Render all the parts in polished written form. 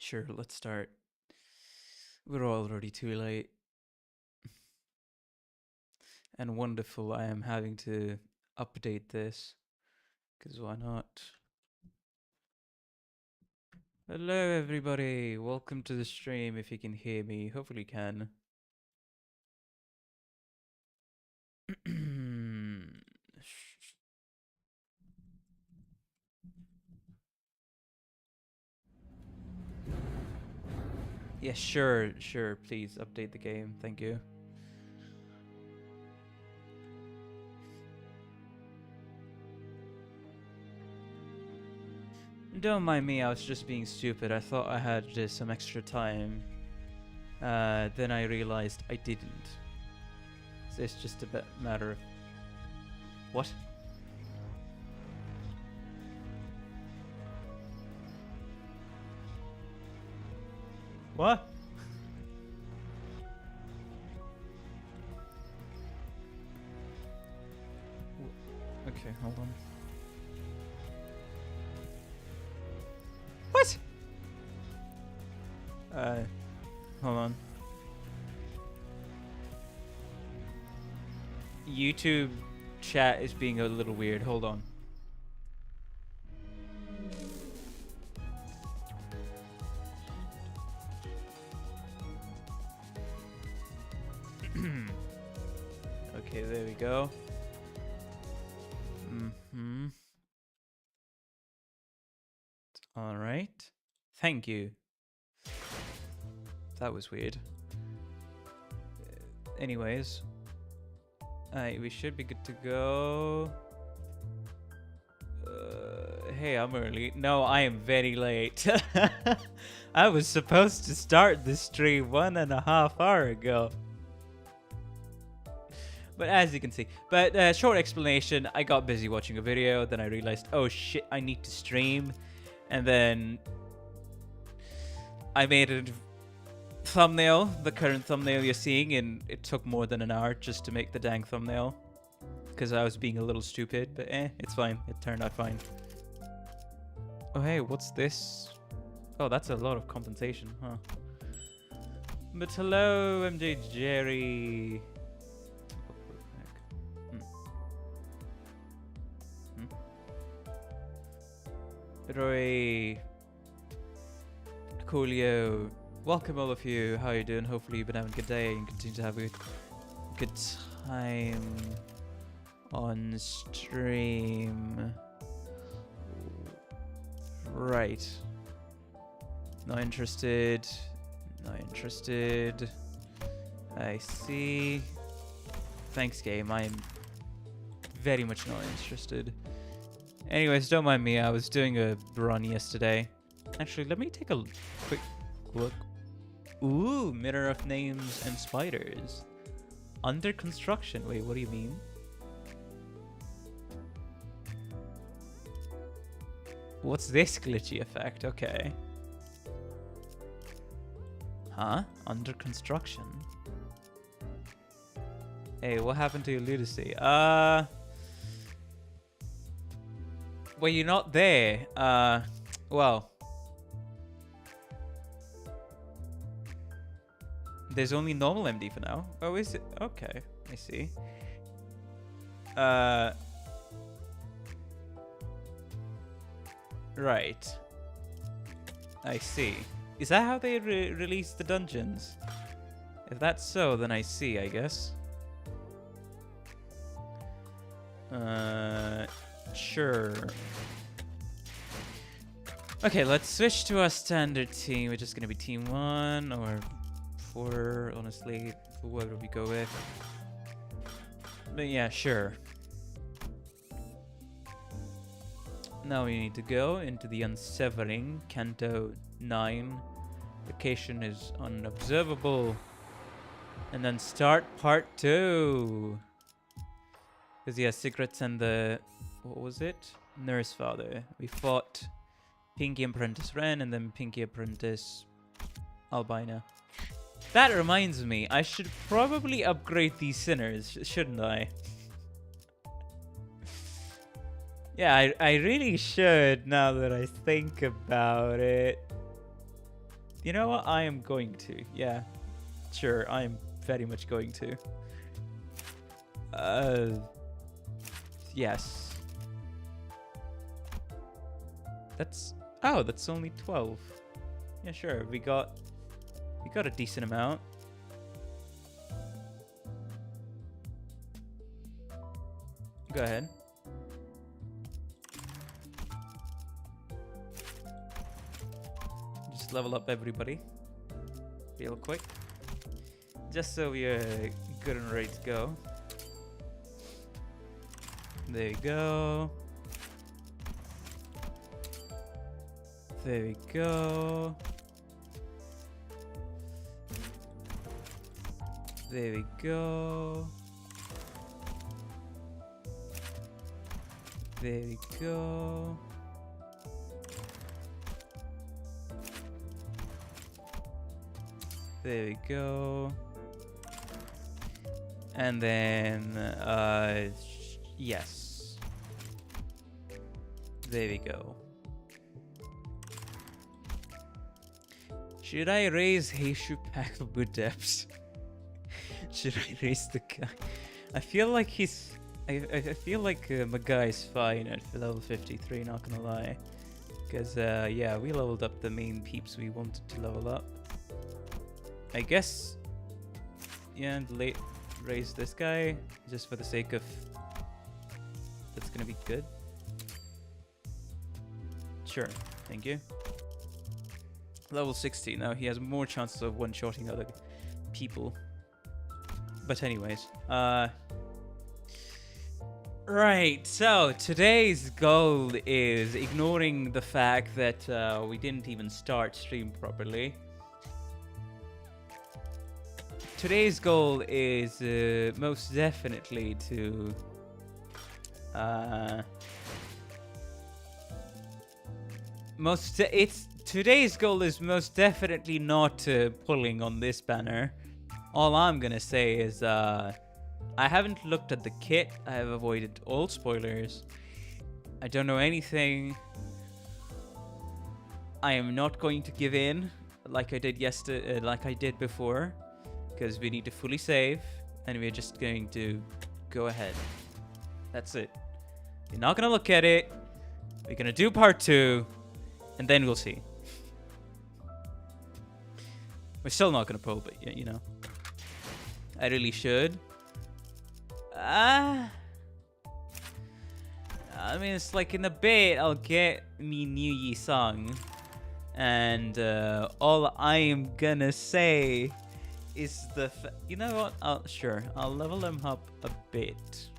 Sure, let's start. We're already too late. And wonderful, I am having to update this. Because why not? Hello, everybody. Welcome to the stream. If you can hear me, hopefully you can. Yeah, sure. Please update the game. Thank you. Don't mind me, I was just being stupid. I thought I had some extra time. Then I realized I didn't. So it's just a matter of... What? What? Okay, hold on. What? Hold on. YouTube chat is being a little weird. Hold on. Okay, there we go. All right. Thank you. That was weird. Anyways. We should be good to go. Hey, I'm early. No, I am very late. I was supposed to start the stream 1.5 hours ago. But as you can see, short explanation, I got busy watching a video, then I realized, oh shit, I need to stream. And then I made a thumbnail, the current thumbnail you're seeing, and it took more than an hour just to make the dang thumbnail. Because I was being a little stupid, but it's fine. It turned out fine. Oh hey, what's this? Oh, that's a lot of compensation, huh? But hello, MJ Jerry. Roy, Coolio, welcome all of you. How are you doing? Hopefully you've been having a good day and continue to have a good time on stream. Right. Not interested. Not interested. I see. Thanks, game. I am very much not interested. Anyways, don't mind me. I was doing a run yesterday. Actually, let me take a quick look. Ooh, Mirror of Names and Spiders. Under construction. Wait, what do you mean? What's this glitchy effect? Okay. Huh? Under construction? Hey, what happened to your lunacy? Well, you're not there. Well. There's only normal MD for now. Oh, is it? Okay, I see. Right. I see. Is that how they release the dungeons? If that's so, then I see, I guess. Sure. Okay, let's switch to our standard team, which is going to be team 1 or 4, honestly, whoever we go with. But yeah, sure. Now we need to go into the unsevering. Canto 9. Location is unobservable. And then start part 2. Because he has secrets and the... What was it? Nurse Father. We fought Pinky Apprentice Ren and then Pinky Apprentice Albina. That reminds me, I should probably upgrade these sinners, shouldn't I? Yeah, I really should now that I think about it. You know what? I am going to. Yeah. Sure, I am very much going to. Yes. That's... Oh, that's only 12. Yeah, sure. We got a decent amount. Go ahead. Just level up everybody real quick. Just so we are good and ready to go. There we go. There we go. There we go. There we go. There we go. And then, yes. There we go. Should I raise Heishu Packable Depths? Should I raise the guy? I feel like he's... I feel like my guy is fine at level 53, not gonna lie. Because, yeah, we leveled up the main peeps we wanted to level up. I guess... Yeah, raise this guy, just for the sake of... That's gonna be good. Sure, thank you. Level 60, now he has more chances of one-shotting other people. But anyways, right, so today's goal is ignoring the fact that we didn't even start stream properly. Today's goal is most definitely to today's goal is most definitely not pulling on this banner. All I'm gonna say is I haven't looked at the kit. I have avoided all spoilers. I don't know anything. I am not going to give in like I did yesterday, like I did before, because we need to fully save, and we're just going to go ahead. That's it. We're not gonna look at it. We're gonna do part 2, and then we'll see. We're still not gonna pull, but you know. I really should. I mean, it's like in a bit I'll get me New Yi song, and all I am gonna say is you know what? I'll level him up a bit.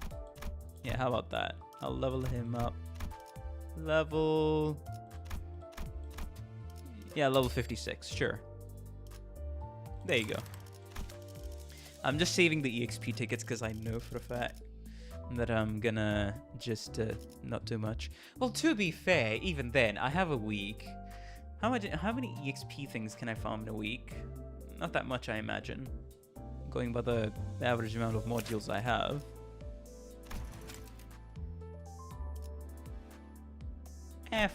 Yeah, how about that? I'll level him up. Level 56. Sure. There you go. I'm just saving the EXP tickets because I know for a fact that I'm gonna just not do much. Well, to be fair, even then, I have a week. How many EXP things can I farm in a week? Not that much, I imagine. Going by the average amount of modules I have.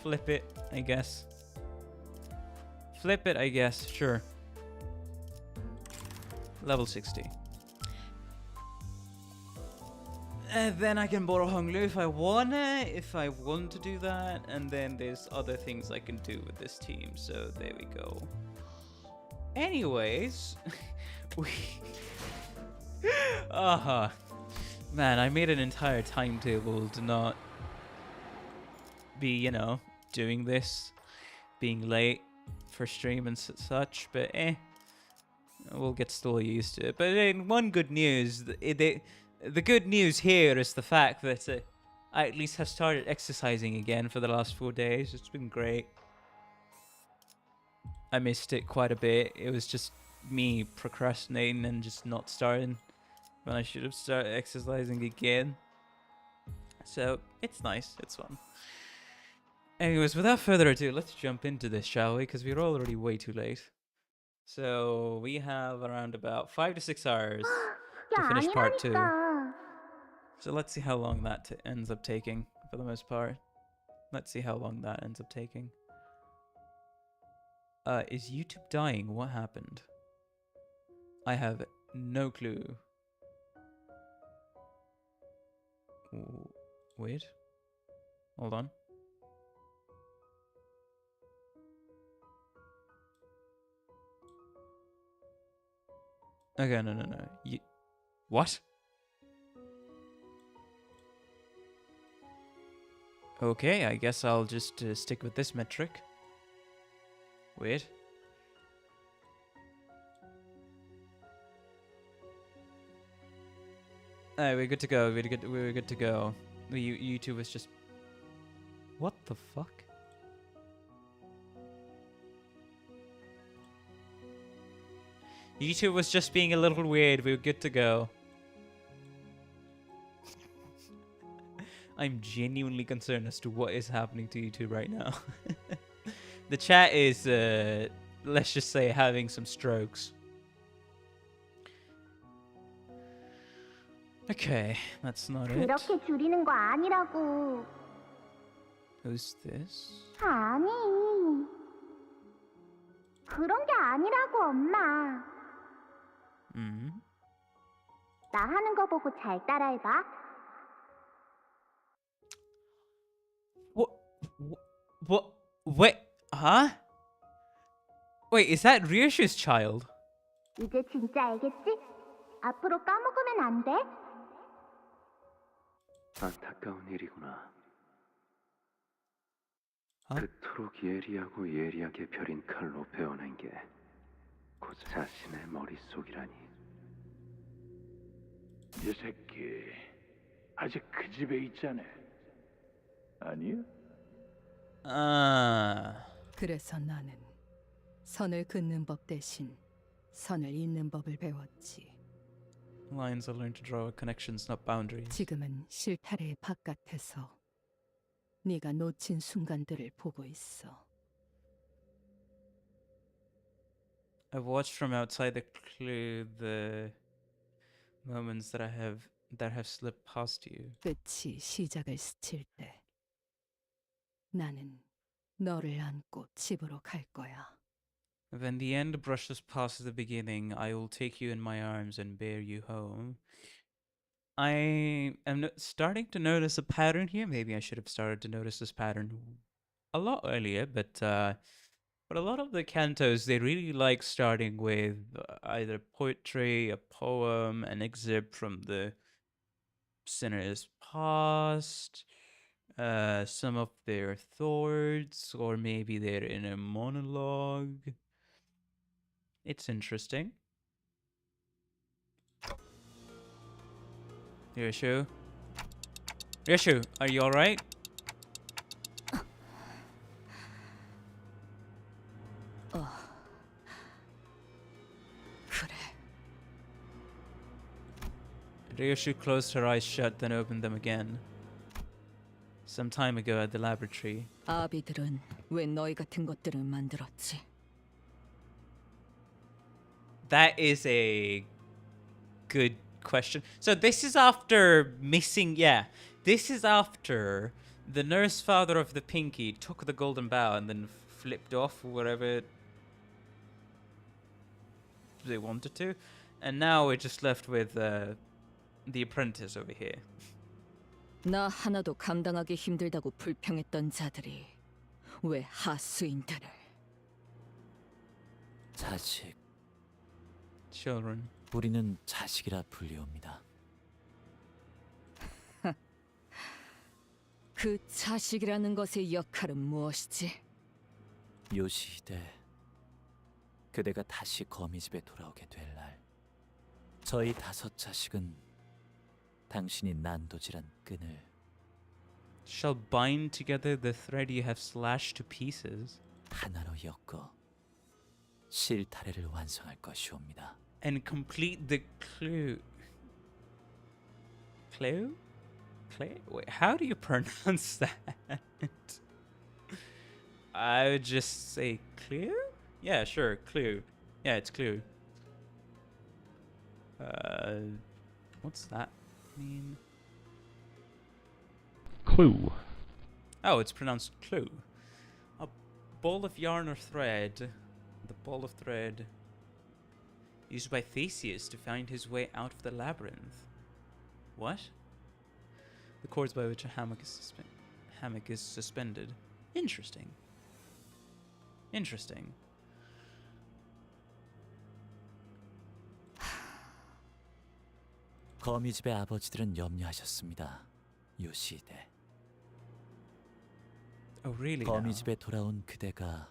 Flip it, I guess. Flip it, I guess, sure. Level 60. Then I can borrow Honglu if I want to do that, and then there's other things I can do with this team, so there we go. Anyways, man, I made an entire timetable to not be, you know, doing this, being late for stream and such, but we'll get still used to it. But one good news, the good news here is the fact that I at least have started exercising again for the last 4 days. It's been great. I missed it quite a bit. It was just me procrastinating and just not starting when I should have started exercising again. So it's nice. It's fun. Anyways, without further ado, let's jump into this, shall we? Because we're already way too late. So we have around about 5 to 6 hours to finish part 2. So let's see how long that ends up taking for the most part. Let's see how long that ends up taking. Is YouTube dying? What happened? I have no clue. Wait. Hold on. Okay, no. What? Okay, I guess I'll just stick with this metric. Wait. Alright, we're good to go. We're good to go. YouTube was just... What the fuck? YouTube was just being a little weird. We were good to go. I'm genuinely concerned as to what is happening to YouTube right now. The chat is, let's just say, having some strokes. Okay, that's not it. 그렇게 줄이는 거 아니라고. Who's this? 아니. 그런 게 아니라고, 엄마. 나 하는 거 보고 잘 따라해봐. What? Wait, huh? Wait, is that Ryoshu's child? 이제 진짜 알겠지? 앞으로 까먹으면 안 돼. 안타까운 일이구나. 어? 그토록 예리하고 예리하게 벼린 칼로 베어낸 게 곧 자신의 머릿속이라니. 이 새끼 아직 그 집에 있자네. 아니야? 그래서 나는 선을 긋는 법 대신 선을 잇는 법을 배웠지. Lions are learned to draw connections, not boundaries. 지금은 실타래의 바깥에서 네가 놓친 순간들을 보고 있어. I've watched from outside the clue the moments that have slipped past you. 끝이 시작을 스칠 때 나는 너를 안고 집으로 갈 거야. When the end brushes past the beginning, I will take you in my arms and bear you home. I am starting to notice a pattern here. Maybe I should have started to notice this pattern a lot earlier, but a lot of the cantos, they really like starting with either poetry, a poem, an excerpt from the sinner's past, some of their thoughts, or maybe their inner monologue. It's interesting. Ryoshu? Ryoshu, are you alright? 그래. Ryoshu closed her eyes shut, then opened them again. Some time ago at the laboratory. 아비들은 왜 너희 같은 것들을 만들었지? That is a good question. So this is after missing... Yeah, this is after the nurse father of the Pinky took the golden bow and then flipped off wherever they wanted to. And now we're just left with the apprentice over here. 나 하나도 감당하기 힘들다고 불평했던 자들이 왜 하수인들을? 자식. Children. 우리는 자식이라 불리옵니다. 그 자식이라는 것의 역할은 무엇이지? 요시히데, 그대가 다시 거미집에 돌아오게 될 날, 저희 5 자식은 당신이 난도질한 끈을 Shall bind together the thread you have slashed to pieces 하나로 엮어 실타래를 완성할 것이옵니다. and complete the clue. Clue? Clue? Wait, how do you pronounce that? I would just say clue? Yeah, sure, clue. Yeah, it's clue. What's that mean? Clue. Oh, it's pronounced clue. A ball of yarn or thread The ball of thread used by Theseus to find his way out of the labyrinth. What? The cords by which a hammock is suspended. Interesting. Interesting. 거미집의 아버지들은 염려하셨습니다. 요시히데. Oh, really? now? 거미집에 돌아온 그대가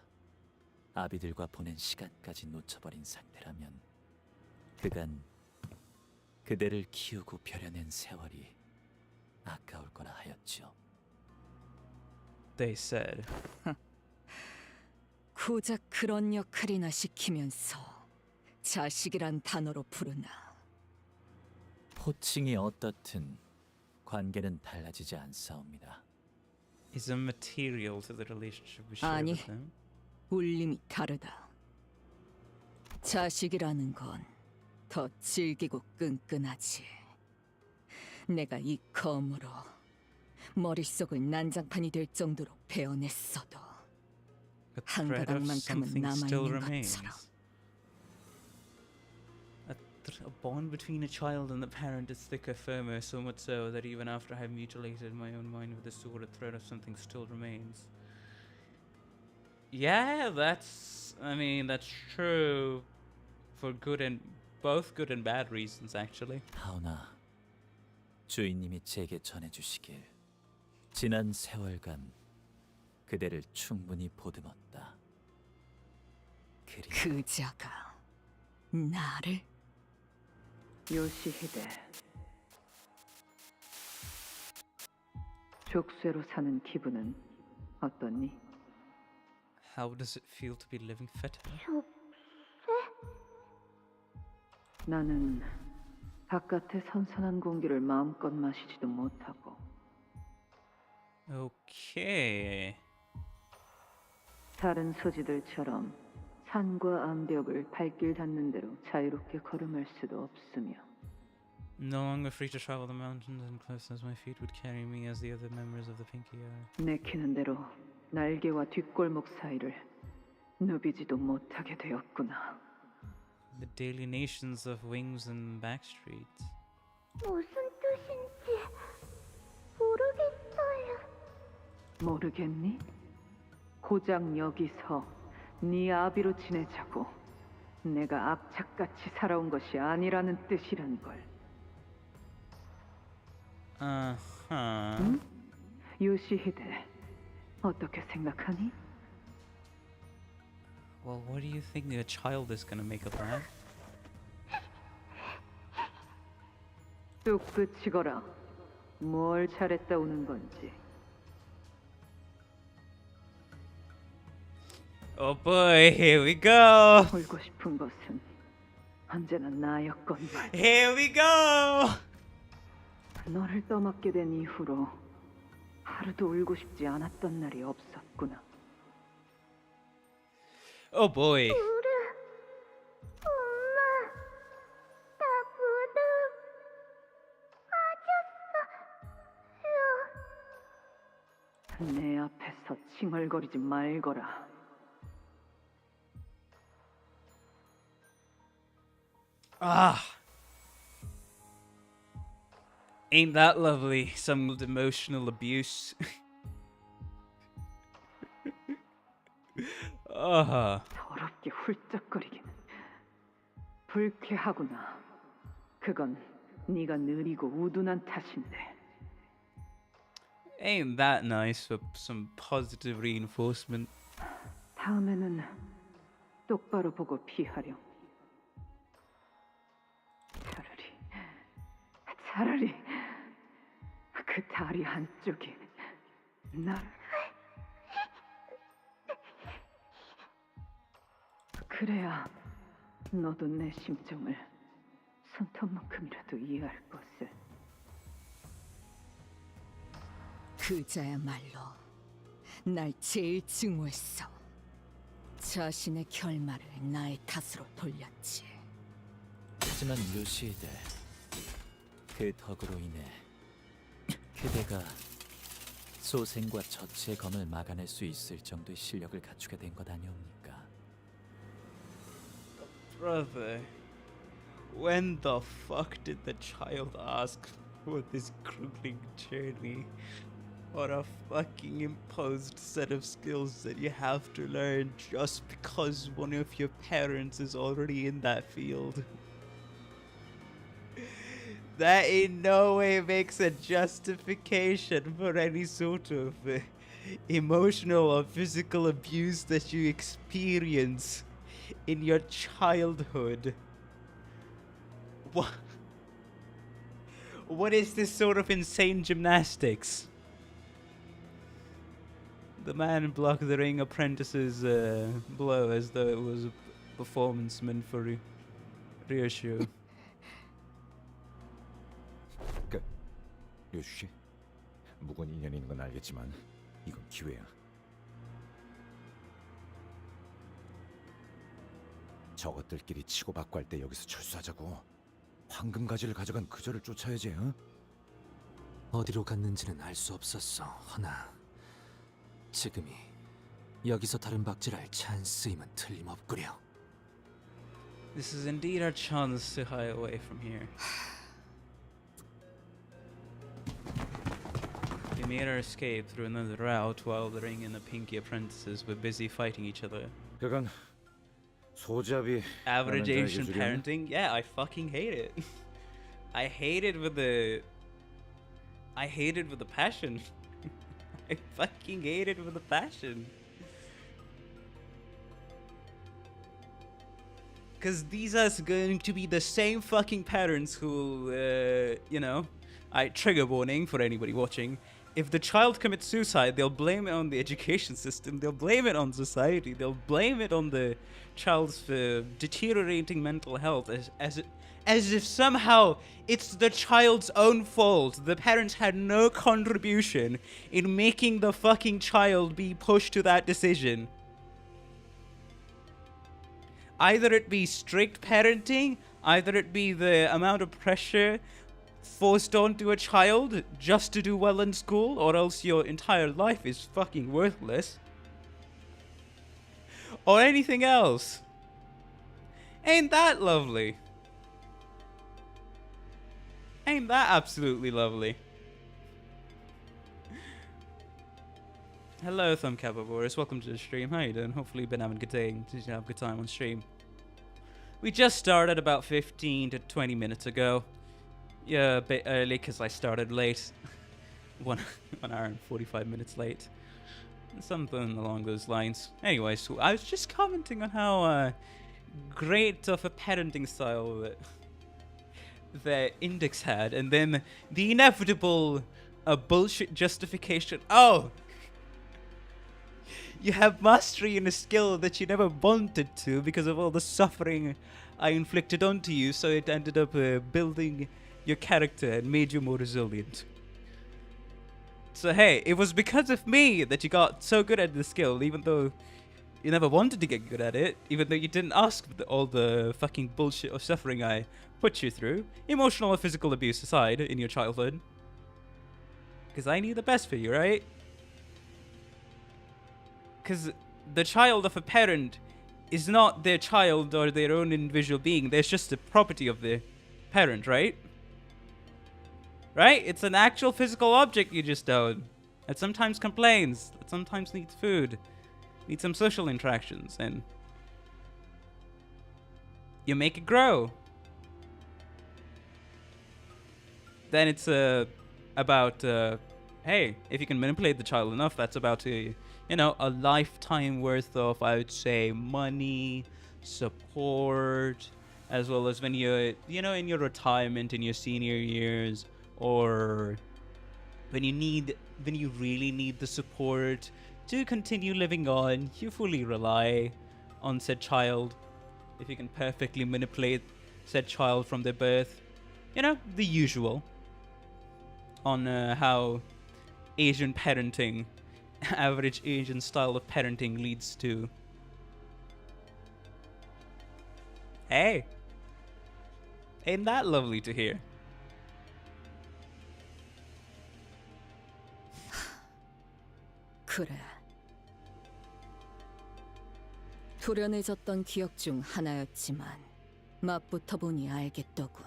아비들과 보낸 시간까지 놓쳐버린 상태라면 그간 그대를 키우고 벼려낸 세월이 아까울 거라 하였죠. They said. 고작 그런 역할이나 시키면서 자식이란 단어로 부르나. 호칭이 어떻든 관계는 달라지지 않사옵니다. Is immaterial to the relationship we share 아니. with them. 울림이 다르다. 자식이라는 건 더 질기고 끈끈하지. 내가 이 검으로 머릿속을 난장판이 될 정도로 베어냈어도 A 한 thread of 가닥만큼은 something still 남아있는 remains. 것처럼. A bond between a child and the parent is thicker, firmer, so much so that even after I have mutilated my own mind with the sword, a thread of something still remains. Yeah, that's true for both good and bad reasons, actually. 하오나 주인님이 제게 전해주시길 지난 세월간 그대를 충분히 보듬었다. 그리 그자가 나를? 요시히데, 족쇄로 사는 기분은 어떠니? How does it feel to be living fetter? 나는 바깥의 선선한 공기를 마음껏 마시지도 못하고 Okay. 다른 소지들처럼 산과 암벽을 발길 닿는 대로 자유롭게 걸음할 수도 없으며 No longer free to travel the mountains and cliffs as my feet would carry me as the other members of the Pinky are. 내키는 대로 날개와 뒷골목 사이를 누비지도 못하게 되었구나. The delineations of wings and back streets. 무슨 뜻인지 모르겠어요. 모르겠니? 고작 여기서 네 아비로 지내자고 내가 악착같이 살아온 것이 아니라는 뜻이란 걸. Uh-huh. 요시히데, 어떻게 생각하니? Well, what do you think a child is gonna make of that? 뚝 그치거라. 뭘 잘했다 오는 건지. Oh boy, here we go! 울고 싶은 것은 언제나 나였건만. Here we go! 너를 떠맡게 된 이후로 하루도 울고 싶지 않았던 날이 없었구나. Oh boy. 엄마, 나 모두 빠졌어요. 내 앞에서 칭얼거리지 말거라. Ah. Ain't that lovely? Some emotional abuse. 더럽게 훌쩍거리기는 불쾌하구나. 그건 네가 느리고 우둔한 탓인데. Ain't that nice for some positive reinforcement? 다음에는 똑바로 보고 피하렴. 차라리 그 다리 한쪽이 날. 그래야 너도 내 심정을 손톱만큼이라도 이해할 것을. 그자야말로 날 제일 증오했어. 자신의 결말을 나의 탓으로 돌렸지. 하지만 요시히데, 그 덕으로 인해 그대가 소생과 저치의 검을 막아낼 수 있을 정도의 실력을 갖추게 된 것 아니옵니까? Brother, when the fuck did the child ask for this grueling journey? Or a fucking imposed set of skills that you have to learn just because one of your parents is already in that field? That in no way makes a justification for any sort of emotional or physical abuse that you experience in your childhood. What is this sort of insane gymnastics? The man blocked the ring apprentice's blow as though it was a performance meant for reassure. 요슈, 묵은 인연이 있는 건 알겠지만 이건 기회야. 저것들끼리 치고받고 할 때 여기서 철수하자고. 황금 가지를 가져간 그저를 쫓아야지. 응? 어디로 갔는지는 알 수 없었어, 허나 지금이 여기서 다른 박질할 찬스임은 틀림없구려. This is indeed our chance to hide away from here. We made our escape through another route while the ring and the pinky apprentices were busy fighting each other. 그건 소잡이. Average Asian parenting? Yeah, I fucking hate it. I hate it with a passion. I fucking hate it with a passion. Because these are going to be the same fucking parents who, trigger warning for anybody watching. If the child commits suicide, they'll blame it on the education system, they'll blame it on society, they'll blame it on the child's deteriorating mental health as if somehow it's the child's own fault. The parents had no contribution in making the fucking child be pushed to that decision. Either it be strict parenting, either it be the amount of pressure forced onto a child just to do well in school, or else your entire life is fucking worthless. Or anything else. Ain't that lovely? Ain't that absolutely lovely? Hello, Thumbcapivores. Welcome to the stream. How you doing? Hopefully you've been having a good day and you have a good time on stream. We just started about 15 to 20 minutes ago. Yeah, a bit early because I started late. 1 hour and 45 minutes late. Something along those lines. Anyways, so I was just commenting on how great of a parenting style that Index had, and then the inevitable bullshit justification. Oh! You have mastery in a skill that you never wanted to because of all the suffering I inflicted onto you, so it ended up building your character and made you more resilient. So hey, it was because of me that you got so good at the skill, even though you never wanted to get good at it, even though you didn't ask for all the fucking bullshit or suffering I put you through, emotional or physical abuse aside, in your childhood. Because I knew the best for you, right? Because the child of a parent is not their child or their own individual being. There's just a property of the parent, right? Right? It's an actual physical object you just own. That sometimes complains. That sometimes needs food. Needs some social interactions. And you make it grow. Then it's about, hey, if you can manipulate the child enough, that's about to... a lifetime worth of, I would say, money, support, as well as when you're, in your retirement, in your senior years, or when you really need the support to continue living on, you fully rely on said child. If you can perfectly manipulate said child from their birth, the usual on how Asian parenting, average Asian style of parenting leads to. Hey, ain't that lovely to hear? 그래. 도련해졌던 기억 중 하나였지만 맛부터 보니 알겠더군.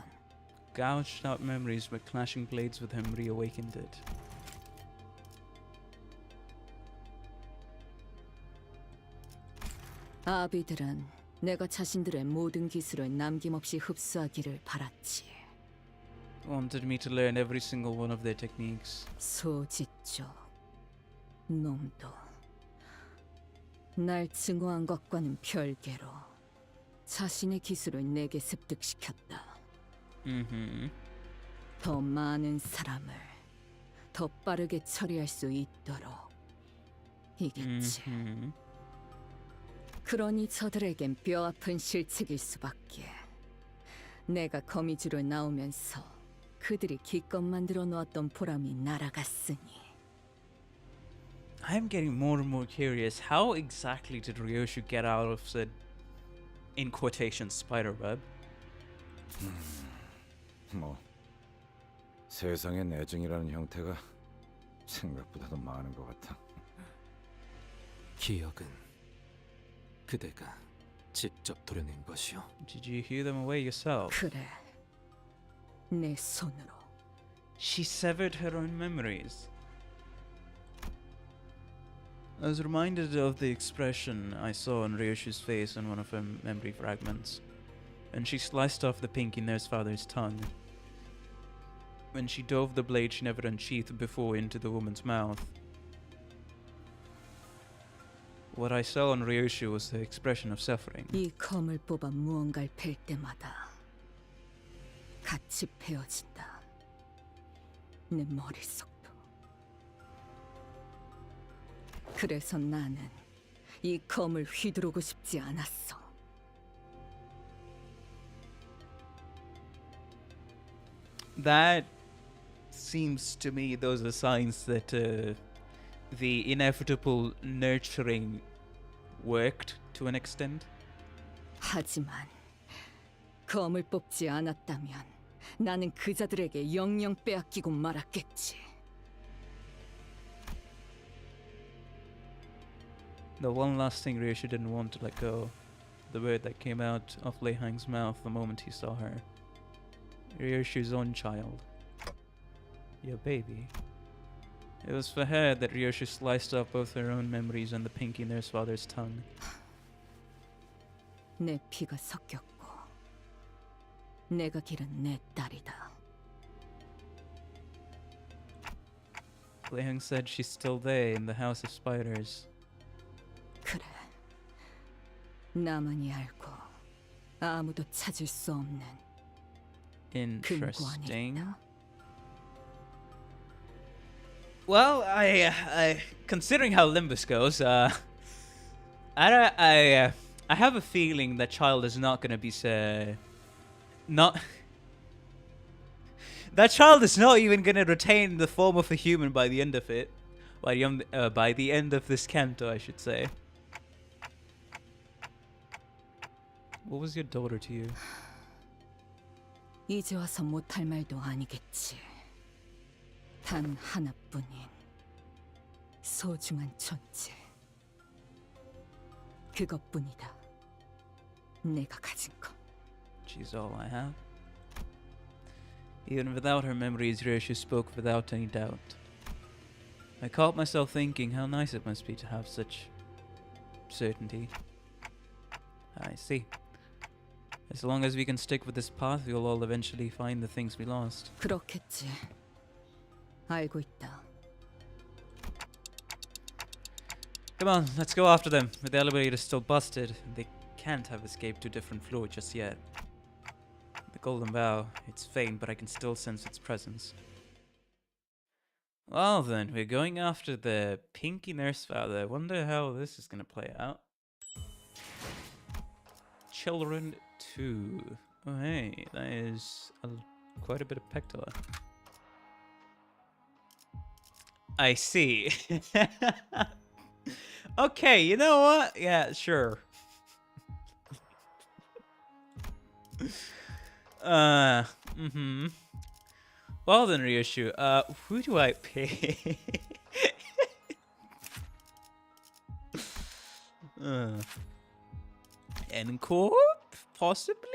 Gouged out memories where clashing blades with him reawakened it. 아비들은 내가 자신들의 모든 기술을 남김없이 흡수하기를 바랐지. Wanted me to learn every single one of their techniques. 소짓족 놈도 날 증오한 것과는 별개로 자신의 기술을 내게 습득시켰다. 더 많은 사람을 더 빠르게 처리할 수 있도록 이겠지. 그러니 저들에겐 뼈아픈 실책일 수밖에. 내가 거미줄을 나오면서 그들이 기껏 만들어 놓았던 보람이 날아갔으니. I'm getting more and more curious. How exactly did Ryoshu get out of said, in quotation, spider web? 뭐 세상의 내증이라는 형태가 생각보다도 많은 것 같아. 기억은 그대가 직접 도려낸 것이오. Did you hew them away yourself? 그래, 내 손으로. She severed her own memories. I was reminded of the expression I saw on Ryoshu's face in one of her memory fragments, when she sliced off the pinky nurse father's tongue. When she dove the blade she never unsheathed before into the woman's mouth. What I saw on Ryoshu was the expression of suffering. 이 검을 뽑아 무언가를 팰 때마다 같이 베어진다. 내 머릿속도. 그래서 나는 이 검을 휘두르고 싶지 않았어. That seems to me those are signs that the inevitable nurturing worked to an extent. 하지만 검을 뽑지 않았다면 나는 그자들에게 영영 빼앗기고 말았겠지. The one last thing Ryoshu didn't want to let go, the word that came out of Lei Hang's mouth the moment he saw her. Ryoshu's own child. Your baby. It was for her that Ryoshu sliced off both her own memories and the pinky nurse father's tongue. 내 피가 섞였고 내가 기른 내 딸이다. Lei Hang said she's still there in the House of Spiders. 그래. 나만이 알고 아무도 찾을 수 없는 금고 안에 Interesting. 있다. Well, considering how Limbus goes, I have a feeling that child is not gonna be not. That child is not even gonna retain the form of a human by the end of it, by the end of this canto, I should say. What was your daughter to you? 이제 와서 못할 말도 아니겠지. 단 하나뿐인 소중한 존재. 그것뿐이다. 내가 가진 것. She's all I have. Even without her memories, Ryoshu spoke without any doubt. I caught myself thinking how nice it must be to have such certainty. I see. As long as we can stick with this path, we'll all eventually find the things we lost. 그렇겠지. 알고 있다. Come on, let's go after them. The elevator is still busted. They can't have escaped to a different floor just yet. The Golden Bough, it's faint, but I can still sense its presence. Well then, we're going after the Pinky Nurse Father. I wonder how this is gonna play out. Children 2. Oh hey, that is quite a bit of pectola. I see. Okay, you know what? Yeah, sure. Well then, Ryoshu, who do I pay? Encore? Possibly?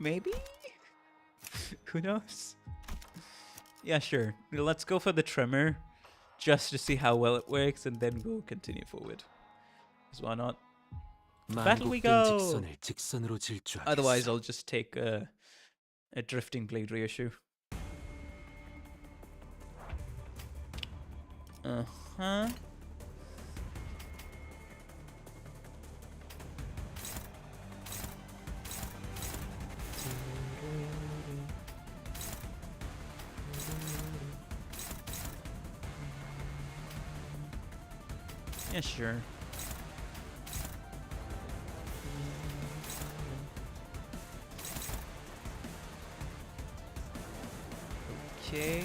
Maybe? Who knows? Yeah, sure. Let's go for the tremor, just to see how well it works, and then we'll continue forward. 'Cause why not? Battle we 만국된 go! 직선을 직선으로 질주하겠어. Otherwise, I'll just take a drifting blade reissue. Uh-huh. Yeah, sure. Okay.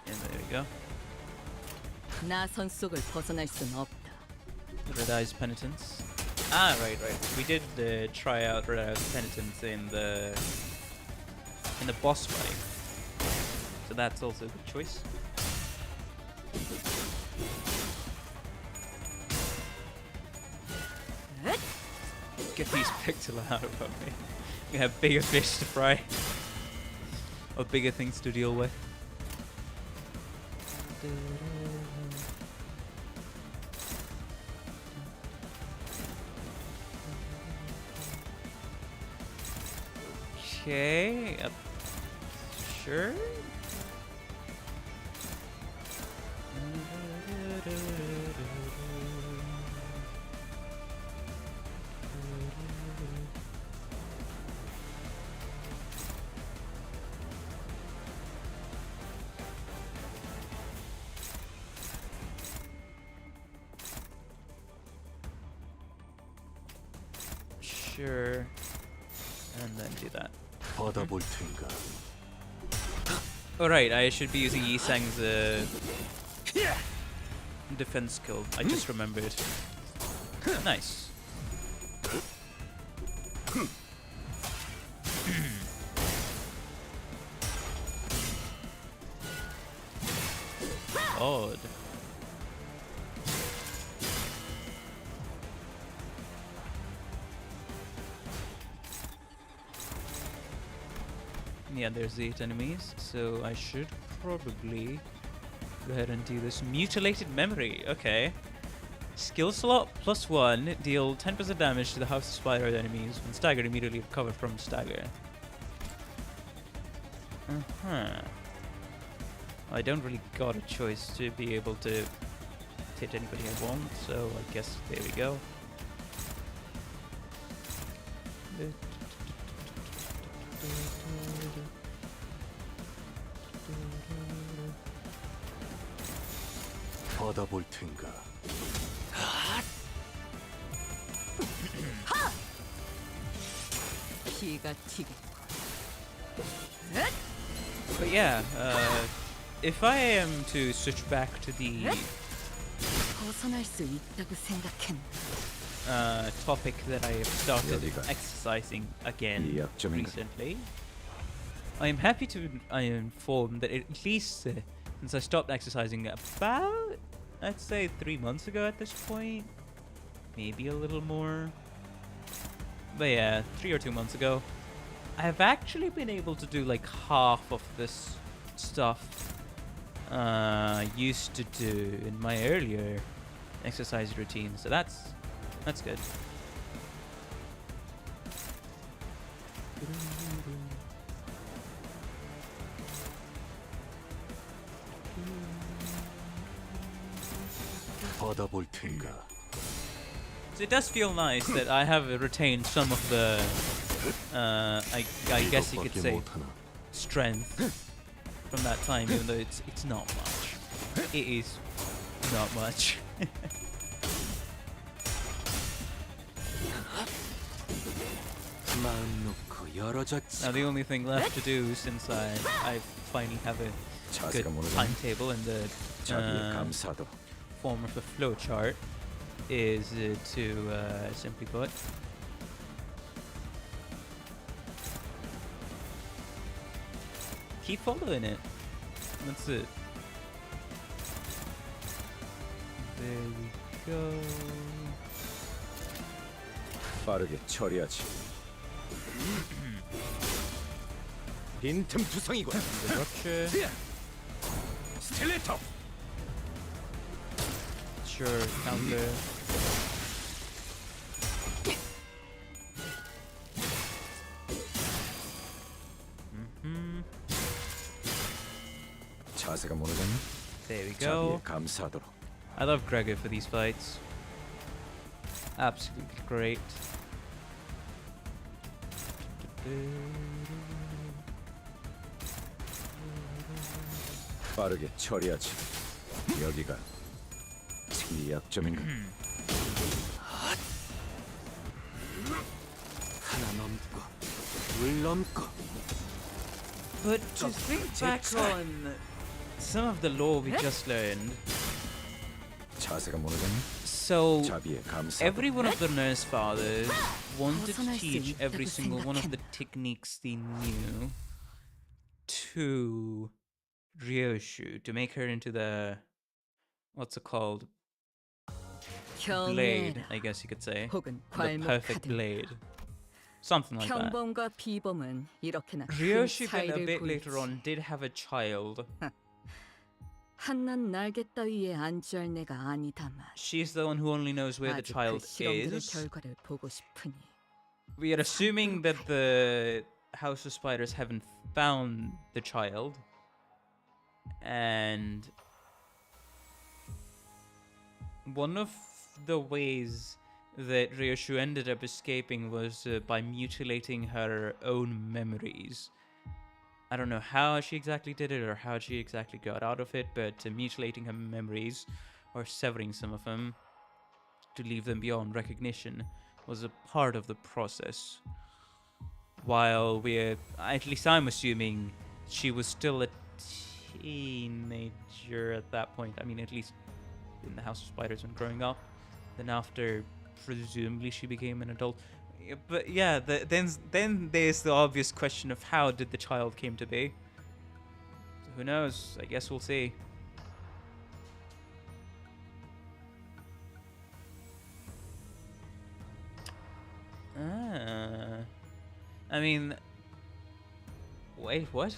And there we go. 나선 속을 벗어날 순 없다. Red Eye's Penitence. Ah, right. We did try out Red Eye's Penitence in the boss fight, so that's also a good choice. Get these pixel out of me. We have bigger fish to fry, or bigger things to deal with. Okay, sure. Sure. And then do that. 받아볼 텐가. Alright, I should be using Yisang's defense skill. I just remembered. Nice. Odd. Yeah, there's 8 enemies, so I should probably go ahead and do this. Mutilated Memory, okay. Skill slot +1, deal 10% damage to the House of Spider enemies. When staggered, immediately recover from stagger. I don't really got a choice to be able to hit anybody I want, so I guess there we go. 받아볼 텐가. 피가 튀게. But yeah, if I am to switch back to the 벗어날 수 있다고 생각했나? topic that I have started 어디가? exercising again 이 약점인가? recently, I am happy to inform that at least since I stopped exercising about, I'd say 3 months ago at this point, maybe a little more, but yeah, 3 or 2 months ago, I have actually been able to do like half of this stuff I used to do in my earlier exercise routine, so that's good. 받아볼 텐가. So it does feel nice that I have retained some of the, I guess you could 이것밖에 say, 못하나. strength from that time, even though it's not much. It is not much. 마음 놓고 열어줬지. Now the only thing left to do, since I finally have a good 자세가 무너졌네. timetable in the 자비의 감사도. form of a flowchart, is to simply put, keep following it. That's it. There we go. 빠르게 처리하지. 빈틈 투성이군. Rupture. 스틸레터. Sure, counter. 자세가 무너졌니? There we 자비에 go. 감사하도록. I love Gregor for these fights. Absolutely great. 빠르게 처리하지. 여기가 특이 약점인가? 하나 넘고 둘 넘고. But to think back on some of the lore we just learned, 자세가 무너졌니? so 자비에 감사하도록. every one of the nurse fathers wanted to 벗어날 수 teach every 있다고 single one of the 생각했나? techniques they knew to Ryoshu to make her into the, what's it called, blade, I guess you could say, 혹은 the perfect 괄목하든 blade, something like that. 평범과 비범은 이렇게나 큰 Ryoshi then a 차이를 bit later 보이지. on did have a child. 한낱 날개 따위에 안주할 내가 아니다만. She's the one who only knows where the 아직 그 child 실험들의 is. 결과를 보고 싶으니. We are assuming that the House of Spiders haven't found the child. And one of the ways that Ryoshu ended up escaping was by mutilating her own memories. I don't know how she exactly did it or how she exactly got out of it, but mutilating her memories or severing some of them to leave them beyond recognition was a part of the process. While at least I'm assuming she was still a teenager at that point. I mean, at least in the House of Spiders when growing up. Then after, presumably she became an adult. But yeah, then there's the obvious question of how did the child came to be. So who knows? I guess we'll see. I mean, wait, what?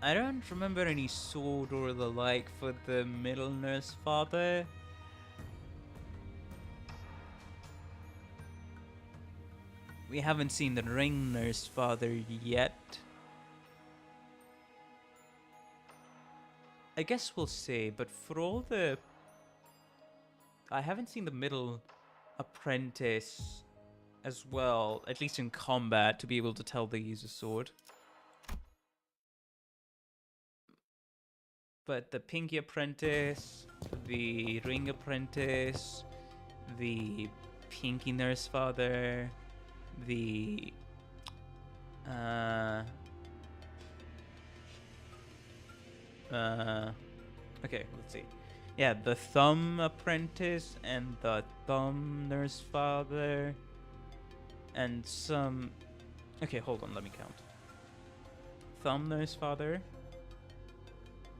I don't remember any sword or the like for the middle nurse father. We haven't seen the ring nurse father yet. I guess we'll see, but for all the... I haven't seen the middle apprentice as well, at least in combat, to be able to tell they use a sword. But the Pinky Apprentice, the Ring Apprentice, the Pinky Nurse Father, the okay, let's see. Yeah, the Thumb Apprentice and the Thumb Nurse Father and some... Okay, hold on, let me count. Thumb Nurse Father,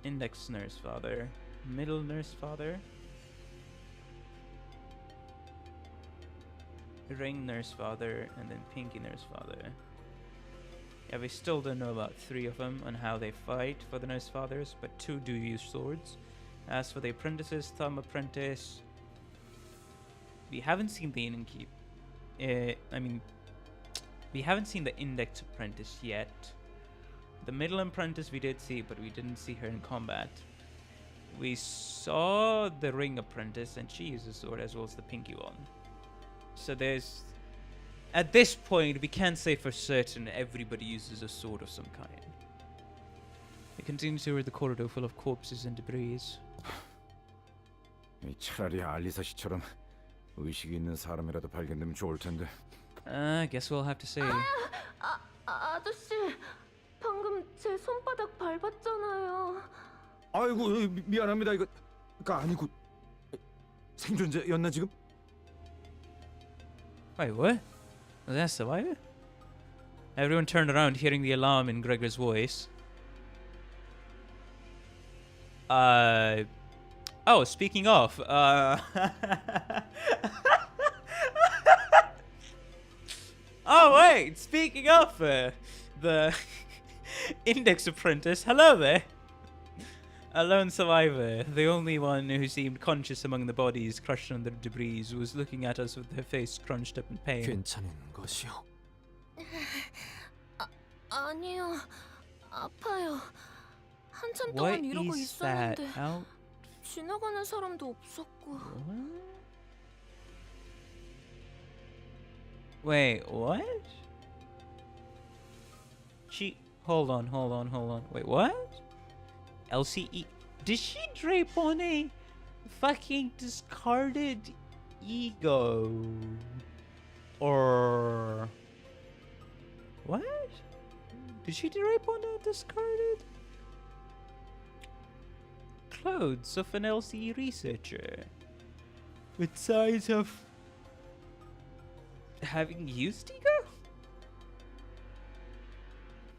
Index Nurse Father, Middle Nurse Father, Ring Nurse Father, and then Pinky Nurse Father. Yeah, we still don't know about 3 of them and how they fight for the Nurse Fathers, but 2 do use swords. As for the apprentices, Thumb Apprentice, we haven't seen the we haven't seen the Index Apprentice yet. The Middle Apprentice we did see, but we didn't see her in combat. We saw the Ring Apprentice, and she uses a sword as well as the Pinky one. So there's... At this point, we can't say for certain everybody uses a sword of some kind. It continues through the corridor full of corpses and debris. 차라리 알리사 씨처럼 의식이 있는 사람이라도 발견되면 좋을 텐데. I guess we'll have to see. 아저씨, 방금 제 손바닥 밟았잖아요. 아이고 미안합니다. 이거가 아니고 생존자였나 지금? Wait, what? Was that a survivor? Everyone turned around, hearing the alarm in Gregor's voice. Oh, speaking of, oh wait, speaking of the Index Apprentice, hello there. A lone survivor, the only one who seemed conscious among the bodies crushed under debris, was looking at us with her face scrunched up in pain. 괜찮은 것이요. 아니요. 아파요. 한참 What 동안 이러고 is that? 있었는데 Out? 지나가는 사람도 없었고. What? Wait, what? She... Hold on. Wait, what? LCE... Did she drape on a fucking discarded ego? Or... What? Did she drape on a discarded clothes of an LCE researcher with signs of having used ego?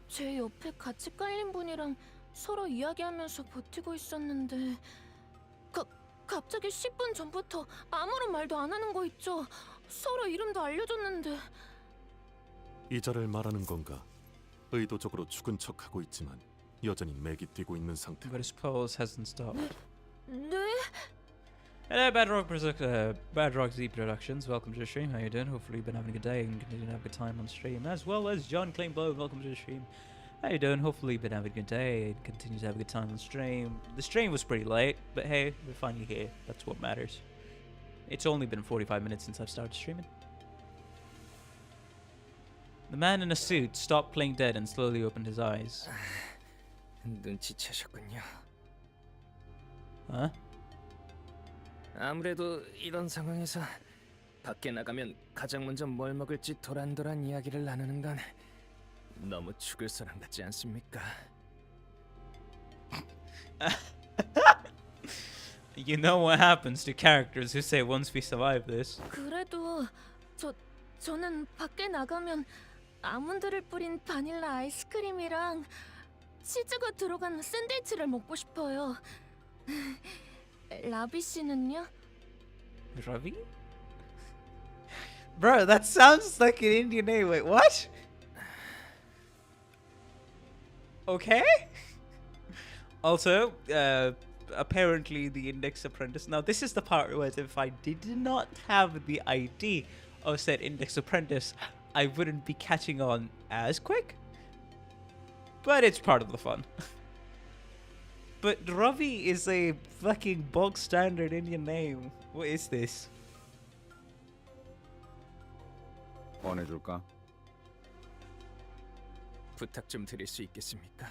제 옆에 같이 깔린 분이랑 서로 이야기하면서 버티고 있었는데 갑자기 10분 전부터 아무런 말도 안 하는 거 있죠? 서로 이름도 알려줬는데. 이자를 말하는 건가? 의도적으로 죽은 척하고 있지만 여전히 맥이 뛰고 있는 상태. But his pulse hasn't stopped. 네? Hello, Badrock Z Productions. Welcome to the stream. How you doing? Hopefully you've been having a good day and continue to have a good time on stream. As well as John Claimblow. Welcome to the stream. How you doing? Hopefully you've been having a good day and continue to have a good time on stream. The stream was pretty late, but hey, we're finally here. That's what matters. It's only been 45 minutes since I've started streaming. The man in a suit stopped playing dead and slowly opened his eyes. 눈치채셨군요. Huh? 아무래도 이런 상황에서 밖에 나가면 가장 먼저 뭘 먹을지 도란도란 이야기를 나누는 건 너무 죽을 사람 같지 않습니까? You know what happens to characters who say once we survive this. 그래도 저는 밖에 나가면 아몬드를 뿌린 바닐라 아이스크림이랑 치즈가 들어간 샌드위치를 먹고 싶어요. 라비 씨는요? Ravi? Bro, that sounds like an Indian name. Wait, what? Okay. Also, apparently the Index Apprentice. Now, this is the part where if I did not have the ID of said Index Apprentice, I wouldn't be catching on as quick. But it's part of the fun. But Ravi is a fucking bog standard Indian name. What is this? 꺼내줄까? 부탁 좀 드릴 수 있겠습니까?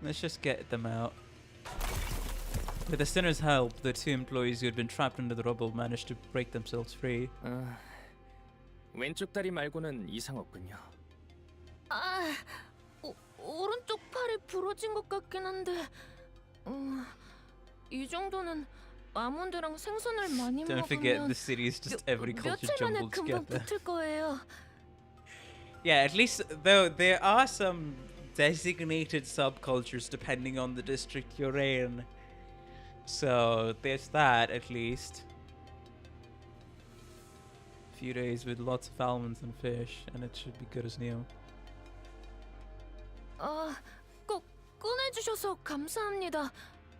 Let's just get them out. With the sinner's help, the two employees who had been trapped under the rubble managed to break themselves free. 왼쪽 다리 말고는 이상 없군요. 오른쪽 팔이 부러진 것 같긴 한데 이 정도는 아몬드랑 생선을 많이 Don't forget 먹으면 the city is just every culture 며칠 만에 jumbled 금방 together. 붙을 거예요. Yeah, at least though there are some designated subcultures depending on the district you're in. So there's that at least. A few days with lots of almonds and fish, and it should be good as new. 꼭 꺼내주셔서 감사합니다.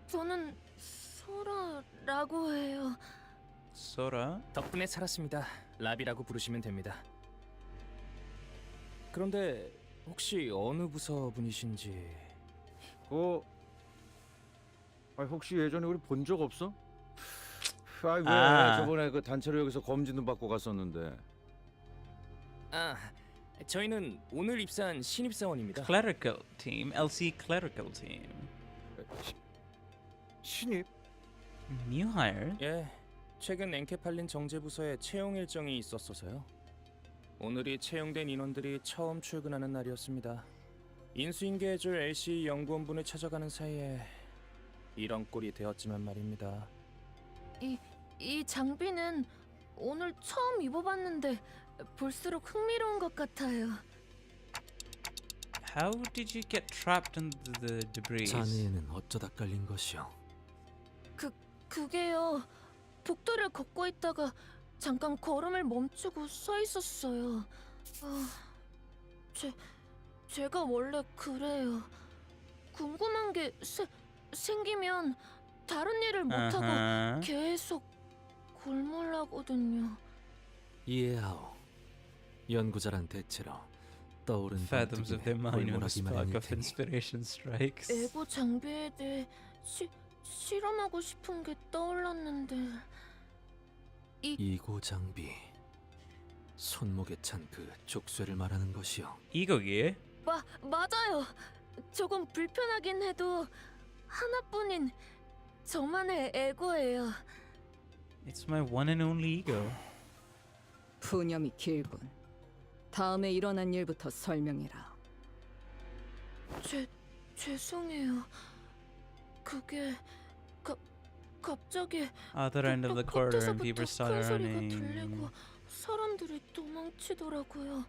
저는 소라라고 해요. Sora? 덕분에 살았습니다. 라비라고 부르시면 됩니다. 그런데 혹시 어느 부서 분이신지? 혹시 예전에 우리 본 적 없어? 왜 저번에 그 단체로 여기서 검진도 받고 갔었는데. 저희는 오늘 입사한 신입사원입니다. Clerical team, LC Clerical team. 신입? New hire? 예, 최근 엔케팔린 정제부서에 채용 일정이 있었어서요. 오늘이 채용된 인원들이 처음 출근하는 날이었습니다. 인수인계해줄 LC 연구원분을 찾아가는 사이에 이런 꼴이 되었지만 말입니다. 이 장비는 오늘 처음 입어봤는데 볼수록 흥미로운 것 같아요. How did you get trapped in the debris? 자네에는 어쩌다 깔린 것이오? 그게요. 복도를 걷고 있다가 잠깐 걸음을 멈추고 서 있었어요. 제가 원래 그래요. 궁금한 게 생기면 다른 일을 못하고 계속 골몰라거든요. 이해하오. 연구자란 대체로 떠오른 Fathoms of their mind when a 골몰하기 spark 마련일 of 테니. inspiration strikes. 에고 장비에 대해 실험하고 싶은 게 떠올랐는데 이고 장비. 손목에 찬 그 족쇄를 말하는 것이오. Ego gear? 맞아요. 조금 불편하긴 해도 하나뿐인 저만의 에고예요. It's my one and only ego. 푸념이 길군. 다음에 일어난 일부터 설명해라. 죄송해요. 그게 갑자기 Other end of the corridor and people 복도 started 끝에서부터 큰 소리가 running. 들리고 사람들이 도망치더라고요.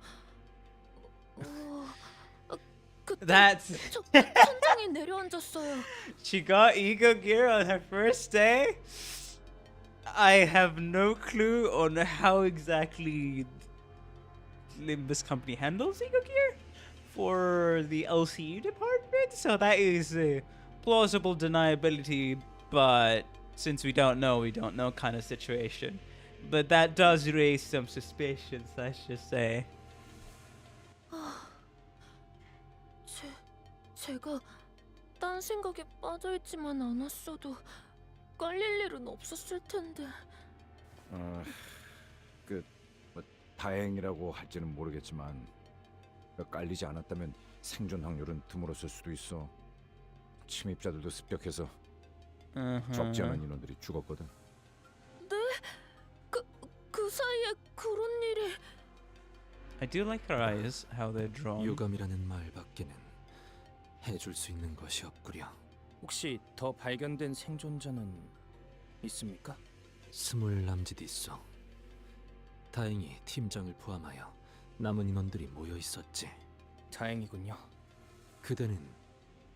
그때 That's 천장에 내려앉았어요. she got ego gear on her first day. I have no clue on how exactly Limbus company handles ego gear for the LCU department, so that is a plausible deniability, but since we don't know kind of situation. But that does raise some suspicions, let's just say. 제가 딴 생각에 빠져있지만 않았어도 깔릴 일은 없었을 텐데. 뭐 다행이라고 할지는 모르겠지만 깔리지 않았다면 생존 확률은 드물었을 수도 있어. 침입자들도 습격해서 적지 않은 인원들이 죽었거든. 네? 그 사이에 그런 일이... I do like her eyes, how they're drawn. 유감이라는 말밖에는 해줄 수 있는 것이 없구려. 혹시 더 발견된 생존자는 있습니까? 20 남짓 있어. 다행히 팀장을 포함하여 남은 인원들이 모여 있었지. 다행이군요. 그대는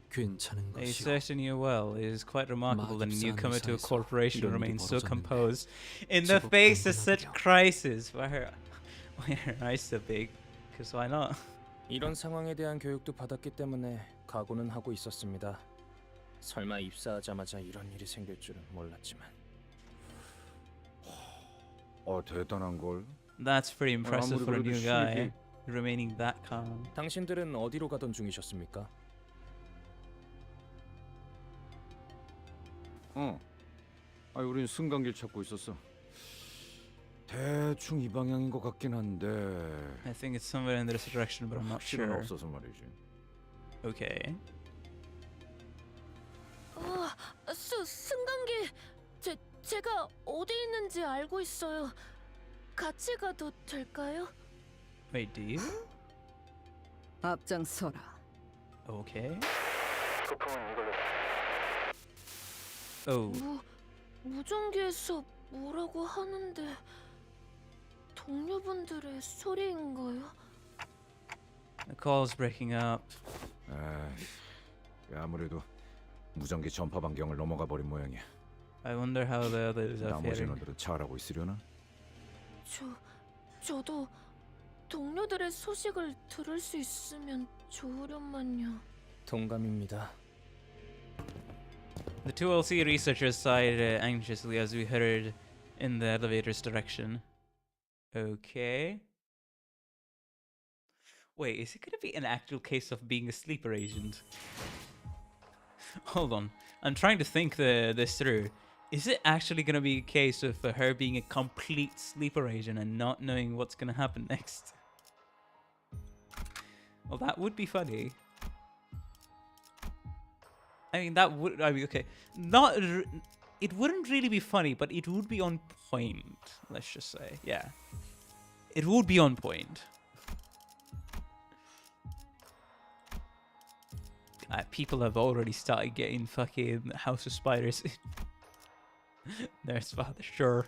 괜찮은 They 것이오. certainly are well. It is quite remarkable that a newcomer to a corporation 이런 일이 remains so 벌어졌는데 composed in the 제법 face of such 당근하구려. crisis. Why her eyes so big? Because why not? 이런 상황에 대한 교육도 받았기 때문에 각오는 하고 있었습니다. 설마 입사하자마자 이런 일이 생길 줄은 몰랐지만. 대단한 걸. That's pretty impressive for a 아무리 new 그래도 guy. Remaining that calm. 당신들은 어디로 가던 중이셨습니까? 우린 승강길 찾고 있었어. 대충 이 방향인 것 같긴 한데 I think it's somewhere in this direction, but I'm not 확실은 sure. 없어서 말이지. Okay. 승강기 제가 어디 있는지 알고 있어요. 같이 가도 될까요? Wait, do you? 앞장서라. Okay. Oh, 무전기에서 뭐라고 하는데 동료분들의 소리인가요? the call's breaking up. 아무래도 무전기 전파 반경을 넘어가 버린 모양이야. I wonder how the others are 나머지 faring. 인원들은 잘하고 있으려나? 저도 동료들의 소식을 들을 수 있으면 좋으련만요. 동감입니다. The two LC researchers sighed anxiously as we headed in the elevator's direction. Okay. Wait, is it gonna be an actual case of being a sleeper agent? Hold on, I'm trying to think this through. Is it actually gonna be a case of her being a complete sleeper agent and not knowing what's gonna happen next? Well, that would be funny. I mean, okay. It wouldn't really be funny, but it would be on point. Let's just say, yeah, it would be on point. People have already started getting fucking House of Spiders. There's father, sure.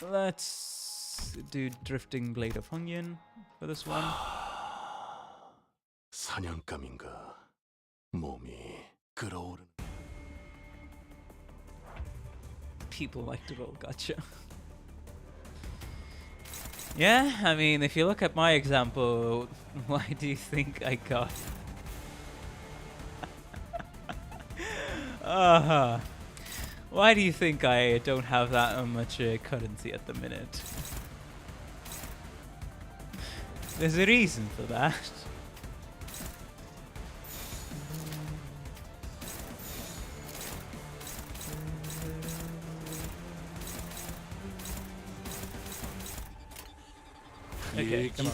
Let's do Drifting Blade of Onion. for this one. 사냥감인가 몸이 끓어오르는. People like to roll gacha. Yeah, I mean, if you look at my example, why do you think I got? Why do you think I don't have that much currency at the minute? There's a reason for that. Okay, come on.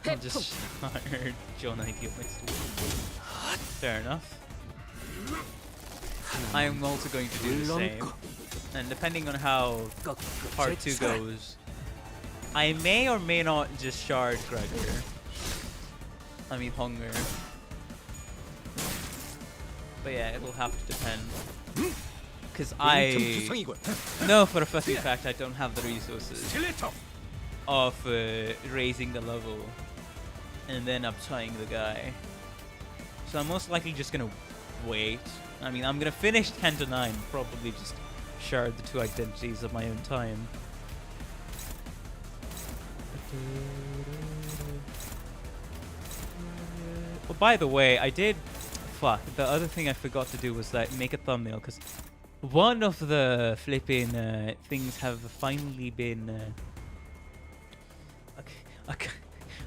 I'll just hire John Ideal next week. Fair enough. I am also going to do the same. And depending on how part 2 goes, I may or may not just shard Gregor. I mean Hunger. But yeah, it will have to depend. Because I know for a fucking fact I don't have the resources of raising the level and then uptying the guy. So I'm most likely just gonna wait. I mean, I'm gonna finish Canto 9, probably just shard the 2 identities of my own time. Well, by the way, I did... Fuck, the other thing I forgot to do was like make a thumbnail, because one of the flipping things have finally been...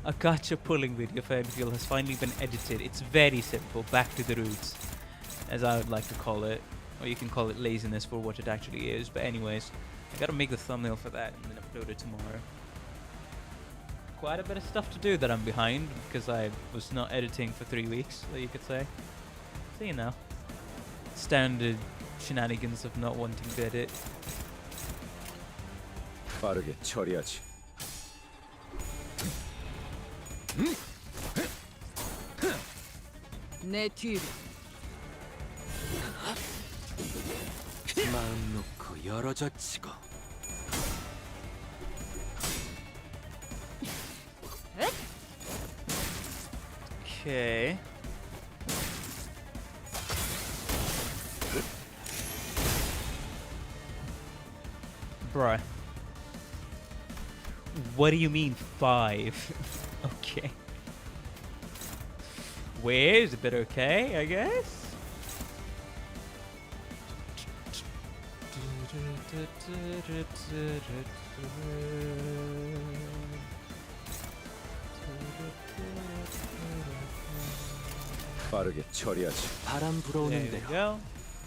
a gacha pulling video for MPL has finally been edited. It's very simple, back to the roots, as I would like to call it. Or you can call it laziness for what it actually is. But anyways, I gotta make the thumbnail for that and then upload it tomorrow. Quite a bit of stuff to do that I'm behind, because I was not editing for 3 weeks, so you could say. So you know, standard shenanigans of not wanting to edit. 빠르게 처리하지. 내 뒤로. 마음 놓고 열어젖히고. Okay. Bruh. What do you mean 5? Okay. Where is a bit okay, I guess? 빠르게 처리하지. 바람 There 불어오는 we 대로 go.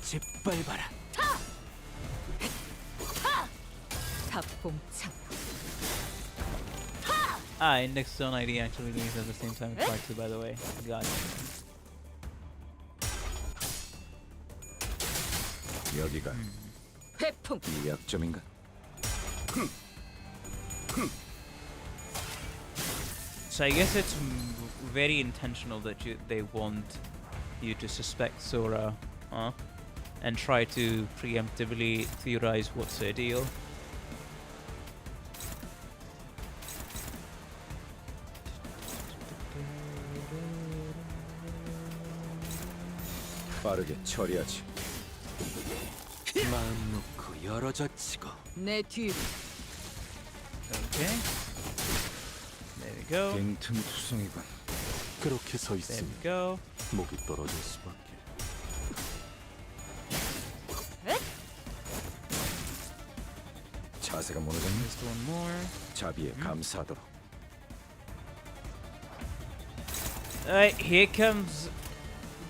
짓밟아라. 탑봉창. Index Zone ID actually released at the same time as part 2, by the way. Got it. 여기가 회풍. 이 약점인가? So I guess it's very intentional that they want you to suspect Sora, and try to preemptively theorize what's her deal. 빠르게 처리하지. 마음 놓고 열어젖히고. 내 뒤로. Okay. There we go. 빈틈투성이군. 그렇게 서 There 있으면 we go. 목이 떨어질 수밖에. 자세가 무너졌네. Just one more. 자비에 감사하도록. Alright, here comes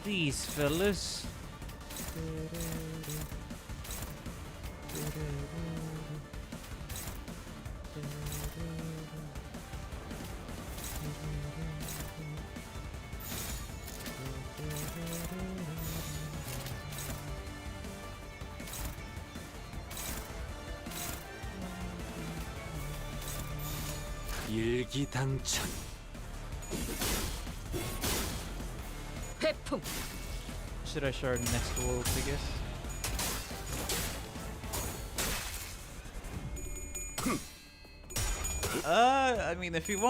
these fellas. 일기당천. 회풍. Should I shard next to World Biggest? I mean, if you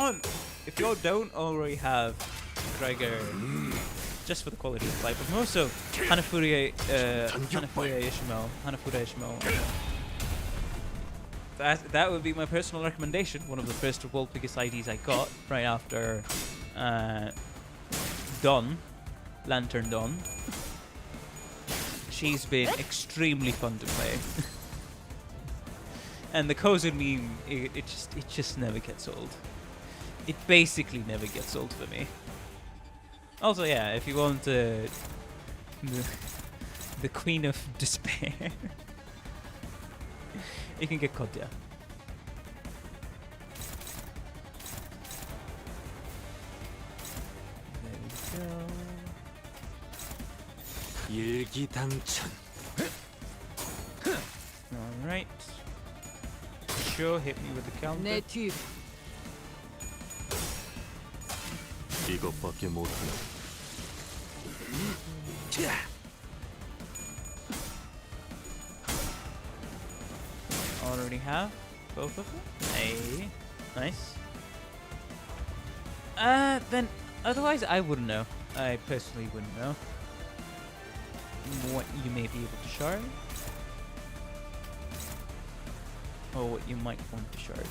don't already have Gregor, just for the quality of life, but more so Hanafuda Ishmael. That would be my personal recommendation. One of the first World Biggest IDs I got right after Lantern Dawn. She's been extremely fun to play. And the Kozu meme, it just never gets old. It basically never gets old for me. Also, yeah, if you want the Queen of Despair, you can get Kodya. There we go. 일기당천. Alright. Sure, hit me with the counter. 내 뒤로. 이것밖에 못하네. Already have both of them. Hey, nice. Then otherwise I wouldn't know. I personally wouldn't know what you may be able to shard, or what you might want to shard.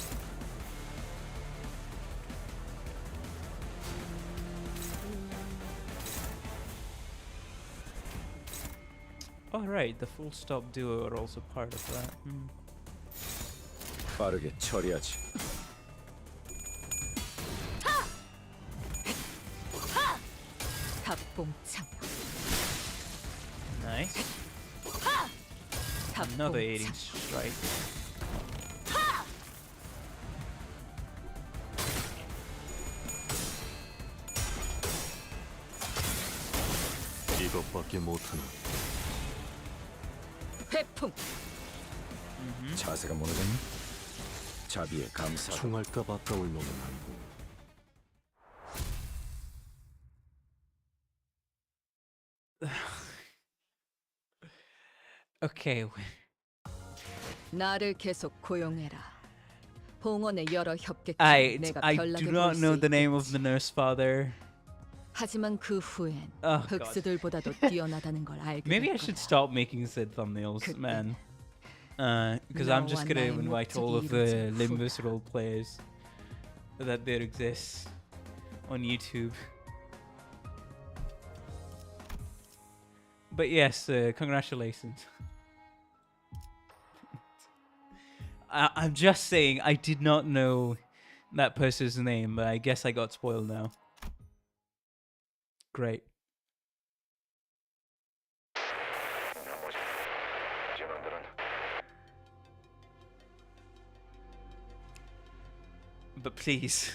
Alright, the full stop duo are also part of that. 빠르게 처리하지. 탑봉창. Nice. Another aiding strike. 이것밖에 못하네. 회풍. 자세가 무너졌니? 자비에 감사. 총알값 아까울 놈은 Okay. 나를 계속 고용해라. 봉헌의 여러 협객 중 I 내가 do 별나게 not 볼 know 수 the name of 있겠지. the nurse father. 하지만 그 후엔 Oh, God. 흑수들보다도 뛰어나다는 걸 알게 될 Maybe I 거야. should stop making Sid thumbnails, man. Because I'm just gonna 너와 나의 invite all of 목적이 the 이루어진 Limbus role players that there exists on YouTube. But yes, congratulations. I'm just saying, I did not know that person's name, but I guess I got spoiled now. Great. But please.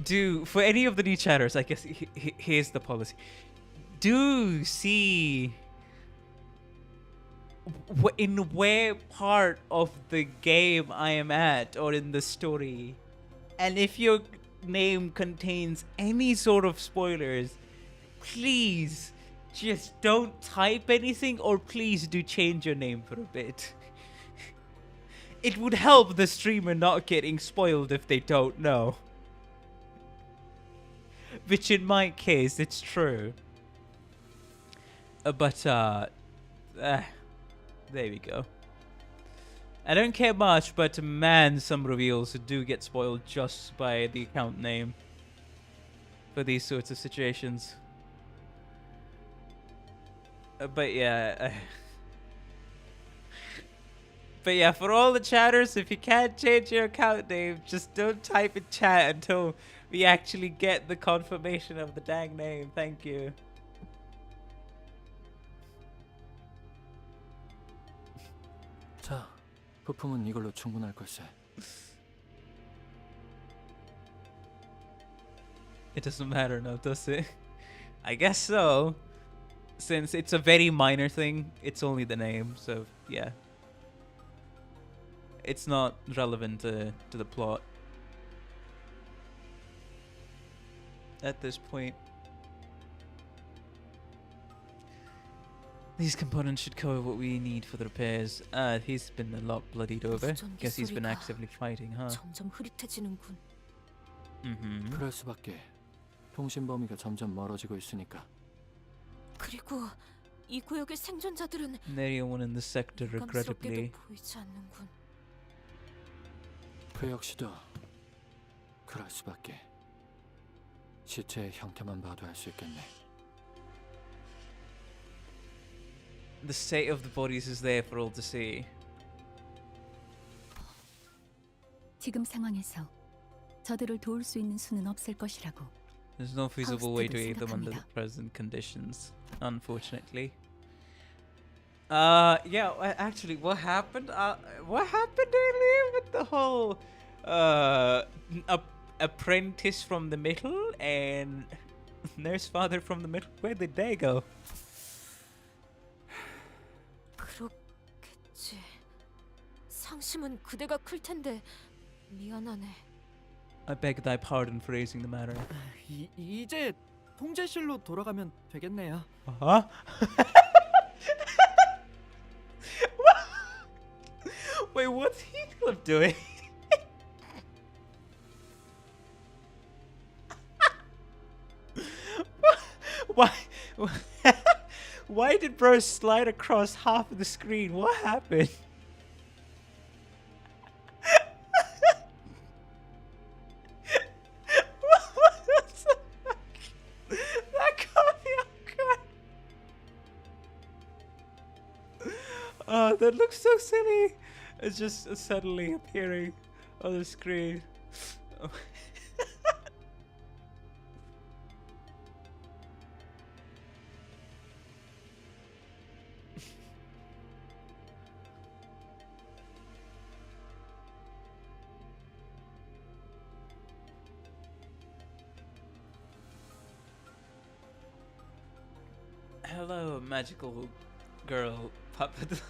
Do, for any of the new chatters, I guess here's the policy. Do see in where part of the game I am at or in the story. And if your name contains any sort of spoilers, please just don't type anything, or please do change your name for a bit. It would help the streamer not getting spoiled if they don't know. Which in my case, it's true. There we go. I don't care much, but man, some reveals do get spoiled just by the account name for these sorts of situations. But yeah, for all the chatters, if you can't change your account name, just don't type in chat until we actually get the confirmation of the dang name. Thank you. 자, 부품은 이걸로 충분할 걸세. It doesn't matter now, does it? I guess so. Since it's a very minor thing, it's only the name, so yeah. It's not relevant to the plot. at this point. These components should cover what we need for the repairs. He's been a lot bloodied over. Guess he's been actively fighting, huh? 점점 흐릿해지는군. Mm-hmm. 그럴 수밖에. 통신 범위가 점점 멀어지고 있으니까. 그리고 이 구역의 생존자들은 Anyone in the sector, regrettably. 감스럽게도 보이지 않는군. 그 역시도 그럴 수밖에. 시체의 형태만 봐도 알 수 있겠네. The state of the bodies is there for all to see. 지금 상황에서 저들을 도울 수 있는 수는 없을 것이라고. There's no feasible way to Host들은 aid them under the 생각합니다. present conditions, unfortunately. Yeah, actually, what happened? What happened earlier with the whole, apprentice from the middle and nurse father from the middle? Where did they go? 그렇겠지. 상심은 그대가 클 텐데 미안하네. I beg thy pardon for raising the matter. 이제 통제실로 돌아가면 되겠네요. Huh? Wait, what's Heathcliff doing? Why? Why did bro slide across half of the screen? What happened? That caught me off guard. Oh, that looks so silly. It's just suddenly appearing on the screen. Hello, magical girl puppet.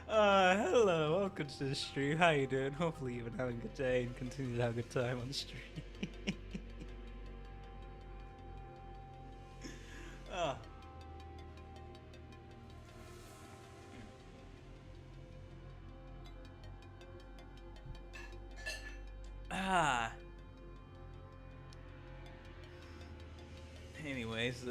Hello, welcome to the stream. How you doing? Hopefully you've been having a good day and continue to have a good time on the stream. Ah. Ah. Anyways,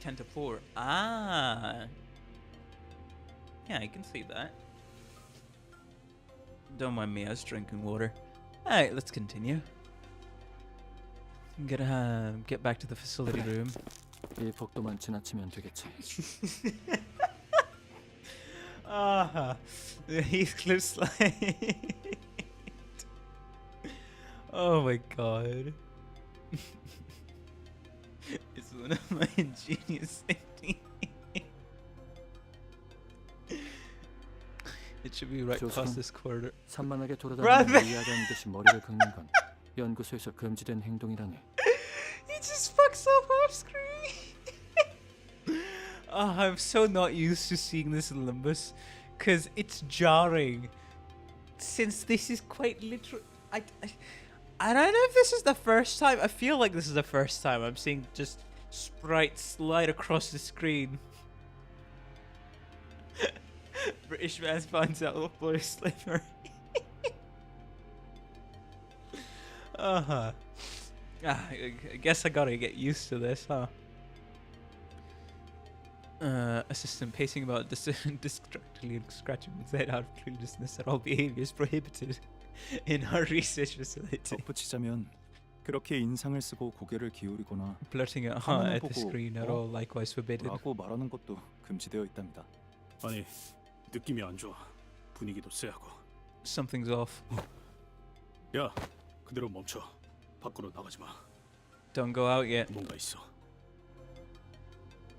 Canto 4. Ah. Yeah, I can see that. Don't mind me, I was drinking water. Alright, let's continue. I'm gonna get back to the facility room. 이 복도만 지나치면 되겠지. Ah, Heathcliff slide. Oh my god. It's one of my ingenious techniques. It should be right past this corridor. 산만하게 돌아다니며 이야기하는 듯이 머리를 긁는 건 연구소에서 금지된 행동이라네. He just fucks up off screen. I'm so not used to seeing this in Limbus, because it's jarring. Since this is quite literal, I don't know if this is the first time. I feel like this is the first time I'm seeing just sprites slide across the screen. British man finds out the floor is slippery. I guess I gotta get used to this, huh? Assistant pacing about distractingly and scratching his head out of cluelessness that all behavior is prohibited in our research facility. 덧붙이자면 그렇게 인상을 쓰고 고개를 기울이거나 Blurting at the screen are all likewise forbidden. 라고 말하는 것도 금지되어 있답니다. 아니, 느낌이 안 좋아. 분위기도 쎄하고. Something's off. 야, 그대로 멈춰. 밖으로 나가지 마. Don't go out yet. 뭔가 있어.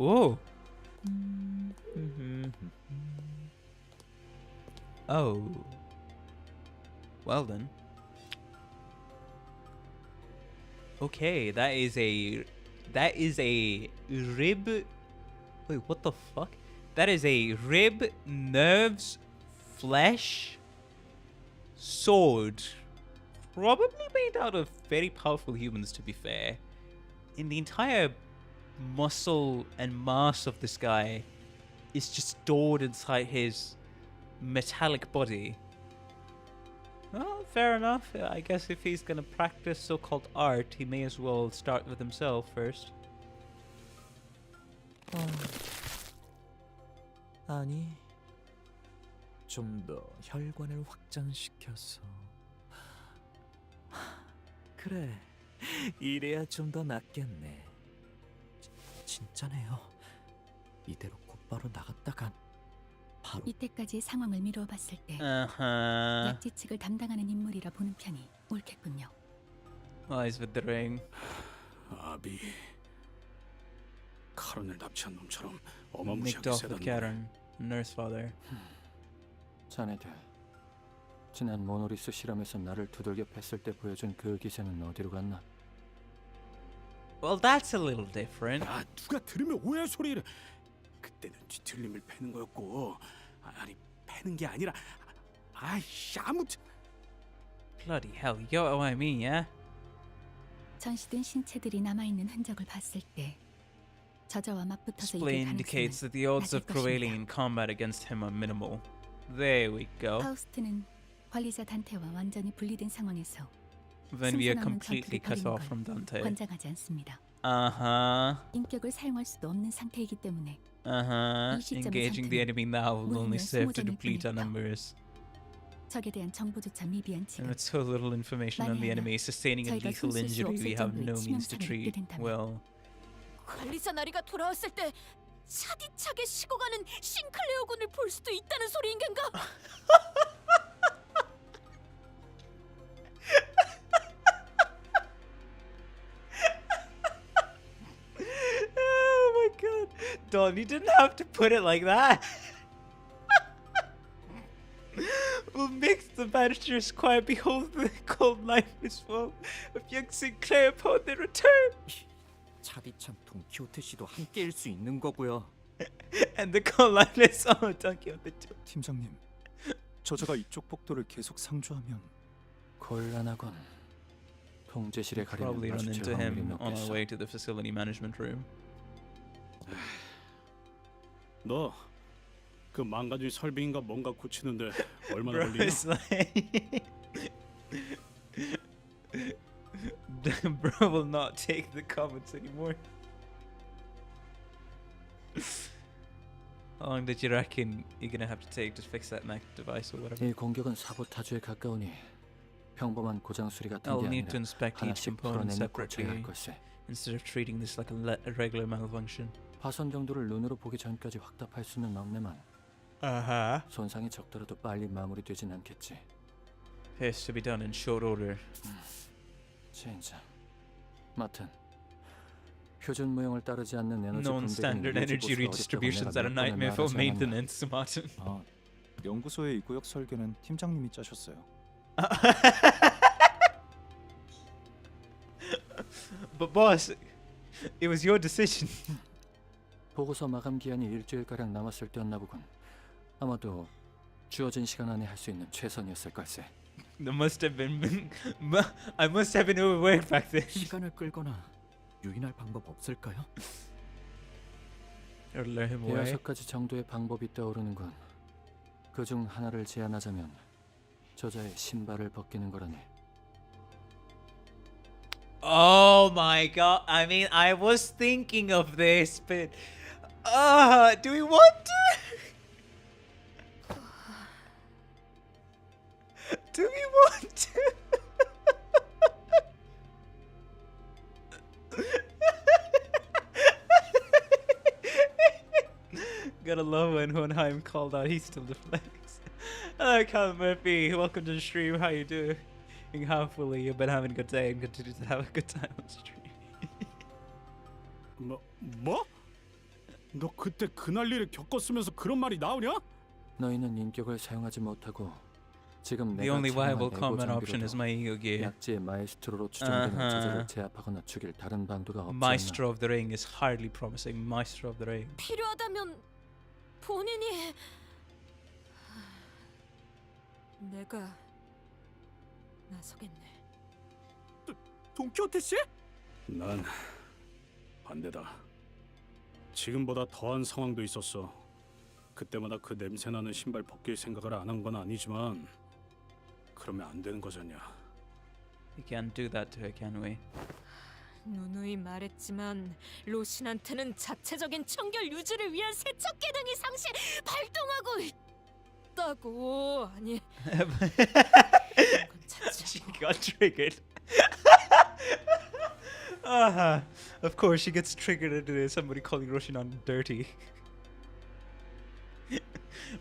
Whoa. Oh. Well then. Okay, that is a rib Wait, what the fuck? That is a rib, nerves, flesh, sword. Probably made out of very powerful humans, to be fair. And the entire muscle and mass of this guy is just stored inside his metallic body. Well, fair enough. I guess if he's gonna practice so-called art, he may as well start with himself first. 아니, 좀 더 혈관을 확장시켜서. 그래, 이래야 좀 더 낫겠네. 진짜네요. 이대로 곧바로 나갔다간 바로. 이때까지의 상황을 미루어 봤을 때 약지 측을 담당하는 인물이라 보는 편이 옳겠군요. Eyes with the ring. 아비. 카론을 납치한 놈처럼 Nicked 어마무시하게 off with 세단. Karen, nurse father. 자네들 지난 모노리스 실험에서 나를 두들겨 팼을 때 보여준 그 기세는 어디로 갔나? Well, that's a little different. 아, 누가 들으면 오해할 소리를. 그때는 뒤틀림을 패는 거였고, 아니 패는 게 아니라, 아이씨 아무튼. Bloody hell, you get what I mean, yeah? 전시된 신체들이 남아있는 흔적을 봤을 때 저자와 맞붙어서 Display 이길 indicates 가능성은 that the odds 낮을 of prevailing 것입니다. in combat against him are minimal. There we go. 파우스트는 관리자 단테와 완전히 분리된 상황에서 Then we are 승산없는 completely 전투를 cut 벌이는 off 건 from Dante. 권장하지 않습니다. Uh-huh. 인격을 사용할 수도 없는 상태이기 때문에 Uh-huh. 이 시점의 Engaging the enemy now will only 무의미한 serve to 소모전일 deplete our 뿐입니다. numbers. 적에 대한 정보조차 미비한 And 지금 with so little information on the 만에 하나 enemy sustaining a 저희가 lethal 손쓸 수 injury, we 없을 have 정도의 no means to 치명상을 treat 입게 된다면 well. 관리자 나리가 돌아왔을 때 차디차게 식어가는 싱클레어군을 볼 수도 있다는 소리인 건가? Oh my god. Don, you didn't have to put it like that. We'll mix the banisters quiet, behold the cold lifeless foe of young Sinclair upon their return. 차디찬 돈키호테 씨도 함께일 수 있는 거고요. And the cold lifeless oh, Don Quixote too. 팀장님, 저자가 이쪽 복도를 계속 상주하면 곤란하군. 통제실에 가려면 Probably run 마주칠 into 확률이 him on our 높겠어. way to the facility management room. 너 그 망가진 설빙인가 뭔가 고치는데 얼마나 Bro, 걸리냐? it's like Bro will not take the comments anymore. How long did you reckon you're gonna have to take to fix that Mac device or whatever? 이 공격은 사보타주에 가까우니 평범한 고장 수리 같은 I'll 게 need to 아니라 inspect each 하나씩 component 풀어내며 고쳐야 할 separately 걸세. instead of treating this like a regular malfunction. 파손 정도를 눈으로 보기 전까지 확답할 수는 없네만. Uh-huh. 손상이 적더라도 빨리 마무리되진 않겠지. Has to be done in short order. 진짜. 마튼. 표준 무형을 따르지 않는 에너지 Known standard energy redistributions are a nightmare for maintenance, Martin. 아, 연구소의 이 구역 설계는 팀장님이 짜셨어요. But boss, it was your decision. 보고서 마감 기한이 일주일가량 남았을 때였나 보군. 아마도 주어진 시간 안에 할 수 있는 최선이었을 걸세. There must have been I must have been overworked back then. 시간을 끌거나 유인할 방법 없을까요? Or lure him away. 6가지 정도의 방법이 떠오르는군. 그중 하나를 제안하자면 저자의 신발을 벗기는 거라네. Oh my god. I mean, I was thinking of this, but do we want to? Do we want to? Gotta love when Hohenheim called out, he still deflects. Hello, Colin Murphy. Welcome to the stream. How you doing? Hopefully you've been having a good day and continue to have a good time on stream. 뭐? 너 그때 그 난리를 겪었으면서 그런 말이 나오냐? 너희는 인격을 사용하지 못하고 지금 The 내가 only viable 착용한 에고 common option is 장비로도 my ego gear. 약지의 마에스트로로 추정되는 제자를 제압하거나 죽일 다른 방도가 없지 않나. Maestro of the Ring is hardly promising. Maestro of the Ring. 필요하다면 본인이 내가 나서겠네. 돈키호테 씨? 난 반대다. 지금보다 더한 상황도 있었어. 그때마다 그 냄새나는 신발 벗길 생각을 안 한 건 아니지만 그러면 안 되는 거잖냐. We can't do that to her, can we? 누누이 말했지만 로신한테는 자체적인 청결 유지를 위한 세척 기능이 상시 발동하고 있다고. 아니 She got triggered. Of course, she gets triggered into somebody calling Roshinon dirty.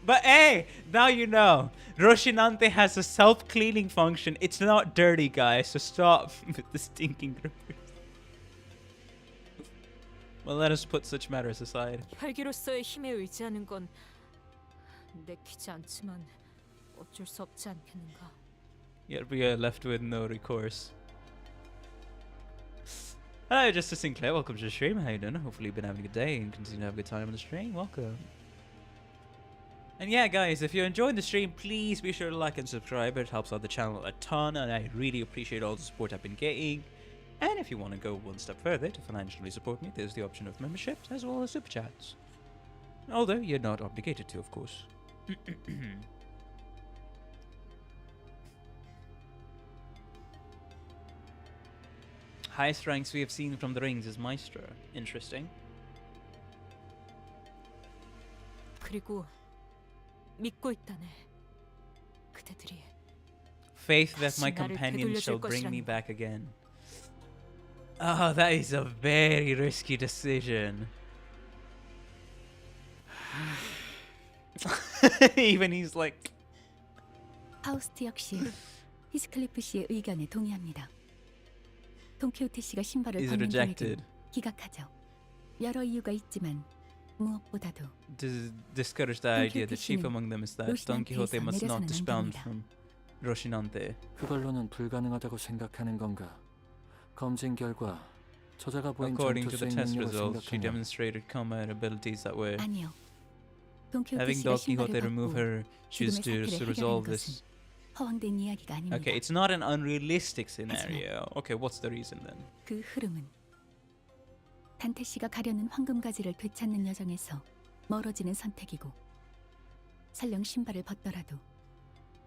But hey, now you know. Roshinante has a self-cleaning function. It's not dirty, guys, so stop with the stinking grippers. Well, let us put such matters aside. 혈기로서의 힘에 의지하는 건 내키지 않지만 어쩔 수 없지 않겠는가. Yet we are left with no recourse. Hello, Justice Sinclair. Welcome to the stream. How you doing? Hopefully you've been having a good day and continue to have a good time on the stream. Welcome. And yeah, guys, if you're enjoying the stream, please be sure to like and subscribe. It helps out the channel a ton, and I really appreciate all the support I've been getting. And if you want to go one step further to financially support me, there's the option of memberships as well as super chats. Although you're not obligated to, of course. Highest ranks we have seen from the rings is Maestro. Interesting. 그리고 믿고 있다네. 그대들이 Faith that my companions shall bring me back again. Oh, that is a very risky decision. Even he's like. 파우스트 역시 히스클리프 씨의 의견에 동의합니다. 돈키호테 씨가 신발을 Is 벗는 rejected. 분위기는 기각하죠. 여러 이유가 있지만 무엇보다도 Discourage the idea. The chief among them is that Don Quixote must not disbound from Roshinante. 그걸로는 불가능하다고 생각하는 건가? 검진 결과 저자가 보인 According to 전투 the 수행 test 능력을 results, she 생각하면 demonstrated combat abilities that were. 아니요. 돈키호테 Having 씨가 Don Quixote 신발을 remove 벗고 her shoes 지금의 to 사태를 resolve 해결하는 this. 것은 허황된 이야기가 아닙니다. Okay, it's not an unrealistic scenario. Okay, what's the reason then? 그 흐름은 단테 씨가 가려는 황금가지를 되찾는 여정에서 멀어지는 선택이고 설령 신발을 벗더라도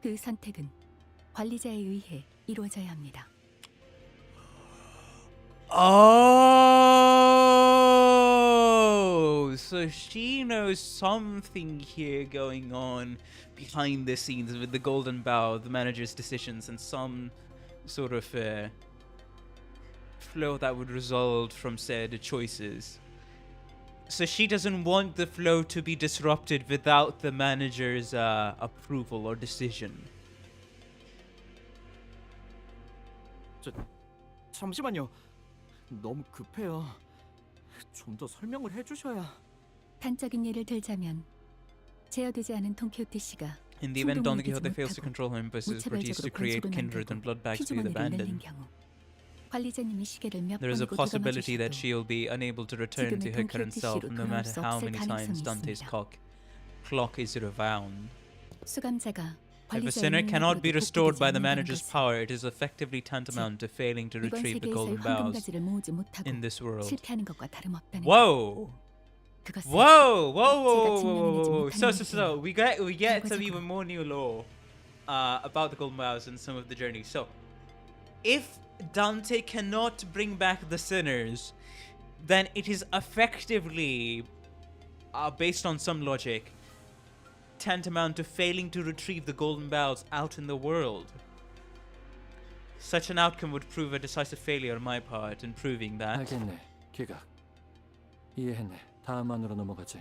그 선택은 관리자에 의해 이루어져야 합니다. Oh, so she knows something here going on behind the scenes with the Golden Bough, the manager's decisions, and some sort of flow that would result from said choices. So she doesn't want the flow to be disrupted without the manager's approval or decision. 잠시만요. 너무 급해요. 좀 더 설명을 해주셔야. 단적인 예를 들자면 제어되지 않은 돈키호테 씨가 In the event Don Quixote 충동을 fails to 못하고 control her impulses, produced to 무차별적으로 create 건축을 kindred and 만들고 blood bags to be 피주머니를 늘린 abandoned. 경우 관리자님이 시계를 몇 There is a 번이고 possibility that 뒤감아주셔도 she'll be unable to return to her current self no matter how many times Dante's clock is rewound. 수감자가 If a 관리자의 sinner cannot be 능력으로도 restored by the 복구되지 manager's 않는다는 power, it is effectively tantamount to failing to 이번 retrieve the 세계에서의 golden bows 황금가지를 모으지 못하고 in this world. 실패하는 것과 다름없다는 Whoa! 그것은 Whoa! Whoa! Whoa! 제가 Whoa! 증명해내지 Whoa! 못한 So we get some 결과적으로 even more new lore about the golden bows and some of the journeys. So, if Dante cannot bring back the sinners, then it is effectively, based on some logic, tantamount to failing to retrieve the golden bows out in the world. Such an outcome would prove a decisive failure on my part in proving that. 알겠네. 기각. 이해했네. 다음 안으로 넘어가지.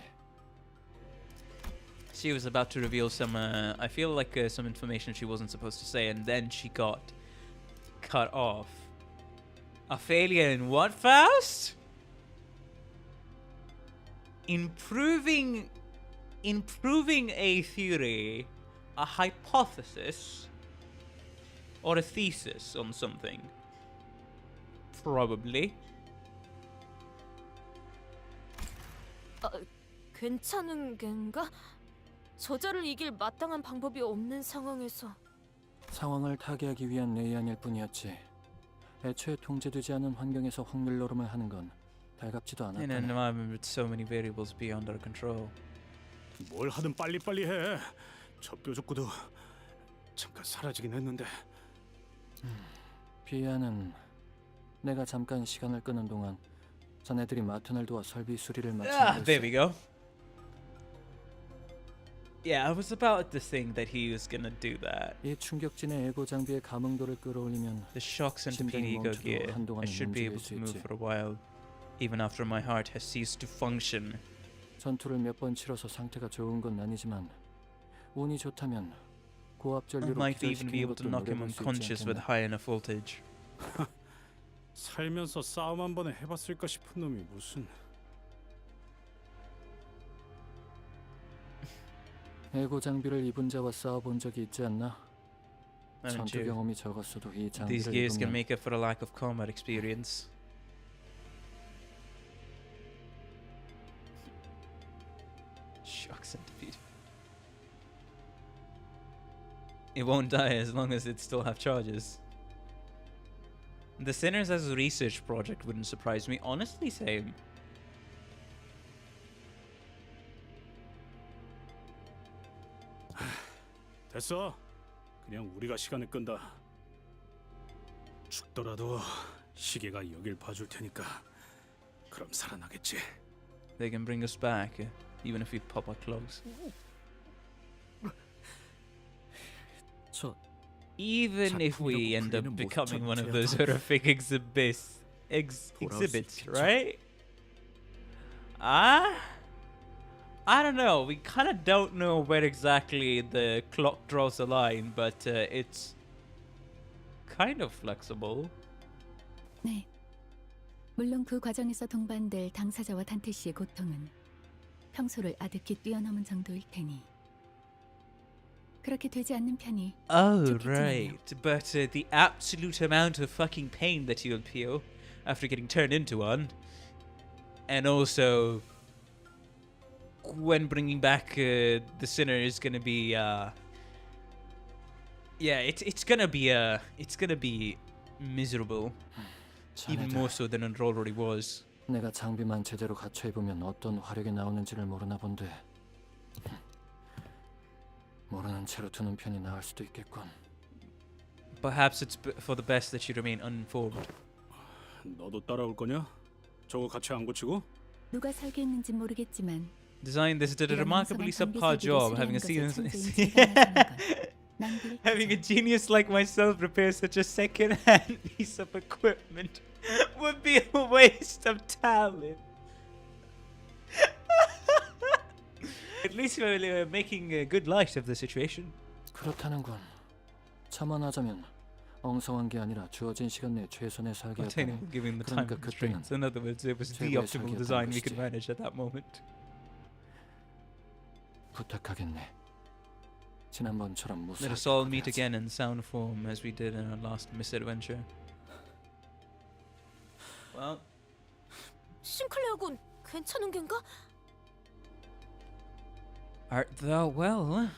She was about to reveal some, I feel like some information she wasn't supposed to say, and then she got cut off. A failure in what, Faust? In proving a theory a hypothesis or a thesis on something. Probably. 괜찮은 겐가? 저자를 이길 마땅한 방법이 없는 상황에서. 상황을 타개하기 위한 내연일 뿐이었지. 애초에 통제되지 않은 환경에서 확률 노름을 하는 건 달갑지도 In an 않았다네. environment with so many variables beyond our control. 뭘 하든 빨리빨리 해. 저 뾰족구도 잠깐 사라지긴 했는데. 비아는 내가 잠깐 시간을 끄는 동안 자네들이 마트널 도와 설비 수리를 마치는 There we go. Yeah, I was about to think that he was gonna do that. 이 충격진의 에고 장비의 감응도를 끌어올리면 The shock sent 심장이 ego 멈추고 gear. I 한동안은 should be able 움직일 수 to move 있지. for a while, even after my heart has ceased to function. 전투를 몇 번 치러서 상태가 좋은 건 아니지만 운이 좋다면 고압 I 전류로 might even be 기절시키는 able to 것도 knock him 노려볼 수 있지 unconscious with 않겠나. high enough voltage. 살면서 싸움 한 번에 해봤을까 싶은 놈이 무슨. 에고 장비를 입은 자와 싸워본 적이 있지 않나? Haven't 전투 you? 경험이 적었어도 이 These 장비를 gears can 입으면 make up for a lack of combat experience. Shock centipede. It won't die as long as it still have charges. The Sinners as a research project wouldn't surprise me. Honestly, same. 됐어. 그냥 우리가 시간을 끈다. 죽더라도 시계가 여길 봐줄 테니까 그럼 살아나겠지. They can bring us back, even if we pop our clogs. 저 Even if we end up becoming one of those horrific exhibits, right? I don't know. We kind of don't know where exactly the clock draws the line, but it's kind of flexible. 네. 물론 그 과정에서 동반될 당사자와 단테 씨의 고통은 평소를 아득히 뛰어넘은 정도일 테니 그렇게 되지 않는 편이 Oh, 좋겠지만요. right. But the absolute amount of fucking pain that you'll feel after getting turned into one, and also when bringing back the sinner is gonna be, yeah, it's gonna be miserable, even more so than it already was. 내가 장비만 제대로 갖춰 입으면 어떤 화력이 나오는지를 모르나 본데 모르는 채로 두는 편이 나을 수도 있겠군. Perhaps it's for the best that you remain uninformed. 너도 따라올 거냐? 저거 같이 안 고치고? 누가 설계했는지 모르겠지만 Design this did a remarkably subpar job, having a having a genius like myself repair such a second-hand piece of equipment would be a waste of talent. At least we're making a good light of the situation. 그렇다는군. 참아나자면 엉성한 게 아니라 주어진 시간 내 최선의 설계였다네. Obtaining, given the time 그러니까 그때는 constraints. In other words, it was the 최고의 optimal 설계였던 design we could 것이지. manage at that moment. 부탁하겠네. 지난번처럼 Let 무사하게 us all meet 보내야지. again in sound form as we did in our last misadventure. Well, 싱클레어군 괜찮은 겐가? art thou well?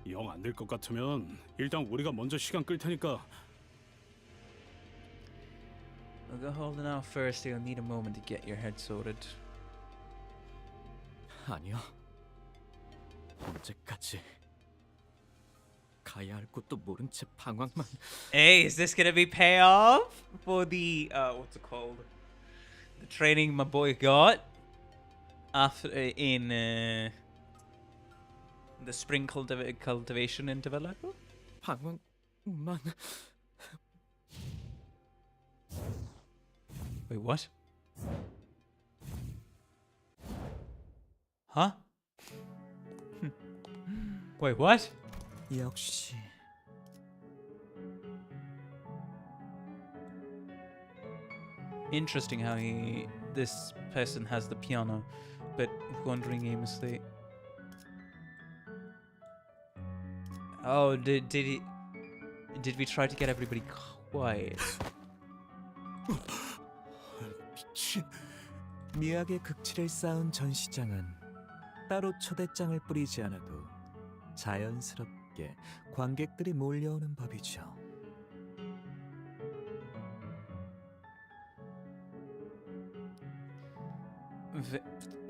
영 안 될 것 같으면 일단 우리가 먼저 시간 끌 테니까. We'll go hold it out first. You'll need a moment to get your head sorted. 아니요. 언제까지 가야 할 곳도 모른 채 방황만. Hey, is this gonna be payoff for the what's it called? The training my boy got after in the spring cultivation in developer? 방황만. Wait, what? Huh? Wait, what? 역시 Interesting how this person has the piano, but wandering aimlessly. Oh, did we try to get everybody quiet? 미친. 미학의 극치를 쌓은 전시장은 따로 초대장을 뿌리지 않아도 자연스럽게 관객들이 몰려오는 법이죠.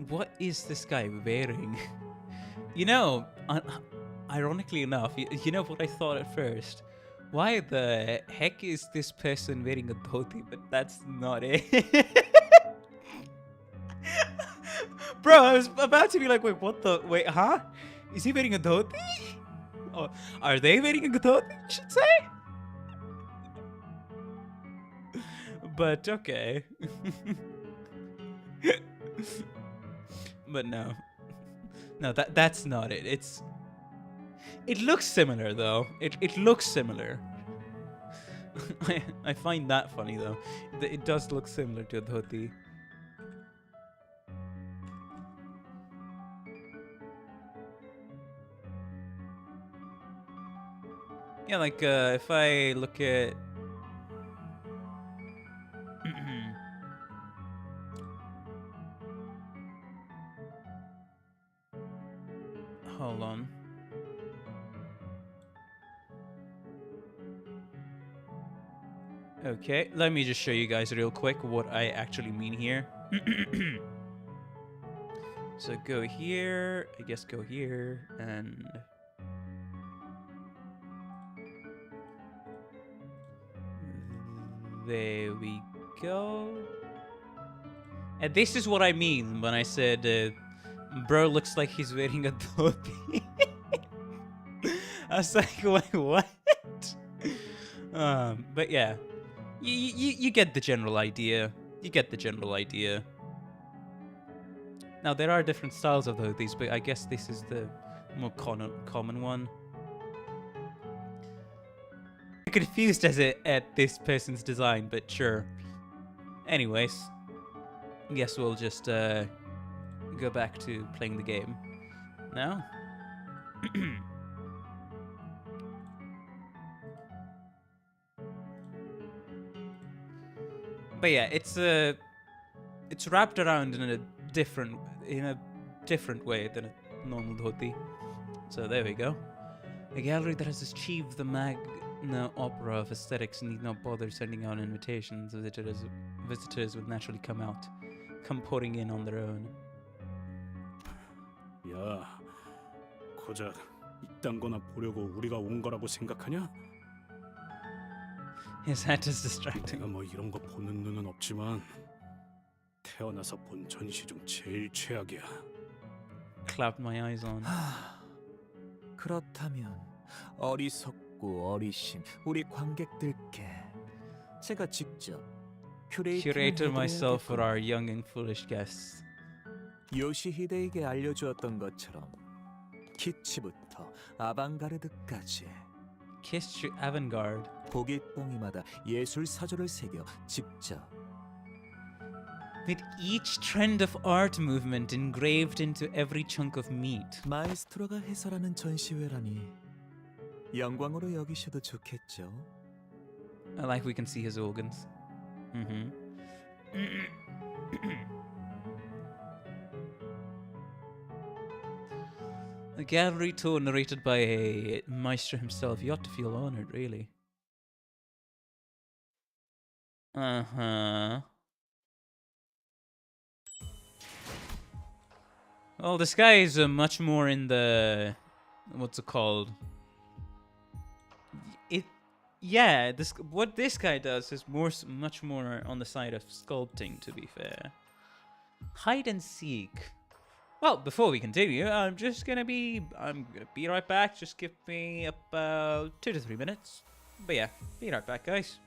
What is this guy wearing? You know, ironically enough, you know what I thought at first? Why the heck is this person wearing a dhoti? But that's not it. Bro, I was about to be like, wait, huh? Is he wearing a dhoti? Or are they wearing a dhoti, I should say? But okay. But no. No, that's not it. It looks similar though. It looks similar. I find that funny though. It does look similar to a dhoti. Yeah, like if I look at hold on. Okay, let me just show you guys real quick what I actually mean here. So go here, I guess go here, and there we go. And this is what I mean when I said, bro looks like he's wearing a dhoti. I was like, wait, what? But yeah. You get the general idea. You get the general idea. Now, there are different styles of dhotis, but I guess this is the more common one. I'm confused at this person's design, but sure. Anyways, guess we'll just go back to playing the game now. But yeah, it's wrapped around in a different way than a normal dhoti. So there we go. A gallery that has achieved the magna opera of aesthetics need not bother sending out invitations. Visitors would naturally come pouring in on their own. 야, 고작 이딴 거나 보려고 우리가 온 거라고 생각하냐? His hat is distracting. 내가 뭐 이런 거 보는 눈은 없지만 태어나서 본 전시 중 제일 최악이야. Clapped my eyes on. 그렇다면 어리석고 어리신 우리 관객들께 제가 직접 Curated myself for our young and foolish guests. 요시히데에게 알려주었던 것처럼 키치부터 아방가르드까지 Kiss to avant-garde. 고깃덩이마다 예술 사조를 새겨 직접 With each trend of art movement engraved into every chunk of meat. 마에스트로가 해설하는 전시회라니 영광으로 여기셔도 좋겠죠. I like we can see his organs. A gallery tour narrated by a maestro himself. You ought to feel honored, really. Well, this guy is much more in the... what's it called? Yeah, what this guy does is much more on the side of sculpting, to be fair. Hide and seek. Well, before we continue, I'm gonna be right back. Just give me about 2 to 3 minutes. But yeah, be right back, guys.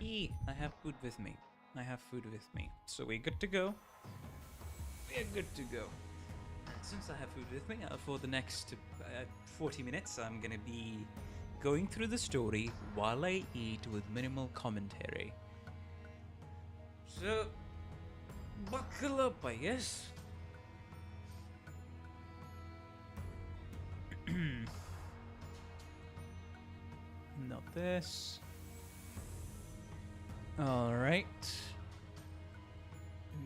eat. I have food with me. I have food with me. So we're good to go. We're good to go. And since I have food with me, for the next 40 minutes, I'm gonna be going through the story while I eat with minimal commentary. So, buckle up, I guess. Not this. Alright.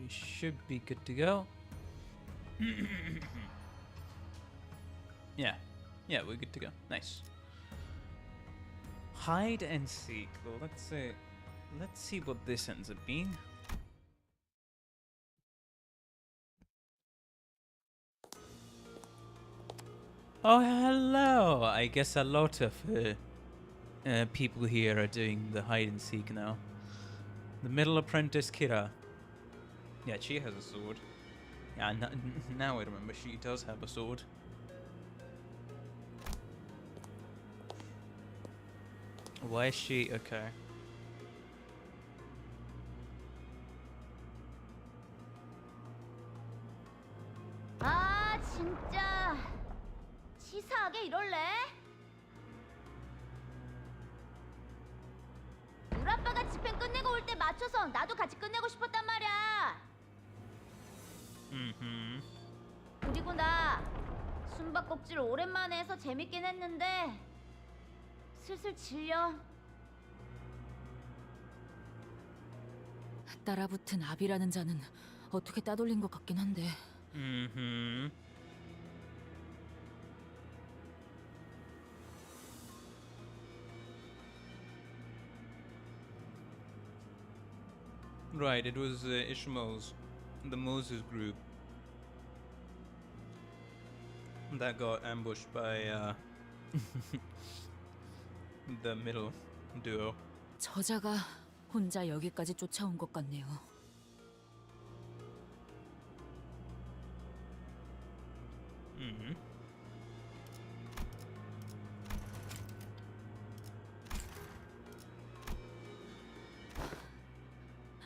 We should be good to go. Yeah, we're good to go. Nice. Hide and seek. Well, let's see what this ends up being. Oh, hello! I guess a lot of people here are doing the hide and seek now. The middle apprentice Kira. Yeah, she has a sword. Yeah, now I remember she does have a sword. Why is she okay? 아 진짜 치사하게 이럴래? 우리 아빠가 집행 끝내고 올 때 맞춰서 나도 같이 끝내고 싶었단 말이야. 그리고 나 숨바꼭질 오랜만에 해서 재밌긴 했는데 슬슬 질려. 따라붙은 압이라는 자는 어떻게 따돌린 것 같긴 한데. Right, it was Ishmael's, the Moses group, that got ambushed by the middle duo. 저자가 혼자 여기까지 쫓아온 것 같네요.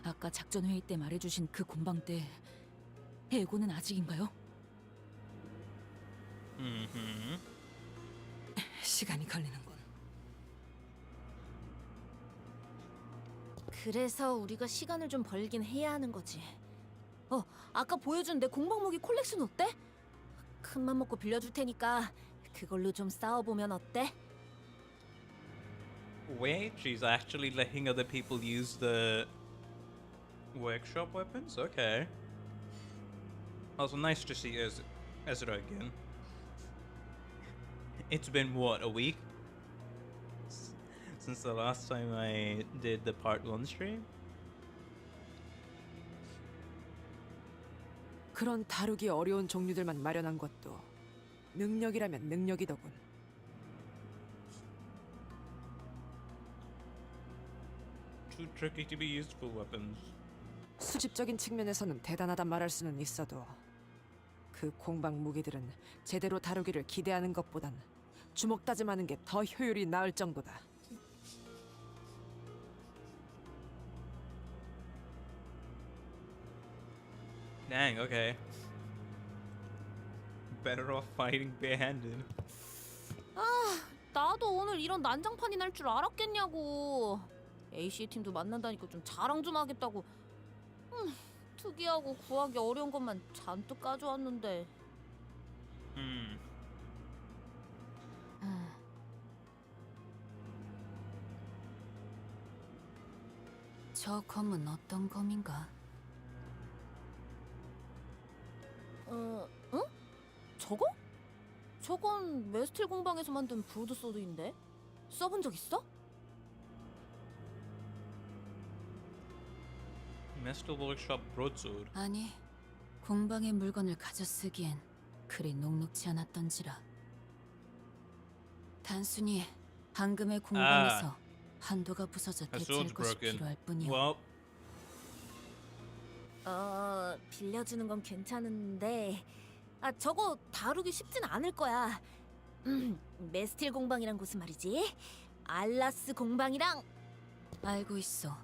아까 작전 회의 때 말해주신 그 공방 때 해고는 아직인가요? 시간이 걸리는군. 그래서 우리가 시간을 좀 벌긴 해야 하는 거지. 아까 보여준 내 공방무기 콜렉션 어때? 큰맘 먹고 빌려줄 테니까 그걸로 좀 싸워보면 어때? Wait, she's actually letting other people use the workshop weapons? Okay. Also, nice to see Ezra again. It's been, what, a week? Since the last time I did the part 1 stream? 그런 다루기 어려운 종류들만 마련한 것도 능력이라면 능력이더군. Too tricky to be useful weapons. 수집적인 측면에서는 대단하단 말할 수는 있어도 그 공방 무기들은 제대로 다루기를 기대하는 것보단 주먹 다짐하는 게 더 효율이 나을 정도다. Dang, okay. Better off fighting barehanded. 나도 오늘 이런 난장판이 날 줄 알았겠냐고. AC 팀도 만난다니까 좀 자랑 좀 하겠다고. 특이하고 구하기 어려운 것만 잔뜩 가져왔는데. 저 검은 어떤 검인가? 응? 저거? 저건 메스틸 공방에서 만든 브로드소드인데? 써본 적 있어? Metal Workshop Broadsword. 아니, 공방의 물건을 가져 쓰기엔 그리 녹록지 않았던지라. 단순히 방금의 공방에서 한도가 부서져 대체할 것이 필요할 뿐이야. 빌려주는 건 괜찮은데 저거 다루기 쉽진 않을 거야. 메스틸 공방이란 곳은 말이지, 알라스 공방이랑 알고 있어.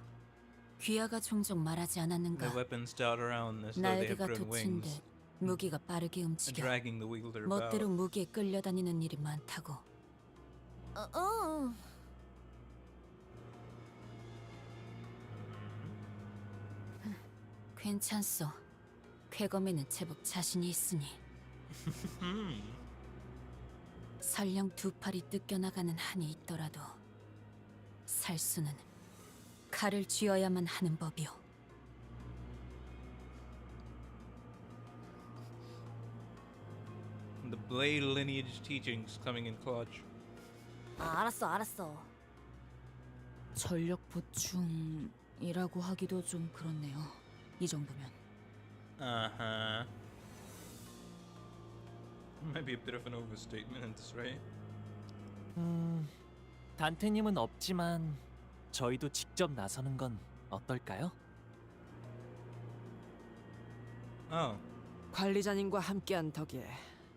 귀하가 종종 말하지 The 않았는가? weapons dart around as though they have 날개가 grown 돋친 wings, 듯 무기가 빠르게 움직여 dragging the wielder 멋대로 about. 무기에 끌려다니는 일이 많다고. 괜찮소. 쾌검에는 제법 자신이 있으니. 설령 두 팔이 뜯겨나가는 한이 있더라도 살수는 칼을 쥐어야만 하는 법이오. The blade lineage teachings coming in clutch. 알았어. 전력 보충이라고 하기도 좀 그렇네요. 이 정도면. Uh-huh. Might be a bit of an overstatement at this rate. 단테님은 없지만 저희도 직접 나서는 건 어떨까요? Oh. 관리자님과 함께한 덕에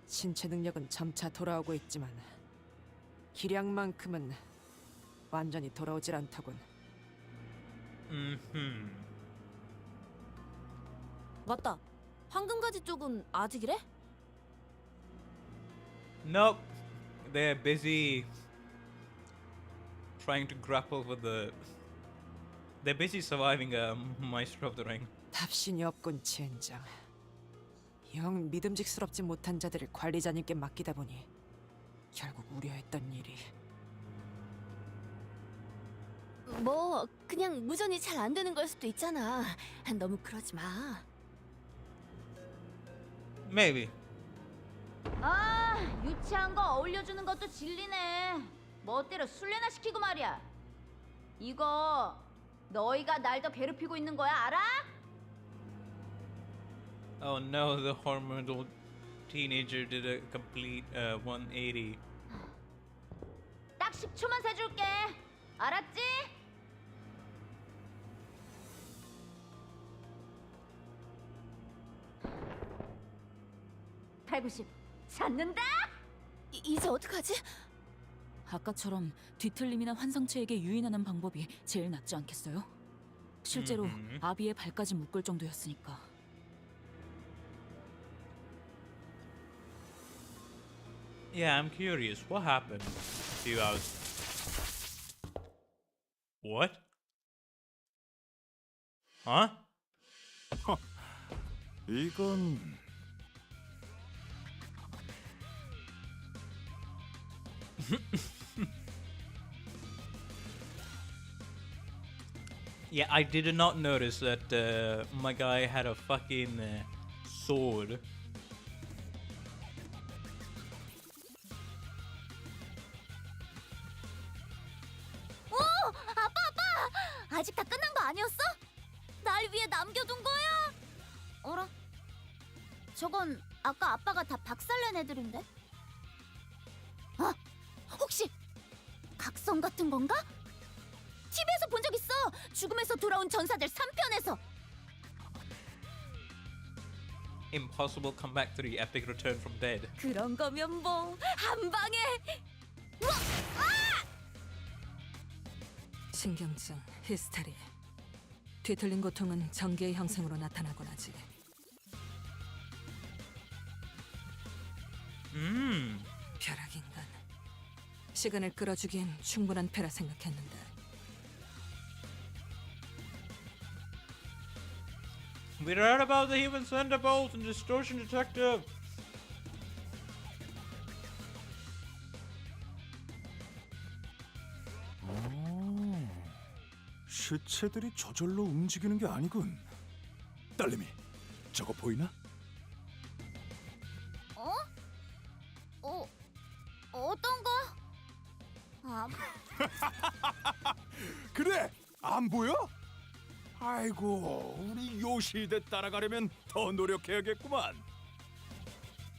신체 능력은 점차 돌아오고 있지만 기량만큼은 완전히 돌아오질 않더군. 맞다. 황금가지 쪽은 아직이래? Nope. They're busy trying to grapple with the... They're busy surviving a Maestro of the Ring. 답신이 없군, 젠장. 영 믿음직스럽지 못한 자들을 관리자님께 맡기다 보니 결국 우려했던 일이... 뭐 그냥 무전이 잘 안 되는 걸 수도 있잖아. 너무 그러지 마. Maybe. 아, 유치한 거 어울려주는 것도 진리네. 멋대로 술래나 시키고 말이야. 이거 너희가 날 더 괴롭히고 있는 거야, 알아? Oh no, the hormonal teenager did a complete 180. 딱 10초만 세줄게. 알았지? 190 찾는다? 이제 어떡하지? 아까처럼 뒤틀림이나 환상체에게 유인하는 방법이 제일 낫지 않겠어요? 실제로 아비의 발까지 묶을 정도였으니까. Yeah, I'm curious. What happened to you guys? What? Huh? 이건 Yeah, I did not notice that my guy had a fucking sword. 아빠! 아직 다 끝난 거 아니었어? 날 위해 남겨둔 거야? 어라? 저건 아까 아빠가 다 박살낸 애들인데? 아! 혹시 각성 같은 건가? TV에서 본 적 있어! 죽음에서 돌아온 전사들 3편에서! Impossible comeback 3 epic return from dead. 그런 거면 뭐 한 방에! 우와! 아! 신경증, 히스테리. 뒤틀린 고통은 전기의 형상으로 나타나곤 하지. 벼락인간. 시간을 끌어주기엔 충분한 패라 생각했는데. We read about the human thunderbolt and distortion detector. 시체들이 저절로 움직이는 게 아니군. 딸내미, 저거 보이나? 어떤 거? 아, 그래, 안 보여? 아이고, 우리 요시대 따라가려면 더 노력해야겠구만.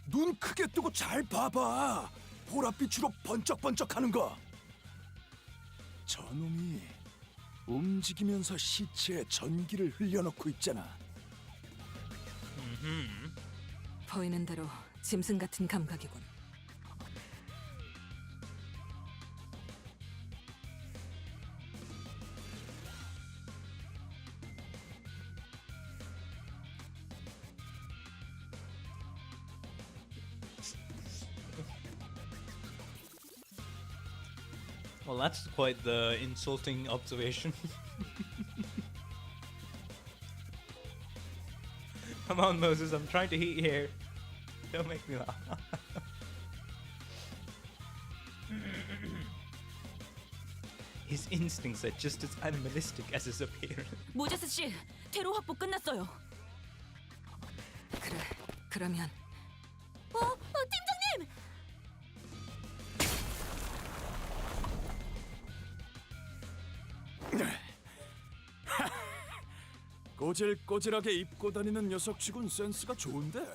눈 크게 뜨고 잘 봐봐. 보랏빛으로 번쩍번쩍하는 거. 저놈이 움직이면서 시체에 전기를 흘려넣고 있잖아. 보이는 대로 짐승 같은 감각이군. Well, that's quite the insulting observation. Come on, Moses, I'm trying to eat here. Don't make me laugh. His instincts are just as animalistic as his appearance. 모제스 씨, 테러 확보 끝났어요. 그래, 그러면 팀장님! 꼬질꼬질하게 입고 다니는 녀석치곤 센스가 좋은데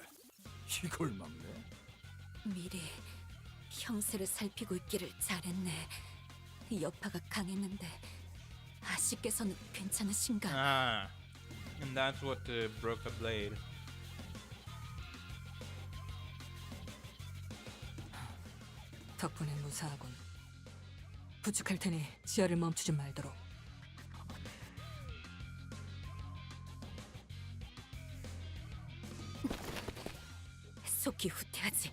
이걸 막네. 미리 형세를 살피고 있기를 잘했네. 여파가 강했는데 아씨께서는 괜찮으신가? Ah, and that's what broke a blade. 덕분에 무사하군. 부축할 테니 지하를 멈추지 말도록. 속히 후퇴하지.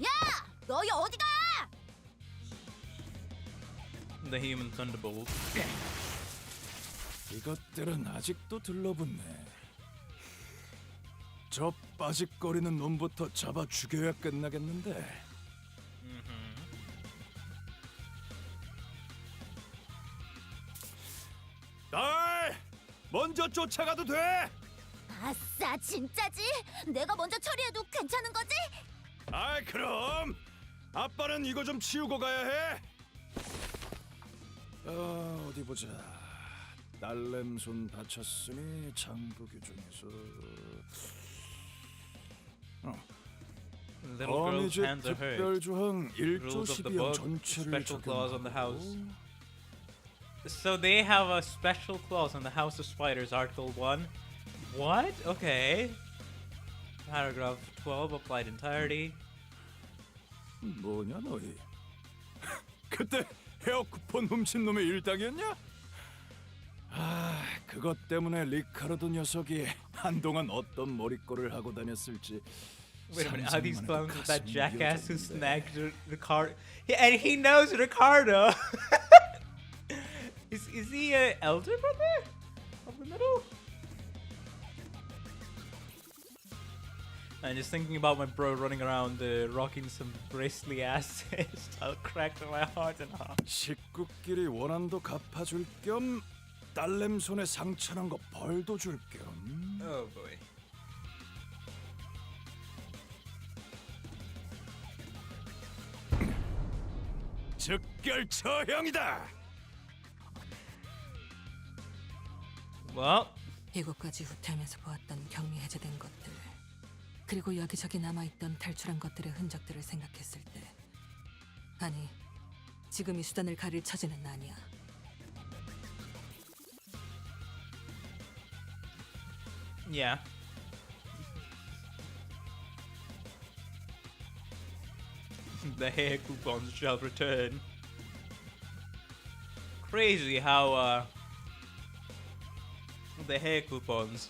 야! 너희 어디가? The human thunderbolt. 이것들은 아직도 들러붙네. 저 빠직거리는 놈부터 잡아 죽여야 끝나겠는데. 날 먼저 쫓아가도 돼. 아싸, 진짜지? 내가 먼저 처리해도 괜찮은 거지? 아이 그럼 아빠는 이거 좀 치우고 가야 해. 어디 보자. 딸램손 다쳤으니 장부 규정에서 Little girl's 거미집 hands are hurt. 특별조항 1조 Rules of the 12형 book, 전체를 special clause on the house. 적용하고 So they have a special clause on the House of Spiders, Article 1. What? Okay. Paragraph 12 applied entirety. 뭐냐 너희? 그때 헤어 쿠폰 훔친 놈의 일당이었냐? 아, 그것 때문에 리카르도 녀석이 한동안 어떤 머리꼴을 하고 다녔을지. Wait a minute, are these 상상만 해도 clowns with that 가슴이 jackass who 미어졌는데. snagged Ricardo? And he knows Ricardo! Is he an elder brother? Of the middle? I'm just thinking about my bro running around rocking some bristly ass style cracked my heart and half. 식구끼리 원한도 갚아줄 겸 딸내미 손에 상처난 거 벌도 줄 겸. Oh boy. 즉결 처형이다. Well, 이곳까지 후퇴하면서 보았던 격리 해제된 것들, 그리고 여기저기 남아있던 탈출한 것들의 흔적들을 생각했을 때, 아니, 지금 이 수단을 가릴 처지는 아니야. yeah. The hair coupons shall return. Crazy how the hair coupons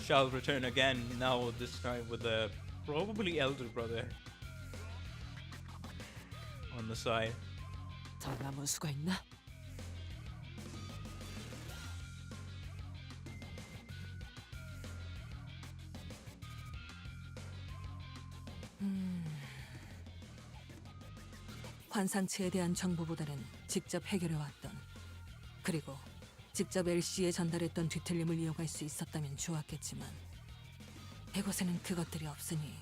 shall return again, now this time with a probably elder brother on the side. 더 남은 수가 있나? 환상체에 대한 정보보다는 직접 해결해왔던, 그리고 직접 LC에 전달했던 뒤틀림을 이어갈 수 있었다면 좋았겠지만 이곳에는 그것들이 없으니.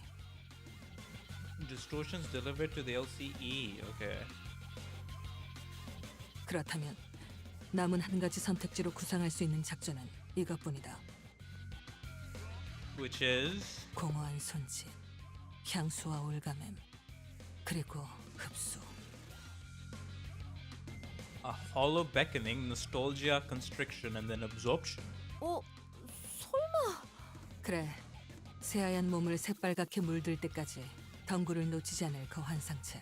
Distortions delivered to the LCE. Okay. 그렇다면 남은 한 가지 선택지로 구상할 수 있는 작전은 이것뿐이다. Which is 공허한 손짓, 향수와 올가맴, 그리고 흡수. a hollow beckoning, nostalgia, constriction, and then absorption. 설마 그래, 새하얀 몸을 새빨갛게 물들 때까지 덩굴을 놓치지 않을 그 환상체.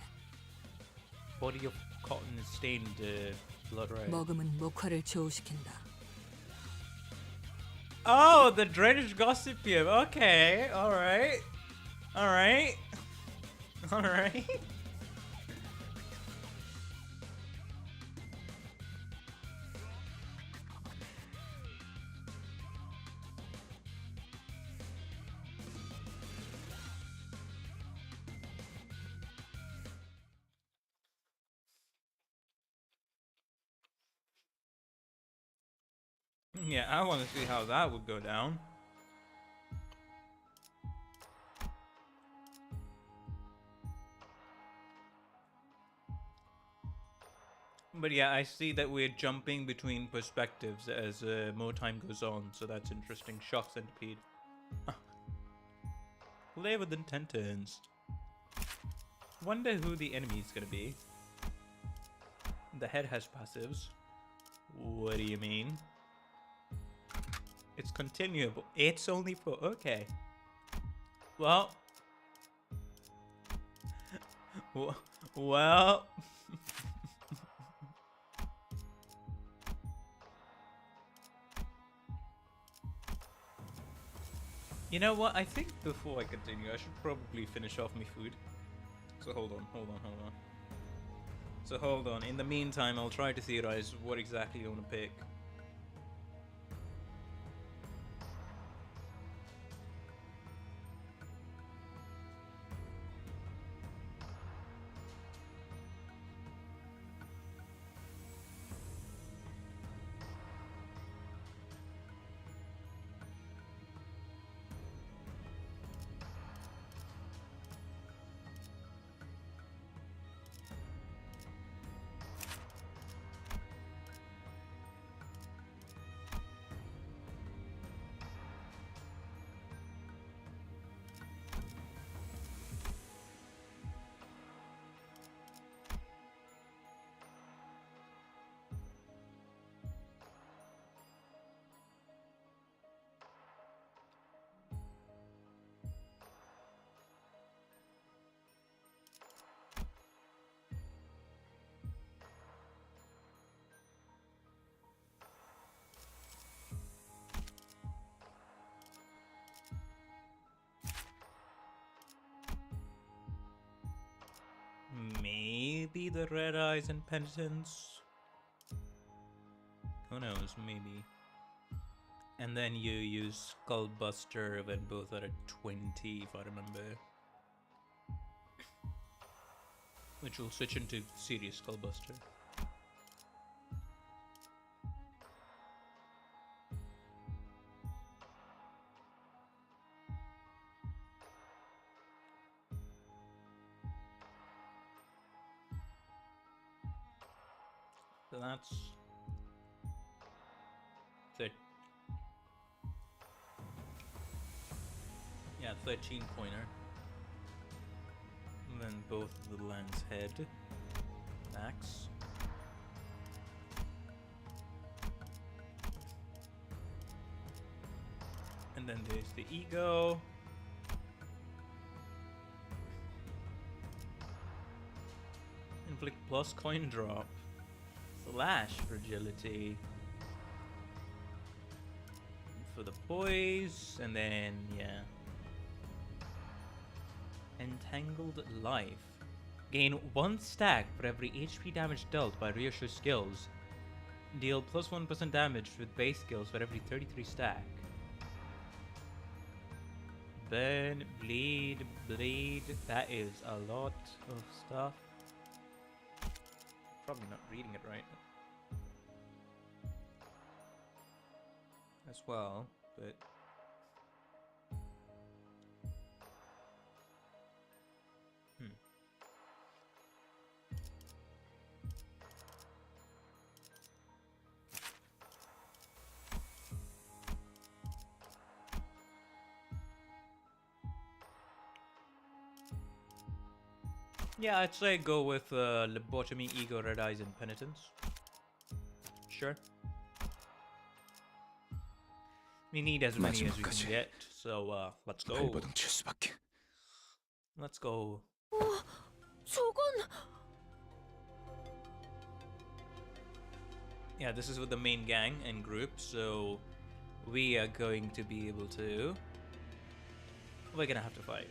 Body of cotton is stained blood red. 먹음은 목화를 조우시킨다. Oh, the dreaded gossipium. Okay, all right, all right, all right. Yeah, I want to see how that would go down. But yeah, I see that we're jumping between perspectives as more time goes on, so that's interesting. Shock centipede. Play within 10 turns. Wonder who the enemy is gonna be. The head has passives. What do you mean? It's continuable. It's only for... Okay. Well... well... You know what? I think before I continue, I should probably finish off my food. So hold on. So hold on. In the meantime, I'll try to theorize what exactly I want to pick. Maybe the red eyes and penitence. Who knows, maybe. And then you use Skullbuster when both are at 20, if I remember. Which will switch into serious Skullbuster. So that's... yeah, 13 pointer. And then both of the land's head. Max. And then there's the ego. Inflict plus coin drop. Slash fragility. For the boys, and then, yeah. Entangled Life. Gain 1 stack for every HP damage dealt by reassure skills. Deal plus 1% damage with base skills for every 33 stack. Burn, bleed, bleed. That is a lot of stuff. Probably not reading it right. As well, but... Yeah, I'd say go with Lobotomy, Ego, Red Eyes, and Penitence. Sure. We need as many as we can get, so let's go. Let's go. 저건... Yeah, this is with the main gang and group, so we are going to be able to... We're gonna have to fight.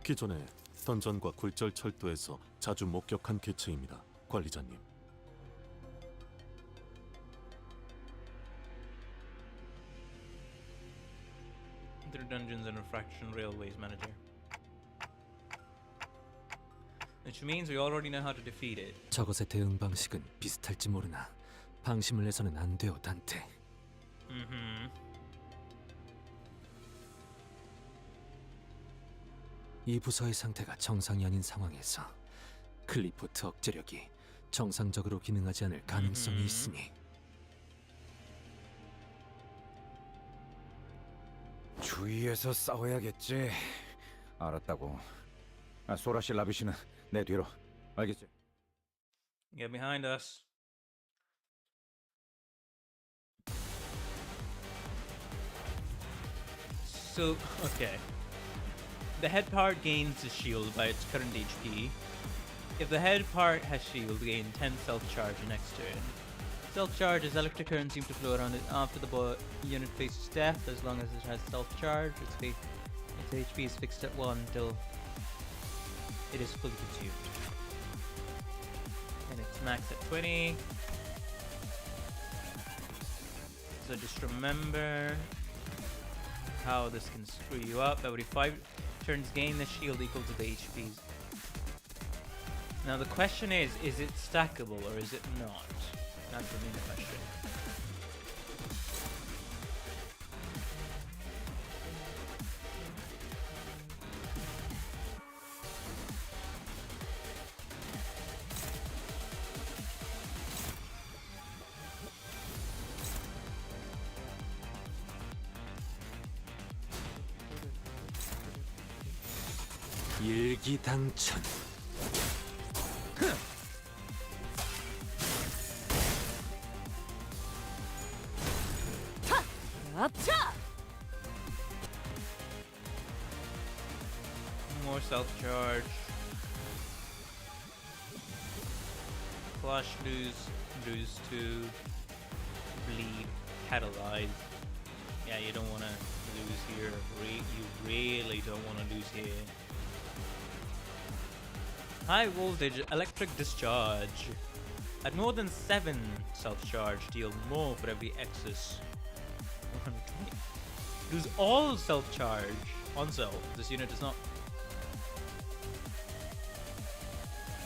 기존에 던전과 굴절 철도에서 자주 목격한 개체입니다, 관리자님. Through Dungeons and Refraction Railways Manager. Which means we already know how to defeat it. 저것의 대응 방식은 비슷할지 모르나 방심을 해서는 안 돼요, 단테. 이 부서의 상태가 정상이 아닌 상황에서 클리포트 억제력이 정상적으로 기능하지 않을 가능성이 있으니 주위에서 싸워야겠지. 알았다고. 소라 씨, 라비 씨는 내 뒤로. 알겠지? Get behind us. So, okay. The head part gains a shield by its current HP. If the head part has shield, gain 10 self-charge next turn. Self-charge is electric current seem to flow around it after the unit faces death. As long as it has self-charge, its HP is fixed at 1 until it is fully consumed. And it's maxed at 20. So just remember how this can screw you up. Every 5 turns gain the shield equal to the HPs. Now the question is it stackable or is it not? That's the main question. 일기당천. More self-charge. Flush, lose 2. Bleed, catalyze. Yeah, you don't want to lose here. You really don't want to lose here. High voltage electric discharge. At more than 7 self-charge, deal more for every excess. 120. Lose all self-charge on self. This unit does not.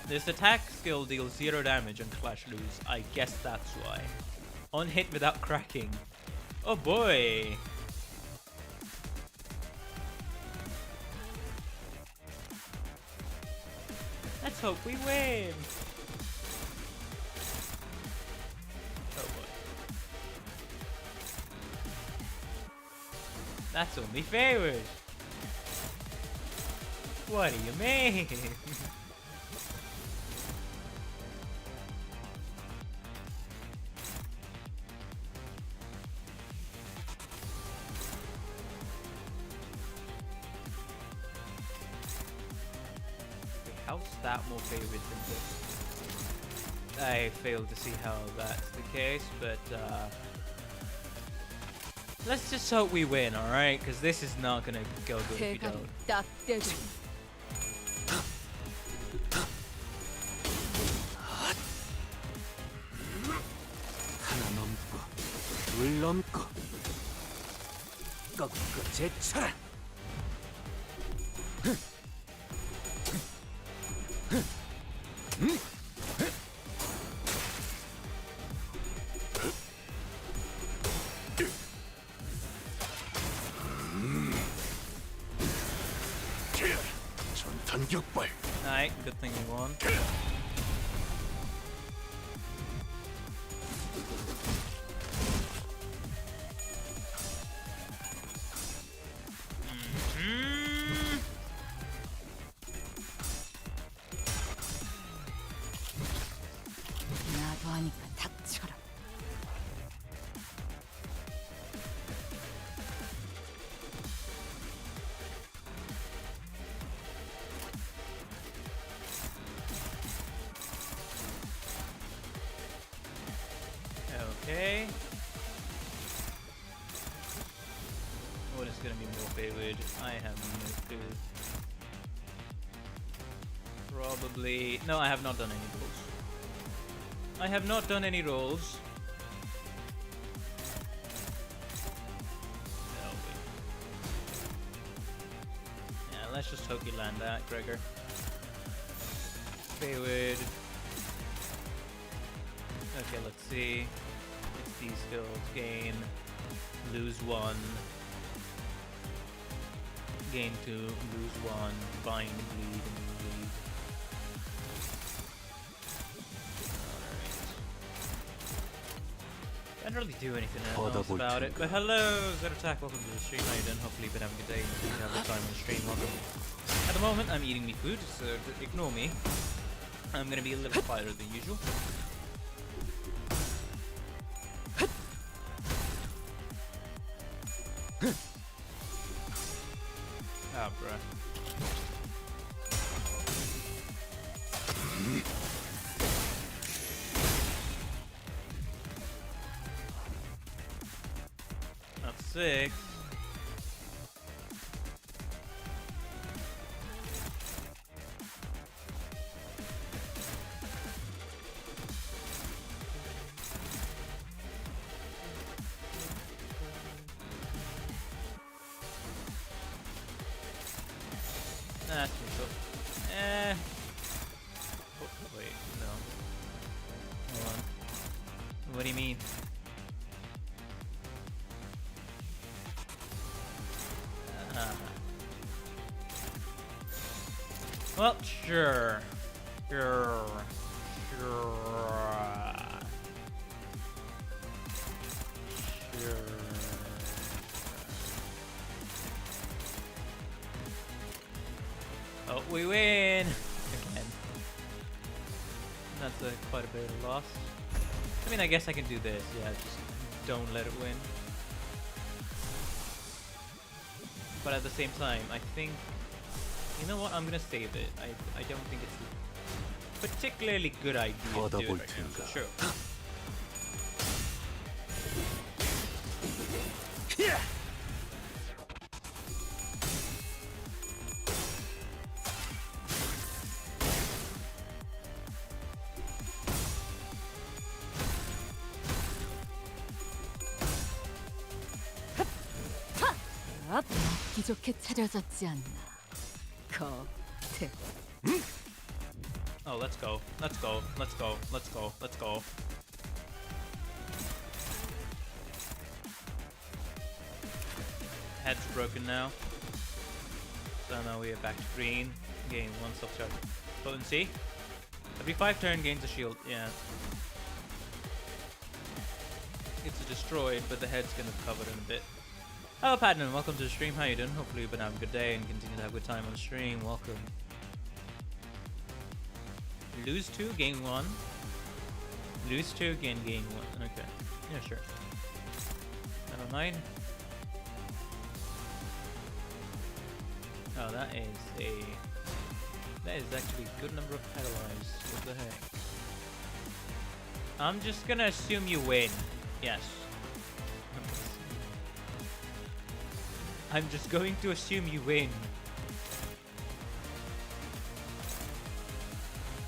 This attack skill deals 0 damage on Clash Lose. I guess that's why. On hit without cracking. Oh boy! Let's hope we win! Oh boy. That's only favored! What do you mean? How's that more favored than this? I failed to see how that's the case, but let's just hope we win, alright? Because this is not gonna go good if we don't. 하나 넘고 둘 넘고 꺾고 제쳐라. 전탄격발. Alright, good thing we won. 나도 하니까 닥쳐라. Okay. What is gonna be more favored? I have no clue. Probably. No, I have not done any rolls. I have not done any rolls. No, yeah, let's just hope you land that, Gregor. they would. Okay, let's see. It's these skills. Gain, lose 1. Gain 2, lose 1. Bind, bleed, and bleed. Can't really do anything else about it. But hello, Zed Attack, welcome to the stream. How you doing? Hopefully you've been having a good day and you have a good time on the stream. Welcome. At the moment, I'm eating me food, so ignore me. I'm gonna be a little quieter than usual. Ah, bruh. That's 6. That's cool. Oh, wait, no. Hold on. What do you mean? Well, sure. Sure. Oh, we win! Again. That's quite a bit of loss. I mean, I guess I can do this. Yeah, just don't let it win. But at the same time, I think... You know what? I'm gonna save it. I don't think it's a particularly good idea to do it right now. Sure. 먹기 좋게 차려졌지 않나. 겉에. Oh, let's go. Let's go. Let's go. Let's go. Let's go. Head's broken now. So now we are back to green. Gain 1 self-charge potency. Every 5 turn gains a shield. Yeah. It's destroyed, but the head's gonna cover it in a bit. Hello Padman, welcome to the stream. How you doing? Hopefully you've been having a good day and continue to have a good time on the stream. Welcome. Lose 2, gain 1. Lose 2, gain 1. Okay. Yeah, sure. Never mind. Oh, that is actually a good number of paralyzed. What the heck? I'm just gonna assume you win. Yes. I'm just going to assume you win.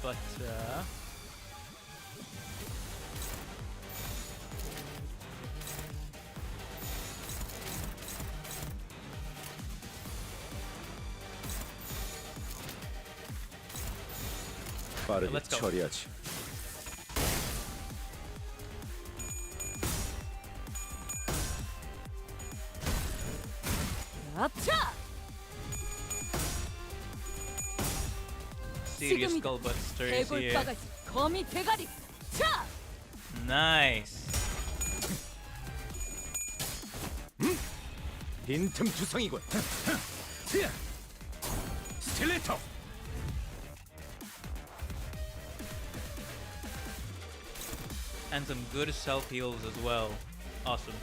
But, 빠르게 처리하지. serious skull butt stirs here. 거미 대가리. 차! Nice. 빈틈 투성이군. 스틸레이터. And some good self heals as well. Awesome.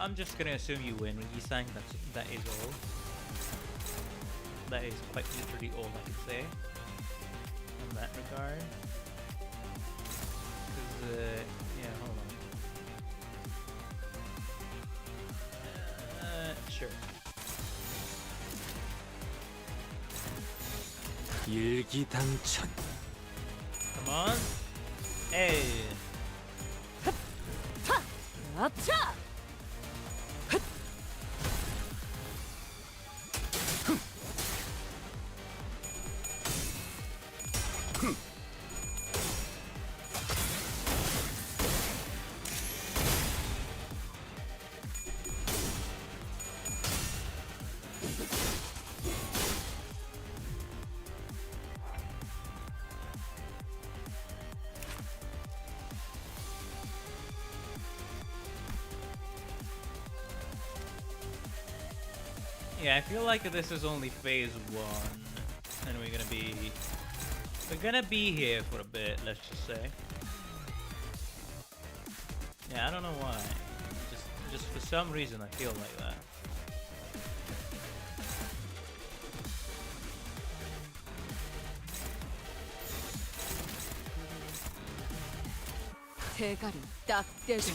I'm just gonna assume you win, Yi-sang. That is all. That is quite literally all I can say in that regard. Cause yeah, hold on. Sure. 일기당천. on. Hey. Yeah, I feel like this is only phase 1, and we're gonna be here for a bit. Let's just say. Yeah, I don't know why. Just for some reason, I feel like that. 대가리 딱 떼줘.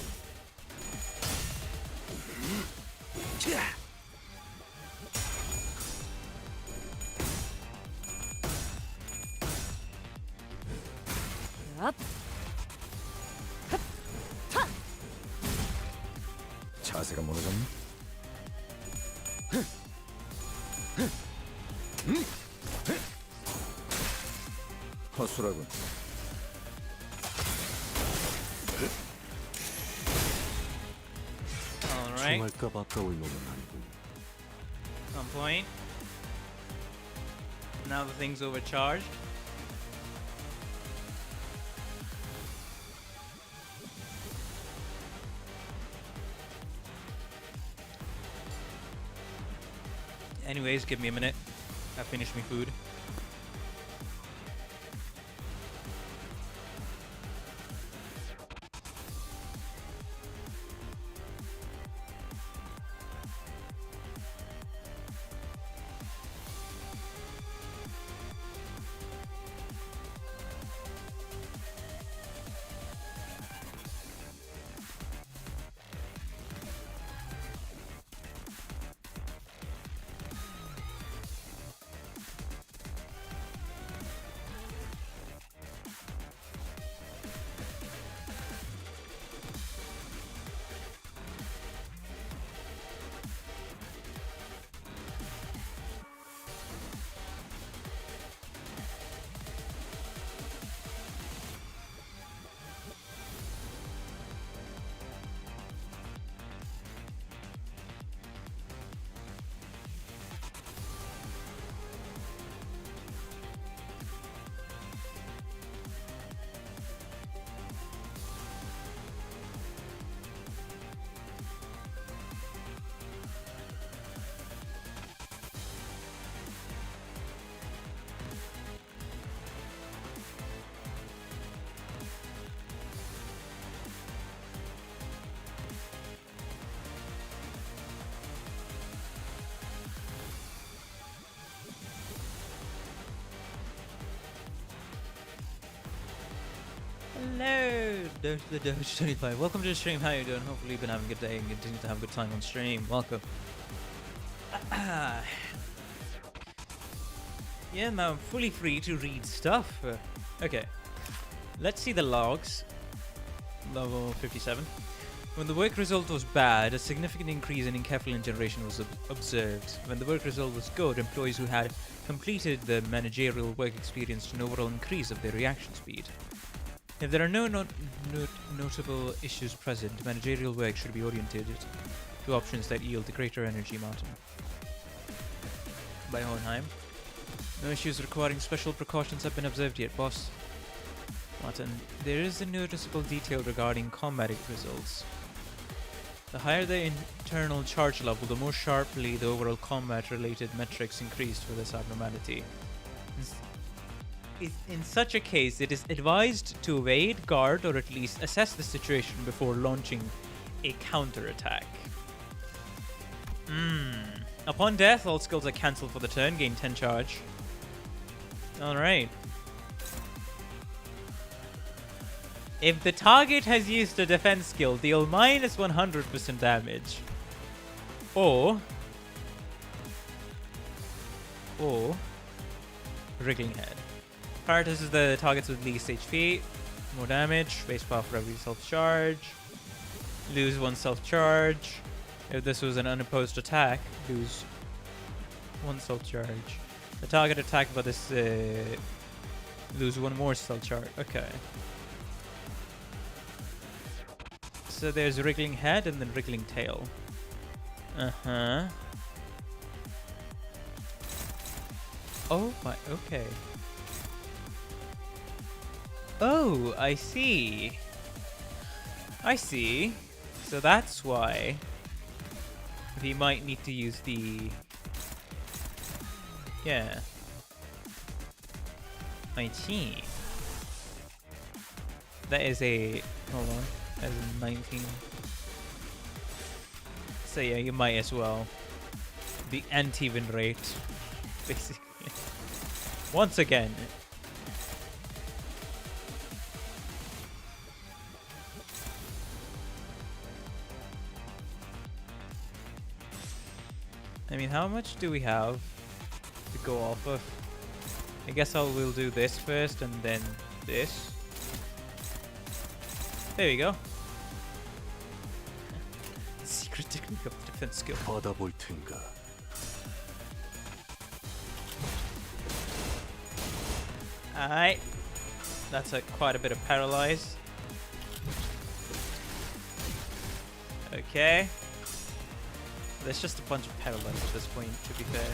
자세가 무너졌네. 허술하군. Alright. 총알값 아까울 놈은 아니군. On point. Now the thing's overcharged. Anyways, give me a minute. I finished my food. Hello, Doge the Doge 25. Welcome to the stream. How you doing? Hopefully you've been having a good day and continue to have a good time on stream. Welcome. Yeah, now I'm fully free to read stuff. Okay, let's see the logs. Level 57. When the work result was bad, a significant increase in enkephalin generation was observed. When the work result was good, employees who had completed the managerial work experienced an overall increase of their reaction speed. If there are no notable issues present, managerial work should be oriented to options that yield a greater energy mountain. By Hohenheim. No issues requiring special precautions have been observed yet, boss. Martin, there is a noticeable detail regarding combating results. The higher the internal charge level, the more sharply the overall combat-related metrics increased for this abnormality. In such a case, it is advised to evade, guard, or at least assess the situation before launching a counterattack. Upon death, all skills are cancelled for the turn, gain 10 charge. Alright. If the target has used a defense skill, deal minus 100% damage. Or Wriggling Head. Prioritizes the targets with least HP. More damage. Base power for every self-charge. Lose 1 self-charge. If this was an unopposed attack, lose 1 self-charge. The target attack by this lose 1 more self-charge. Okay. So there's wriggling head and then wriggling tail. Uh-huh. Oh my, okay. Oh, I see. I see. So that's why we might need to use the... Yeah. I see. That is a... Hold on. That is a 19. So yeah, you might as well. The anti-win rate, basically. Once again. I mean, how much do we have to go off of? I guess we'll do this first and then this. There we go. Secret technique of defense skill. 받아볼 텐가. Alright. That's quite a bit of paralyze. Okay. There's just a bunch of paralyze at this point, to be fair.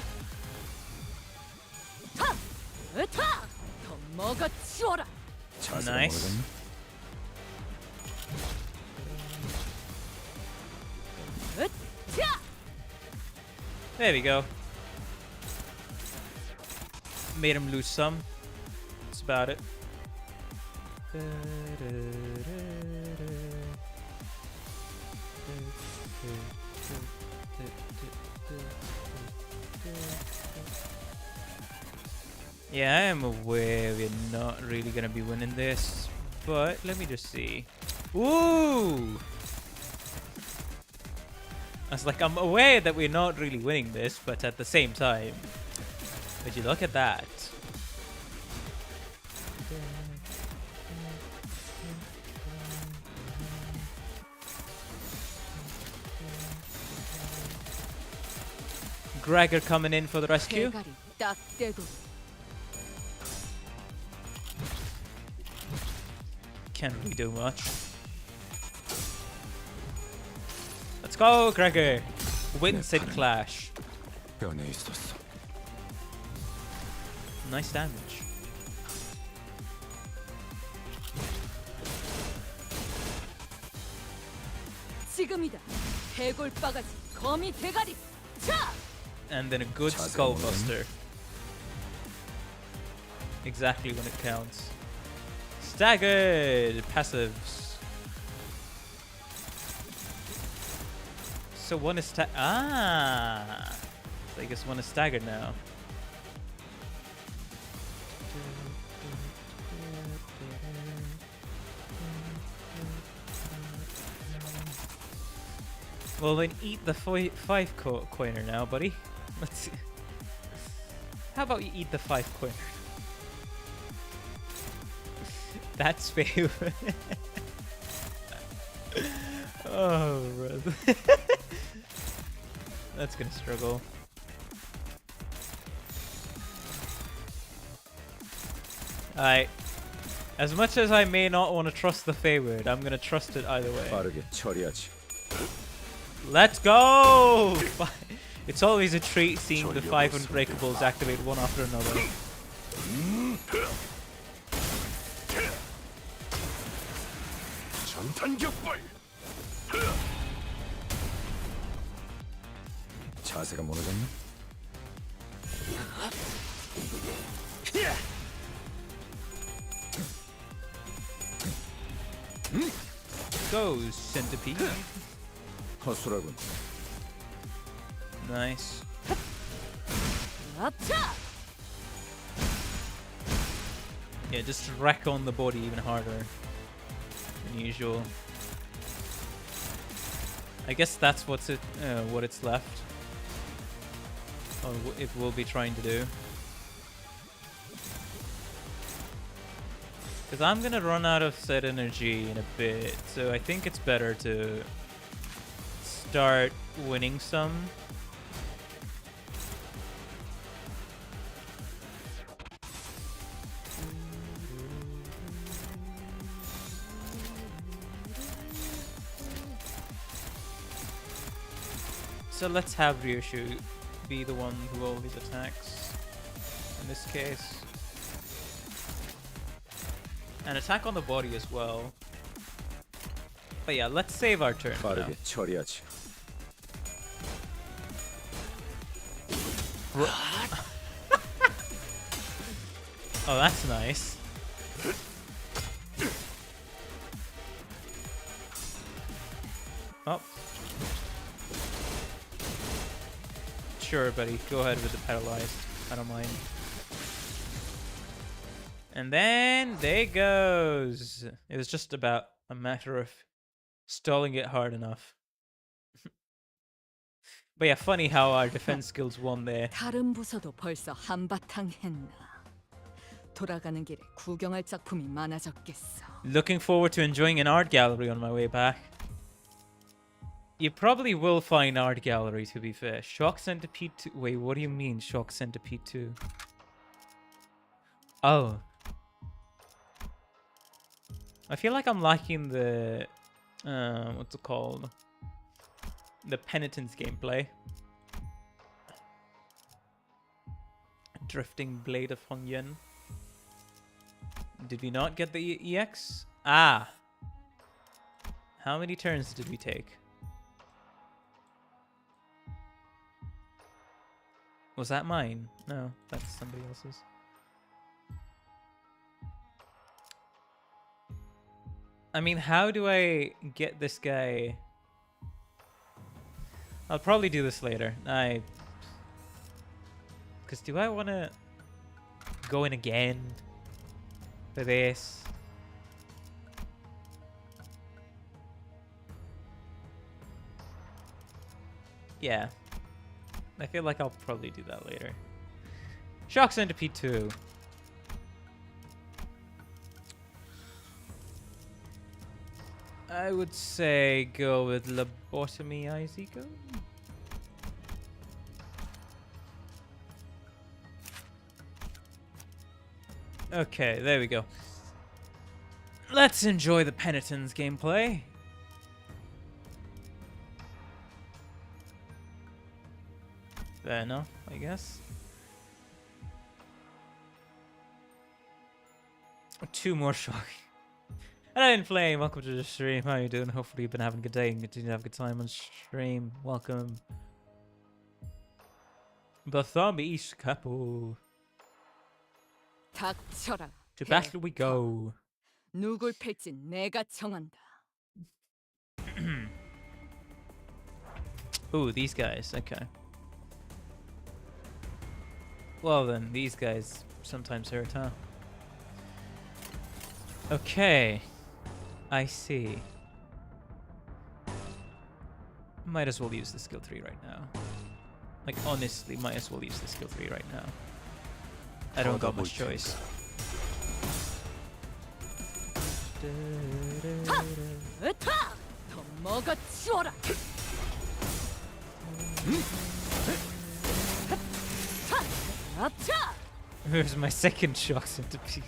Nice. There we go. Made him lose some. That's about it. Yeah, I am aware we're not really gonna be winning this, but let me just see. Ooh! I was like, I'm aware that we're not really winning this, but at the same time, would you look at that? Gregor coming in for the rescue. Can't really do much. Let's go, Gregor! Winston Clash. Nice damage. And then a good skull buster. Exactly when it counts. Staggered passives. So one is so I guess one is staggered now. Well then eat the five coiner now, buddy. Let's see. How about you eat the 5 coiner? That's fair. Oh, brother. That's gonna struggle. Alright. As much as I may not want to trust the Fey word, I'm gonna trust it either way. Let's go! It's always a treat seeing the 5 unbreakables activate one after another. 자세가 무너졌나? Goes centipede. 허술하군. Nice. Yeah, just wreck on the body even harder than usual. I guess that's what it's left. Or it will be trying to do. Because I'm gonna run out of set energy in a bit, so I think it's better to start winning some. So let's have Ryoshu be the one who always attacks in this case. And attack on the body as well. But yeah, let's save our turn now. 빠르게 처리하지. Oh, that's nice. Oh. Sure, buddy. Go ahead with the paralyzed. I don't mind. And then there it goes. It was just about a matter of stalling it hard enough. But yeah, funny how our defense skills won there. 다른 부서도 벌써 한바탕 했나. 돌아가는 길에 구경할 작품이 많아졌겠어. Looking forward to enjoying an art gallery on my way back. You probably will find art gallery, to be fair. Shock Centipede 2. Wait, what do you mean Shock Centipede 2? Oh. I feel like I'm lacking the what's it called? The Penitence gameplay. Drifting Blade of Hongyan. Did we not get the EX? Ah. How many turns did we take? Was that mine? No, that's somebody else's. I mean, how do I get this guy? I'll probably do this later. Because do I want to go in again for this? Yeah. I feel like I'll probably do that later. Shock Centipede 2. I would say go with Lobotomy Izico. Okay, there we go. Let's enjoy the Penitence gameplay. Fair enough, I guess. 2 more shock. Hello, Inflame. Welcome to the stream. How are you doing? Hopefully you've been having a good day and continue to have a good time on stream. Welcome. Bathamis couple. 닥쳐라. To battle we go. 누굴 팰지 내가 정한다. Ooh, these guys. Okay. Well then, these guys sometimes hurt, huh? Okay. I see. Might as well use the skill 3 right now. Like, honestly, might as well use the skill 3 right now. I don't got much choice. 더 먹어치워라. Where's my second shock centipede?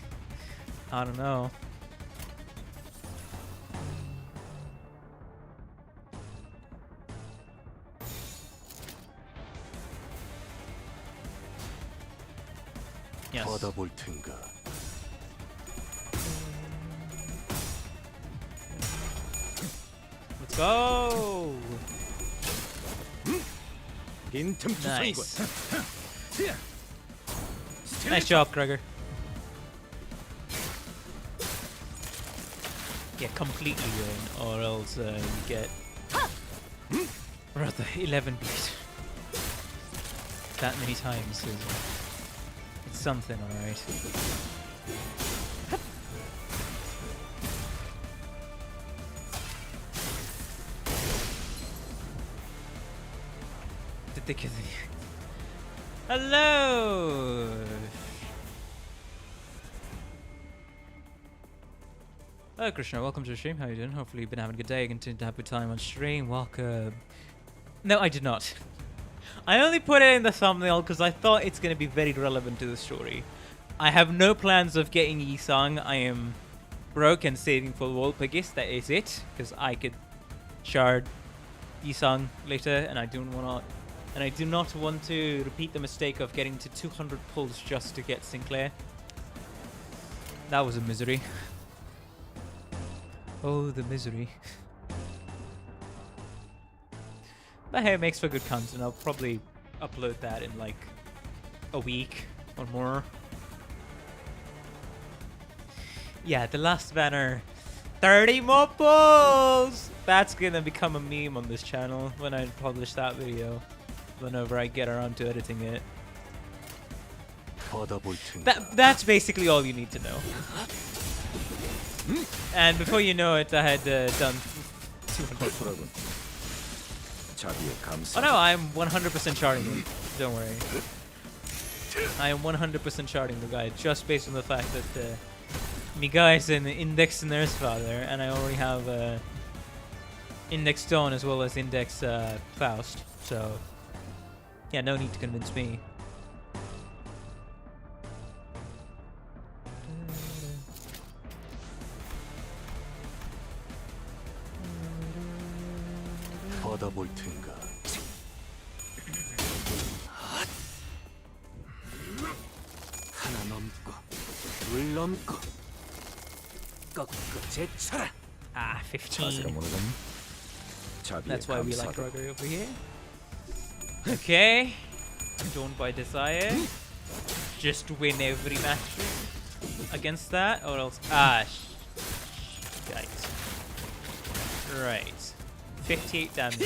I don't know. Yes. 받아볼 텐가. Let's go. Nice. Nice job, Gregor. Yeah, completely win, or else you get rather 11 bleed. That many times is it's something, alright. Did they get the Hello! Hello, Krishna. Welcome to the stream. How you doing? Hopefully you've been having a good day. Continue to have a good time on stream. Welcome. No, I did not. I only put it in the thumbnail because I thought it's going to be very relevant to the story. I have no plans of getting Yi-Sang. I am broke and saving for Wolpegis. That is it. Because I could shard Yi-Sang later, and I do not want to repeat the mistake of getting to 200 pulls just to get Sinclair. That was a misery. Oh, the misery. But hey, it makes for good content. I'll probably upload that in like a week or more. Yeah, the last banner. 30 more pulls! That's gonna become a meme on this channel when I publish that video. Whenever I get around to editing it. That's basically all you need to know. And before you know it, I had done 200. Oh no, I'm 100% charting it. Don't worry. I am 100% charting the guy just based on the fact that me guy is an Index Nurse Father, and I already have Index Dawn as well as Index Faust. So yeah, no need to convince me. 받아볼 텐가. 하나 넘고 둘 넘고 꺾고 제쳐라. Ah, 15. That's why we like Gregory over here. Okay. Dawned by Desire. Just win every match against that, or else. Guys. Right. 58 damage.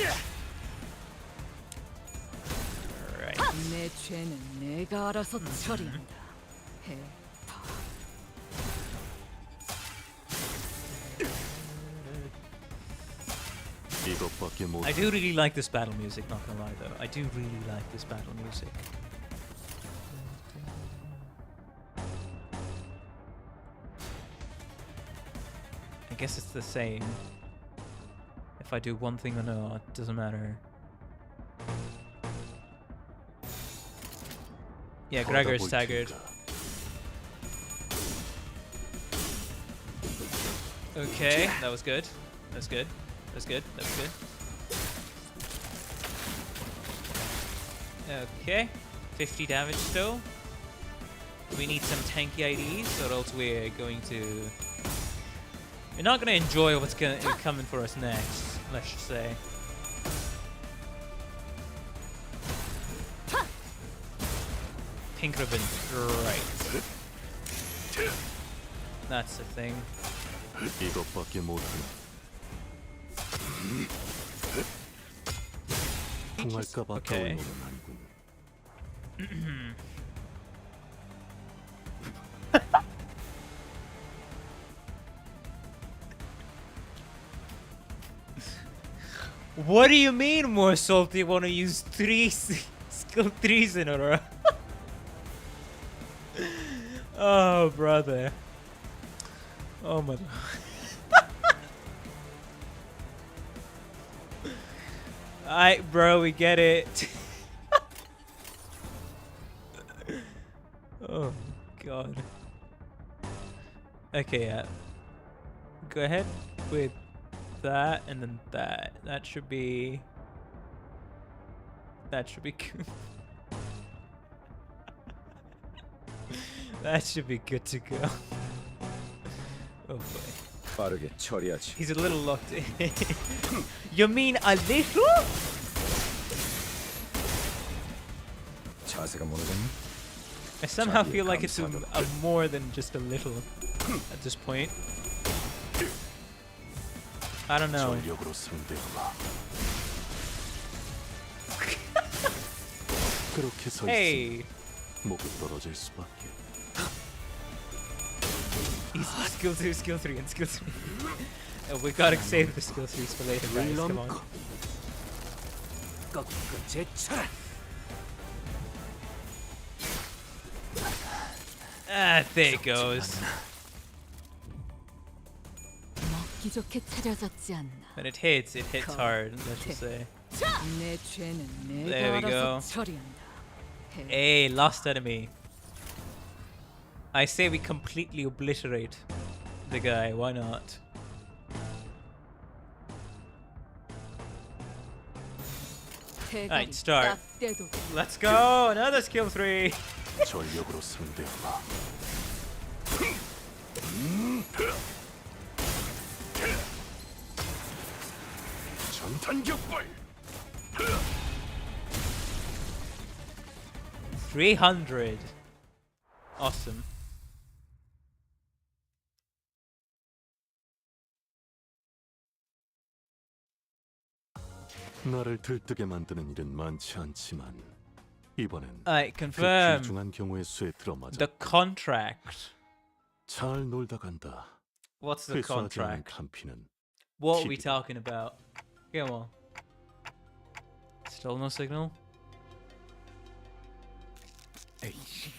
Right. 내 죄는 내가 알아서 처리한다. I do really like this battle music, not gonna lie though. I do really like this battle music. I guess it's the same. If I do one thing or not, it doesn't matter. Yeah, Gregor's staggered. Okay, that was good. That's good. That's good. That's good. Okay, 50 damage still. We need some tanky IDs, or else we're going to... We're not going to enjoy what's coming for us next, let's just say. Pink ribbon, right. That's the thing. Okay. What do you mean more salty? Want to use 3 skill 3s in a row? Oh, brother. Oh my. Alright, bro, we get it. Oh, God. Okay, yeah. Go ahead with that and then that. That should be... That should be good. That should be good to go. Oh boy. He's a little locked in. You mean a little? I somehow feel like it's a more than just a little at this point. I don't know. Hey! He's skill 2, skill 3, and skill 3. We gotta save the skill 3s for later, guys. Come on. Ah, there it goes. 기적해 찾아졌지 않나. When it hits hard, let's just say. 내 죄는 There we 내가 go. 알아서 처리한다. Hey, lost enemy. I say we completely obliterate the guy, why not? Alright, start. Let's go! Another skill 3! 전력으로 상대하마. 전탄격발. 300. Awesome. 나를 들뜨게 만드는 일은 많지 않지만 이번엔 Alright, 그 confirm 귀중한 경우의 수에 들어맞아. the contract. 잘 놀다 간다. What's the 회수하지 않은 contract? 탄피는 What are we 팁이다. talking about? Come on. Still no signal? 에이씨.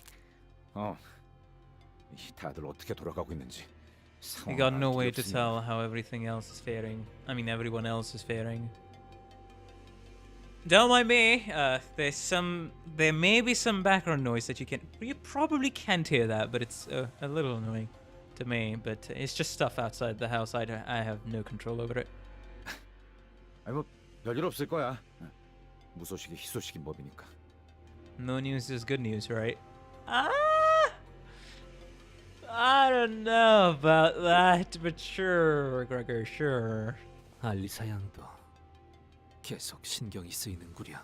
다들 어떻게 돌아가고 있는지. We got no way to tell how everything else is faring. I mean, everyone else is faring. Don't mind me. There may be some background noise that you probably can't hear that, but it's a little annoying to me. But it's just stuff outside the house. I have no control over it. 아니 뭐 별일 없을 거야. 무소식이 희소식인 법이니까. No news is good news, right? I don't know about that, but sure, Gregor, sure. 알리사 양도 계속 신경이 쓰이는구려.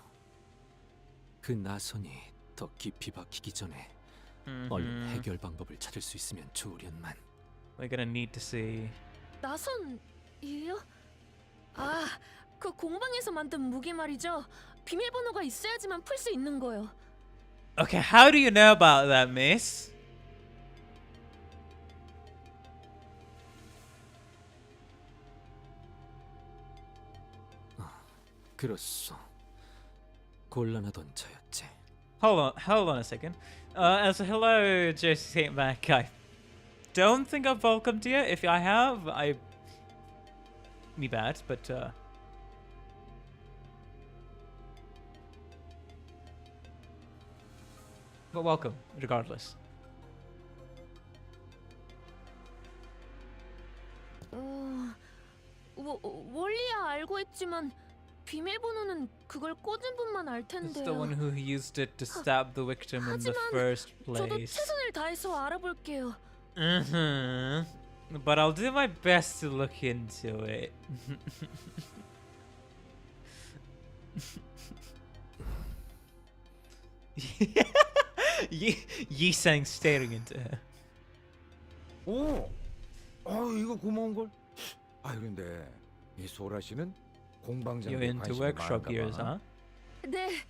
그 나선이 더 깊이 박히기 전에 얼른 해결 방법을 찾을 수 있으면 좋으련만. We're gonna need to see. 나선이요? 그 공방에서 만든 무기 말이죠. 비밀번호가 있어야지만 풀 수 있는 거요. Okay, how do you know about that, miss? 그렇소. 곤란하던 저였지. Hold on a second. As a hello, Jesse St. Mac. I don't think I've welcomed you. If I have, me bad, but welcome, regardless. 원리야 알고 있지만 비밀번호는 그걸 꽂은 분만 알 It's the 텐데요. one who used it to stab the victim in the first 저도 place. 최선을 다해서 알아볼게요. But I'll do my best to look into it. Yi-sang staring into her. 이거 고마운 걸. 그런데 이 소라 씨는 공방장비에 You're into 관심이 workshop 많은가 years, 봐. huh? 네,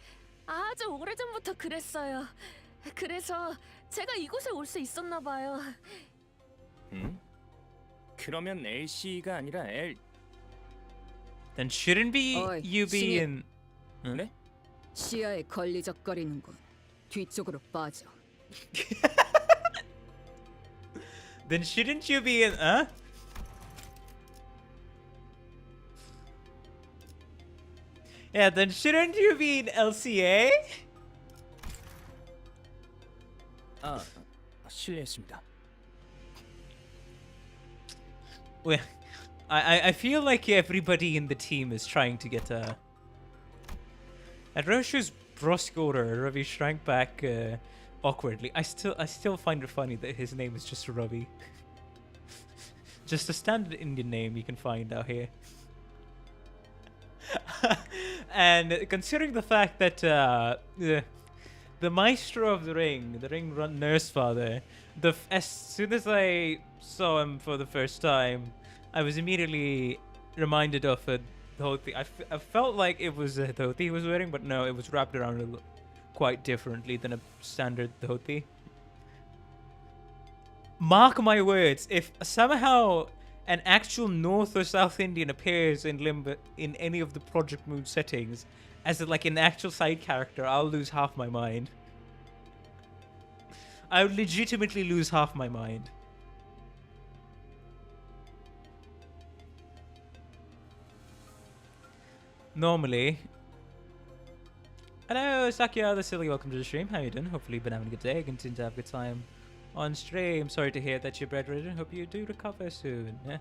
아주 오래전부터 그랬어요. 그래서 제가 이곳에 올 수 있었나 봐요. 그러면 LC가 아니라 L. Then shouldn't be 어이, you be 신입. in. 네? 시야에 걸리적거리는군. 뒤쪽으로 빠져. Then shouldn't you be in? Huh? Yeah. Then shouldn't you be in LCA? 실례했습니다. Well, I feel like everybody in the team is trying to get a. At Roshu's brusque order, Ravi shrank back awkwardly. I still find it funny that his name is just Ravi. Just a standard Indian name you can find out here. And considering the fact that the maestro of the ring nurse father, as soon as I saw him for the first time, I was immediately reminded of the dhoti. I felt like it was a dhoti he was wearing, but no, it was wrapped around quite differently than a standard dhoti. Mark my words, if somehow an actual North or South Indian appears in Limbus in any of the Project Moon settings as like an actual side character, I'll lose half my mind. I would legitimately lose half my mind. normally. Hello, Sakia the Silly. Welcome to the stream. How you doing? Hopefully you've been having a good day. Continue to have a good time on stream. Sorry to hear that you're bedridden. Hope you do recover soon. Yeah.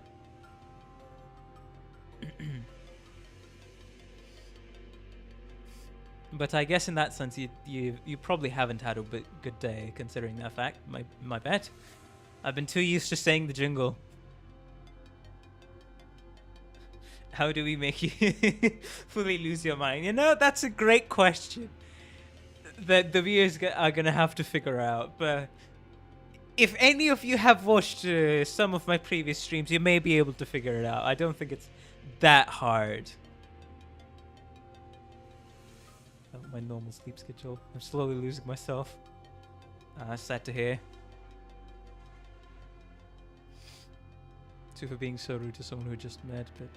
But I guess in that sense, you probably haven't had a good day, considering that fact. My bet. I've been too used to saying the jingle. How do we make you fully lose your mind? You know, that's a great question that the viewers are gonna have to figure out. But if any of you have watched some of my previous streams, you may be able to figure it out. I don't think it's that hard. My normal sleep schedule. I'm slowly losing myself. Sad to hear. Too for being so rude to someone who just met, but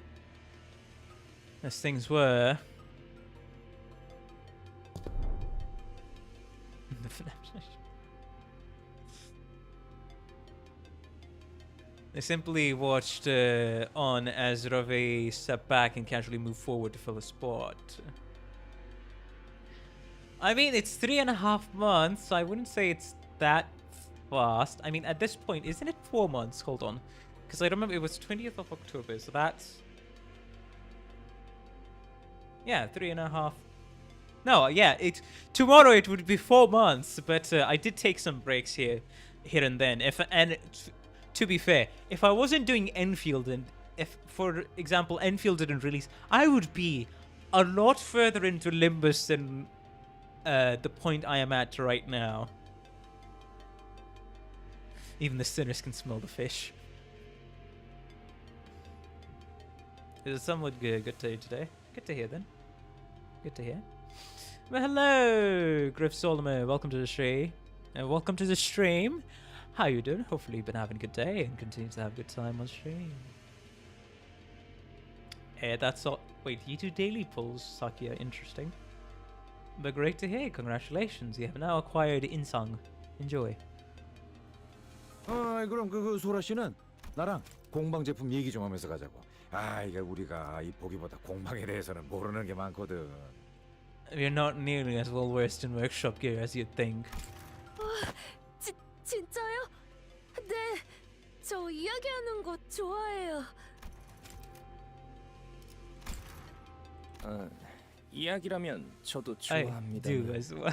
as things were. They simply watched on as Rove stepped back and casually moved forward to fill a spot. I mean, it's 3.5 months, so I wouldn't say it's that fast. I mean, at this point, isn't it 4 months? Hold on. Because I remember it was 20th of October, so that's... Yeah, 3.5. No, yeah, tomorrow it would be 4 months, but I did take some breaks here and then. To be fair, if I wasn't doing Enfield, and if, for example, Enfield didn't release, I would be a lot further into Limbus than the point I am at right now. Even the sinners can smell the fish. It was somewhat good day today. Good to hear then. Good to hear. Well, hello, Griff Solomon. Welcome to the stream. And welcome to the stream. How you doing? Hopefully you've been having a good day and continue to have a good time on stream. That's all. Wait, you do daily pulls, Sakia. Interesting. But great to hear. Congratulations. You have now acquired Insang. Enjoy. 그럼 그 소라 씨는 나랑 공방 제품 얘기 좀 하면서 가자고. 이게 우리가 이 보기보다 공방에 대해서는 모르는 게 많거든. We're not nearly as well versed in workshop gear as you'd think. 진짜요? 네, 저 이야기하는 거 좋아해요. 이야기라면 저도 좋아합니다. I do as well.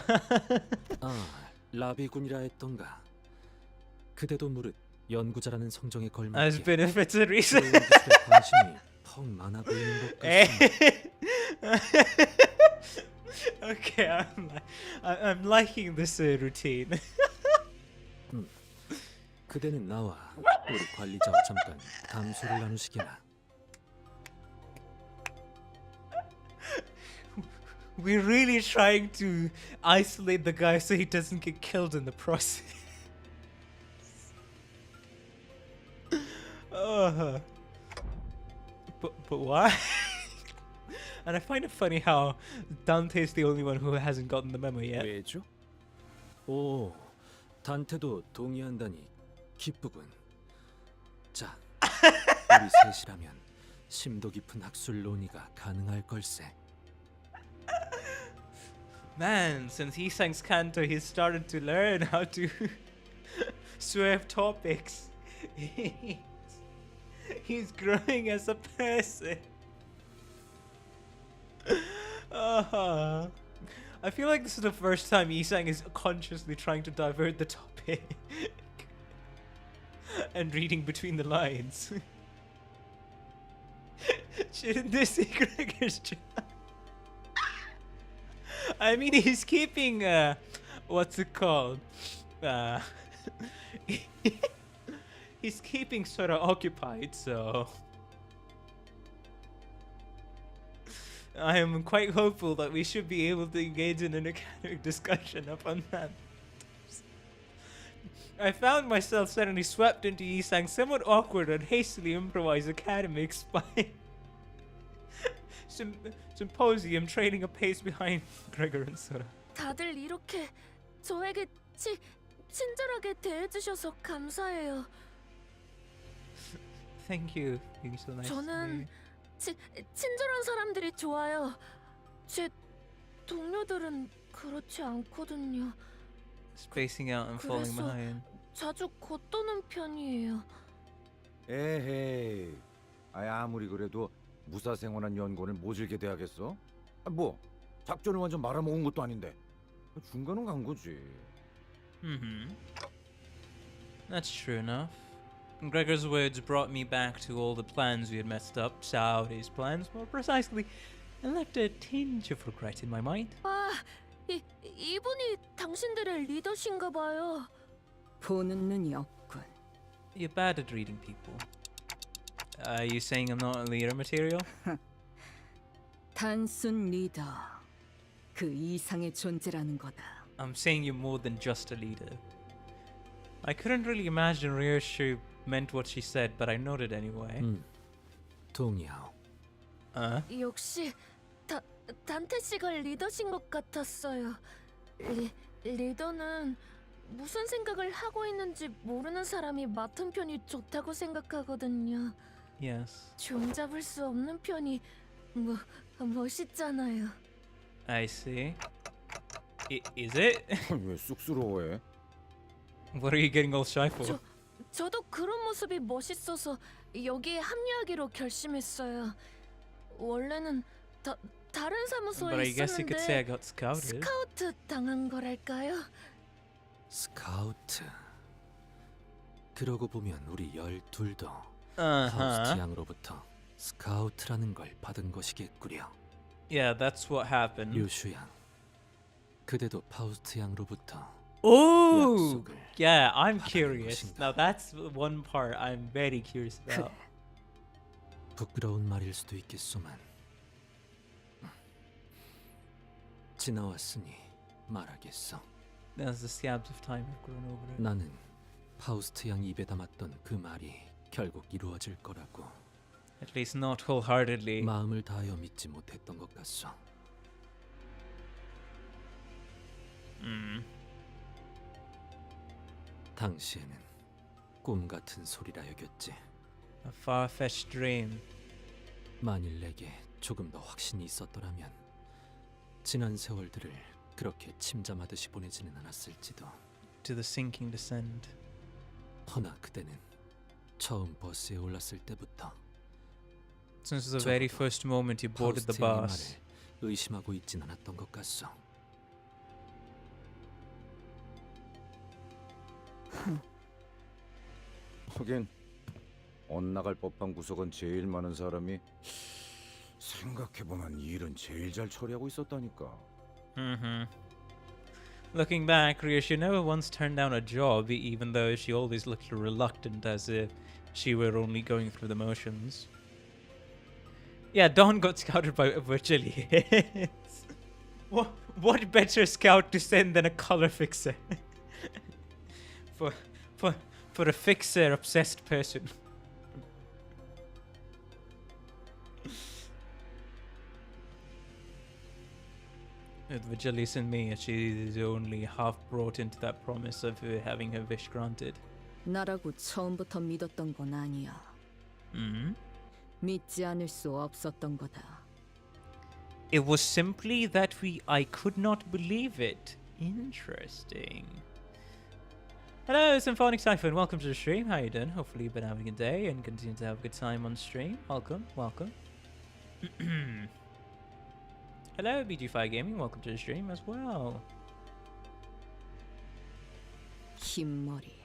라비군이라 했던가. 그대도 무릇 연구자라는 성정에 걸맞게 As benefits and reason. 관심이 퍽 많아 보이는 것 같습니다. Okay, I'm liking this routine. 그대는 나와 우리 관리자와 잠깐 담소를 나누시게나. We're really trying to isolate the guy so he doesn't get killed in the process. But why? And I find it funny how Dante's the only one who hasn't gotten the memo yet. 왜죠? 오, 단테도 동의한다니 기쁘군. 자, 우리 셋이라면 심도 깊은 학술 논의가 가능할 걸세. Man, since he sings Canto, he's started to learn how to swerve topics. He's growing as a person. I feel like this is the first time Isang is consciously trying to divert the topic and reading between the lines. Shouldn't this be Gregor's job? I mean, he's keeping, what's it called? He's keeping sort of occupied, so I am quite hopeful that we should be able to engage in an academic discussion upon that. I found myself suddenly swept into Yisang's somewhat awkward and hastily improvised academics by symposium training a pace behind Gregor and Sora. 다들 이렇게 저에게 친절하게 대해주셔서 감사해요. Thank you. Being so nice. 저는 친절한 사람들이 좋아요. 제 동료들은 그렇지 않거든요. Spacing out and falling 그래서 behind. 자주 겉도는 편이에요. 에헤이. 아무리 그래도 무사생활한 연구원을 모질게 돼야겠어? 뭐 작전을 완전 말아먹은 것도 아닌데 중간은 간 거지. That's true enough. Gregor's words brought me back to all the plans we had messed up, Saudi's plans more precisely, and left a tinge of regret in my mind. 이분이 당신들의 리더신가 봐요. 보는 눈이 없군. You're bad at reading people. Are you saying I'm not a leader material? 단순 리더. 그 이상의 존재라는 거다. I'm saying you're more than just a leader. I couldn't really imagine Ryoshu meant what she said, but I nodded anyway. 동의하오. 역시 단테 씨가 리더신 것 같았어요. 리더는 무슨 생각을 하고 있는지 모르는 사람이 맡은 편이 좋다고 생각하거든요. Yes. 종잡을 수 없는 편이 멋있잖아요. I see. Is it? 왜 쑥스러워해? What are you getting all shy for? 저도 그런 모습이 멋있어서 여기에 합류하기로 결심했어요. 원래는 다른 But 사무소에 I guess you could say I 있었는데 got scouted. 스카우트 당한 거랄까요? 스카우트. 그러고 보면 우리 12도 Uh-huh. 파우스트 양으로부터 스카우트라는 걸 받은 것이겠구려. Yeah, that's what happened. 류슈 양. 그대도 파우스트 양으로부터 Oh, 약속을 yeah, I'm 받은 curious. 것인가? Now that's one part I'm very curious about. 부끄러운 말일 수도 있겠소만 지나왔으니 말하겠어. As the scabs of time have grown over it. 나는 파우스트 양 입에 담았던 그 말이 결국 이루어질 거라고 At least not wholeheartedly. 마음을 다하여 믿지 못했던 것 같소. 당시에는 꿈 같은 소리라 여겼지. A far-fetched dream. 만일 내게 조금 더 확신이 있었더라면 지난 세월들을 그렇게 침잠하듯이 보내지는 않았을지도. To the sinking descent. 허나 그대는 처음 버스에 올랐을 때부터 Since the very first moment you boarded the 파우스트 양의 bus. 말을 의심하고 있진 않았던 것 같소. 하긴 엇나갈 법한 구석은 제일 많은 사람이 생각해보면 일은 제일 잘 처리하고 있었다니까. Looking back, Ryoshu never once turned down a job, even though she always looked reluctant, as if she were only going through the motions. Yeah, Dawn got scouted by virtually. What better scout to send than a color fixer? for a fixer obsessed person. With Vigilis and me, she is only half brought into that promise of having her wish granted. 나라고 처음부터 믿었던 건 아니야. 믿지 않을 수 없었던 거다. It was simply that I could not believe it. Interesting. Hello, Symphonic Typhoon. Welcome to the stream. How you doing? Hopefully you've been having a day and continue to have a good time on stream. Welcome, welcome. Hello, BG5 Gaming. Welcome to the stream as well. 흰머리.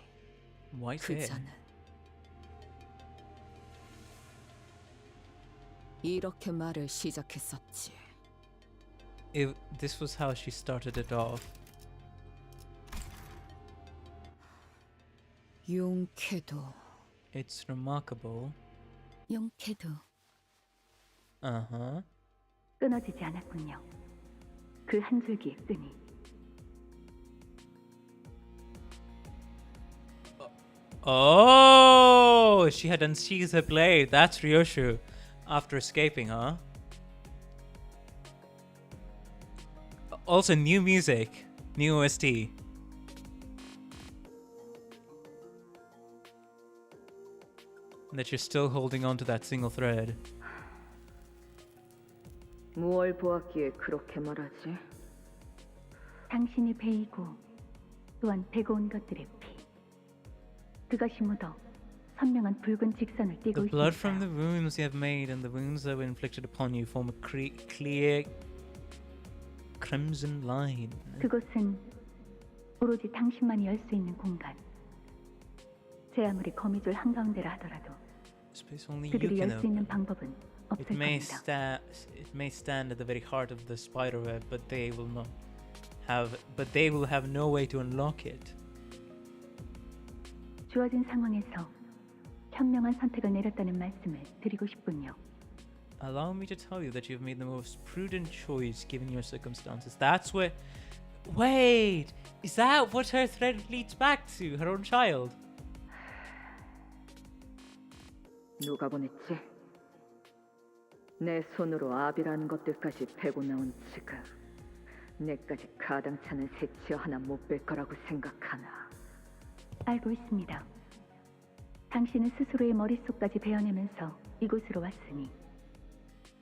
White hair. 그자는 이렇게 말을 시작했었지. This was how she started it off. 용케도. It's remarkable. 용케도. Uh-huh. 끊어지지 않았군요. 그 한 줄기의 끈이. Oh, she had unsheathed her blade. That's Ryoshu after escaping, huh? Also, new music, new OST. That you're still holding on to that single thread. 무얼 보았기에 그렇게 말하지? 당신이 베이고 또한 베고 온 것들의 피. 그것이 묻어 선명한 붉은 직선을 띠고 The blood from 있습니다. the wounds you have made and the wounds that were inflicted upon you form a clear crimson line. 그곳은 오로지 당신만이 열 수 있는 공간. 제 아무리 거미줄 한가운데라 하더라도 Space only you 그들이 can 열 수 있는 open. 방법은 없을 It may 겁니다. stand at the very heart of the spiderweb, but they will have no way to unlock it. 주어진 상황에서 현명한 선택을 내렸다는 말씀을 드리고 싶군요. Allow me to tell you that you've made the most prudent choice given your circumstances. That's what. Wait! Is that what her thread leads back to? Her own child? 누가 보냈지? 내 손으로 압이라는 것들까지 베고 나온 지금 내까지 가당찮은 새치어 하나 못 뺄 거라고 생각하나? 알고 있습니다. 당신은 스스로의 머릿속까지 베어내면서 이곳으로 왔으니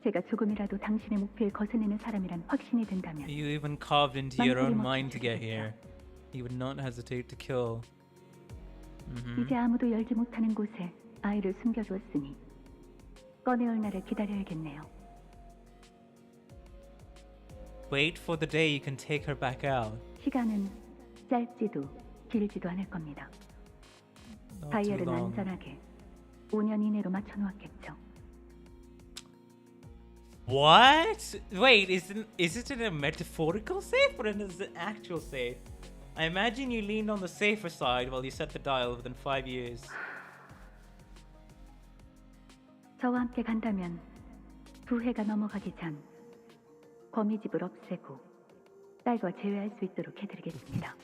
제가 조금이라도 당신의 목표에 거스내는 사람이란 확신이 든다면 You even carved into your own mind to get here. You would not hesitate to kill. 이제 아무도 열지 못하는 곳에 아이를 숨겨두었으니 꺼내올 날을 기다려야겠네요. Wait for the day you can take her back out. 시간은 짧지도 길지도 않을 겁니다. Not too 다이얼은 long. 안전하게 5년 이내로 맞춰놓았겠죠. What? Wait, is it in a metaphorical safe or in an actual safe? I imagine you leaned on the safer side while you set the dial within 5 years. 저와 함께 간다면 2해가 넘어가기 전 거미집을 없애고 딸과 재회할 수 있도록 해드리겠습니다.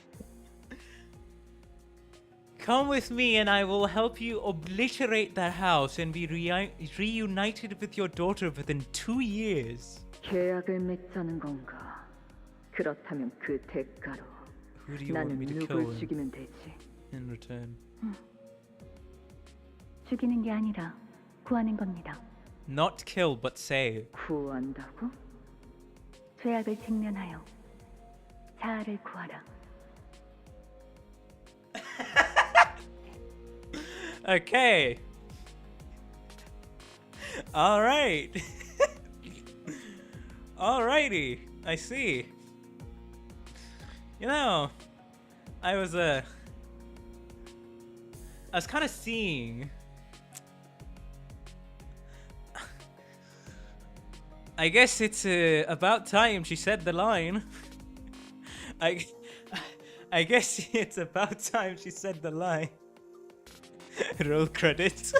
Come with me and I will help you obliterate that house and be reunited with your daughter within 2 years. 계약을 맺자는 건가? 그렇다면 그 대가로 Who do you want 나는 me to 누굴 kill 죽이면 되지? in return? 죽이는 게 아니라 구하는 겁니다. Not kill, but save. 구한다고? 죄악을 직면하여 자아를 구하라. Okay. All right. Alrighty. I see. You know, I was kind of seeing. I guess it's about time she said the line. I guess it's about time she said the line. Roll credits.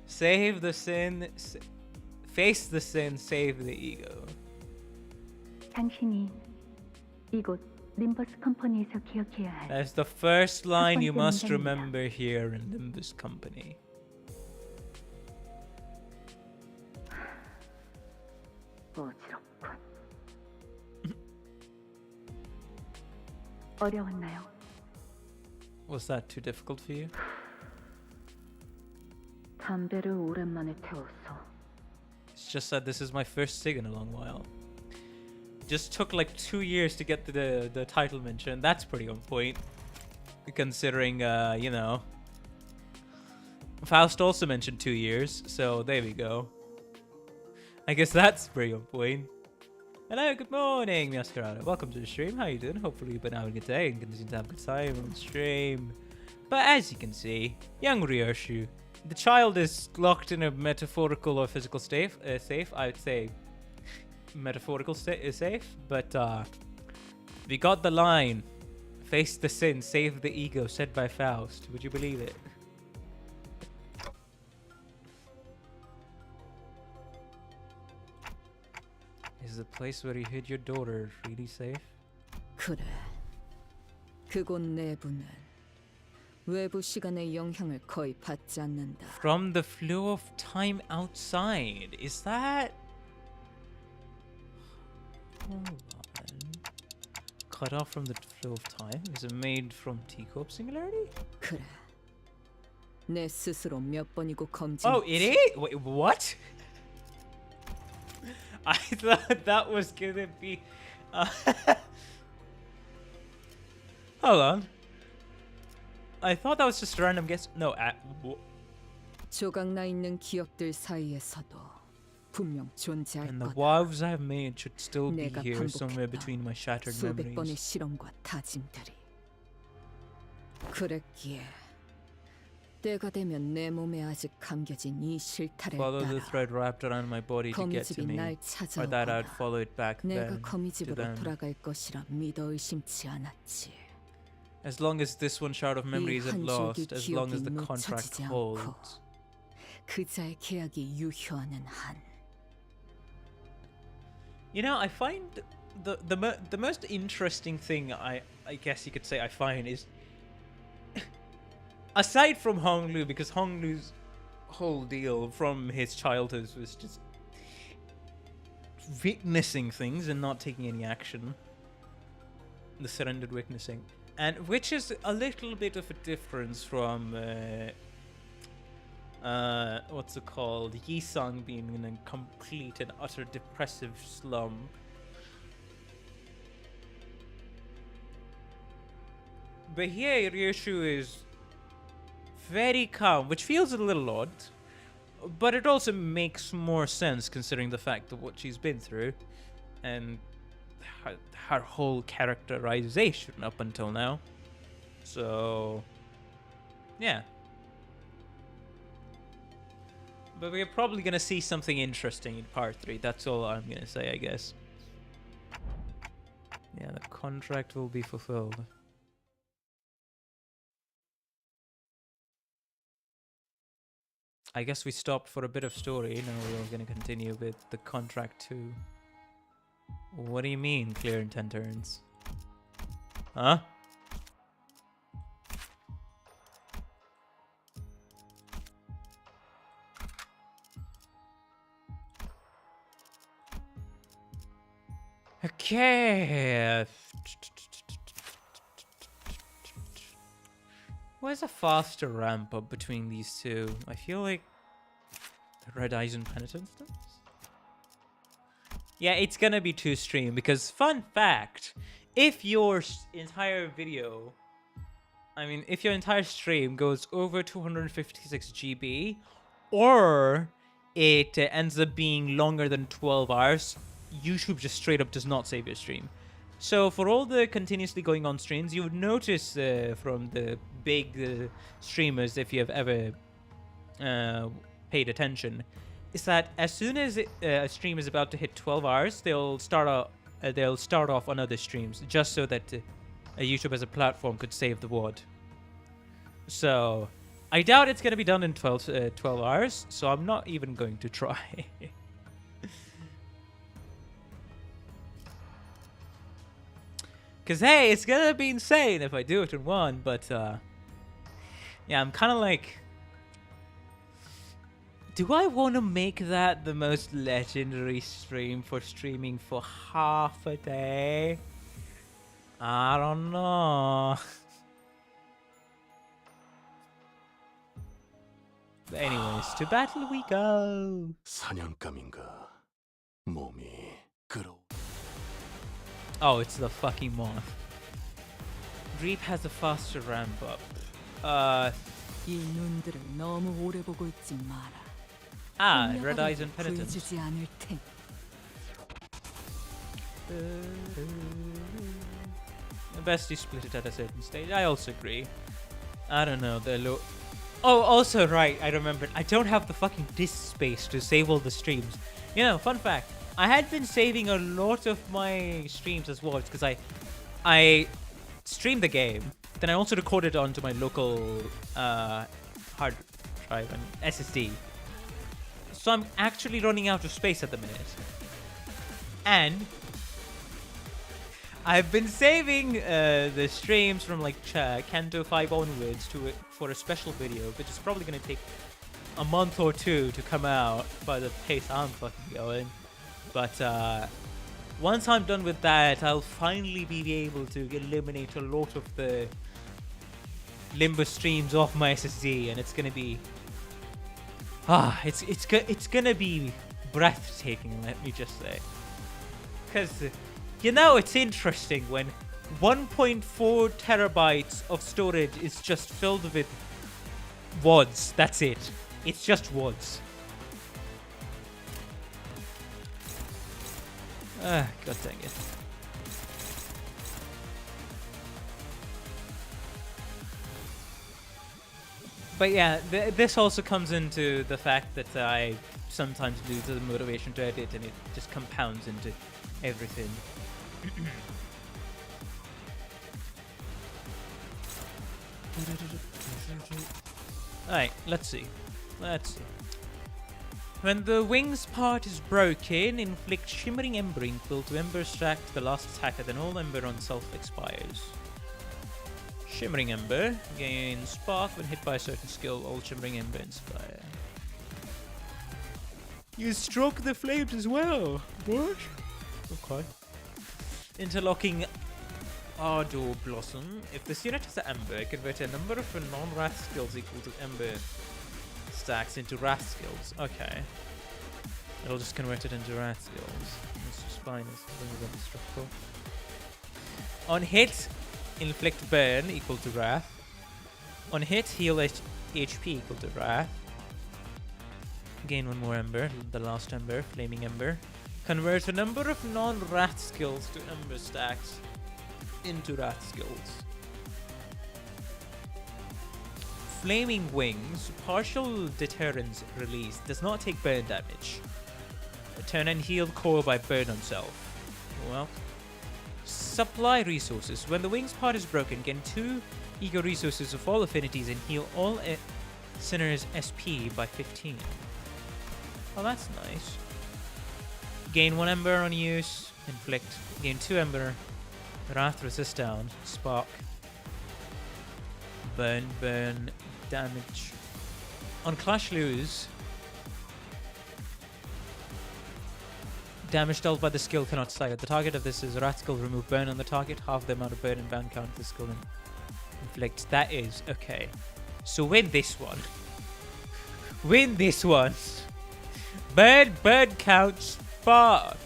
Save the sin, face the sin, save the ego. 당신이 이곳 림버스 컴퍼니에서 기억해야 할 That's the first line you 번째 must 문장입니다. remember here in Limbus Company. 어지럽군. 어려웠나요? Was that too difficult for you? 담배를 오랜만에 태웠어. It's just that this is my first cig in a long while. Just took like 2 years to get to the title mention. That's pretty on point. Considering, you know, Faust also mentioned 2 years, so there we go. I guess that's pretty on point. Hello, good morning, Masquerada. Welcome to the stream. How you doing? Hopefully you've been having a good day and continue to have a good time on the stream. But as you can see, young Ryoshu, the child is locked in a metaphorical or physical safe. I would say metaphorical safe, but we got the line, face the sin, save the ego, said by Faust. Would you believe it? Is the place where you hid your daughter really safe? 그래. 그곳 내부는 외부 시간의 영향을 거의 받지 않는다. From the flow of time outside. Is that... Hold on. cut off from the flow of time? Is it made from T-Corp singularity? 그래. 내 스스로 몇 번이고 검증. Oh, it is? Wait, what? I thought that was gonna be... hold on. I thought that was just a random guess. No, 조각나 있는 기억들 사이에서도 분명 존재할 and the 거다. WAVs I've made should still be 내가 here somewhere 반복했다. between my shattered 수백 번의 memories. 실험과 다짐들이. 그랬기에 때가 되면 내 몸에 아직 감겨진 이 실타래를 Follow the 따라 thread wrapped around my body to get to 거미집이 me, 날 or that I'd 찾아오거나 follow it back 내가 then to 거미집으로 them. 돌아갈 것이라 믿어 의심치 않았지. As long as this one shard of memory 이 isn't 한 lost, 줄기 as long as 기억이 the contract 놓쳐지지 않고 holds. 그자의 계약이 유효하는 한. You know, I find the most interesting thing I guess you could say I find is aside from Honglu, because Honglu's whole deal from his childhood was just witnessing things and not taking any action. The surrendered witnessing. And which is a little bit of a difference from what's it called? Yisang being in a complete and utter depressive slump. But here Ryoshu is very calm, which feels a little odd, but it also makes more sense considering the fact of what she's been through and her whole characterization up until now. So, yeah. But we're probably gonna see something interesting in part 3. That's all I'm gonna say, I guess. Yeah, the contract will be fulfilled. I guess we stopped for a bit of story. Now we're gonna continue with the contract too. What do you mean, clear in 10 turns? Huh? Okay. Where's a faster ramp up between these two? I feel like the Red Eyes and Penitence does? Yeah, it's gonna be 2 stream because fun fact, if your entire video, if your entire stream goes over 256 GB or it ends up being longer than 12 hours, YouTube just straight up does not save your stream. So for all the continuously going on streams, you would notice from the big streamers, if you have ever paid attention, is that as soon as a stream is about to hit 12 hours, they'll start off on other streams just so that YouTube as a platform could save the WOD. So I doubt it's going to be done in 12 hours, so I'm not even going to try. Because, hey, it's going to be insane if I do it in one, but, yeah, I'm kind of like, do I want to make that the most legendary stream for streaming for half a day? I don't know. But anyways, to battle we go. 사냥감인가 몸이 끌어. Oh, it's the fucking moth. Reap has a faster ramp up. 이 눈들을 너무 오래 보고 있지 마라. Red Eyes and Penitence. 보여주지 않을 텐. Best you split it at a certain stage. I also agree. I don't know. Oh, also, right. I remembered. I don't have the fucking disk space to save all the streams. You know, fun fact. I had been saving a lot of my streams as well because I streamed the game. Then I also recorded onto my local hard drive and SSD. So I'm actually running out of space at the minute. And I've been saving the streams from like Canto 5 onwards for a special video, which is probably going to take a month or 2 to come out by the pace I'm fucking going. But once I'm done with that, I'll finally be able to eliminate a lot of the Limbus streams off my SSD, and it's gonna be it's gonna be breathtaking. Let me just say, because it's interesting when 1.4 terabytes of storage is just filled with WODs. That's it. It's just WODs. God dang it. But yeah, this also comes into the fact that I sometimes lose the motivation to edit, and it just compounds into everything. Alright, let's see. When the wings part is broken, inflict Shimmering Ember equal to Ember stack to the last attacker, then all Ember on self expires. Shimmering Ember, gain Spark when hit by a certain skill, all Shimmering Ember inspire. You stroke the flames as well! What? Okay. Interlocking Ardor Blossom. If this unit has an Ember, convert a number of non-Wrath skills equal to Ember stacks into Wrath skills. Okay. It'll just convert it into Wrath skills. It's just fine. It's indestructible. On hit, inflict burn equal to Wrath. On hit, heal HP equal to Wrath. Gain one more Ember, the last Ember, Flaming Ember. Convert a number of non-Wrath skills to Ember stacks into Wrath skills. Flaming Wings, partial deterrence release, does not take burn damage. Turn and heal core by burn on self. Well, supply resources. When the wings part is broken, gain 2 ego resources of all affinities and heal all sinners SP by 15. Oh, that's nice. Gain 1 Ember on use. Inflict. Gain 2 Ember. Wrath resist down. Spark. Burn. Damage. On Clash Lose, damage dealt by the skill cannot stagger. The target of this is Wrath skill. Remove burn on the target. Half the amount of burn and bound count the skill inflict. That is okay. So win this one. Win this one. Burn count. Spark.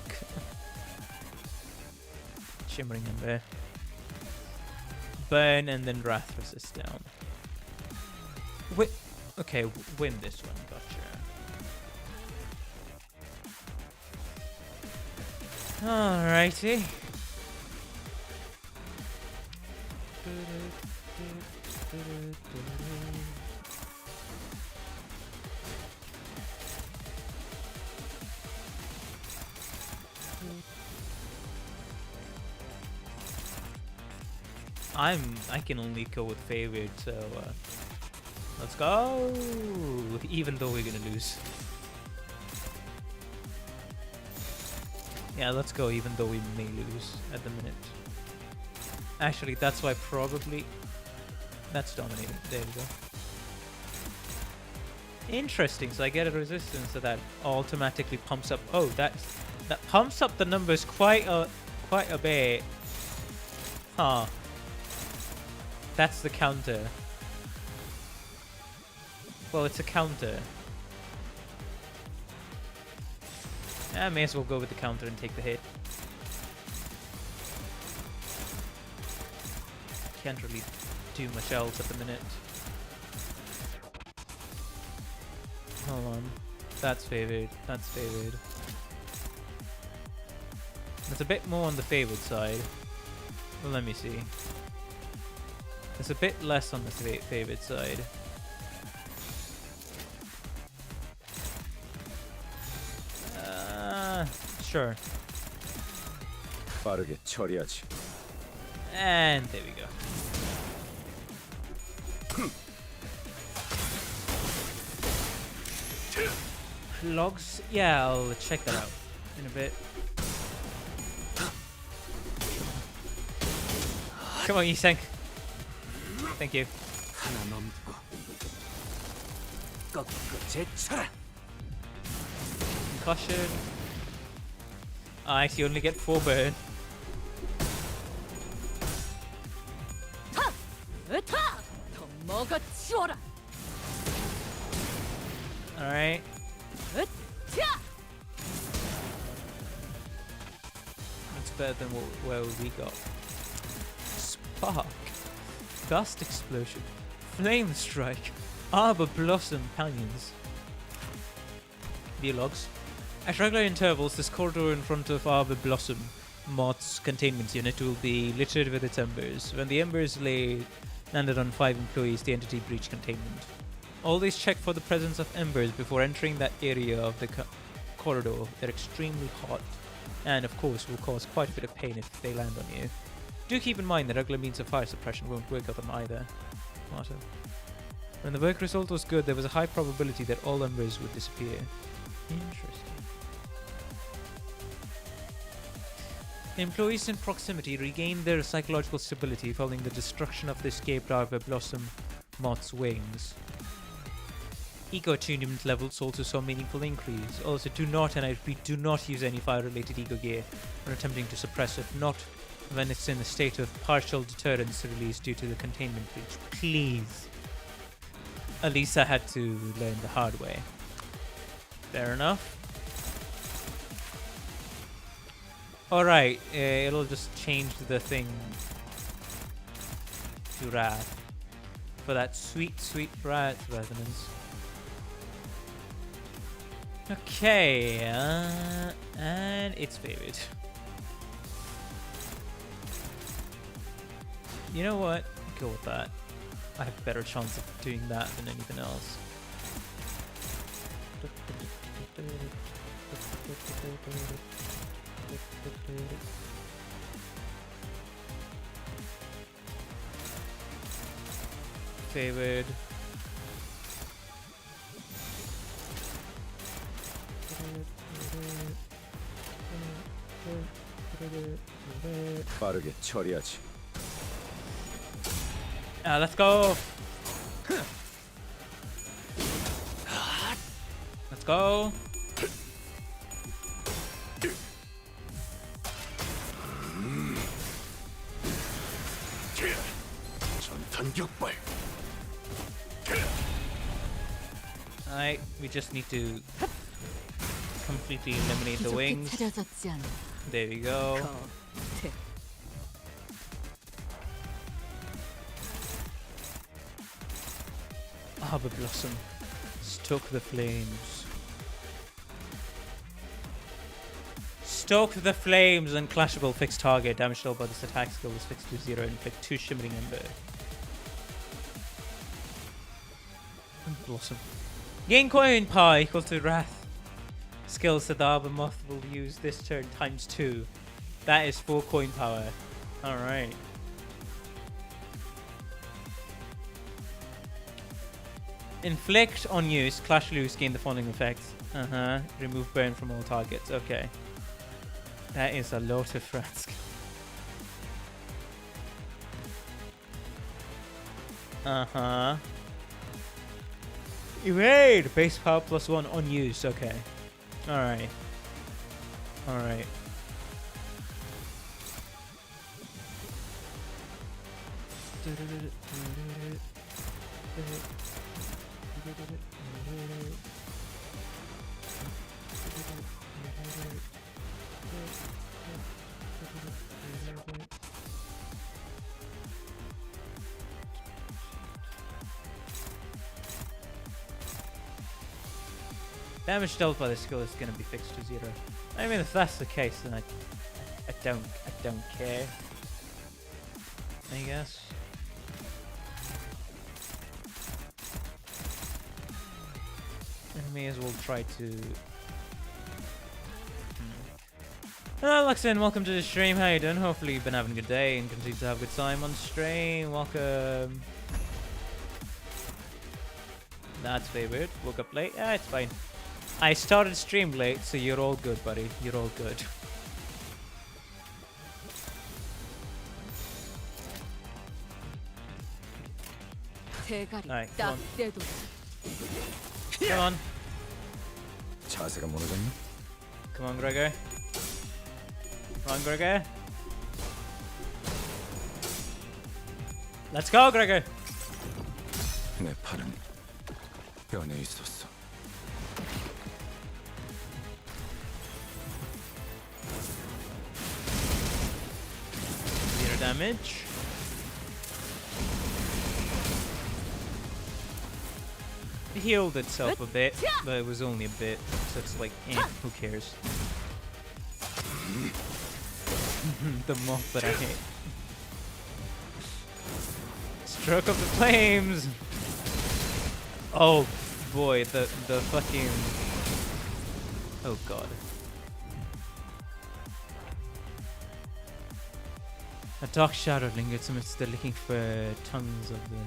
Shimmering Ember. Burn and then Wrath resist down. Wait. Okay, win this one. Gotcha. Alrighty. I can only go with favorite, so let's go. Even though we're gonna lose. Yeah, let's go even though we may lose at the minute. Actually, that's why probably that's dominating. There we go. Interesting. So I get a resistance, so that automatically pumps up. Oh, that pumps up the numbers quite a bit. Huh. That's the counter. Well, it's a counter. I may as well go with the counter and take the hit. Can't really do much else at the minute. Hold on. That's favored. That's favored. It's a bit more on the favored side. Well, let me see. It's a bit less on the favored side. Sure. 빠르게 처리하지. And there we go. Logs? Yeah, I'll check that out in a bit. Come on, Yiseng. Thank you. 하나 넘기고 꺾고 제쳐라. Concussion. Ice, you only get 4 burn. Alright. That's better than where we got. Spark. Gust explosion. Flame strike. Arbor blossom panions. Dialogues. At regular intervals, this corridor in front of Arbor Blossom Moth's containment unit will be littered with its embers. When the embers landed on 5 employees, the entity breached containment. Always check for the presence of embers before entering that area of the corridor. They're extremely hot and, of course, will cause quite a bit of pain if they land on you. Do keep in mind that regular means of fire suppression won't work on them either. Motto. When the work result was good, there was a high probability that all embers would disappear. Interesting. Employees in proximity regained their psychological stability following the destruction of the escaped Arbor Blossom Moth's wings. Ego attunement levels also saw meaningful increase. Also, do not, and I repeat, do not use any fire-related ego gear when attempting to suppress it, not when it's in a state of partial deterrence release due to the containment breach. Please. At least I had to learn the hard way. Fair enough. Alright, it'll just change the thing to Wrath for that sweet, sweet Wrath resonance. Okay, and it's favored. You know what? Go with that. I have a better chance of doing that than anything else. Favored. 빠르게 처리하지. Let's go. Let's go. 전탄격발. Alright, we just need to completely eliminate the wings. There we go. Arbor Blossom. Stoke the flames. Stoke the flames. Unclashable fixed target. Damage dealt by this attack skill is fixed to 0. Inflict 2 shimmering ember. Blossom. Gain coin power equal to Wrath. Skills that the Arbor Moth will use this turn times 2. That is 4 coin power. Alright. Inflict on use, clash loose, gain the following effects. Remove burn from all targets. Okay. That is a lot of Wrath skill. Evade! Base power +1 on use. Okay. Alright. Alright. Damage dealt by the skill is going to be fixed to 0. I mean, if that's the case, then I don't care. I guess. I may as well try to. Hello, Luxon. Welcome to the stream. How you doing? Hopefully you've been having a good day and continue to have a good time on stream. Welcome. That's favored. Woke up late. Yeah, it's fine. I started stream late, so you're all good, buddy. You're all good. Alright, come on. Come on. 자세가 무너졌나? Come on, Gregor. Come on, Gregor. Let's go, Gregor. 내 팔은 변해 있었어. Zero damage. It healed itself a bit, but it was only a bit, so it's like, who cares? The moth that I hate. Stroke of the flames! Oh boy, the fucking... Oh god. A dark shadow lingers amidst the looking for tons of the...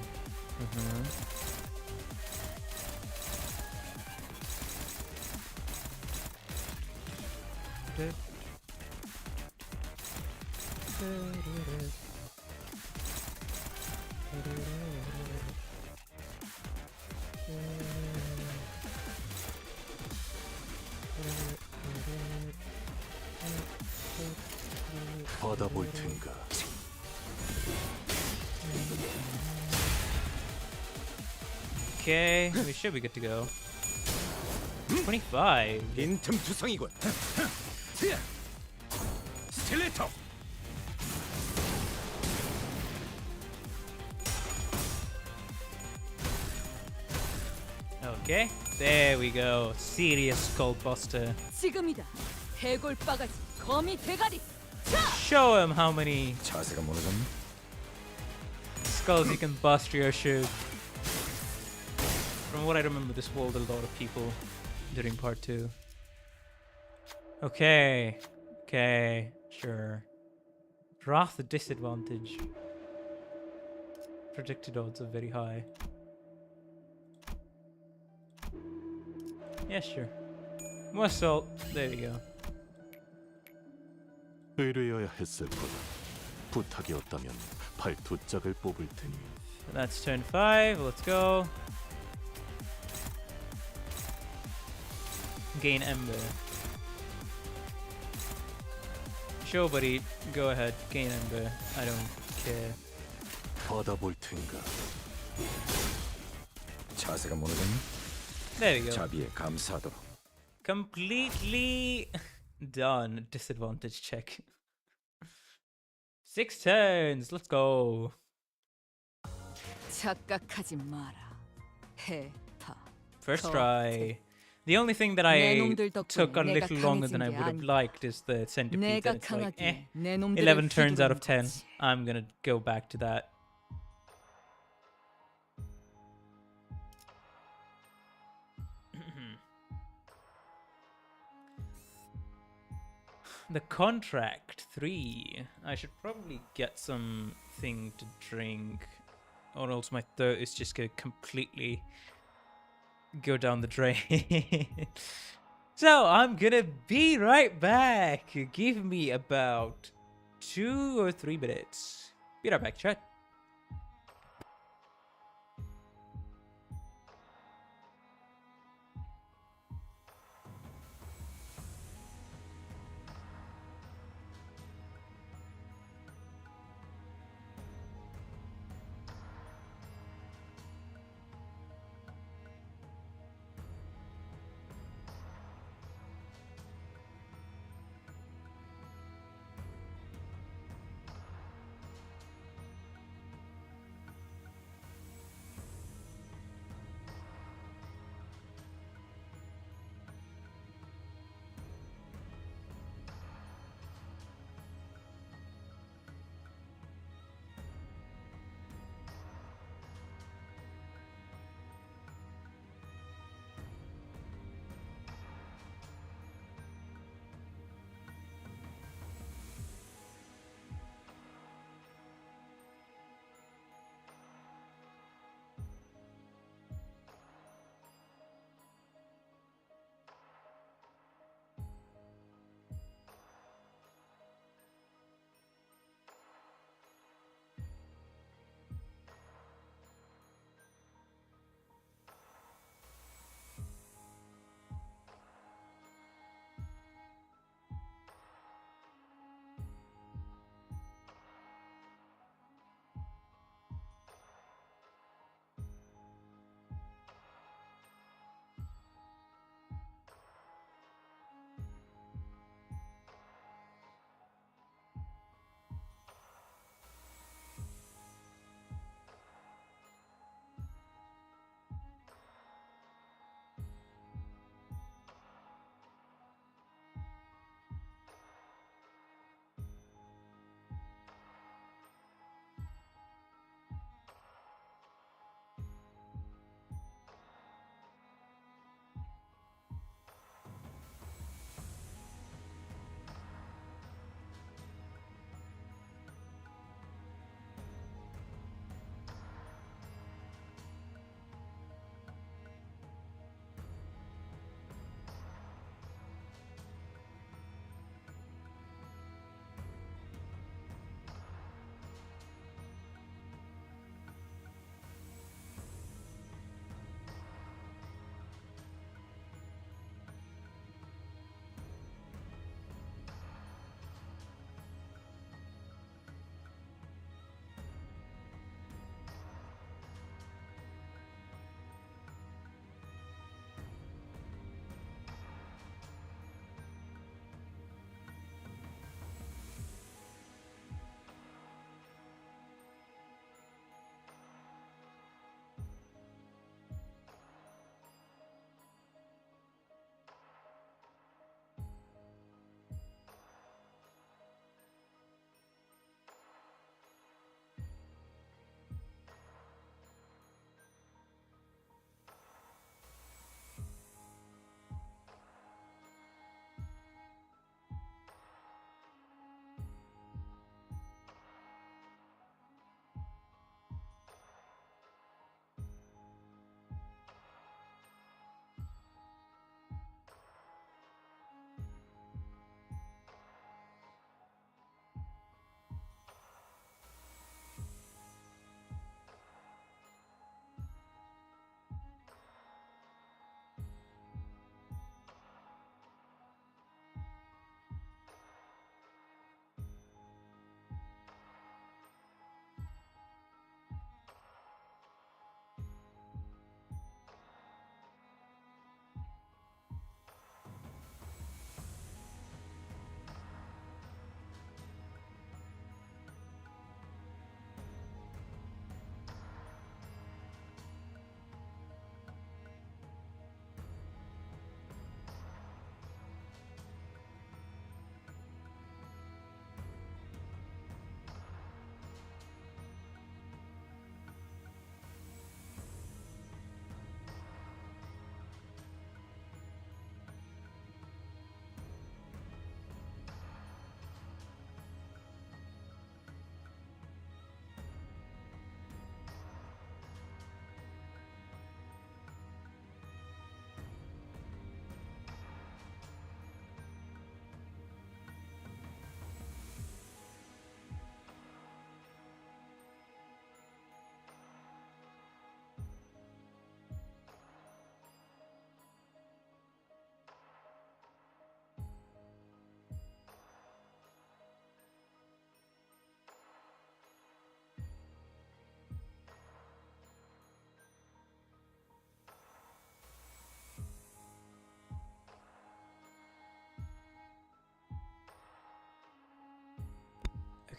받아볼 텐가. Okay, we should be good to go. 25. 빈틈 투성이군. 스틸레이터. Okay, there we go. Serious skull buster. 지금이다. 해골 바가지, 거미 대가리. Show him how many 자세가 무너졌네. skulls you can bust, Yoshi. From what I remember, this walled a lot of people during part 2. Okay, sure. Wrath the disadvantage. Predicted odds are very high. Yeah, sure. More salt. There we go. 의뢰여야 했을 거다. 부탁이었다면 팔 두 짝을 뽑을 테니. That's turn 5. Let's go. Gain Ember. Sure, buddy. Go ahead. Gain Ember. I don't care. 받아볼 텐가. 자세가 무너졌네. There we go. 자비에 감사하도록. Completely done. Disadvantage check. 6 turns. Let's go. 착각하지 마라. 해파. First try. The only thing that I took a little longer than I would have liked is the centipede. And it's like, 11 turns out of 10. I'm gonna go back to that. The contract 3. I should probably get something to drink, or else my throat is just gonna completely go down the drain. So I'm gonna be right back. Give me about 2 or 3 minutes. Be right back, chat.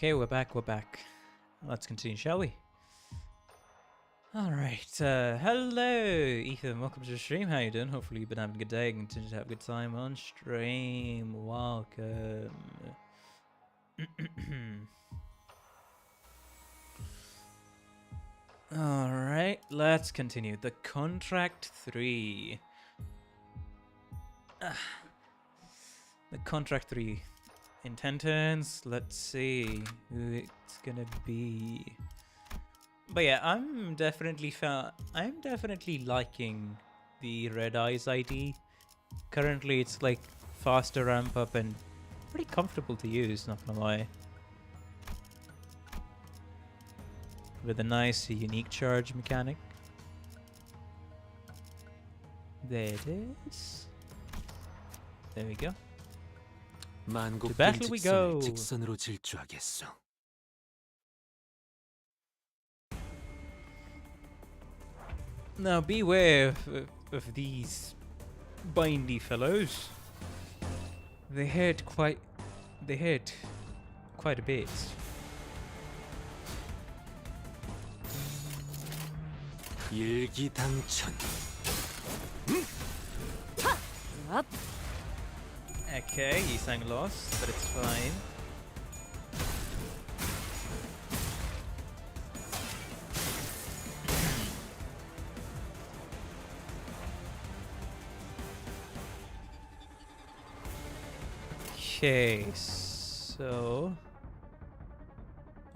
Okay, we're back. Let's continue, shall we? Alright, hello Ethan, welcome to the stream. How you doing? Hopefully you've been having a good day and continue to have a good time on stream. Welcome. Alright, let's continue. The Contract 3. The Contract 3. In 10 turns, let's see who it's gonna be. But yeah, I'm definitely liking the Red Eyes ID. Currently, it's like faster ramp up and pretty comfortable to use, not gonna lie. With a nice unique charge mechanic. There it is. There we go. To battle we go. 직선으로 질주하겠소. Now beware of these bindy fellows. They hurt quite a bit. 일기당천. Up. Okay, Yisang lost, but it's fine. Okay, so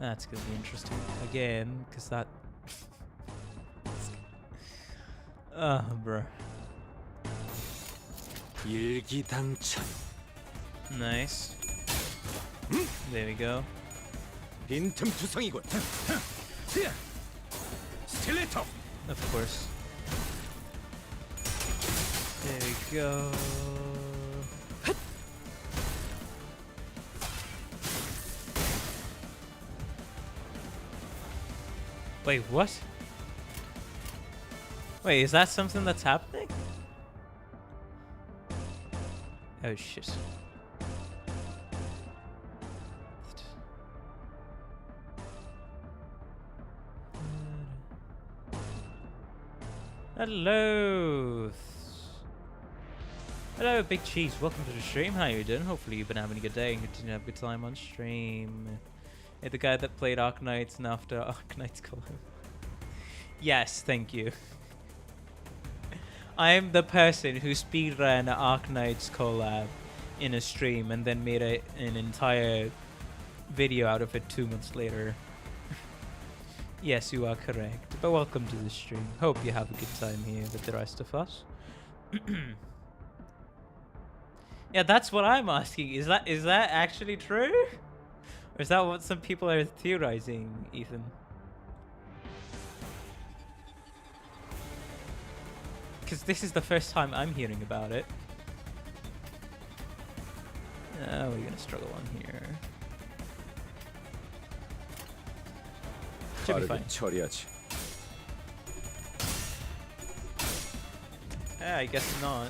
that's gonna be interesting again, because that. Oh, bro. 일기당천. Nice. There we go. 빈틈투성이군. 스틸레터. Of course. There we go. Wait, what? Wait, is that something that's happening? Oh shit. Hello. Hello, Big Cheese. Welcome to the stream. How you doing? Hopefully you've been having a good day and continue to have a good time on stream. Hey, the guy that played Arknights and after Arknights collab. Yes, thank you. I'm the person who speedran Arknights collab in a stream and then made an entire video out of it 2 months later. Yes, you are correct. But welcome to the stream. Hope you have a good time here with the rest of us. Yeah, that's what I'm asking. Is that actually true? Or is that what some people are theorizing, Ethan? Because this is the first time I'm hearing about it. We're gonna struggle on here. Should be fine. 처리하지. I guess not.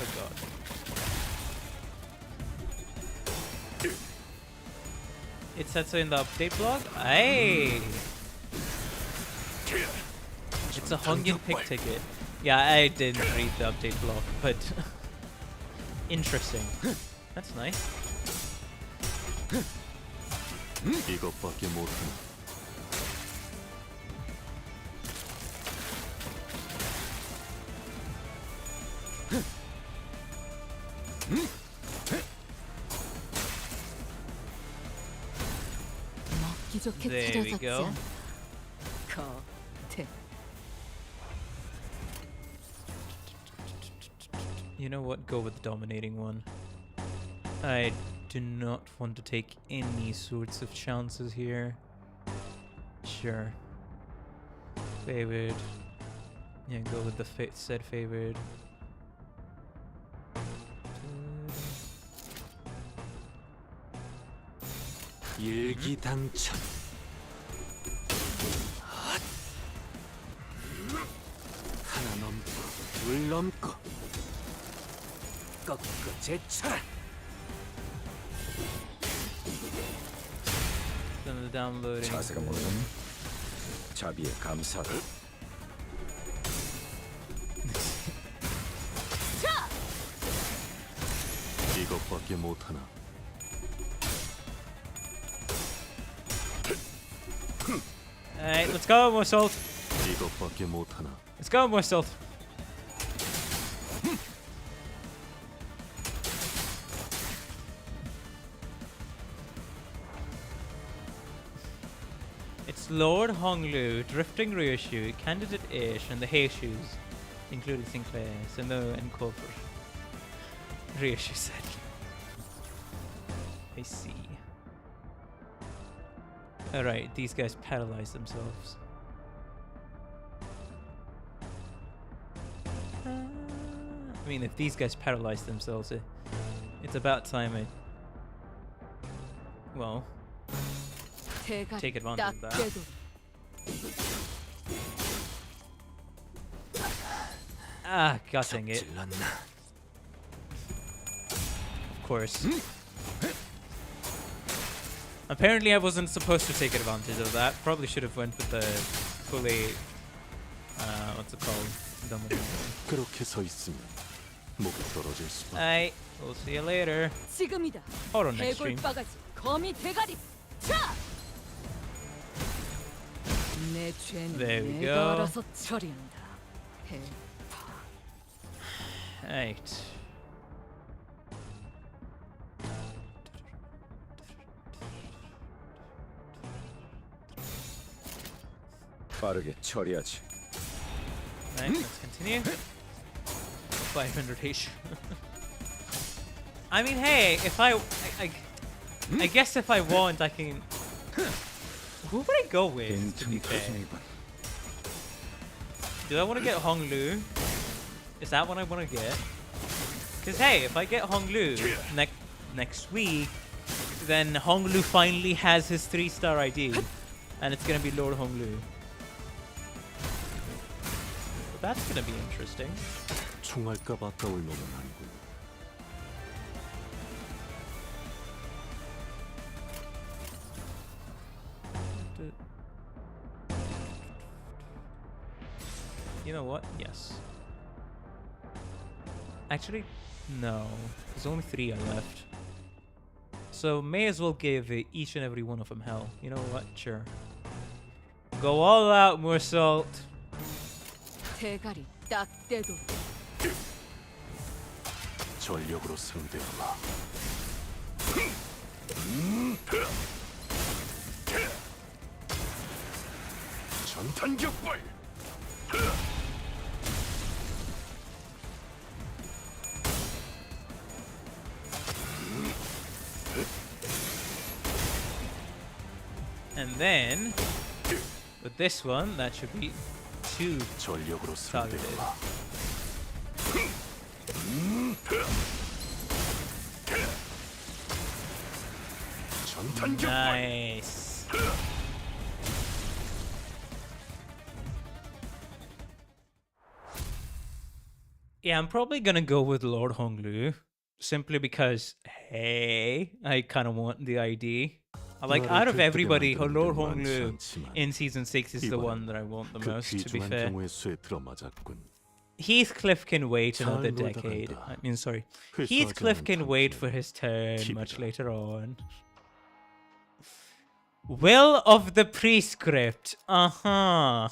Oh god. It said so in the update blog? Hey! It's a Hongyan pick ticket. Yeah, I didn't read the update blog, but interesting. That's nice. 이것밖에 못해. 먹기 좋게 There we go. 겉에. You know what? Go with the dominating one. I do not want to take any sorts of chances here. Sure. Favored. Yeah, go with the said favored. 일기당천. 하나 넘고 둘 넘고 꺾어 제쳐라. downloading. 자세가 뭐라니? 자비의 감사를. 이것밖에 못하나. Alright, let's go, more salt. 이것밖에 못하나. Let's go, more salt. It's Lord Honglu, Drifting Ryoshu, Candidate Ish, and the Heishoes, including Sinclair, so no encore for Ryoshu said. I see. Alright, these guys paralyze themselves. I mean, if these guys paralyze themselves, it's about time I... Well... take advantage of that. Ah, god dang it. Of course. Apparently I wasn't supposed to take advantage of that. Probably should have went with the fully... what's it called? 그렇게 서 있으면 목이 떨어질 수밖에. Alright, we'll see you later. 지금이다. Hold on, next stream. 해골바가지 거미 대가리. 차! 내 죄는 There we 내가 go. 알아서 처리한다. Right. 빠르게 처리하지. Right, let's continue. 500 H. I mean, hey, if I guess if I want, I can... Who would I go with, to be fair? Do I want to get Honglu? Is that what I want to get? Because hey, if I get Honglu next week, then Honglu finally has his 3-star ID. And it's going to be Lord Honglu. That's going to be interesting. 총알값 아까울 놈은 아니군. You know what? Yes. Actually, no. There's only 3 are left. So may as well give each and every one of them hell. You know what? Sure. Go all out, more salt. 대가리 딱 떼도. 전력으로 상대하마. 전탄격발. And then with this one, that should be 2 전력으로 targeted. 상대하마. Nice. Yeah, I'm probably gonna go with Lord Honglu, simply because, hey, I kind of want the ID. Like, out of everybody, Lord Honglu in Season 6 is the one that I want the most, to be fair. Heathcliff can wait another decade. I mean, sorry. Heathcliff can wait for his turn much later on. Will of the Prescript. Uh-huh.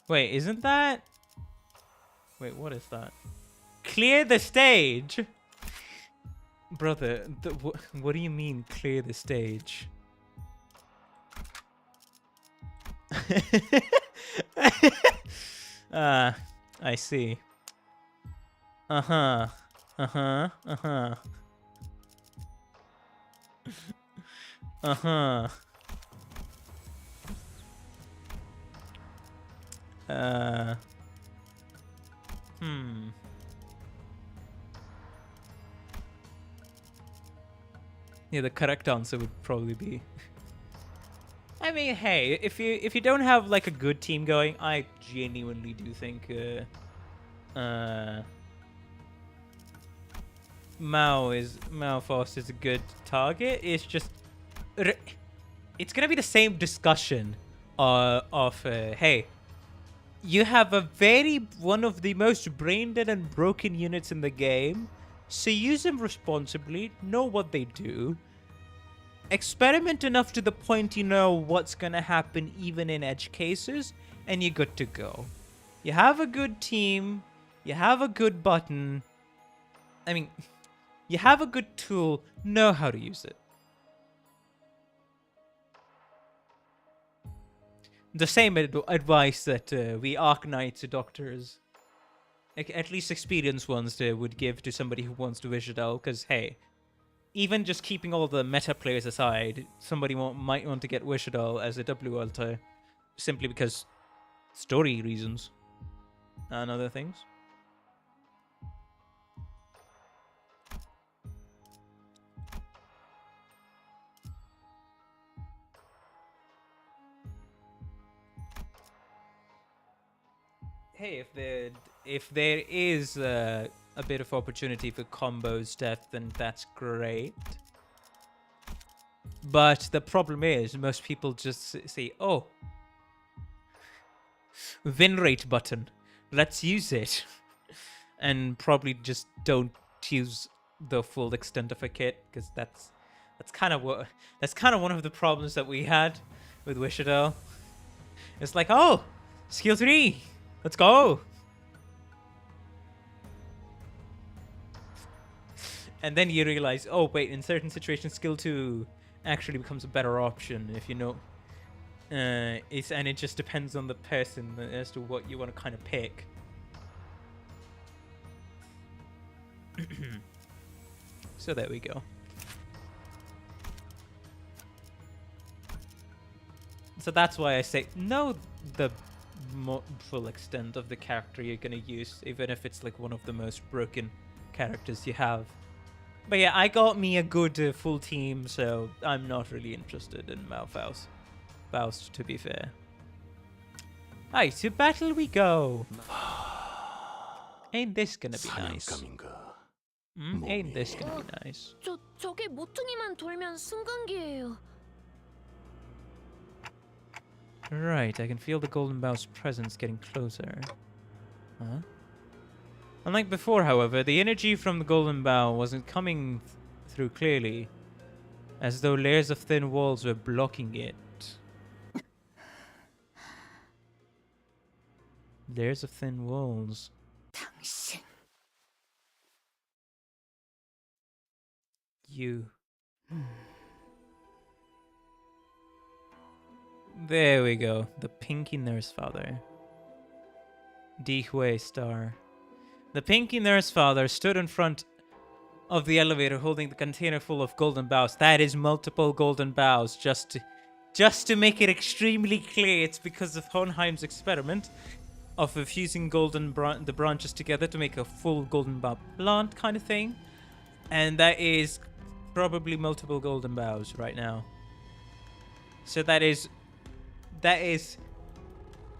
Wait, isn't that... Wait, what is that? Clear the stage? Brother, what do you mean, clear the stage? I see. Uh-huh. Uh-huh. Uh-huh. Uh-huh. Yeah, the correct answer would probably be... I mean, hey, if you don't have like a good team going, I genuinely do think Mao Faust is a good target. It's just it's gonna be the same discussion of hey, you have one of the most brain dead and broken units in the game, so use them responsibly, know what they do, experiment enough to the point you know what's gonna happen even in edge cases, and you're good to go. You have a good team, you have a good button, I mean, you have a good tool, know how to use it. The same advice that we Arknight doctors, at least experienced ones, would give to somebody who wants to Wishadel, because hey, even just keeping all the meta players aside, somebody might want to get Wishadel as a W alter, simply because story reasons and other things. Hey, if there is a bit of opportunity for combo stuff, then that's great. But the problem is, most people just say, "Oh, win rate button, let's use it," and probably just don't use the full extent of a kit, because that's kind of one of the problems that we had with Wishadel. It's like, oh, skill 3. Let's go. And then you realize, oh wait, in certain situations, skill 2 actually becomes a better option if you know. And it just depends on the person as to what you want to kind of pick. So there we go. So that's why I say know the full extent of the character you're gonna use, even if it's like one of the most broken characters you have. But yeah, I got me a good full team, so I'm not really interested in Faust, to be fair. Aye, to battle we go. Ain't this gonna be nice? Ain't this gonna be nice? 저게 모퉁이만 돌면 승강기예요. Right, I can feel the Golden Bow's presence getting closer. Huh? Unlike before, however, the energy from the Golden Bow wasn't coming through clearly, as though layers of thin walls were blocking it. Layers of thin walls. 당신. You. There we go. The Pinky Nurse Father. Dihui Star. The Pinky Nurse Father stood in front of the elevator holding the container full of golden bows. That is multiple golden bows. Just to make it extremely clear, it's because of Hohenheim's experiment of fusing the branches together to make a full golden bow plant kind of thing. And that is probably multiple golden bows right now. So that is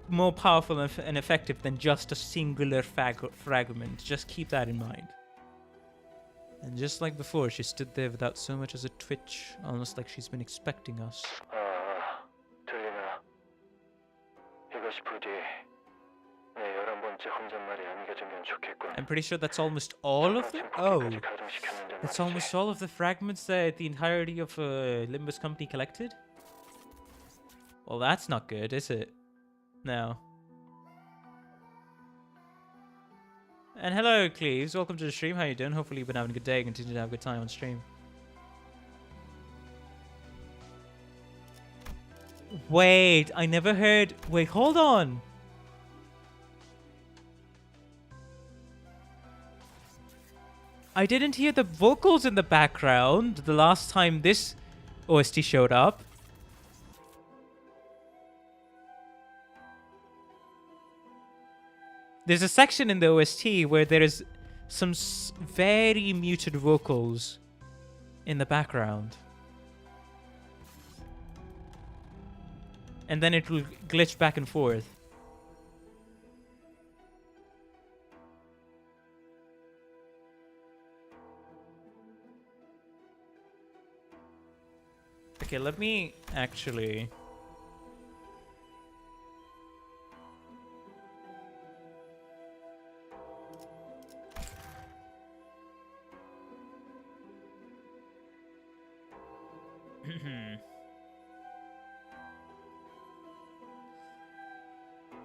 more powerful and effective than just a singular fragment. Just keep that in mind. And just like before, she stood there without so much as a twitch, almost like she's been expecting us. 들리나? 이것이 부디 내 11번째 혼잣말이 아니겠으면 좋겠군. I'm pretty sure that's almost all of them? Oh. That's almost all of the fragments that the entirety of Limbus Company collected? Well, that's not good, is it? No. And hello, Cleves. Welcome to the stream. How you doing? Hopefully you've been having a good day and continue to have a good time on stream. Wait, I never heard... Wait, hold on. I didn't hear the vocals in the background the last time this OST showed up. There's a section in the OST where there is some very muted vocals in the background. And then it will glitch back and forth. Okay, let me actually...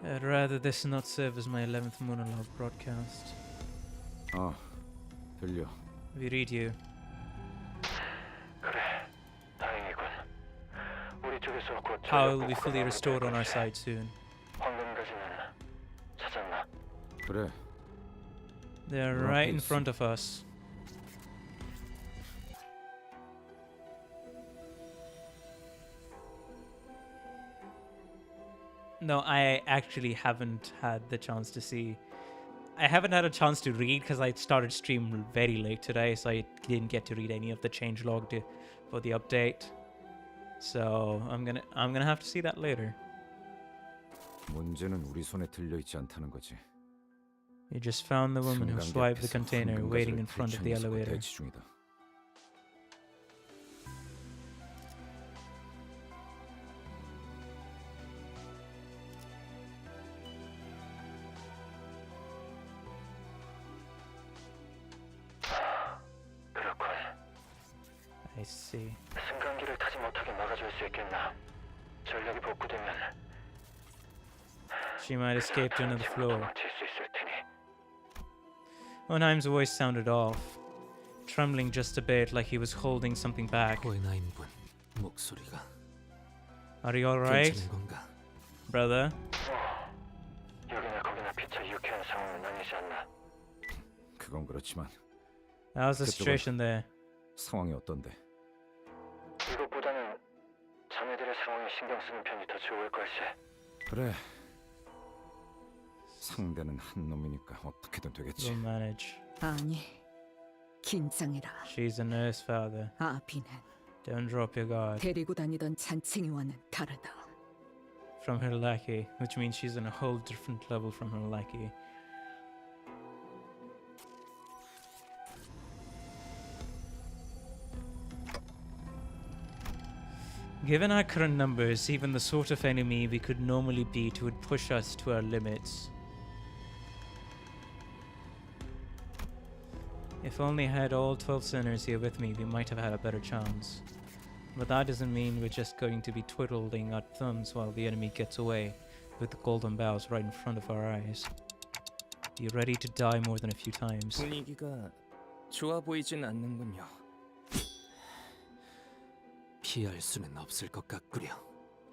I'd rather this not serve as my 11th monologue broadcast. 들려. We read you. 다행이군. 우리 쪽에서 곧 Power will be fully restored on our side soon. 황금가지는 찾았나? 그래. They're right in front of us. No, I actually haven't had the chance to see. I haven't had a chance to read because I started stream very late today, so I didn't get to read any of the changelog for the update. So I'm gonna have to see that later. 문제는 우리 손에 들려 있지 않다는 거지. You just found the woman who swiped the container waiting in front of the elevator. 대치 중이다. I see. 승강기를 타지 못하게 막아줄 수 있겠나? 전력이 복구되면 She might escape to another floor. 도망칠 수 있을 테니. Onheim's voice sounded off, trembling just a bit like he was holding something back. 고에나인분 목소리가. Are you alright, 괜찮은 건가? brother? 여기나 거기나 피차 유쾌한 상황은 아니지 않나? 그건 그렇지만. How's the situation there? 상황이 어떤데? 이것보다는 자네들의 상황에 신경 쓰는 편이 더 좋을 걸세. 그래. 상대는 한 놈이니까 어떻게든 되겠지. We'll manage. 아니, 긴장해라. She's a nurse, father. 아비는 Don't drop your guard. 데리고 다니던 잔챙이와는 다르다. From her lackey, which means she's on a whole different level from her lackey. Given our current numbers, even the sort of enemy we could normally beat would push us to our limits. If only I had all 12 sinners here with me, we might have had a better chance. But that doesn't mean we're just going to be twiddling our thumbs while the enemy gets away with the golden bows right in front of our eyes. Be ready to die more than a few times. 분위기가 좋아 보이진 않는군요. 피할 수는 없을 것 같구려.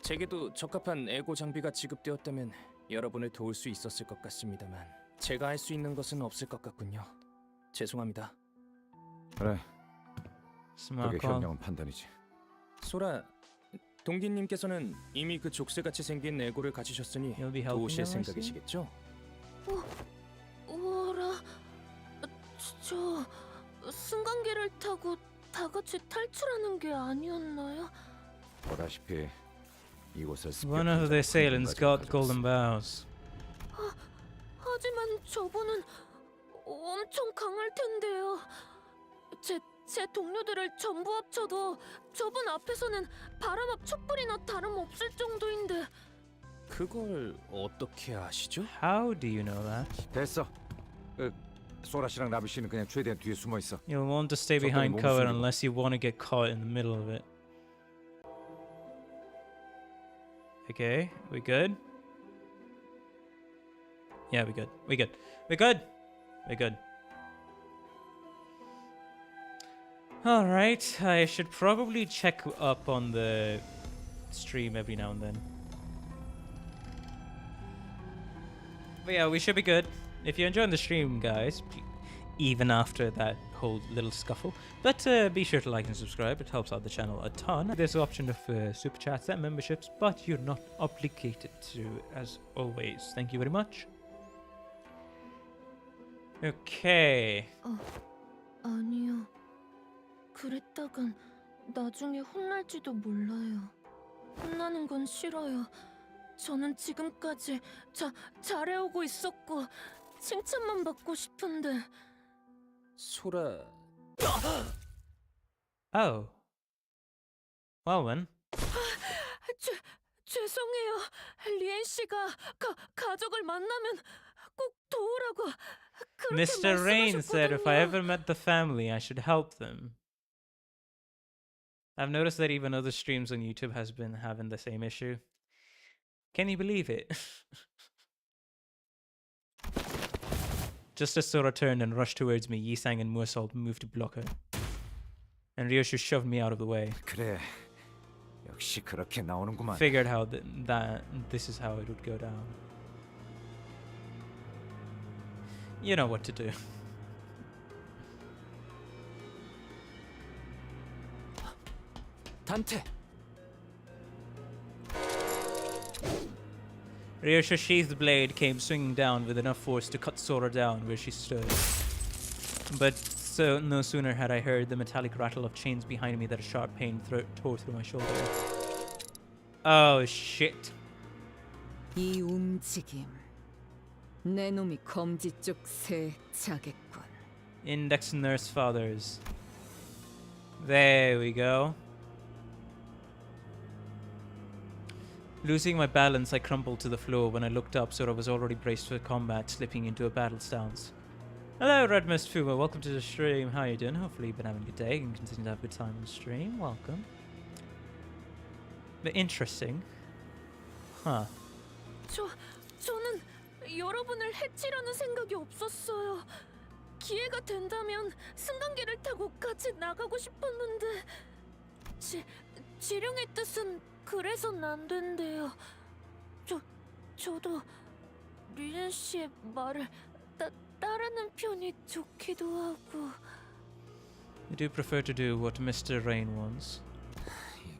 제게도 적합한 에고 장비가 지급되었다면 여러분을 도울 수 있었을 것 같습니다만 제가 할 수 있는 것은 없을 것 같군요. 죄송합니다. 그래. Smart 그게 call. 현명한 판단이지. 소라, 동기님께서는 이미 그 족쇄같이 생긴 에고를 가지셨으니 You'll be helping 도우실 them, I see? 생각이시겠죠? 오라, 저 승강기를 타고 다 같이 탈출하는 게 아니었나요? 보다시피 이곳을 One of the assailants got golden bows. 하지만 저분은 엄청 강할 텐데요. 제 동료들을 전부 합쳐도 저분 앞에서는 바람 앞 촛불이나 다름없을 정도인데. 그걸 어떻게 아시죠? How do you know that? 됐어. 소라 씨랑 나비 씨는 그냥 최대한 뒤에 숨어 있어. You'll want to stay behind cover unless you want to get caught in the middle of it. Okay, we good? Yeah, we good. We good. We good. We good. All right, I should probably check up on the stream every now and then. But yeah, we should be good. If you're enjoying the stream, guys, even after that whole little scuffle, but be sure to like and subscribe. It helps out the channel a ton. There's an option of super chats and memberships, but you're not obligated to, as always. Thank you very much. Okay. 아니요. 그랬다간 나중에 혼날지도 몰라요. 혼나는 건 싫어요. 저는 지금까지 잘해오고 있었고 칭찬만 받고 싶은데. 소라. Oh. Well then. 죄송해요. 리엔 씨가 가족을 만나면 꼭 도우라고 그렇게 Mr. Rain said if I 말씀하셨거든요. ever met the family, I should help them. I've noticed that even other streams on YouTube has been having the same issue. Can you believe it? Just as Sora turned and rushed towards me, Yisang and Mursol moved to block her. And Ryoshu shoved me out of the way. 그래. 역시 그렇게 나오는구만. Figured how that this is how it would go down. You know what to do. 단테. Ryoshu's sheathed blade came swinging down with enough force to cut Sora down where she stood. But no sooner had I heard the metallic rattle of chains behind me that a sharp pain tore through my shoulder. Oh shit. 이 움직임. 내 놈이 검지 쪽 새 자겠군. Index Nurse Fathers. There we go. Losing my balance, I crumpled to the floor. When I looked up, Sora was already braced for combat, slipping into a battle stance. Hello, Red Mist Fuma. Welcome to the stream. How you doing? Hopefully you've been having a good day and continue to have a good time on the stream. Welcome. But interesting. Huh. 저는 여러분을 해치려는 생각이 없었어요. 기회가 된다면 승강기를 타고 같이 나가고 싶었는데 지령의 뜻은 그래선 안 된대요. 저도 리엔 씨의 말을 따르는 편이 좋기도 하고. I do prefer to do what Mr. Rain wants.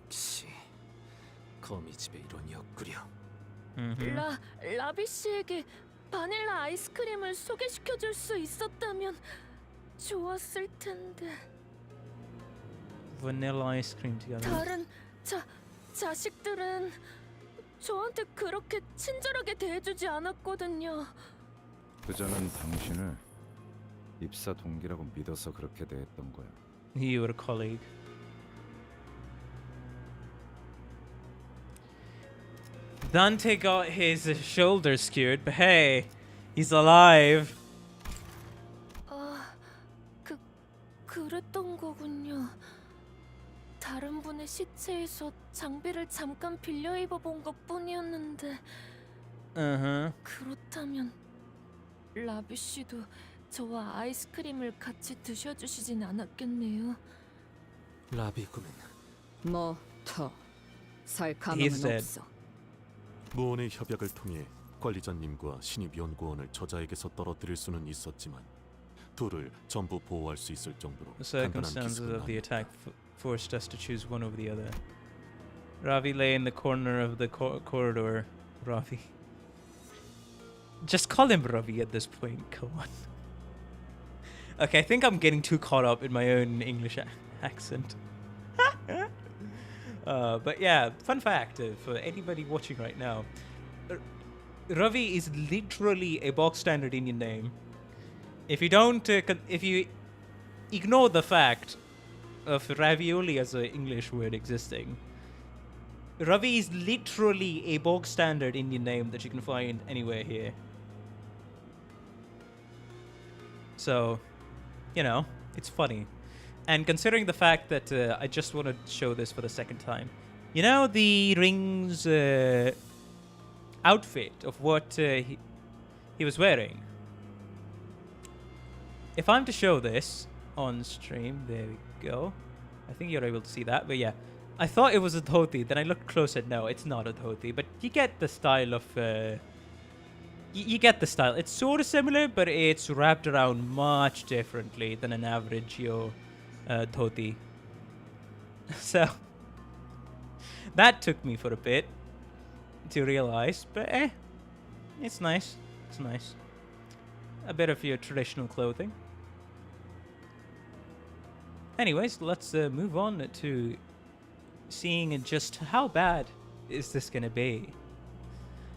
역시 거미집의 이론이었구려. 라비 씨에게 바닐라 아이스크림을 소개시켜줄 수 있었다면 좋았을 텐데. Vanilla ice cream together. 다른 자식들은 저한테 그렇게 친절하게 대해주지 않았거든요. 그자는 당신을 입사 동기라고 믿어서 그렇게 대했던 거야. You were a colleague. Dante got his shoulder skewered, but hey, he's alive. 그랬던 거군요. 다른 분의 시체에서 장비를 잠깐 빌려 입어본 것뿐이었는데. 그렇다면 라비 씨도 저와 아이스크림을 같이 드셔주시진 않았겠네요. 라비군은 더 살 He's 가망은 dead. 없어. 무언의 협약을 통해 관리자님과 신입 연구원을 저자에게서 떨어뜨릴 수는 있었지만 둘을 전부 보호할 수 있을 정도로 The 간단한 circumstances 기술은 of the 아니다. attack forced us to choose one over the other. Ravi lay in the corner of the corridor. Ravi. Just call him Ravi at this point. Come on. Okay, I think I'm getting too caught up in my own English accent. But yeah, fun fact for anybody watching right now. Ravi is literally a box standard Indian name. If you ignore the fact of ravioli as an English word existing, Ravi is literally a bog standard Indian name that you can find anywhere here. So, you know, it's funny. And considering the fact that I just want to show this for the second time, you know the Ring's outfit of what he was wearing? If I'm to show this on stream, there we go. I think you're able to see that, but yeah. I thought it was a dhoti, then I looked closer. No, it's not a dhoti, but you get the style of... you get the style. It's sort of similar, but it's wrapped around much differently than an average dhoti. So, that took me for a bit to realize, but it's nice. It's nice. A bit of your traditional clothing. Anyways, let's move on to seeing just how bad is this gonna be.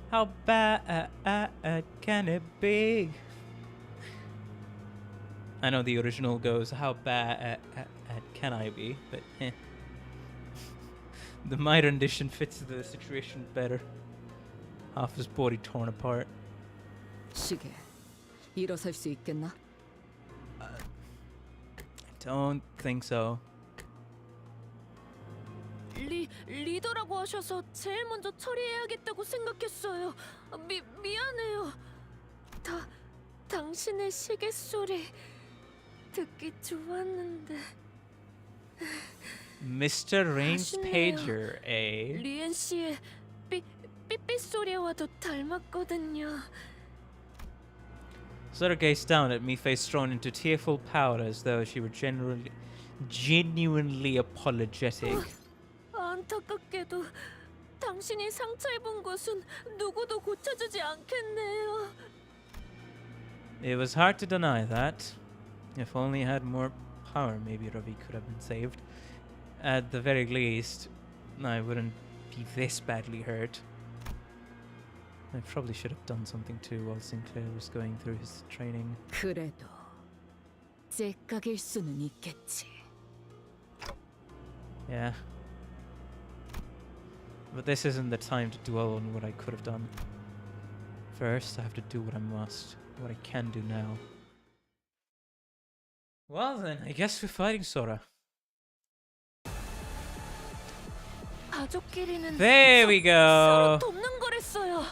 How bad can it be? I know the original goes, how bad can I be? But The my rendition fits the situation better. Half his body torn apart. 시계, 일어설 수 있겠나? Don't think so. 리더라고 하셔서 제일 먼저 처리해야겠다고 생각했어요. 미안해요. 당신의 시계 소리 듣기 좋았는데. Mr. Rain's 아쉽네요. pager, eh? 리엔 씨의 삐삐 소리와도 닮았거든요. Sora gazed down at me, face thrown into tearful pout as though she were genuinely apologetic. 안타깝게도 당신이 상처 입은 곳은 누구도 고쳐주지 않겠네요. It was hard to deny that. If only I had more power, maybe Ravi could have been saved. At the very least, I wouldn't be this badly hurt. I probably should have done something too while Sinclair was going through his training. 그래도 째깍일 수는 있겠지. Yeah. But this isn't the time to dwell on what I could have done. First, I have to do what I must, what I can do now. Well then, I guess we're fighting Sora. 가족끼리는 There we 서로 go. 돕는 거랬어요.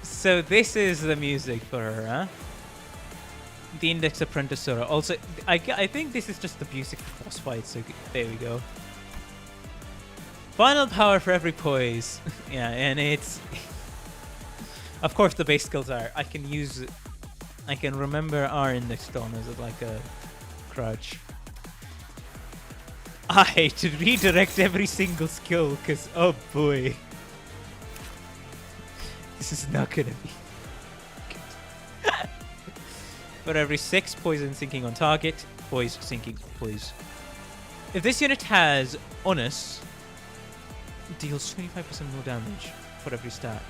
So this is the music for her, huh? The Index Apprentice Sora. Also, I think this is just the music for boss fights, so there we go. Final power for every poise. Yeah, and it's... of course the base skills are. I can remember R indexed on as like a crouch. To redirect every single skill, because oh boy. This is not gonna be good. For every 6 poison sinking on target, poise sinking, poise. If this unit has Onus, it deals 25% more damage for every stack.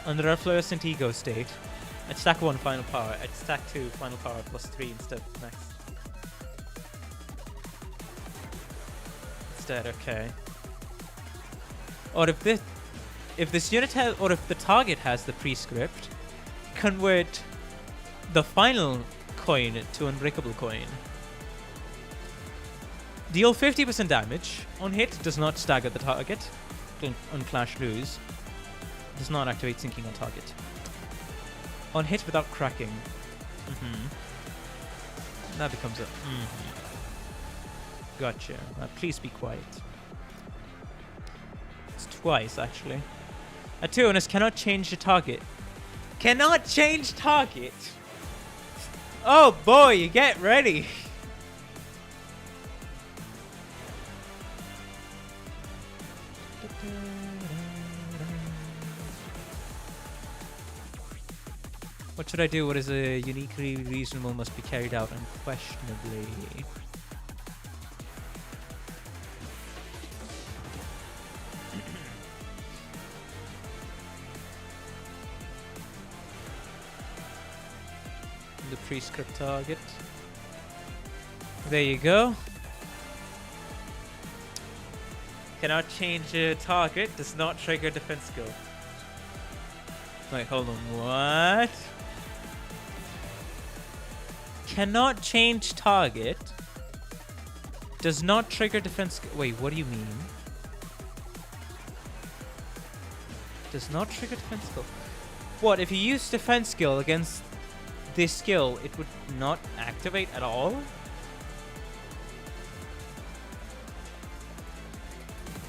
Under a fluorescent ego state, at stack 1 final power, at stack 2 final power plus 3 instead of max. Instead, okay. Or if this unit has, or if the target has the prescript, convert the final coin to unbreakable coin. Deal 50% damage. On hit, does not stagger the target. On clash lose. Does not activate sinking on target. On hit without cracking. That becomes a... Gotcha. Please be quiet. It's twice, actually. A 2 onus cannot change the target. Cannot change target? Oh boy, you get ready. What should I do? What is a uniquely reasonable must be carried out unquestionably. The prescript target. There you go. Cannot change a target, does not trigger defense skill. Wait, hold on, what? Cannot change target, does not trigger defense skill. Wait, what do you mean? Does not trigger defense skill. What, if you use defense skill against this skill, it would not activate at all?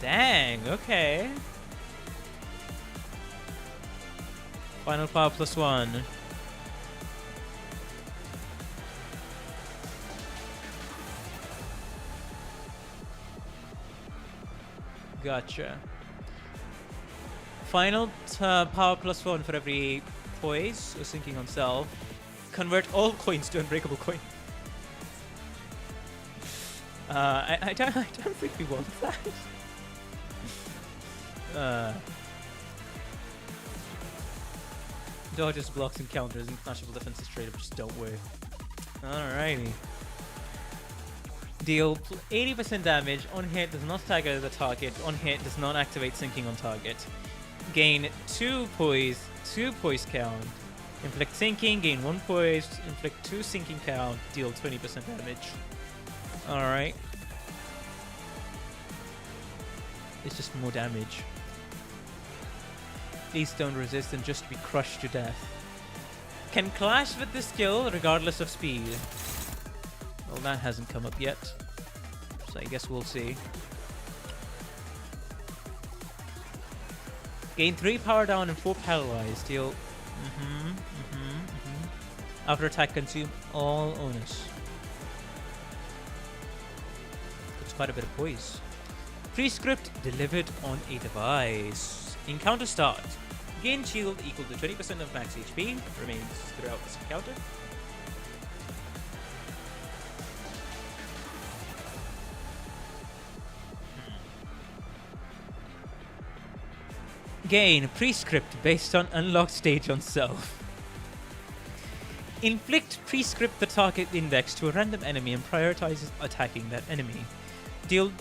Dang, okay. Final power +1. Gotcha. Final power +1 for every poise or sinking on self. Convert all coins to unbreakable coin. I don't think we want that. Dodges, blocks, and counters, and clashable defense is straight up just don't work. Alrighty. Deal 80% damage. On hit, does not stagger the target. On hit, does not activate sinking on target. Gain 2 poise count. Inflict sinking, gain 1 poise. Inflict 2 sinking count. Deal 20% damage. Alright. It's just more damage. Please don't resist and just be crushed to death. Can clash with the skill regardless of speed. Well, that hasn't come up yet. So I guess we'll see. Gain 3 power down and 4 paralyzed. Deal. After attack, consume all onus. It's quite a bit of poise. Prescript delivered on a device. Encounter start. Gain shield equal to 20% of max HP. Remains throughout this encounter. Gain prescript based on unlocked stage on self. Inflict prescript the target index to a random enemy and prioritizes attacking that enemy. Deal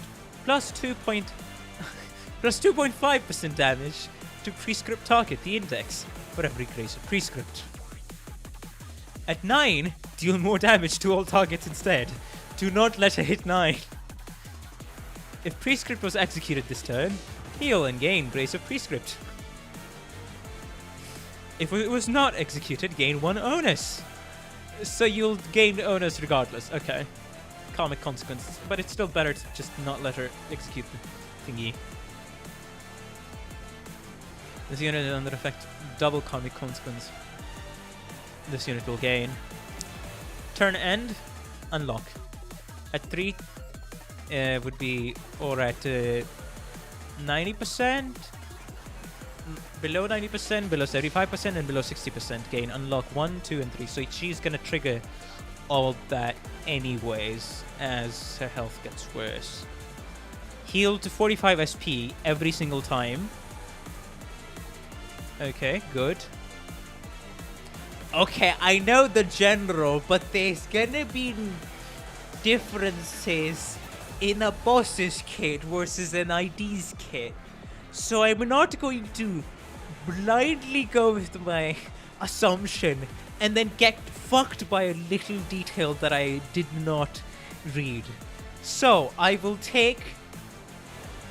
plus 2.5% damage to prescript target the index for every grace of prescript. At 9, deal more damage to all targets instead. Do not let her hit 9. If prescript was executed this turn, heal and gain grace of prescript. If it was not executed, gain 1 onus. So you'll gain onus regardless. Okay. Comic consequence. But it's still better to just not let her execute the thingy. This unit is under effect double comic consequence. This unit will gain. Turn end, unlock. At 3 would be, or at 90%, below 90%, below 75%, and below 60% gain. Unlock 1, 2, and 3. So she's gonna trigger all that anyways as her health gets worse. Heal to 45 SP every single time. Okay, good. Okay, I know the general, but there's gonna be differences in a boss's kit versus an ID's kit. So I'm not going to blindly go with my assumption and then get fucked by a little detail that I did not read. So I will take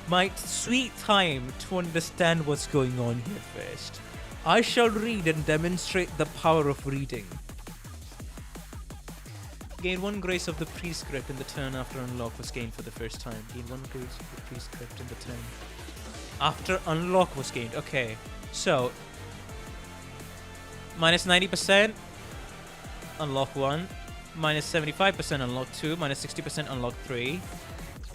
my sweet time to understand what's going on here first. I shall read and demonstrate the power of reading. Gain 1 grace of the prescript in the turn after unlock was gained for the first time. Gain 1 grace of the prescript in the turn after unlock was gained. Okay, so minus 90%, unlock 1. Minus 75%, unlock 2. Minus 60%, unlock 3.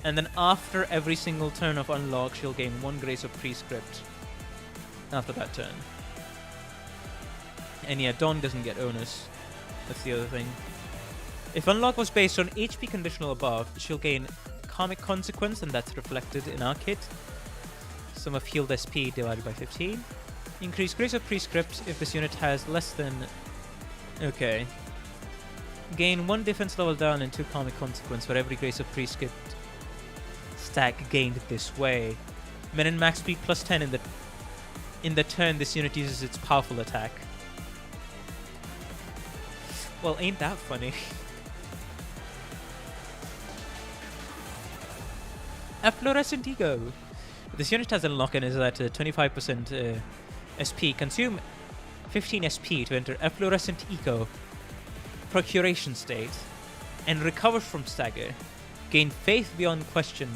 And then after every single turn of unlock, she'll gain 1 grace of prescript after that turn. And yeah, Dawn doesn't get onus. That's the other thing. If unlock was based on HP conditional above, she'll gain comic consequence, and that's reflected in our kit. Sum of healed SP divided by 15. Increase grace of prescript if this unit has less than... Okay. Gain 1 defense level down and 2 comic consequence for every grace of prescript stack gained this way. Min and max speed plus 10 in the turn this unit uses its powerful attack. Well, ain't that funny? Efflorescent Ego. This unit has unlock and is at 25% SP. Consume 15 SP to enter Efflorescent Eco Procuration state and recover from stagger. Gain Faith Beyond Question,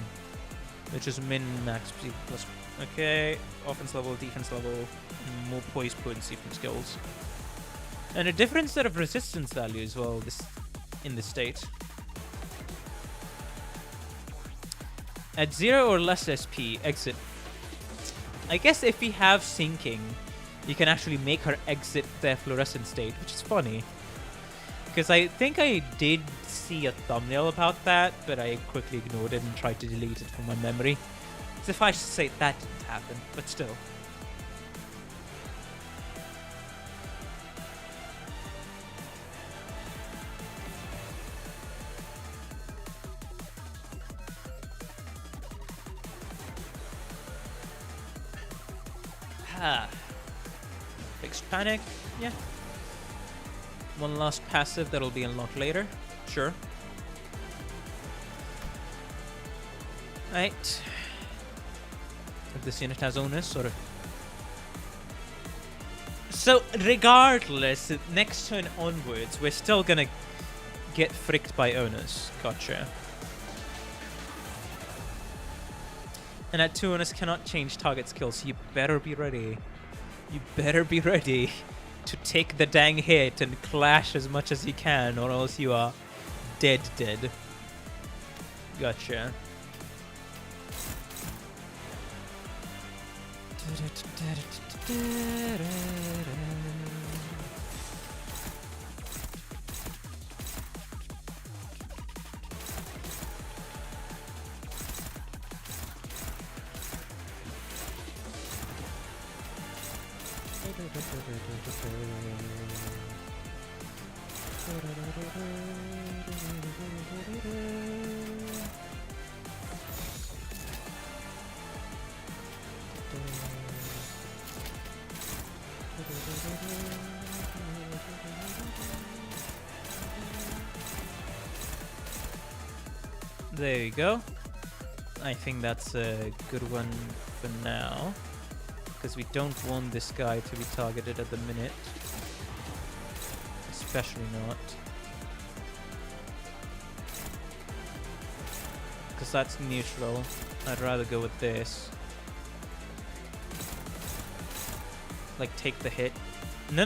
which is min max speed plus. Okay, offense level, defense level, more poise potency from skills. And a different set of resistance value as well in this state. At 0 or less SP, exit. I guess if we have sinking, you can actually make her exit the fluorescent state, which is funny. Because I think I did see a thumbnail about that, but I quickly ignored it and tried to delete it from my memory. Suffice to say, that didn't happen, but still. Fixed Panic, yeah. One last passive that'll be unlocked later, sure. Right. If this unit has onus, or... So, regardless, next turn onwards, we're still gonna get fricked by onus. Gotcha. And that 2 onus cannot change target skills, so you better be ready. You better be ready to take the dang hit and clash as much as you can, or else you are dead. Gotcha. There you go. I think that's a good one for now, because we don't want this guy to be targeted at the minute. Especially not. Because that's neutral. I'd rather go with this. Like, take the hit. No.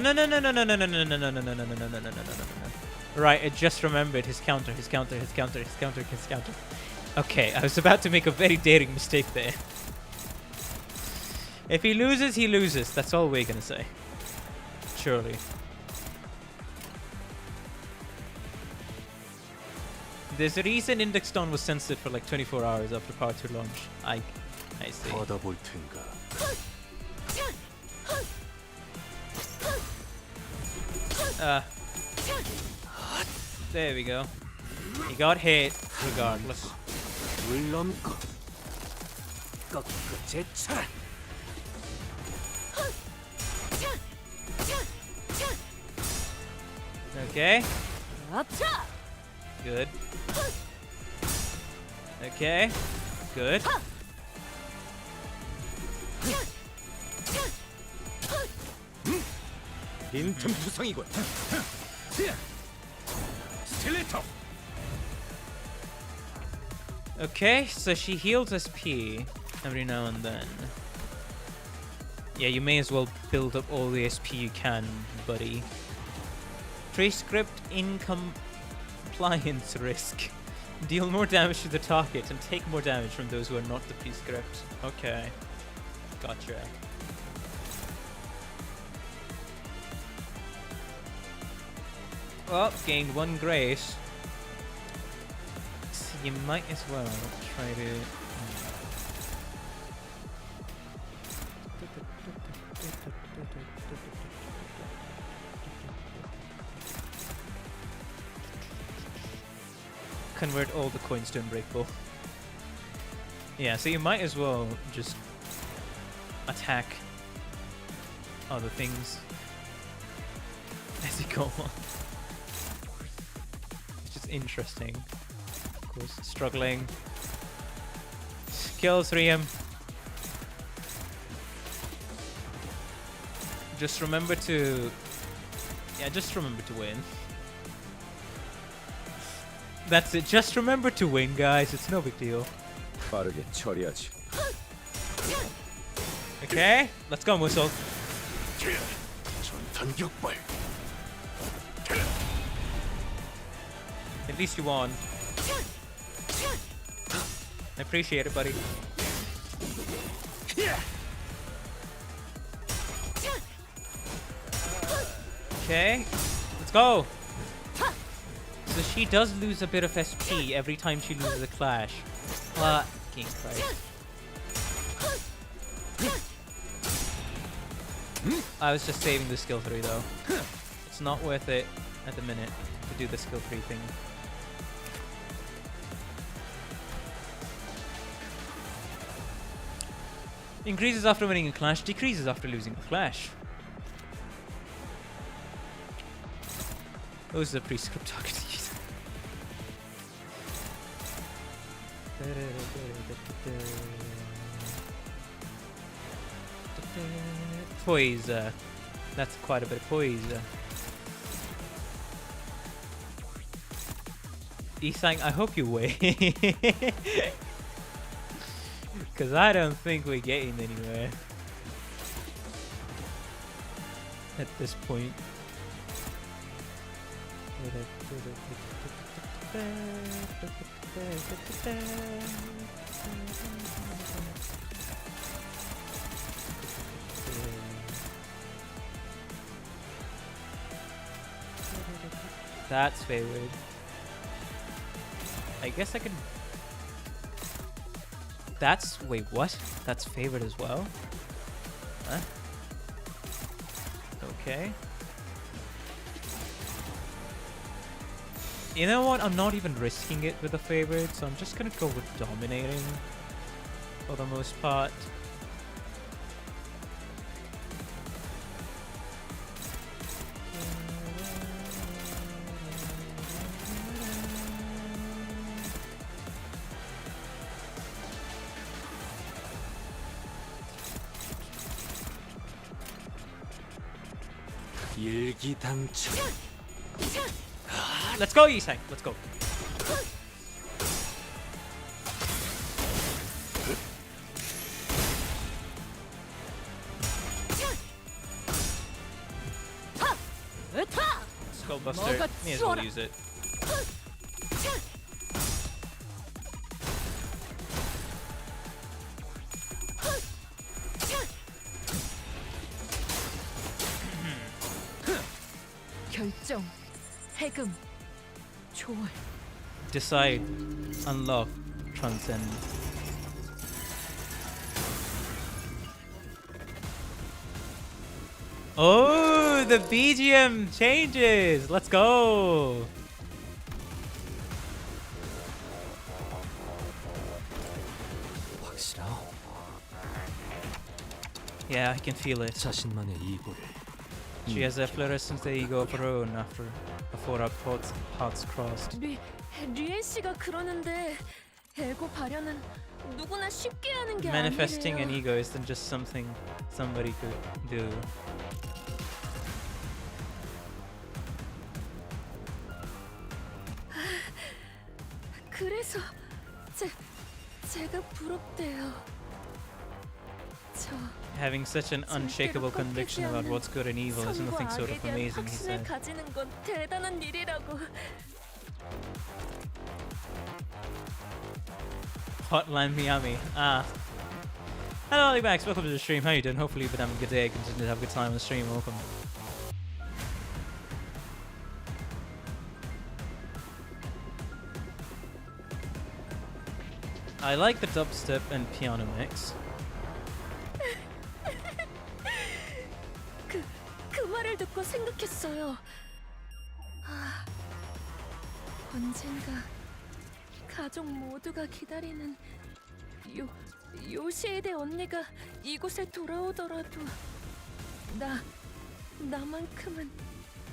Right, I just remembered his counter. Okay, I was about to make a very daring mistake there. If he loses, he loses. That's all we're gonna say. Surely. There's a reason Index Dawn was censored for like 24 hours after Power 2 launch. I see. There we go. He got hit regardless. Okay. Good. Okay. Good. Okay, so she heals SP every now and then. Yeah, you may as well build up all the SP you can, buddy. Prescript incompliance risk. Deal more damage to the target and take more damage from those who are not the prescript. Okay. Gotcha. Well, gained 1 grace. So you might as well try to... convert all the coins to Unbreakable. Yeah, so you might as well just attack other things as you go on. It's just interesting. Of course, struggling. Kills 3M. Just remember to... yeah, just remember to win. That's it. Just remember to win, guys. It's no big deal. Okay, let's go, Muscle. At least you won. I appreciate it, buddy. Okay, let's go. So she does lose a bit of SP every time she loses a clash. Fucking Christ. I was just saving the skill 3 though. It's not worth it at the minute to do the skill 3 thing. Increases after winning a clash, decreases after losing a clash. Those are the prescript target keys. Poise. That's quite a bit of poise. Isang, I hope you wait. Because I don't think we're getting anywhere at this point. That's favored. I guess I could... That's... Wait, what? That's favored as well? Huh? Okay. You know what? I'm not even risking it with the favorite, so I'm just gonna go with dominating for the most part. 일기당초. Let's go, Yisang. Let's go. Skullbuster. May as well use it. 결정, 해금, 조월. Decide, unlock, transcend. Oh, the BGM changes. Let's go. 확실하. Yeah, I can feel it. 자신만의 이고를. She has a fluorescent ego of her own before our paths crossed. 리엔 씨가 그러는데 에고 발현은 누구나 쉽게 하는 게 Manifesting an 아니래요. ego isn't just something somebody could do. 그래서 제가 부럽대요. 저 Having such an unshakable conviction about what's good and evil is 선과 nothing sort 악에 of 대한 amazing, he 확신을 said. 가지는 건 대단한 일이라고. Hotline Miami. Ah. Hello, Ali Max. Welcome to the stream. How you doing? Hopefully you've been having a good day. Continue to have a good time on the stream. Welcome. I like the dubstep and piano mix. 그 말을 듣고 생각했어요. 아, 언젠가 가족 모두가 기다리는 요시에데 언니가 이곳에 돌아오더라도 나만큼은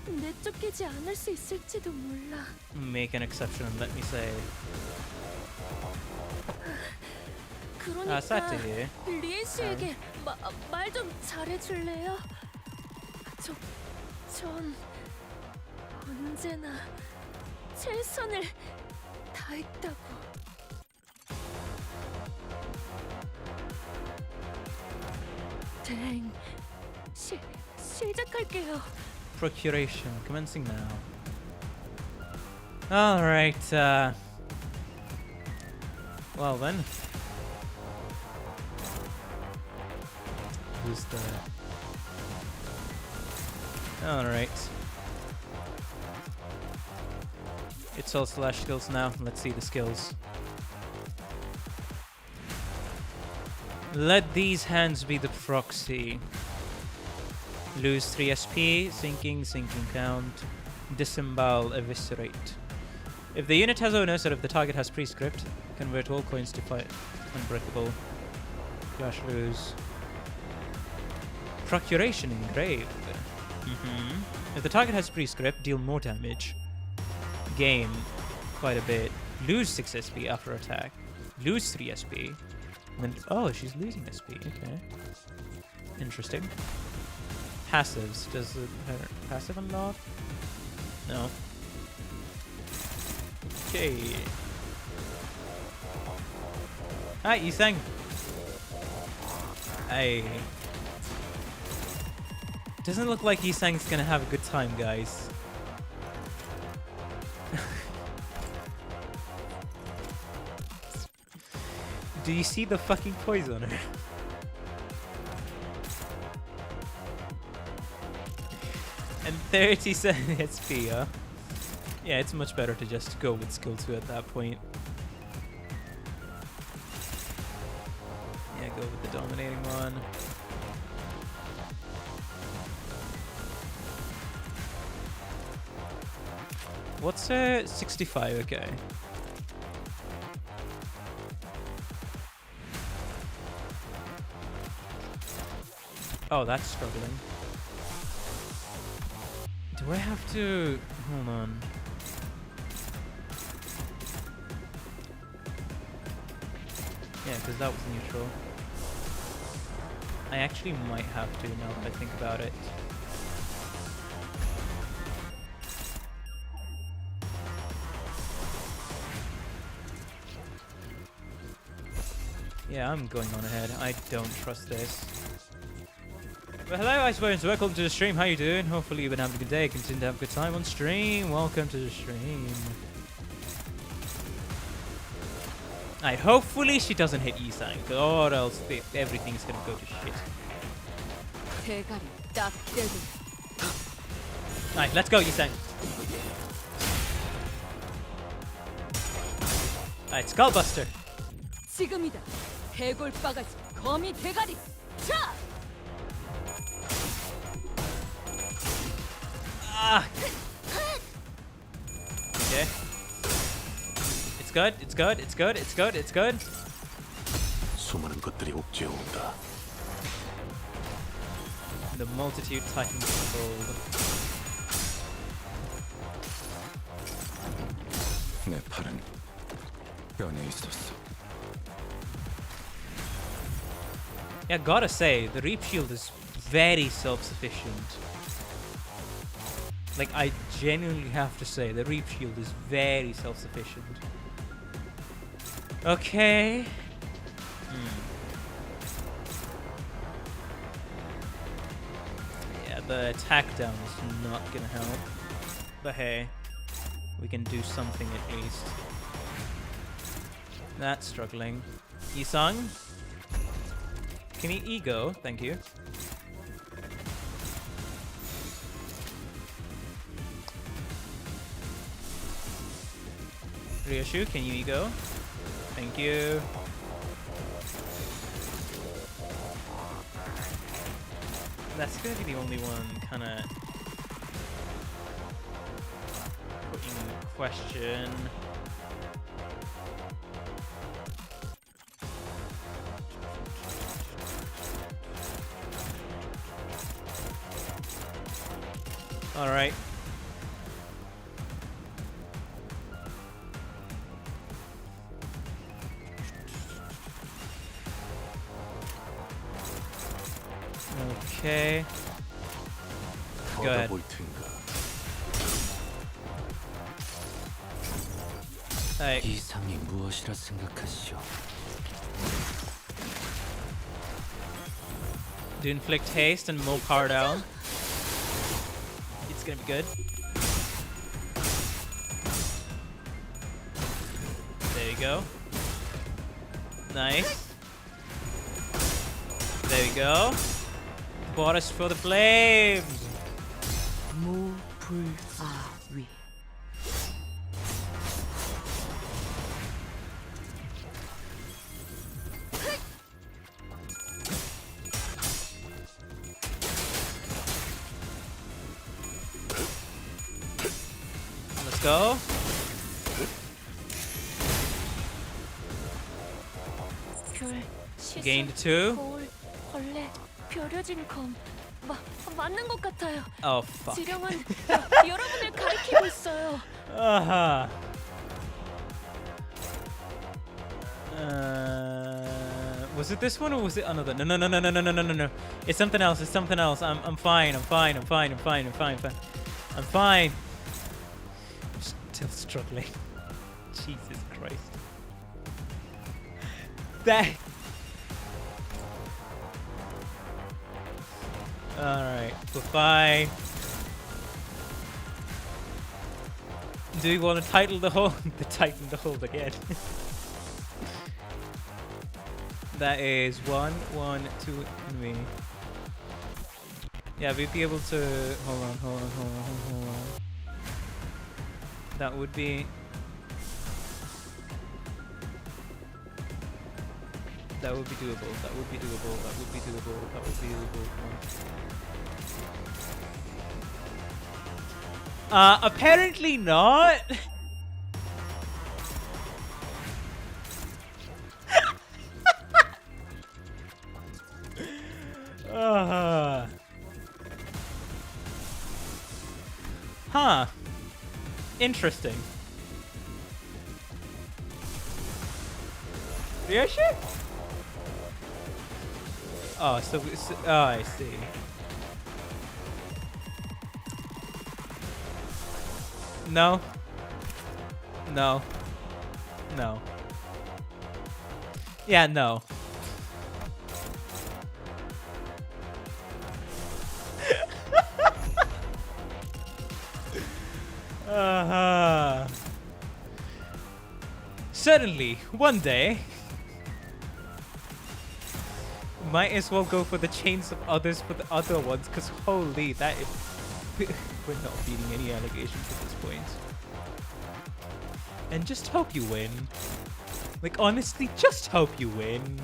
내쫓기지 않을 수 있을지도 몰라. Make an exception, let me say. 그러니까 sad to hear. 리엔 씨에게 말 좀 잘해줄래요? 전 언제나 최선을 다했다고. 댕, 시작할게요. Procuration, commencing now. Alright, well then. Who's the... Alright. It's all slash skills now. Let's see the skills. Let these hands be the proxy. Lose 3 SP, sinking count, disembowel, eviscerate. If the unit has onus or if the target has prescript, convert all coins to fight unbreakable. Flash lose. Procuration engraved. If the target has prescript, deal more damage. Gain quite a bit. Lose 6 SP after attack. Lose 3 SP. And then, oh, she's losing SP. Okay. Interesting. Passives. Does her passive unlock? No. Okay. Hi, Yisang. Hey. Doesn't look like Yisang's gonna have a good time, guys. Do you see the fucking poison on her? And 37 SP, huh? Yeah, it's much better to just go with skill 2 at that point. Yeah, go with the dominating one. What's 65? Okay. Oh, that's struggling. Do I have to... Hold on. Yeah, because that was neutral. I actually might have to now that I think about it. Yeah, I'm going on ahead. I don't trust this. Well, hello, Icebergs. Welcome to the stream. How you doing? Hopefully you've been having a good day. Continue to have a good time on stream. Welcome to the stream. Hopefully she doesn't hit Yisang, or else everything's gonna go to shit. Alright, let's go, Yisang. Alright, Skullbuster. 지금이다. 해골바가지 거미 대가리. 자! Ah. Okay. It's good. It's good. It's good. It's good. It's good. 수많은 것들이 옥죄어 온다. The multitude tightens the hold. 내 팔은 뼈에 있었어. Yeah, gotta say, the Reap Shield is very self-sufficient. Like, I genuinely have to say, the Reap Shield is very self-sufficient. Okay. Yeah, the attack down is not gonna help. But hey, we can do something at least. That's struggling. Yisang? Can you ego? Thank you. Ryoshu, can you ego? Thank you. That's gonna be the only one kinda putting in question. Alright. Okay. Go ahead. Alright. 이상이 무엇이라 생각하시오? Do inflict haste and more power down. It's gonna be good. There you go. Nice. There we go. Bought us for the flames. Matrixzry. Let's go. Gained 2. 거울, 벌레, 벼려진 검. 맞는 것 같아요. Oh fuck. 지령은 여러분을 가리키고 있어요. Was it this one or was it another? No. It's something else. It's something else. I'm fine. I'm fine. I'm still struggling. Jesus Christ. That. Alright, goodbye. Do we want to title the hold? Tighten the hold again. That is 1, 1, 2, 3. Yeah, we'd be able to. Hold on. That would be. That would be doable. Apparently not. Huh. Interesting. Yoshi? Oh, so I see. No. Yeah, no. Certainly, one day. Might as well go for the chains of others for the other ones, because holy, that is... We're not beating any allegations at this point. And just hope you win. Like, honestly, just hope you win.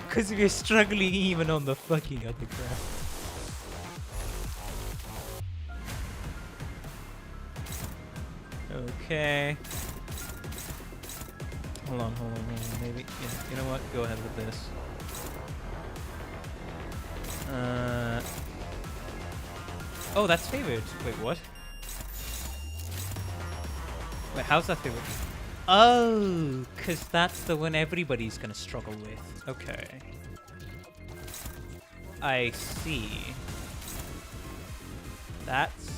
Because we're struggling even on the fucking other ground. Okay. Hold on. Maybe, yeah, you know what? Go ahead with this. Oh, that's favored. Wait, what? Wait, how's that favored? Oh, because that's the one everybody's gonna struggle with. Okay. I see. That's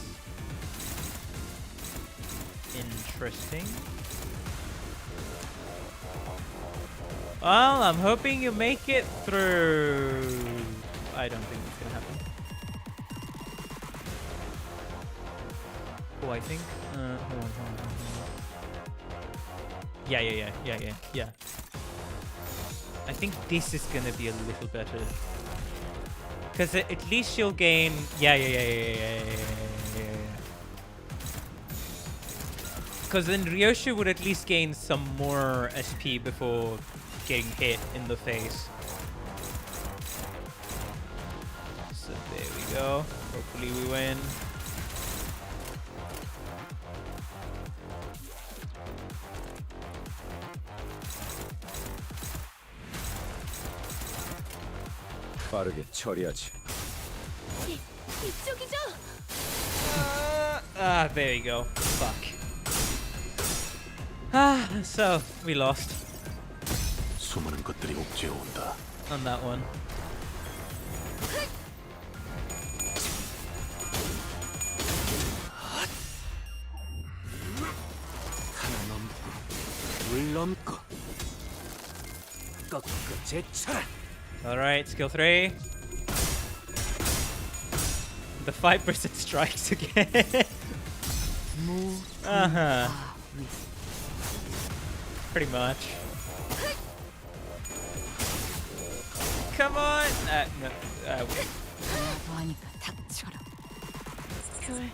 interesting. Well, I'm hoping you make it through. I don't think it's gonna happen. Oh, I think. Hold on. Yeah. I think this is gonna be a little better. Because at least you'll gain. Yeah. Because then Ryoshi would at least gain some more SP before getting hit in the face. So there we go. Hopefully we win. 빠르게 처리하지. 이쪽이죠? There you go. Fuck. So we lost. 수많은 것들이 옥죄어 온다. On that one. 하나 넘고 둘 넘고 꺾고 제쳐라. Alright, skill 3. The 5% strikes again. Pretty much. Come on! No.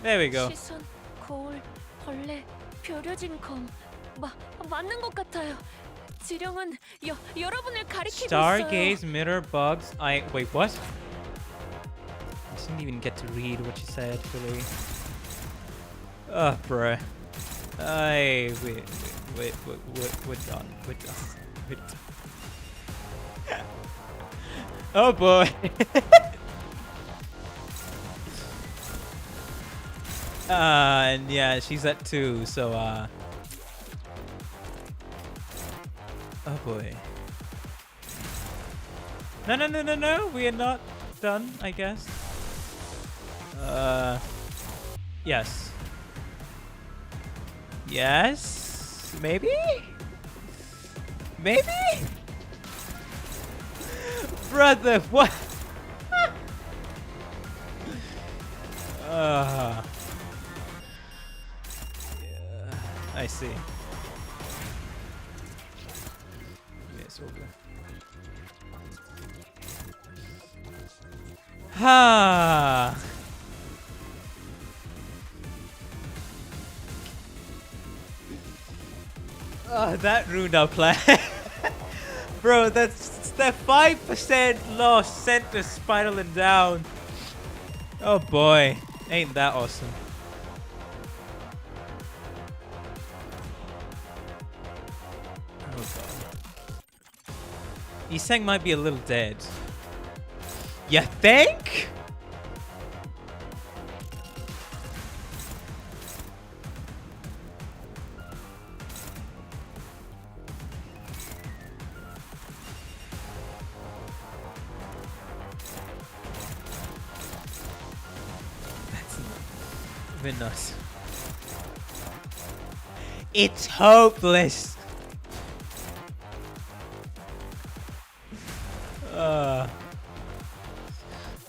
There we go. 시선, 거울, 벌레, 벼려진 검. 맞는 것 같아요. 지령은 여러분을 가리키고 Stargaze, 있어요. mirror, bugs. Wait, what? I didn't even get to read what you said, fully. Bruh. We're done. it. Oh boy. And yeah, she's at 2, so oh boy. No, we are not done, I guess. Yes. Yes? Maybe? Maybe? Brother, what? Yeah, I see. Yes, over. Ha! Oh, that ruined our plan. Bro, that's the 5% loss sent us spiraling down. Oh boy, ain't that awesome. Oh god. Iseng might be a little dead. You think? We're not. It's hopeless.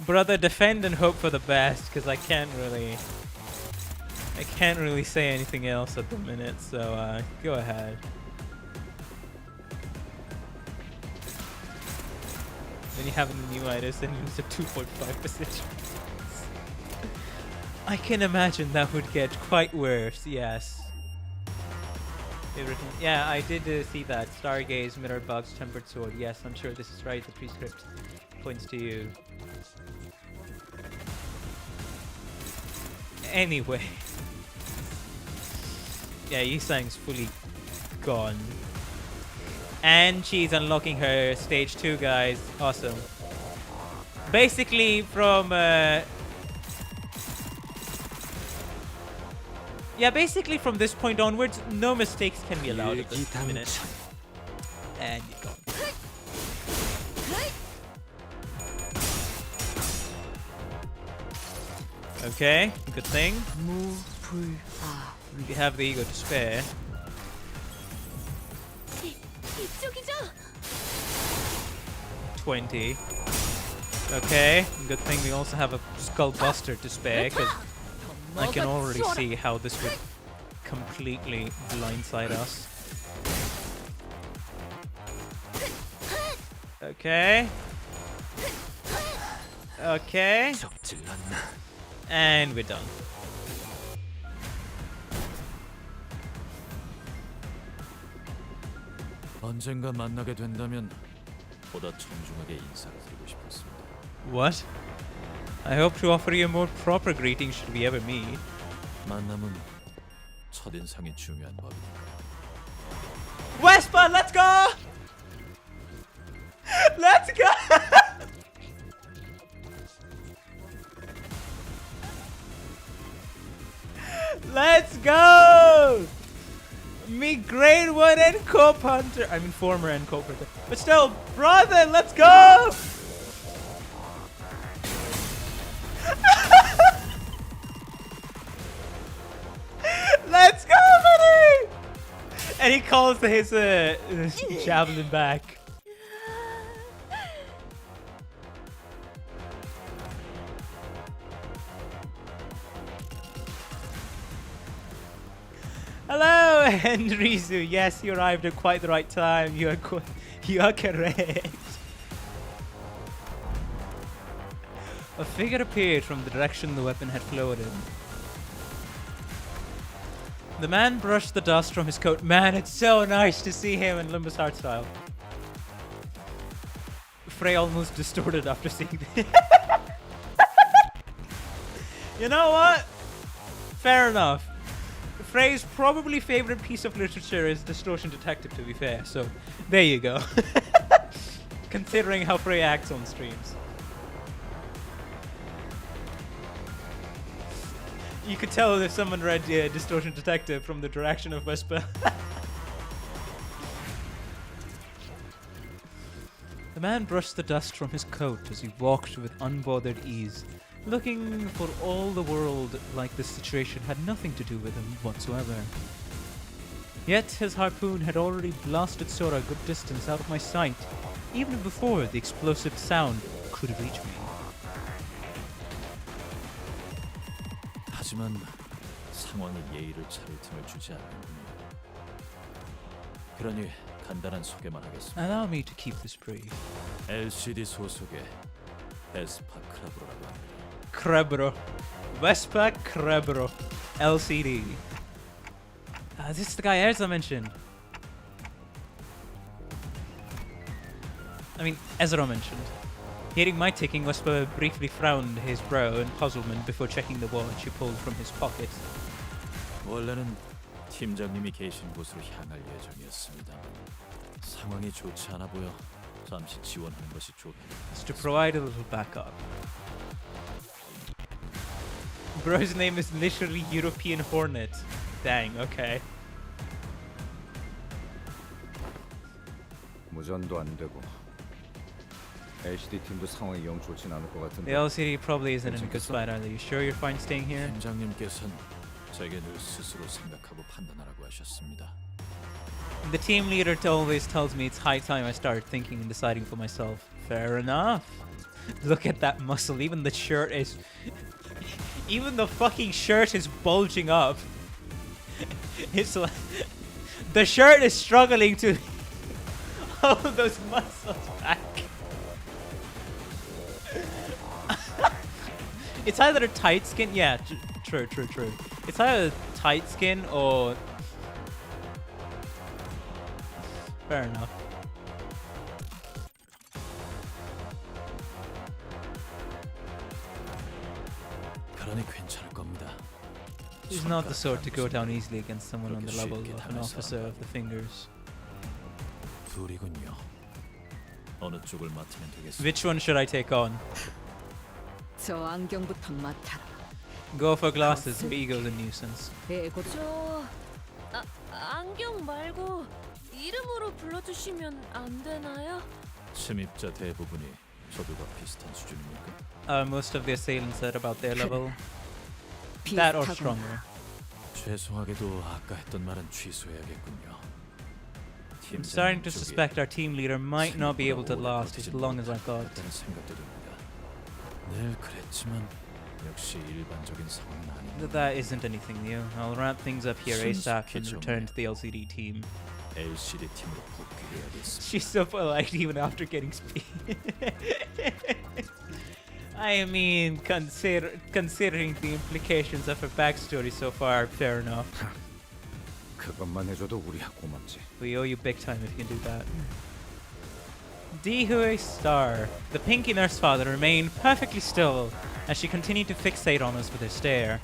Brother, defend and hope for the best, because I can't really say anything else at the minute. So go ahead. When you have a new item, then use a 2.5%. I can imagine that would get quite worse, yes. Yeah, I did see that. Stargaze, Mirror Box, Tempered Sword. Yes, I'm sure this is right. The prescript points to you. Anyway. Yeah, Yisang's fully gone. And she's unlocking her stage 2, guys. Awesome. Basically, from... yeah, basically from this point onwards, no mistakes can be allowed at this minute. And you go. Okay, good thing. We have the ego to spare. 20. Okay, good thing we also have a Skull Buster to spare, because I can already see how this would completely blindside us. Okay. Okay. And we're done. 언젠가 만나게 된다면 보다 정중하게 인사를 드리고 싶었습니다. What? I hope to offer you a more proper greeting should we ever meet. 만남은 첫인상이 중요한 법이니까. Westbud, let's go! Let's go! Let's go! Me grade 1 and Cope Hunter. I mean former and Cope Hunter. But still, brother, let's go! Let's go, buddy! And he calls his javelin back. Hello, Henrizu. Yes, you arrived at quite the right time. You are correct. A figure appeared from the direction the weapon had flown in. The man brushed the dust from his coat. Man, it's so nice to see him in Limbus art style. Frey almost distorted after seeing this. You know what? Fair enough. Frey's probably favorite piece of literature is Distortion Detective, to be fair. So, there you go. Considering how Frey acts on streams. You could tell if someone read Distortion Detective from the direction of Vesper. The man brushed the dust from his coat as he walked with unbothered ease, looking for all the world like this situation had nothing to do with him whatsoever. Yet his harpoon had already blasted Sora a good distance out of my sight, even before the explosive sound could reach me. 하지만 상황이 예의를 차릴 틈을 주지 않는군요. 그러니 간단한 소개만 하겠습니다. Allow me to keep this brief. LCD 소속의 에스파 크라브로라고 합니다. Krebro. Vespa Krebro. LCD. This is the guy Erza mentioned. I mean, Ezra mentioned. Hearing my ticking, Vespa briefly frowned his brow in puzzlement before checking the watch he pulled from his pocket. 원래는 팀장님이 계신 곳으로 향할 예정이었습니다. 상황이 좋지 않아 보여 잠시 지원하는 것이 좋겠다. It's to provide a little backup. Bro's name is literally European Hornet. Dang, okay. 무전도 안 되고 LCD 팀도 상황이 영 좋진 않을 것 같은데. The LCD probably isn't in a good spot. Are you sure you're fine staying here? 팀장님께서는 제게 늘 스스로 생각하고 판단하라고 하셨습니다. The team leader always tells me it's high time I start thinking and deciding for myself. Fair enough. Look at that muscle. Even the shirt is... Even the fucking shirt is bulging up. It's like... The shirt is struggling to hold those muscles back. It's either a tight skin... Yeah, true. It's either tight skin or... Fair enough. 그러니 괜찮을 겁니다. He's not the sort to go down easily against someone on the level of an officer of the fingers. 둘이군요. 어느 쪽을 맡으면 되겠습니까? Which one should I take on? 저 안경부터 맡아라. Go for glasses, your ego's a nuisance. 저 안경 말고 이름으로 불러주시면 안 되나요? 침입자 대부분이 저들과 비슷한 수준입니까? Most of the assailants are about their level. That or stronger. 죄송하게도 아까 했던 말은 취소해야겠군요. I'm starting to suspect our team leader might not be able to last as long as I thought. 생각도 듭니다. 늘 그랬지만 역시 일반적인 상황은 아닙니다. That isn't anything new. I'll wrap things up here ASAP and return to the LCD team. LCD 팀으로 복귀해야겠습니다. She's so polite even after getting speed. I mean, considering the implications of her backstory so far, fair enough. 그것만 해줘도 우리야 고맙지. We owe you big time if you can do that. Dihue Star. The Pinky Nurse Father remained perfectly still as she continued to fixate on us with her stare.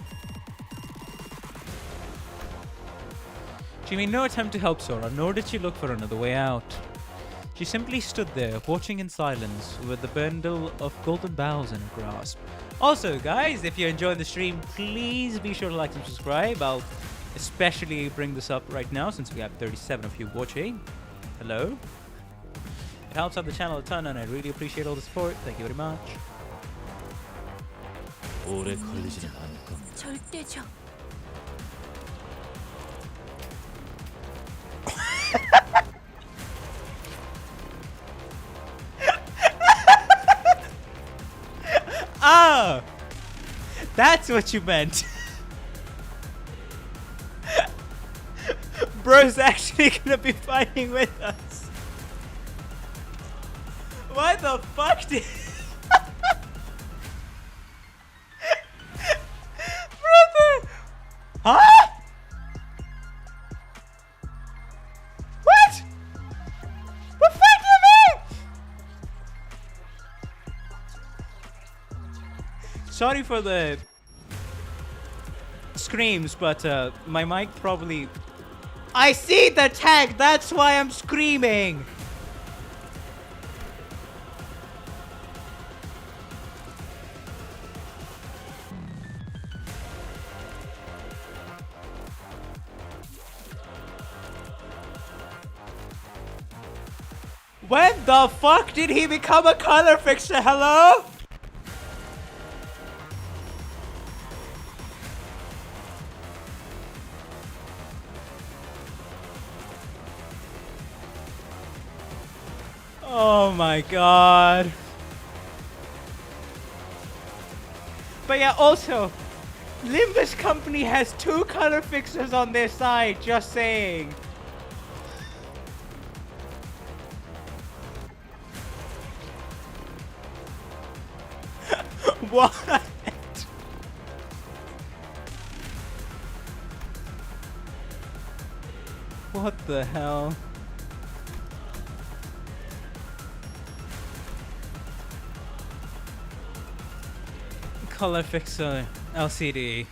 She made no attempt to help Sora, nor did she look for another way out. She simply stood there, watching in silence, with the bundle of golden boughs in her grasp. Also, guys, if you're enjoying the stream, please be sure to like and subscribe. I'll especially bring this up right now since we have 37 of you watching. Hello? It helps out the channel a ton and I really appreciate all the support. Thank you very much. 오래 걸리지는 않을 겁니다. 절대죠. Ah! That's what you meant. Bro's actually gonna be fighting with us. Why the fuck did... Brother! Huh? What? What the fuck do you mean? screams, but my mic probably... I see the tag! That's why I'm screaming! When the fuck did he become a color fixer? Hello? Oh my god. But yeah, also, Limbus Company has 2 color fixers on their side, just saying. What? What the hell? Color fixer LCD.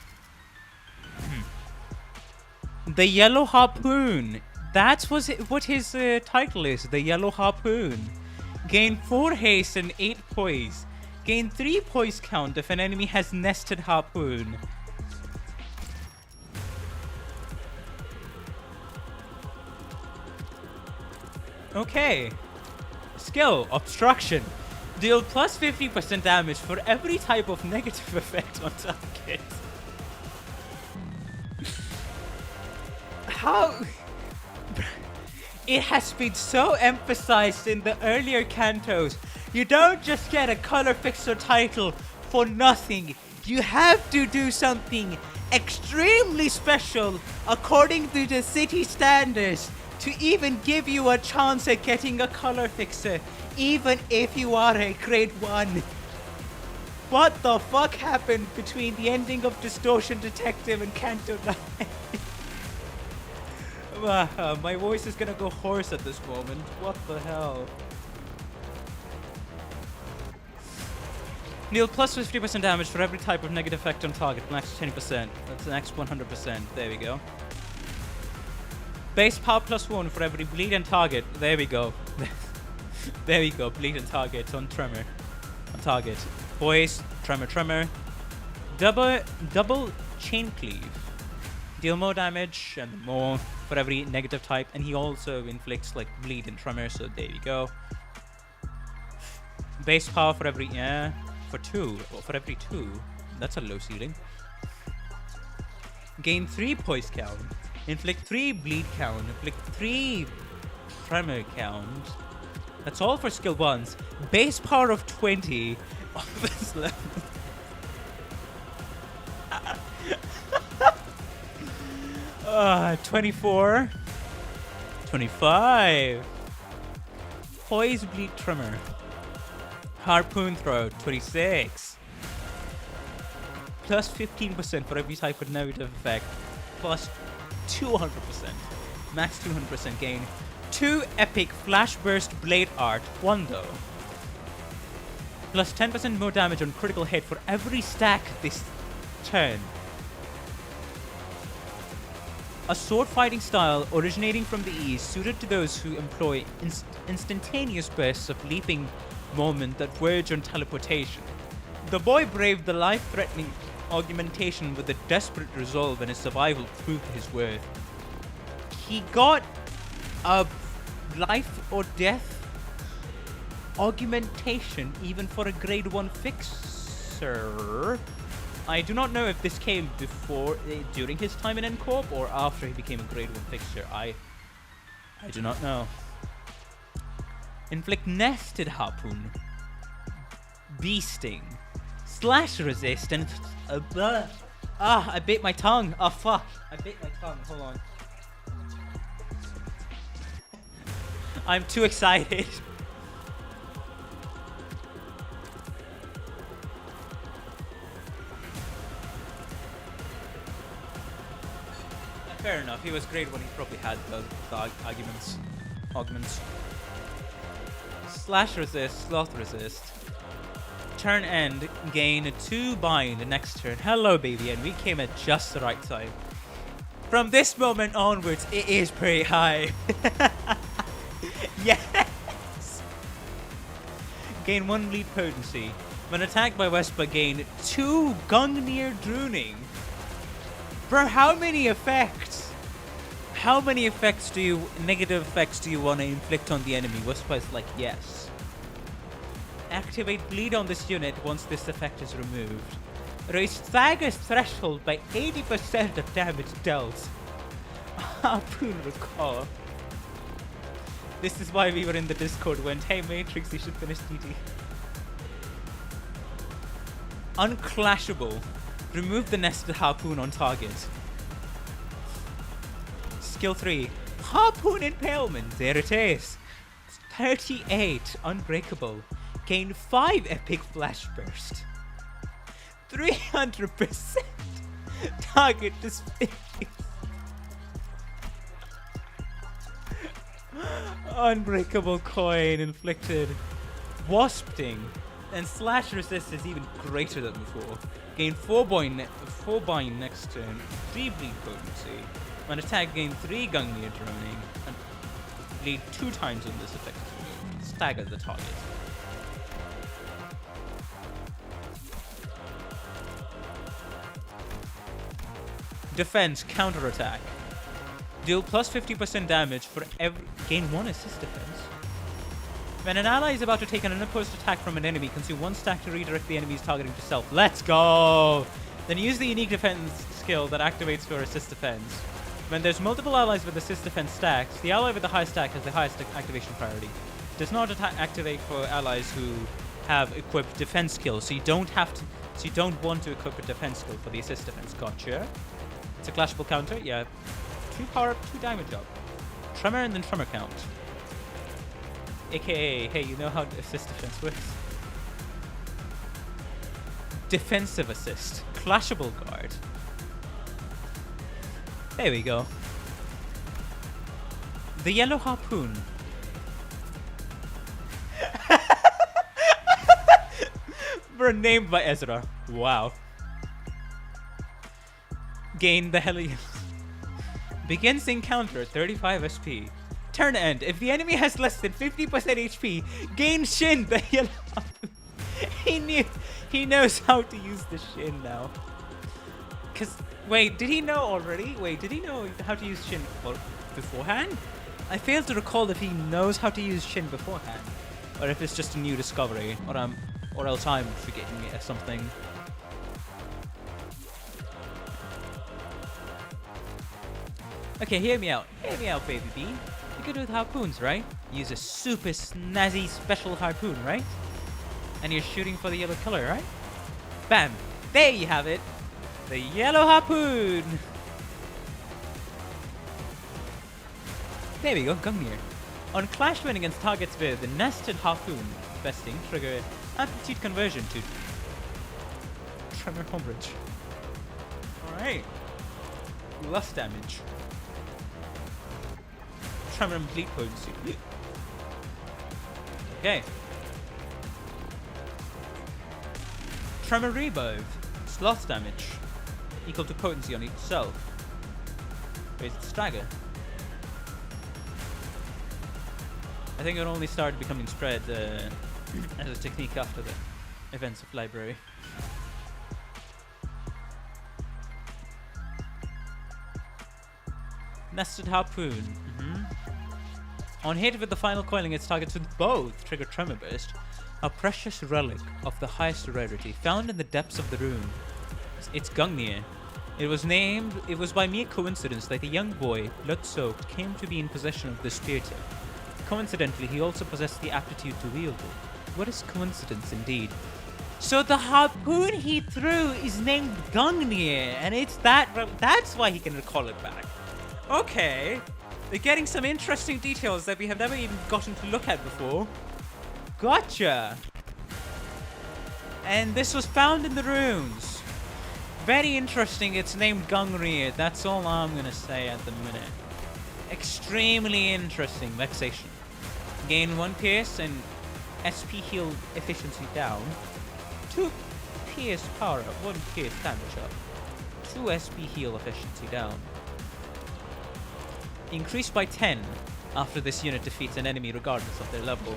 The Yellow Harpoon. That's what his title is. The Yellow Harpoon. Gain 4 haste and 8 poise. Gain 3 poise count if an enemy has nested harpoon. Okay. Skill, obstruction. Deal plus 50% damage for every type of negative effect on target. How? It has been so emphasized in the earlier Cantos. You don't just get a color fixer title for nothing. You have to do something extremely special according to the city standards to even give you a chance at getting a color fixer, even if you are a grade 1. What the fuck happened between the ending of Distortion Detective and Canto 9? My voice is gonna go hoarse at this moment. What the hell? Deal plus 50% damage for every type of negative effect on target. Max 20%. That's max 100%. There we go. Base power plus 1 for every bleed and target. There we go. There we go. Bleed and target on tremor. On target. Poise, tremor. Double chain cleave. Deal more damage and more for every negative type, and he also inflicts like bleed and tremor, so there we go. Base power for every for 2, or for every 2. That's a low ceiling. Gain 3 poise count. Inflict 3 bleed count. Inflict 3 tremor count. That's all for skill 1s. Base power of 20 on this level. 24. 25. Poise bleed tremor. Harpoon throw 26. Plus 15% for every type of negative effect. Plus 200%. Max 200% gain. 2 epic flash burst blade art. 1 though. Plus 10% more damage on critical hit for every stack this turn. A sword fighting style originating from the East, suited to those who employ instantaneous bursts of leaping moment that verge on teleportation. The boy braved the life-threatening augmentation with a desperate resolve, and his survival proved his worth. He got a life or death augmentation even for a grade 1 fixer. I do not know if this came before, during his time in N-Corp, or after he became a grade 1 fixture. I do not know. Inflict nested harpoon. Bee sting. Slash resist and... I bit my tongue. Oh fuck. I bit my tongue. Hold on. I'm too excited. Fair enough, he was great when he probably had the augments. Slash resist, sloth resist. turn end, gain 2 bind next turn. Hello, baby, and we came at just the right time. From this moment onwards, it is pretty high. Yes! Gain 1 bleed potency. When attacked by Wespa, gain 2 Gungnir Drooning. Bro, how many effects? How many effects negative effects do you want to inflict on the enemy? Wespa is like, yes. Activate bleed on this unit once this effect is removed. Raise Stagger's threshold by 80% of damage dealt. Harpoon recall. This is why we were in the Discord when, hey Matrix, you should finish DD. Unclashable. Remove the nested harpoon on target. Skill 3. Harpoon Impalement. There it is. 38. Unbreakable. Gain 5 Epic Flash Burst. 300% target display. Unbreakable coin inflicted. Wasp Sting. And slash resist is even greater than before. Gain 4 bind next turn. 3 bleed potency. When attack, gain 3 Gungnir droning. And bleed 2 times when this effect is removed. Stagger the target. Defense, counterattack. Deal plus 50% damage for every... Gain 1 assist defense. When an ally is about to take an unopposed attack from an enemy, consume 1 stack to redirect the enemy's targeting to self. Let's go! Then use the unique defense skill that activates for assist defense. When there's multiple allies with assist defense stacks, the ally with the highest stack has the highest activation priority. It does not activate for allies who have equipped defense skills, so you don't have to... So you don't want to equip a defense skill for the assist defense. Gotcha. It's a clashable counter, yeah. 2 power up, 2 damage up. Tremor and then tremor count. AKA, hey, you know how assist defense works? Defensive assist. Clashable guard. There we go. The yellow harpoon. Were named by Ezra. Wow. Gain the Helios. Begins encounter 35 SP. Turn end. If the enemy has less than 50% HP, gain Shin the yellow harpoon. He knows how to use the Shin now. Cause wait, did he know already? Wait, did he know how to use Shin beforehand? I fail to recall if he knows how to use Shin beforehand, or if it's just a new discovery, or else I'm forgetting it or something. Okay, hear me out. Hear me out, baby bee. You're good with harpoons, right? Use a super snazzy special harpoon, right? And you're shooting for the yellow color, right? Bam! There you have it! The yellow harpoon! There we go, Gungnir. On clash when against targets with the nested harpoon vesting, trigger amplitude conversion to tremor homebridge. Alright. Less damage. Tremor and bleed potency. Okay. Tremor revive. Sloth damage. Equal to potency on itself. Raise the stagger. I think it only started becoming spread as a technique after the events of library. Nested harpoon. On hit with the final coiling, its targets with both trigger tremor burst. A precious relic of the highest rarity, found in the depths of the rune. It's Gungnir. It was by mere coincidence that a young boy, blood-soaked, came to be in possession of this spear tip. Coincidentally, he also possessed the aptitude to wield it. What is coincidence indeed? So the harpoon he threw is named Gungnir, and it's that's why he can recall it back. Okay, they're getting some interesting details that we have never even gotten to look at before. Gotcha! And this was found in the runes. Very interesting, it's named Gungnir, that's all I'm gonna say at the minute. Extremely interesting, Vexation. Gain 1 pierce and SP heal efficiency down. 2 PS power up, 1 PS damage up, 2 SP heal efficiency down. Increased by 10 after this unit defeats an enemy regardless of their level.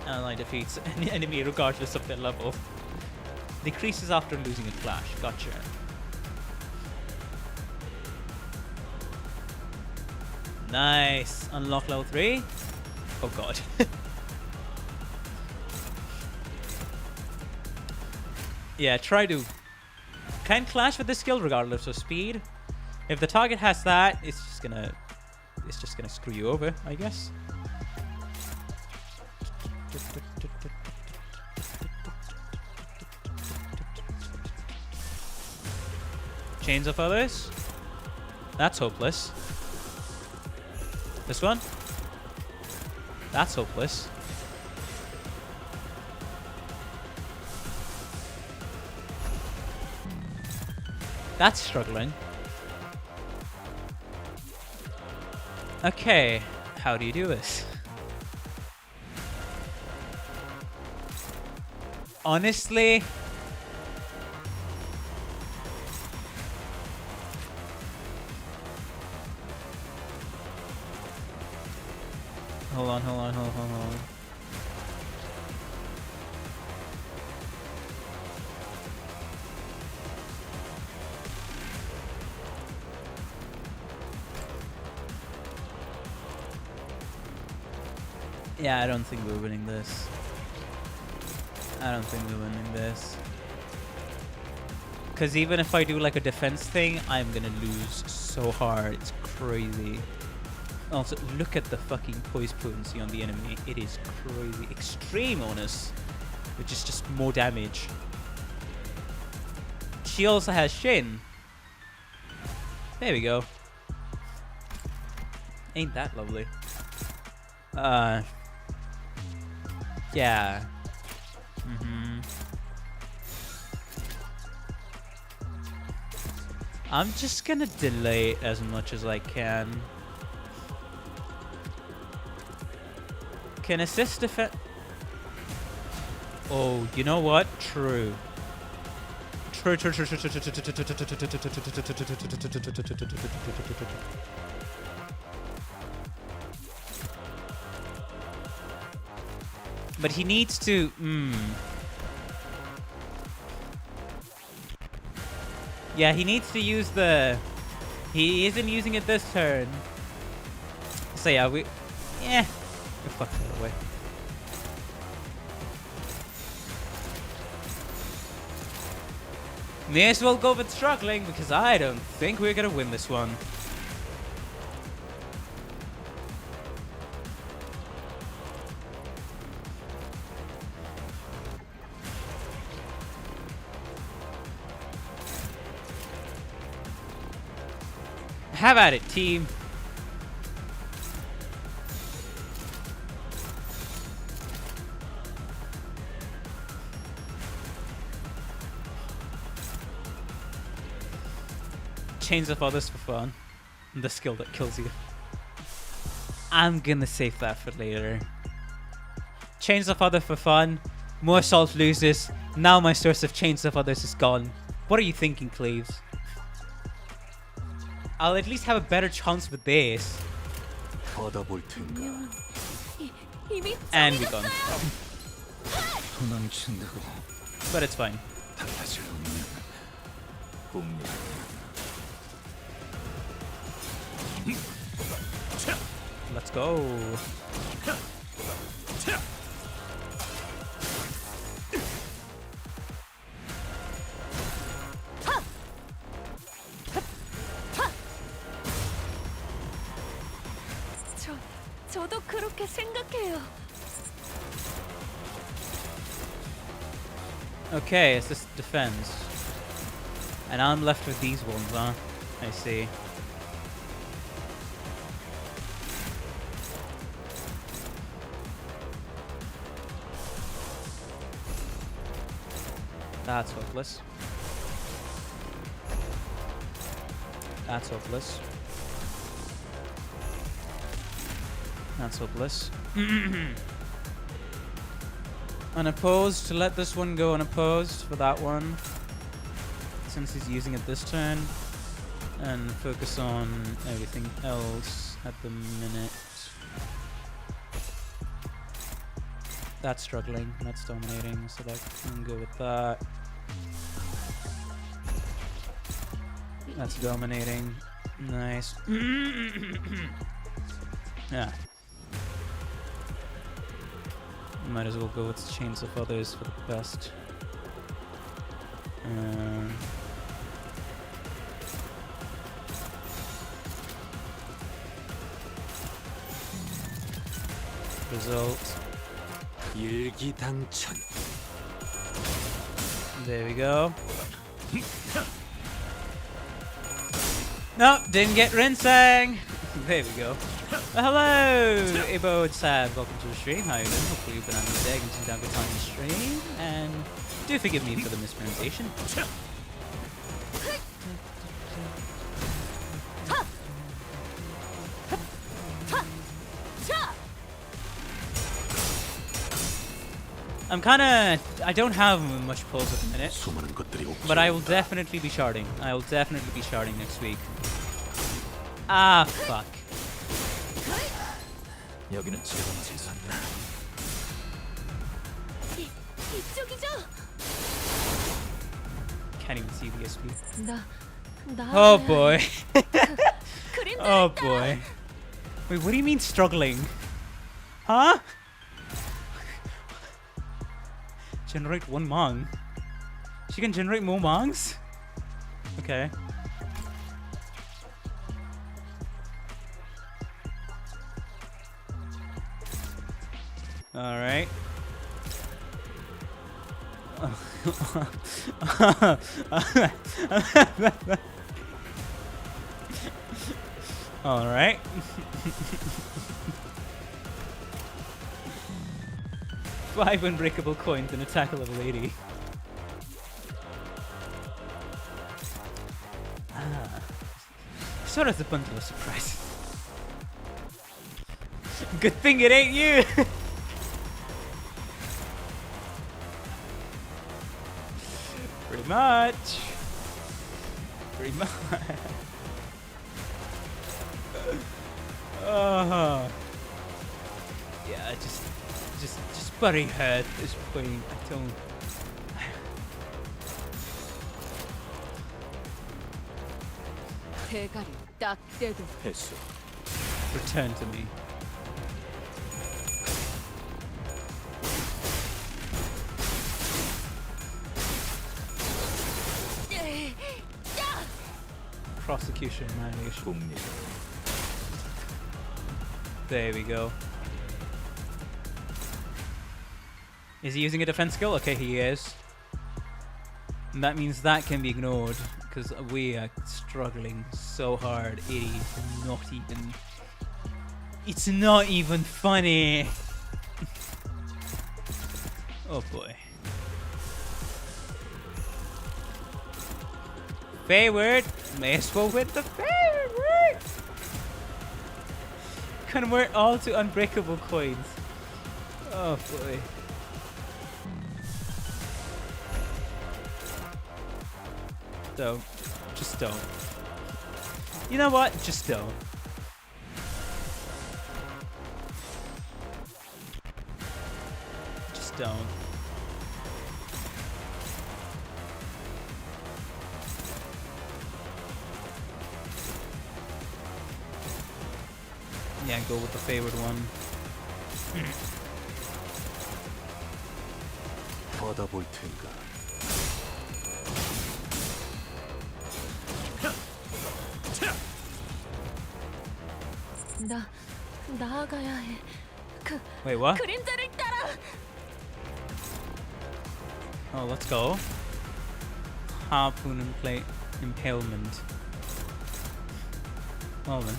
Ally defeats an enemy regardless of their level. Decreases after losing a clash. Gotcha. Nice. Unlock level 3. Oh god. Yeah, try to... Can clash with this skill regardless of speed. If the target has that, it's just gonna screw you over, I guess. Chains of others. That's hopeless. This one. That's hopeless. That's struggling. Okay, how do you do this? Honestly, hold on. Yeah, I don't think we're winning this. Because even if I do like a defense thing, I'm gonna lose so hard. It's crazy. Also, look at the fucking poise potency on the enemy. It is crazy. Extreme onus, which is just more damage. She also has Shin. There we go. Ain't that lovely? Yeah. I'm just gonna delay it as much as I can. Can assist defense. Oh, you know what? True. But he needs to. Yeah, he needs to use the. He isn't using it this turn. So yeah, we fuck that away. May as well go with struggling because I don't think we're gonna win this one. Have at it, team. Chains of others for fun. The skill that kills you. I'm gonna save that for later. Chains of others for fun. More salt loses. Now my source of chains of others is gone. What are you thinking, Cleaves? I'll at least have a better chance with this. And we gone. But it's fine. Let's go. 저도 그렇게 생각해요. Okay, it's this defense. And I'm left with these ones, huh? I see. That's hopeless. That's hopeless. That's hopeless. Unopposed to let this one go unopposed for that one, since he's using it this turn, and focus on everything else at the minute. That's struggling, that's dominating, so that can go with that. That's dominating. Nice. Yeah. Might as well go with Chains of Others for the best. Result. 일기당천. There we go. No, didn't get rinsing. There we go. Well, hello, Ibo and Sad. Welcome to the stream. How you doing? Hopefully you've been having a day and some good time to stream. And do forgive me for the mispronunciation. I don't have much pulls at the minute, but I will definitely be sharding. I will definitely be sharding next week. Ah, fuck. 여기는 제가 맞을 수 없다. 이쪽이죠? Can't even see the SP. 나. Oh boy. Oh boy. Wait, what do you mean struggling? Huh? Generate one Mong. She can generate more Mongs? Okay. Alright. Alright. 5 unbreakable coins and attack level 80. Sort of a bundle of surprises. Good thing it ain't you! Pretty much. Pretty much. Yeah, just bury her at this point. I don't. 대가리 딱 떼도 했어. Return to me. Prosecution, annihilation. There we go. Is he using a defense skill? Okay, he is. And that means that can be ignored, because we are struggling so hard. It is not even... It's not even funny! Oh boy. Fayward! May as well with the favorite! Convert all to unbreakable coins. Oh boy. Don't. Just don't. You know what? Just don't. Just don't. Yeah, go with the favorite one. 받아볼 텐가. 나아가야 해. Wait, what? 그림자를 따라. Oh, let's go. Harpoon and plate impalement. Well then.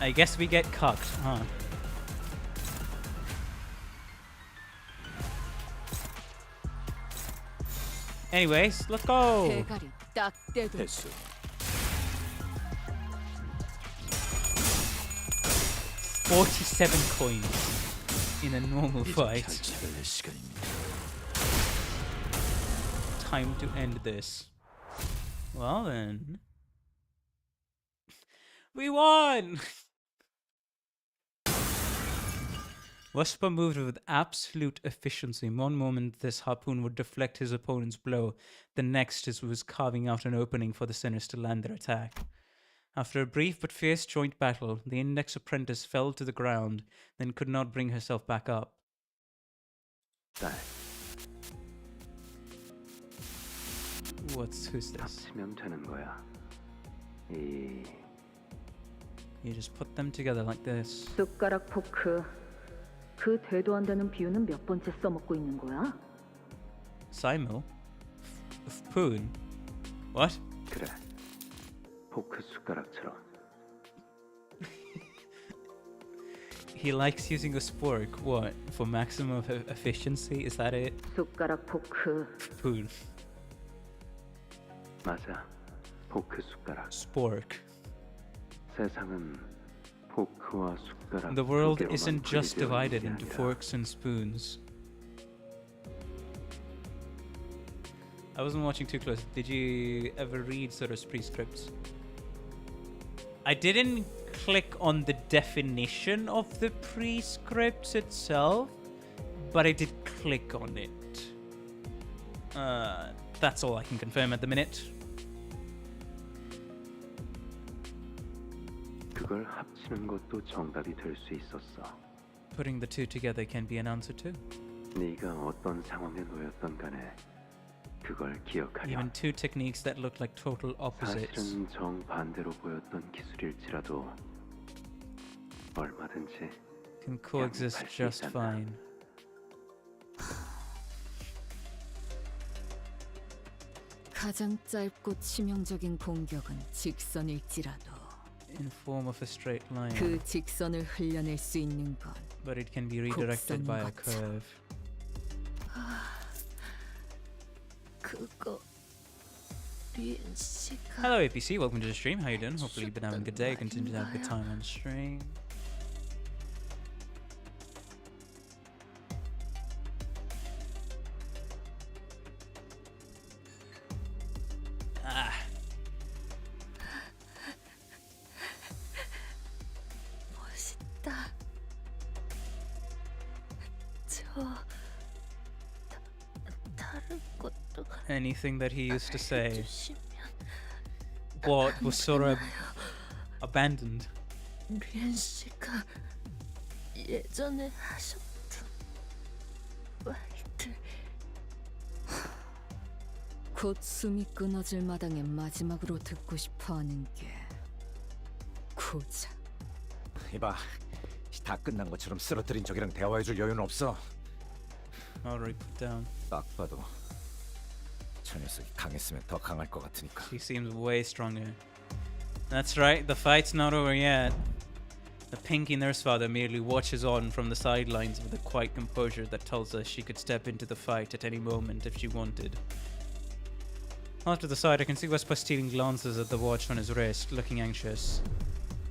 I guess we get cocked, huh? Anyways, let's go. 대가리 딱 떼도 했어. 47 coins in a normal fight. Time to end this. Well then. We won! Vespa moved with absolute efficiency. One moment this harpoon would deflect his opponent's blow, the next it was carving out an opening for the sinners to land their attack. After a brief but fierce joint battle, the index apprentice fell to the ground, then could not bring herself back up. Who's this? 합치면 되는 거야. 이 You just put them together like this. 숟가락 포크. 그 되도 안 되는 비유는 몇 번째 써먹고 있는 거야? Simul? Spoon? What? 그래. 포크 숟가락처럼. He likes using a spork. What? For maximum efficiency? Is that it? 숟가락 포크. Spoon. 맞아. 포크 숟가락. Spork. 세상은 포크와 숟가락. The world isn't just divided into forks and spoons. I wasn't watching too close. Did you ever read Sora's prescripts? I didn't click on the definition of the prescripts itself, but I did click on it. That's all I can confirm at the minute. 그걸 합치는 것도 정답이 될 수 있었어. Putting the two together can be an answer too. 네가 어떤 상황에 놓였던 간에 그걸 기억하렴. Even two techniques that look like total opposites 사실은 정반대로 보였던 기술일지라도 얼마든지 can coexist 양립할 수 just 있단다. fine. 가장 짧고 치명적인 공격은 직선일지라도 In form of a straight line, 그 직선을 흘려낼 수 있는 건 but it can be redirected by a curve. 그거 리엔 씨가 Hello APC, welcome to the stream. How you doing? Hopefully you've been having a good day. Continue to have a good time on stream. 멋있다. 다른 것도 Anything that he used to say. 해주시면 What was Sora abandoned? 리엔 씨가 예전에 하셨던 말들. 곧 숨이 끊어질 마당에 마지막으로 듣고 싶어하는 게 고작 이봐, 다 끝난 것처럼 쓰러뜨린 적이랑 대화해줄 여유는 없어. Already put down. 딱 봐도 저 녀석이 강했으면 더 강할 것 같으니까. He seems way stronger. That's right, the fight's not over yet. The Pinky Nurse Father merely watches on from the sidelines with a quiet composure that tells us she could step into the fight at any moment if she wanted. Off to the side, I can see Vespa stealing glances at the watch on his wrist, looking anxious.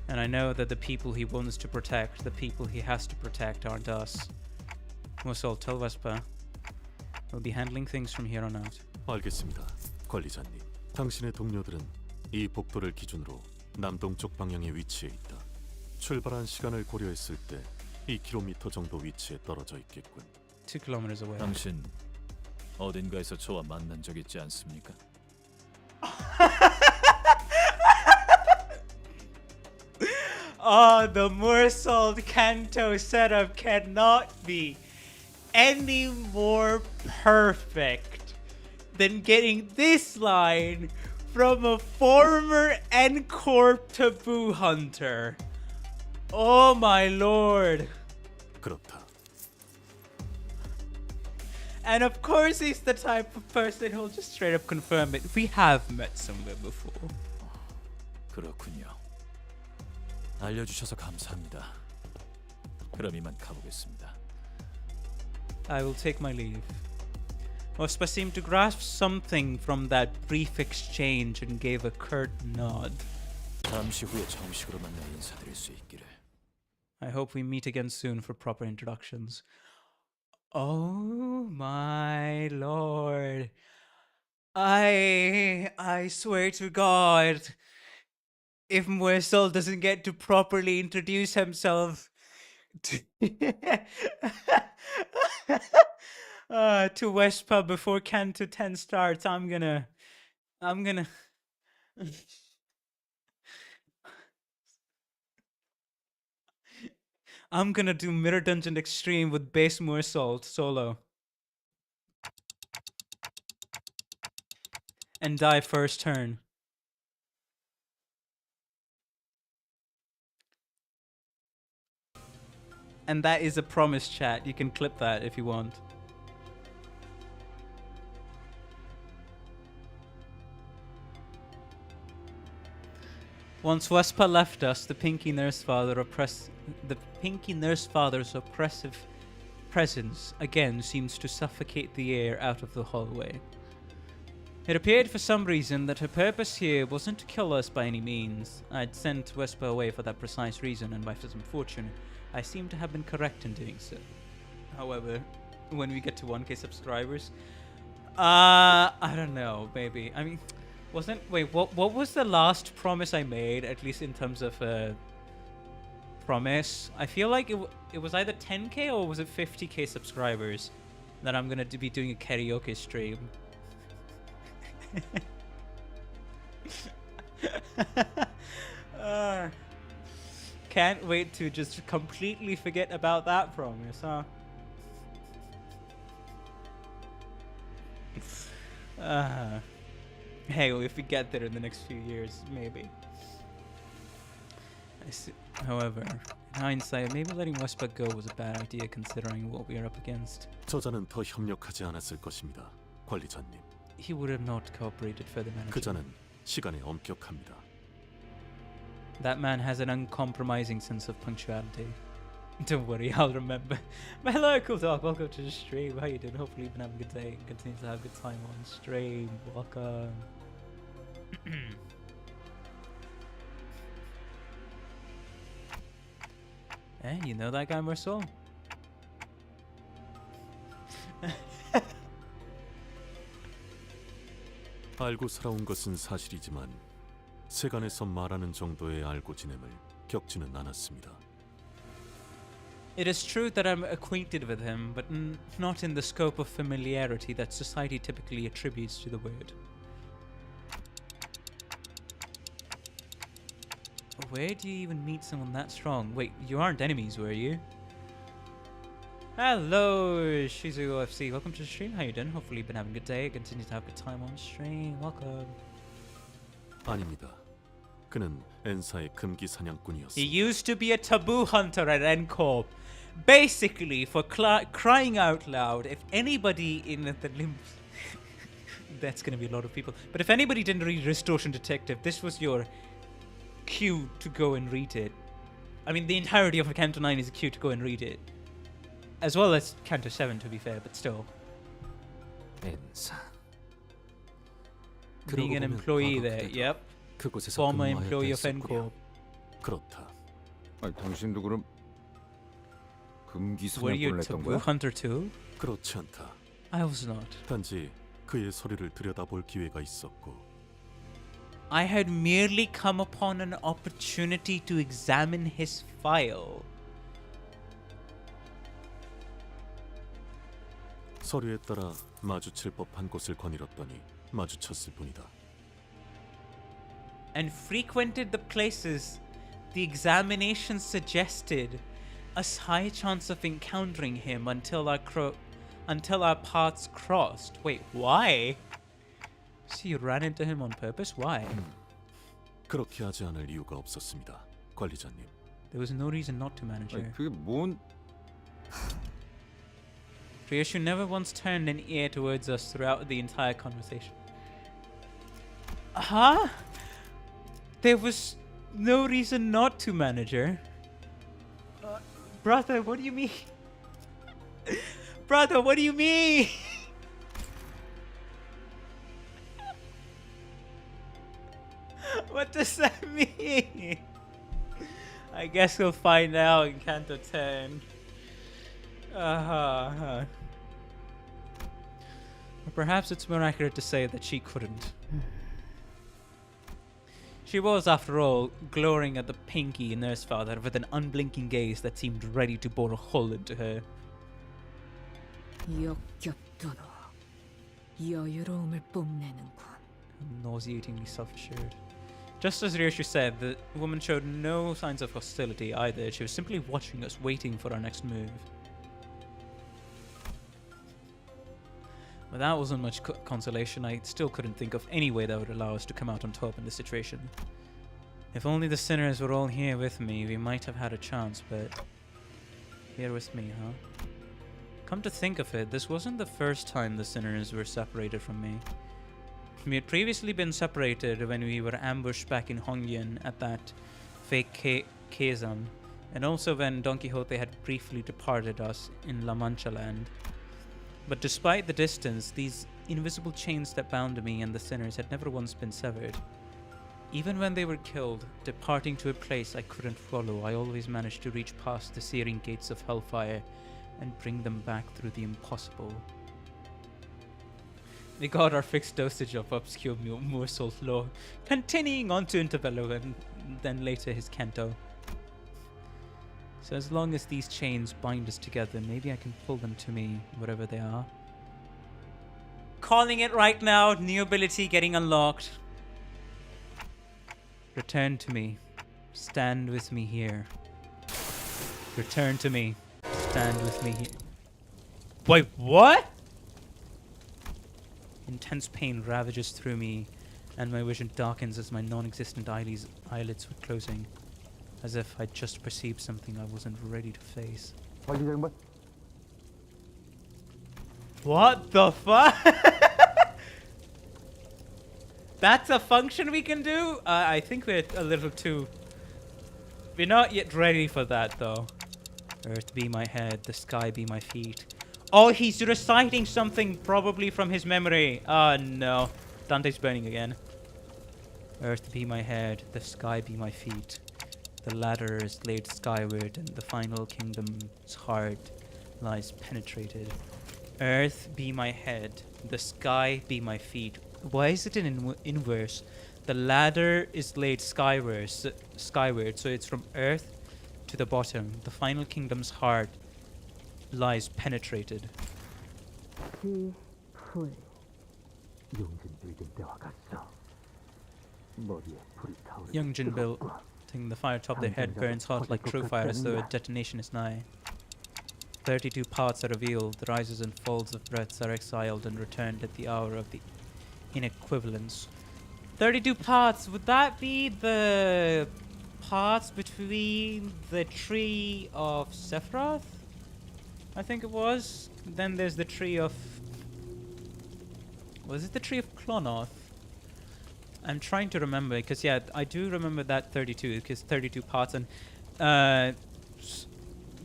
And I know that the people he wants to protect, the people he has to protect, aren't us. I'll tell Vespa. We'll be handling things from here on out. 알겠습니다. 관리자님. 당신의 동료들은 이 복도를 기준으로 남동쪽 방향에 위치해 있다. 출발한 시간을 고려했을 때 2km 정도 위치에 떨어져 있겠군. 2 kilometers away. 당신 어딘가에서 저와 만난 적 있지 않습니까? Oh, the Moorsault Canto setup cannot be any more perfect than getting this line from a former N-Corp taboo hunter. Oh my lord. 그렇다. And of course he's the type of person who'll just straight up confirm it. We have met somewhere before. 그렇군요. 알려주셔서 감사합니다. 그럼 이만 가보겠습니다. I will take my leave. Ospa seemed to grasp something from that brief exchange and gave a curt nod. 잠시 후에 정식으로 만나 인사드릴 수 있기를. I hope we meet again soon for proper introductions. Oh my lord. I swear to God, if Muesol doesn't get to properly introduce himself to, to Westpa before Canto 10 starts, I'm gonna I'm gonna do Mirror Dungeon Extreme with Base Muesol solo. And die first turn. And that is a promise, chat. You can clip that if you want. Once Wespa left us, the Pinky Nurse Father's oppressive presence again seems to suffocate the air out of the hallway. It appeared for some reason that her purpose here wasn't to kill us by any means. I'd sent Wespa away for that precise reason, and by some fortune, I seem to have been correct in doing so. However, when we get to 1K subscribers, I don't know, maybe. I mean, what was the last promise I made, at least in terms of promise? I feel like it was either 10K or was it 50K subscribers that I'm gonna be doing a karaoke stream. Can't wait to just completely forget about that promise, huh? Hey, well, if we get there in the next few years, maybe. However, in hindsight, maybe letting Westpa go was a bad idea considering what we are up against. 저자는 더 협력하지 않았을 것입니다, 관리자님. He would have not cooperated further, manager. 그자는 시간에 엄격합니다. That man has an uncompromising sense of punctuality. Don't worry, I'll remember. Hello, cool dog. Welcome to the stream. How you doing? Hopefully you've been having a good day and continue to have a good time on stream. Welcome. Hey, you know that guy Marcel? 알고 살아온 것은 사실이지만 세간에서 말하는 정도의 알고 지냄을 겪지는 않았습니다. It is true that I'm acquainted with him, but not in the scope of familiarity that society typically attributes to the word. Where do you even meet someone that strong? Wait, you aren't enemies, were you? Hello, Shizuo FC. Welcome to the stream. How you doing? Hopefully you've been having a good day. Continue to have a good time on stream. Welcome. 아닙니다. 그는 엔사의 금기 사냥꾼이었습니다. He used to be a taboo hunter at N-Corp. Basically, for crying out loud, if anybody in the Limbus... That's going to be a lot of people. But if anybody didn't read Distortion Detective, this was your cue to go and read it. I mean, the entirety of Canto 9 is a cue to go and read it. As well as Canto 7, to be fair, but still. 엔사. Being an employee there, yep. Former employee of N-Corp. 그렇다. 아니, 당신도 그럼 금기 Were you 사냥꾼을 a 했던 taboo 거야? hunter too? 그렇지 않다. I was not. 단지 그의 서류를 들여다볼 기회가 있었고 I had merely come upon an opportunity to examine his file. 서류에 따라 마주칠 법한 곳을 거닐었더니 마주쳤을 뿐이다. And frequented the places the examination suggested, a high chance of encountering him until our paths crossed. Wait, why? So you ran into him on purpose? Why? 그렇게 하지 않을 이유가 없었습니다, 관리자님. There was no reason not to, manager. 아니, 그게 뭔... Ryoshu never once turned an ear towards us throughout the entire conversation. Huh? There was no reason not to, manager. Brother, what do you mean? Brother, what do you mean? What does that mean? I guess we'll find out in Canto 10. Or perhaps it's more accurate to say that she couldn't. She was, after all, glorying at the pinky nurse father with an unblinking gaze that seemed ready to bore a hole into her. 역겹도록 여유로움을 뽐내는군. Nauseatingly self-assured. Just as Ryoshu said, the woman showed no signs of hostility either. She was simply watching us, waiting for our next move. But that wasn't much consolation. I still couldn't think of any way that would allow us to come out on top in this situation. If only the sinners were all here with me, we might have had a chance, but... Here with me, huh? Come to think of it, this wasn't the first time the sinners were separated from me. We had previously been separated when we were ambushed back in Hongyan at that fake Kezam, and also when Don Quixote had briefly departed us in La Mancha land. But despite the distance, these invisible chains that bound me and the sinners had never once been severed. Even when they were killed, departing to a place I couldn't follow, I always managed to reach past the searing gates of hellfire and bring them back through the impossible. We got our fixed dosage of obscure morsels lore, continuing on to Intervelo and then later his Canto. So as long as these chains bind us together, maybe I can pull them to me, wherever they are. Calling it right now, new ability getting unlocked. Return to me. Stand with me here. Return to me. Stand with me here. Wait, what? Intense pain ravages through me, and my vision darkens as my non-existent eyelids were closing, as if I'd just perceived something I wasn't ready to face. What the fuck? That's a function we can do? I think we're a little too... We're not yet ready for that, though. Earth be my head, the sky be my feet. Oh, he's reciting something probably from his memory. Oh, no. Dante's burning again. Earth be my head, the sky be my feet. The ladder is laid skyward, and the final kingdom's heart lies penetrated. Earth be my head, the sky be my feet. Why is it in inverse? The ladder is laid skyward, so it's from earth to the bottom. The final kingdom's heart lies penetrated. Youngjin built. The fire atop their head burns hot like true fire, as though a detonation is nigh. 32 paths are revealed, the rises and falls of breaths are exiled and returned at the hour of the inequivalence. 32 paths, would that be the paths between the tree of Sephiroth? I think it was. Then there's the tree of... Was it the tree of Clonoth? I'm trying to remember, because yeah, I do remember that 32, because 32 parts, and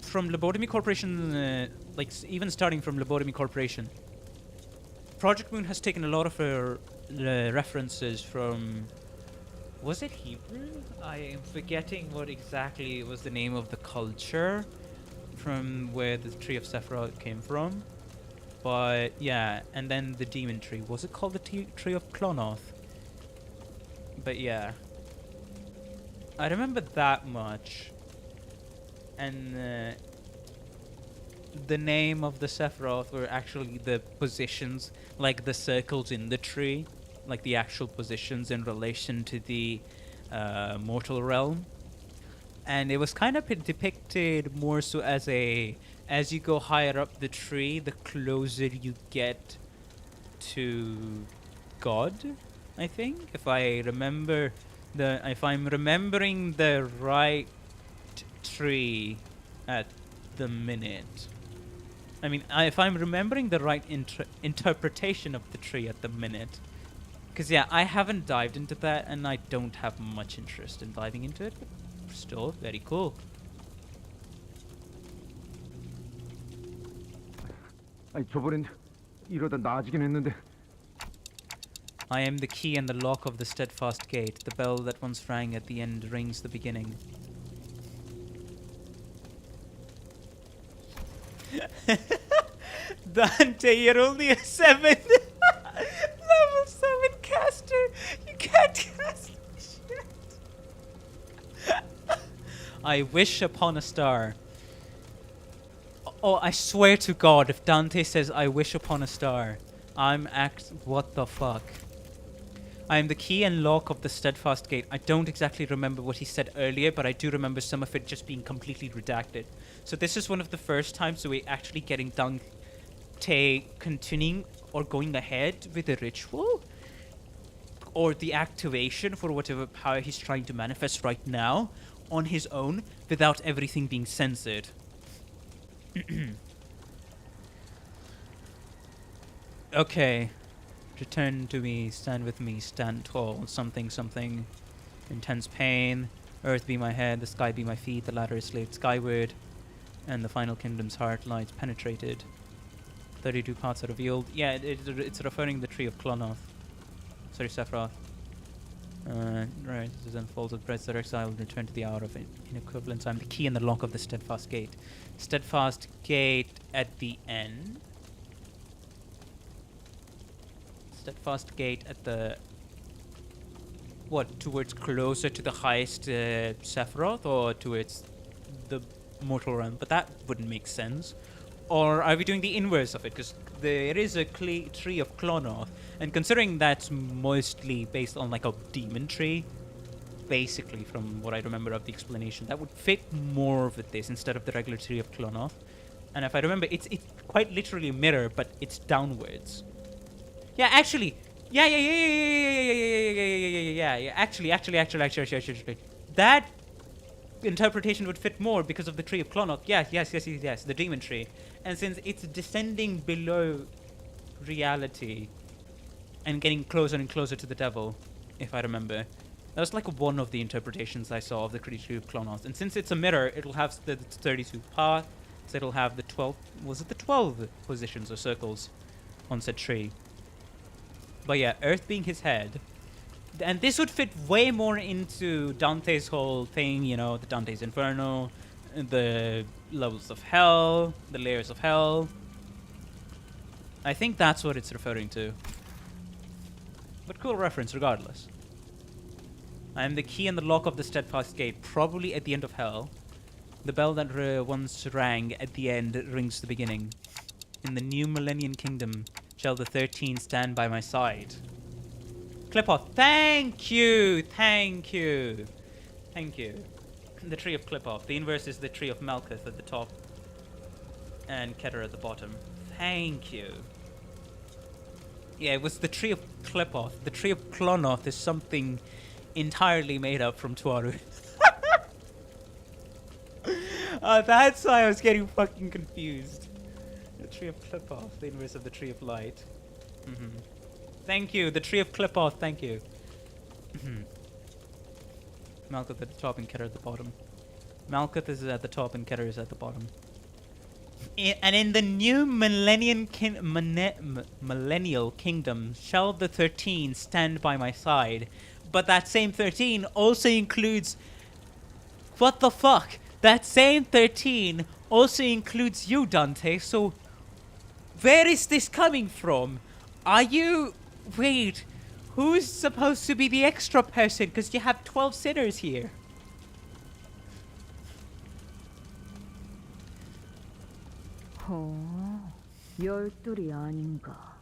from Lobotomy Corporation, like even starting from Lobotomy Corporation, Project Moon has taken a lot of references from, was it Hebrew? I am forgetting what exactly was the name of the culture from where the Tree of Sephiroth came from. But yeah, and then the Demon Tree. Was it called the Tree of Clonoth? But yeah, I remember that much. And the name of the Sephiroth were actually the positions, like the circles in the tree, like the actual positions in relation to the mortal realm. And it was kind of depicted more so as as you go higher up the tree, the closer you get to God, I think. If I'm remembering the right tree at the minute. I mean, if I'm remembering the right interpretation of the tree at the minute. Because yeah, I haven't dived into that, and I don't have much interest in diving into it, but still very cool. 저번엔 이러다 나아지긴 했는데. I am the key and the lock of the steadfast gate. The bell that once rang at the end rings the beginning. Dante, you're only a 7. Level 7 caster. You can't cast shit. I wish upon a star. Oh, I swear to God, if Dante says I wish upon a star, what the fuck? I am the key and lock of the steadfast gate. I don't exactly remember what he said earlier, but I do remember some of it just being completely redacted. So this is one of the first times we're actually getting Dante continuing or going ahead with the ritual or the activation for whatever power he's trying to manifest right now on his own without everything being censored. Okay. Return to me, stand with me, stand tall, something, something. Intense pain. Earth be my head, the sky be my feet, the ladder is slaved skyward, and the final kingdom's heart lies penetrated. 32 paths are revealed. Yeah, it's referring to the tree of Klonoth. Sorry, Sephiroth. Right, this is unfolds of breath, exile, return to the hour of inequivalence. I'm the key and the lock of the steadfast gate. Steadfast gate at the end. Steadfast gate at the... What, towards closer to the highest Sephiroth or towards the mortal realm? But that wouldn't make sense. Or are we doing the inverse of it? Because there is a tree of Klonoth, and considering that's mostly based on like a demon tree, basically from what I remember of the explanation, that would fit more with this instead of the regular tree of Klonoth. And if I remember, it's quite literally a mirror, but it's downwards. Yeah, actually, yeah. Actually, that interpretation would fit more because of the tree of Klonoth. Yes, the demon tree. And since it's descending below reality and getting closer and closer to the devil, if I remember. That was like one of the interpretations I saw of the tree of Klonoth. And since it's a mirror, it'll have the 32 paths, so it'll have the 12, was it the 12 positions or circles on said tree? But yeah, Earth being his head. And this would fit way more into Dante's whole thing, you know, the Dante's Inferno, the levels of hell, the layers of hell. I think that's what it's referring to. But cool reference regardless. I am the key and the lock of the steadfast gate, probably at the end of hell. The bell that once rang at the end rings the beginning. In the new Millennium Kingdom shall the 13 stand by my side. Clipoth, thank you! The tree of Clipoth. The inverse is the tree of Malkuth at the top. And Keter at the bottom. Thank you. Yeah, it was the tree of Clipoth. The tree of Klonoth is something entirely made up from Tuaru. That's why I was getting fucking confused. The tree of Clipoth, the inverse of the tree of light. Thank you, the tree of Clipoth, thank you. Malkuth at the top and Keter at the bottom. Malkuth is at the top and Keter is at the bottom. And in the new millennial kingdom shall the 13 stand by my side. But that same 13 also includes... What the fuck? That same 13 also includes you, Dante, so... Where is this coming from? Are you... Wait, who's supposed to be the extra person? Because you have 12 sinners here.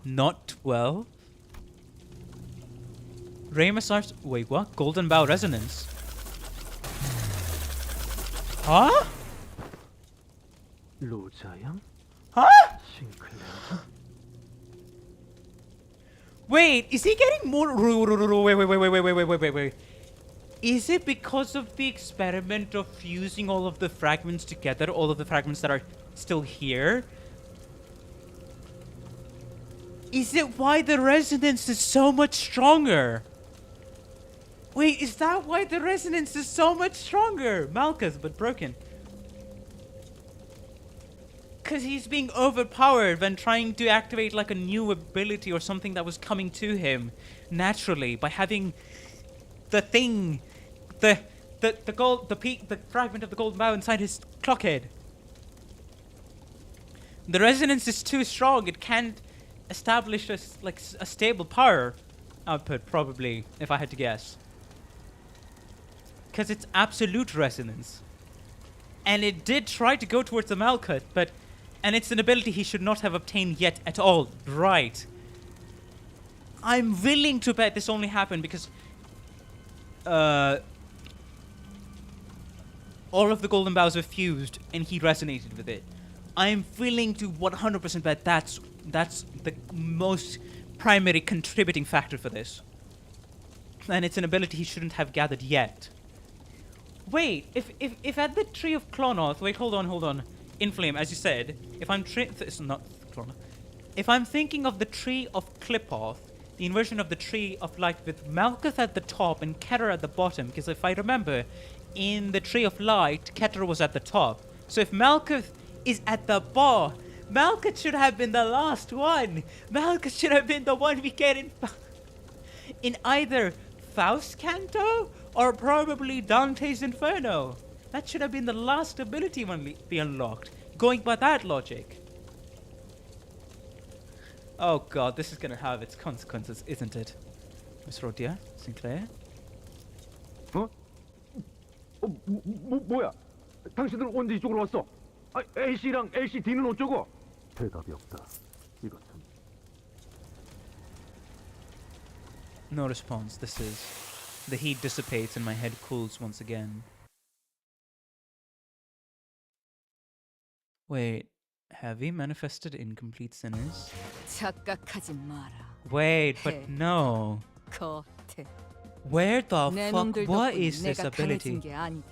Not 12? Ramus Arts... Wait, what? Golden Bow Resonance? Huh? Huh? Wait, is he getting more... Wait. Is it because of the experiment of fusing all of the fragments together, all of the fragments that are still here? Is it why the resonance is so much stronger? Wait, is that why the resonance is so much stronger? Malkuth, but broken. Because he's being overpowered when trying to activate like a new ability or something that was coming to him naturally by having the thing, the fragment of the golden bow inside his clock head. The resonance is too strong. It can't establish a stable power output, probably, if I had to guess. Because it's absolute resonance. And it did try to go towards the Malkuth, but... And it's an ability he should not have obtained yet at all. Right. I'm willing to bet this only happened because... all of the golden bows were fused, and he resonated with it. I'm willing to 100% bet that's the most primary contributing factor for this. And it's an ability he shouldn't have gathered yet. Wait, if at the Tree of Klonoth... Wait, hold on. Inflame, as you said, if I'm... It's not Klonoth. If I'm thinking of the Tree of Clipoth, the inversion of the Tree of Light with Malkuth at the top and Keter at the bottom, because if I remember, in the Tree of Light, Keter was at the top. So if Malkuth is at the bottom, Malkuth should have been the last one. Malkuth should have been the one we get in either Faust Canto or probably Dante's Inferno. That should have been the last ability when we unlocked, going by that logic. Oh god, this is gonna have its consequences, isn't it? Miss Rhodia, Sinclair? 뭐야? 당신들 언제 이쪽으로 왔어? 아, LC랑 LCD는 어쩌고? 대답이 없다. 이것은 No response. This is... The heat dissipates and my head cools once again. Wait, have we manifested incomplete sinners? 착각하지 마라. Wait, but no. 겉에. Where the 내 fuck? 놈들 What 덕분에 is this 내가 ability? 강해진 게 아니다.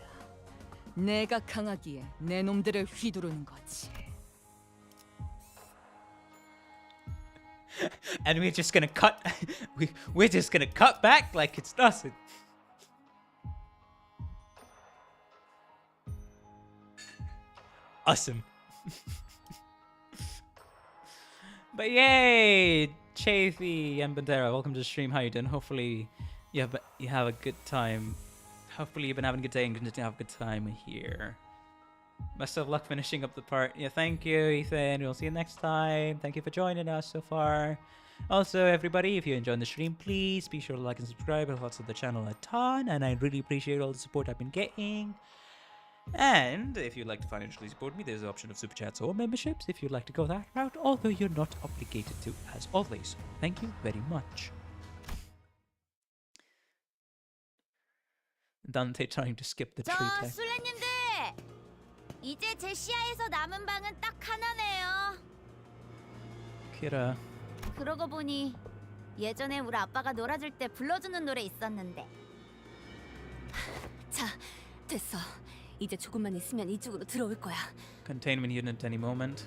내가 강하기에 내 놈들을 휘두르는 거지. And we're just gonna cut... we're just gonna cut back like it's nothing. Awesome. But yay! Chafee and Bandera, welcome to the stream. How you doing? Hopefully you have a good time. Hopefully you've been having a good day and continue to have a good time here. Best of luck finishing up the part. Yeah, thank you, Ethan. We'll see you next time. Thank you for joining us so far. Also, everybody, if you're enjoying the stream, please be sure to like and subscribe. It helps the channel a ton, and I really appreciate all the support I've been getting. And if you'd like to financially support me, there's the option of super chats or memberships if you'd like to go that route, although you're not obligated to, as always. Thank you very much. Dante trying to skip the tree tech. 술래님들! 이제 제 시야에서 남은 방은 딱 하나네요. Kira. 그러고 보니 예전에 우리 아빠가 놀아줄 때 불러주는 노래 있었는데. 자, 됐어. 이제 조금만 있으면 이쪽으로 들어올 거야. Containment unit any moment.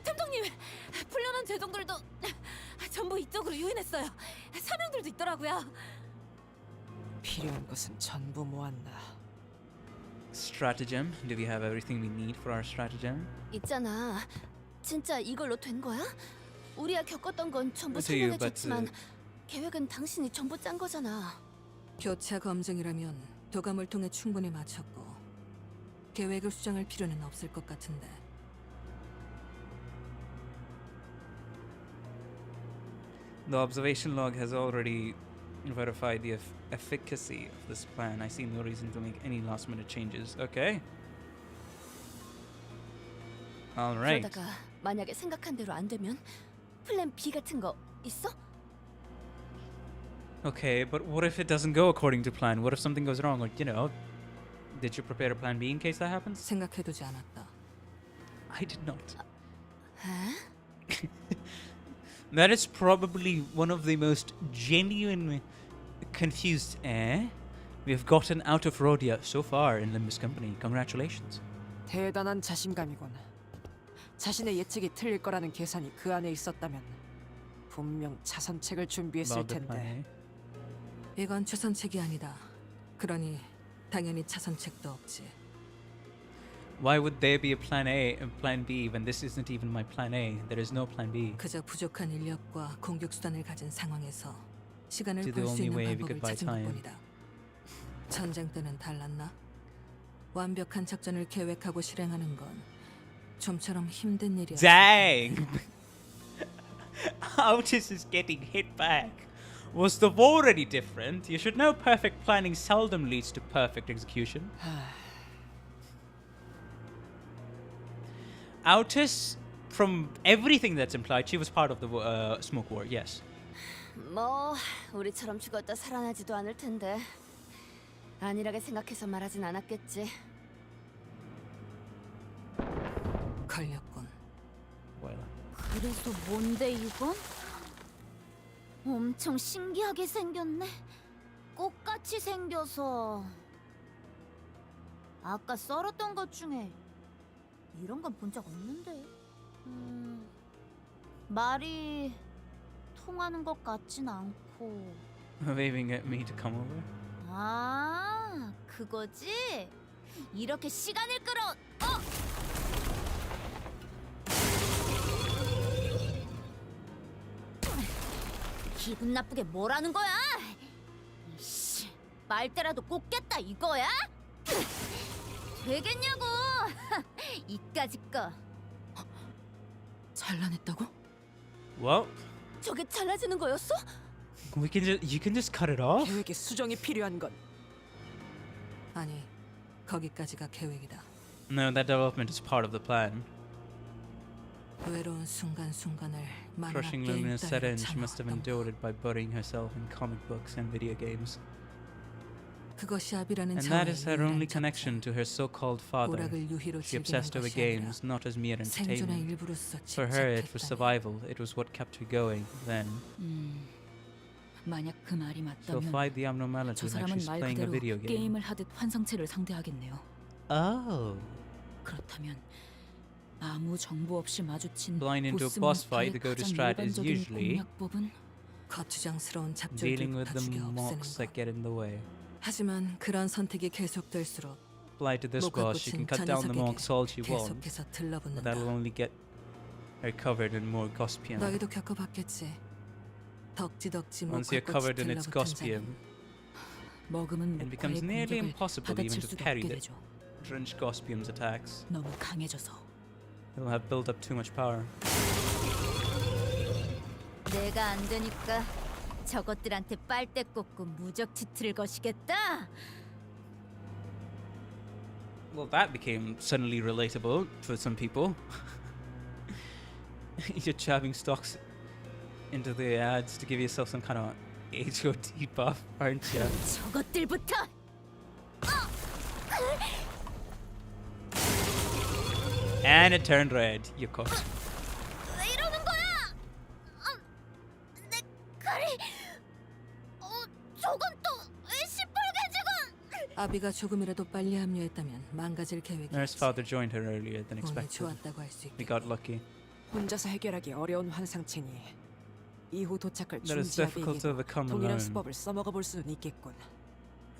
탐정님, 풀려난 죄종들도 전부 이쪽으로 유인했어요. 사명들도 있더라고요. 필요한 것은 전부 모았나. Stratagem. Do we have everything we need for our stratagem? 있잖아. 진짜 이걸로 된 거야? 우리가 겪었던 건 전부 To you, 설명해줬지만 계획은 당신이 전부 짠 거잖아. 교차 검증이라면 도감을 통해 충분히 마쳤고 계획을 수정할 필요는 없을 것 같은데. The observation log has already verified the efficacy of this plan. I see no reason to make any last-minute changes. Okay. All right. 그러다가 만약에 생각한 대로 안 되면 플랜 B 같은 거 있어? Okay, but what if it doesn't go according to plan? What if something goes wrong? Or, you know, did you prepare a plan B in case that happens? 생각해두지 않았다. I did not. 에? That is probably one of the most genuine confused we have gotten out of Rhodia so far in Limbus Company. Congratulations. 대단한 자신감이군. 자신의 예측이 틀릴 거라는 계산이 그 안에 있었다면 분명 차선책을 준비했을 About the 텐데. plan, 이건 최선책이 아니다. 그러니 당연히 차선책도 없지. Why would there be a plan A and plan B when this isn't even my plan A? There is no plan B. 그저 부족한 인력과 공격 수단을 가진 상황에서 시간을 To the 벌 수 only 있는 way we 방법을 could buy 찾은 time. 것뿐이다. 전쟁 때는 달랐나? 완벽한 작전을 계획하고 실행하는 건 좀처럼 힘든 일이야. Dang! Otis is getting hit back. Was the war any different? You should know perfect planning seldom leads to perfect execution. Otis, from everything that's implied, she was part of the smoke war, yes. 뭐 우리처럼 죽었다 살아나지도 않을 텐데 안일하게 생각해서 말하진 않았겠지. 걸렸군. 그래서 뭔데 이건? 엄청 신기하게 생겼네. 꽃같이 생겨서. 아까 썰었던 것 중에 이런 건 본 적 없는데. 말이 통하는 것 같진 않고. Waving at me to come over. 아, 그거지? 이렇게 시간을 끌어. 기분 나쁘게 뭐라는 거야? 이씨, 말대라도 꽂겠다 이거야? 되겠냐고? 이까짓 거. 잘라냈다고? Well, 저게 잘라지는 거였어? you can just cut it off. 계획에 수정이 필요한 건 아니, 거기까지가 계획이다. No, that development is part of the plan. 외로운 순간순간을 만화 Crushing 게임 loneliness set in. 따위로 She must have endured it by burying herself in comic books and video games. 그것이 아비라는 And that 자아의 is her only 유일한 connection to her so-called father. 오락을 유희로 She 즐기는 obsessed over 것이 아니라 games, not as mere 생존의 entertainment. 일부로서 For her, it was 집착했다니. survival. It was what kept her going. Then 만약 그 말이 she'll 맞다면 fight the abnormality 저 like 사람은 she's 말 playing a 그대로 video game. 게임을 하듯 환상체를 상대하겠네요. Oh. 그렇다면 아무 정보 없이 마주친 Blind into a 보스 boss fight, 몬스터의 the go-to 가장 strat is 일반적인 usually 공략법은 거추장스러운 dealing with 잡졸들부터 the 죽여 없애는 mocks 것. that get in the way. 하지만 그런 선택이 계속될수록 Applied to this boss, she can 목화꽃은 cut 저 down the 녀석에게 mocks all she wants, 계속해서 but 들러붙는다. that'll only get her covered in more gospium. 너희도 겪어봤겠지. 덕지덕지 Once you're 목화꽃이 covered in its 들러붙은 gospium, 머금은 it becomes 목화의 nearly 공격을 impossible even 받아칠 to 수가 carry 없게 the 되죠. drenched gospium's attacks. 너무 강해져서. It'll have built up too much power. 내가 안 되니까 저것들한테 빨대 꽂고 무적 치트를 거시겠다. Well, that became suddenly relatable for some people. You're jabbing stocks into the ads to give yourself some kind of HOT buff, aren't you? 저것들부터. And it turned red. You're cooked. 왜 이러는 거야? 내 칼이. 저건 또 왜 시뻘개지고? 아비가 조금이라도 빨리 합류했다면 망가질 계획이었지. Nurse father joined her earlier than 운이 expected. 좋았다고 할 수 We 있겠고. got lucky. 혼자서 해결하기 어려운 환상체니 이후 도착할 That is difficult to 중지아비에게도 overcome 동일한 alone. 수법을 써먹어 볼 수는 있겠군.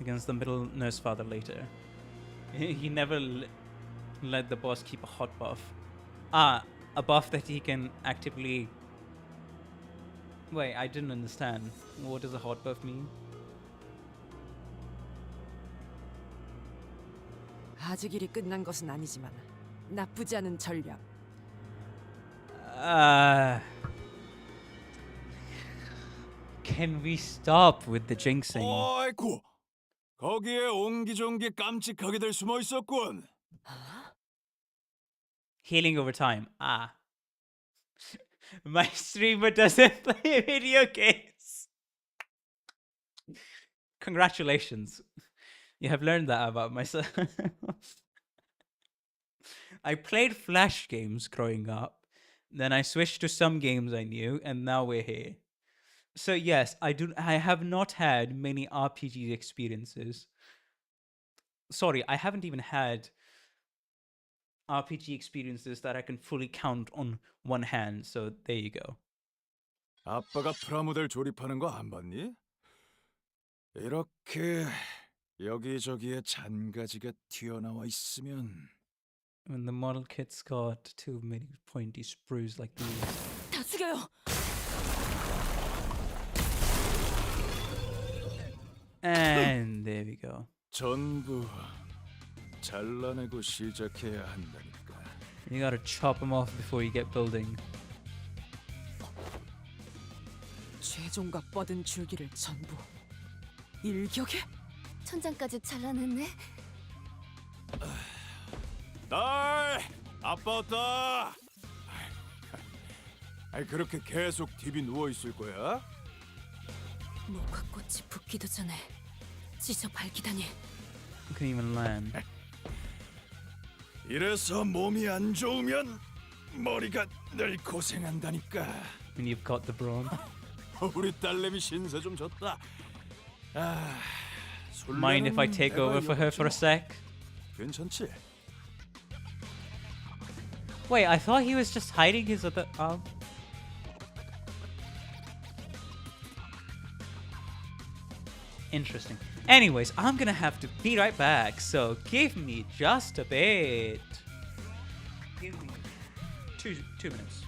Against the middle nurse father later. He never let the boss keep a hot buff. Ah, a buff that he can actively... Wait, I didn't understand. What does a hot buff mean? 아직 일이 끝난 것은 아니지만 나쁘지 않은 전략. Can we stop with the jinxing? 아이고, 거기에 옹기종기 깜찍하게들 숨어 있었군. Healing over time. Ah. My streamer doesn't play video games. Congratulations. You have learned that about myself. I played Flash games growing up. Then I switched to some games I knew, and now we're here. So yes, I have not had many RPG experiences. Sorry, I haven't even had RPG experiences that I can fully count on one hand. So there you go. 아빠가 프라모델 조립하는 거 안 봤니? 이렇게 여기저기에 잔가지가 튀어나와 있으면 When the model kit's got too many pointy sprues like these. 다 죽여요. And there we go. 전부 잘라내고 시작해야 한다니까. You gotta chop them off before you get building. 죄종과 뻗은 줄기를 전부 일격에? 천장까지 잘라냈네. 딸, 아빠 왔다. 아이 그렇게 계속 TV 누워 있을 거야? 목화꽃이 붓기도 전에 찢어 밝히다니. You can even land. 이래서 몸이 안 좋으면 머리가 늘 고생한다니까. When you've got the brawn. 우리 딸내미 신세 좀 졌다. 아, Mind if I take over for her for a sec? 괜찮지? Wait, I thought he was just hiding his other arm. Interesting. Anyways, I'm gonna have to be right back, so give me just a bit. Give me two minutes.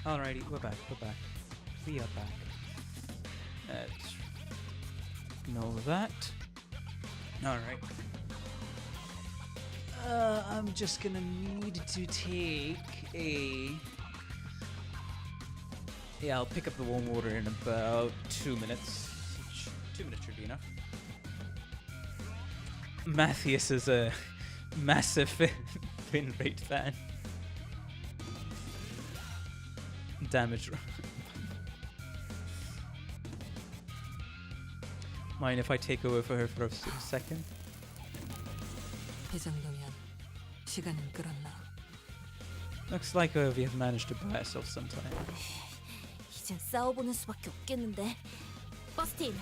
Alrighty, we're back. We are back. Let's ignore that. Alright. I'm just gonna need to take a... Yeah, I'll pick up the warm water in about 2 minutes. 2 minutes should be enough. Matthias is a massive win rate fan. Damage. Mind if I take over for her for a second? 이 정도면 시간은 끌었나? Looks like we have managed to buy ourselves some time. 이젠 싸워보는 수밖에 없겠는데. 버스틴,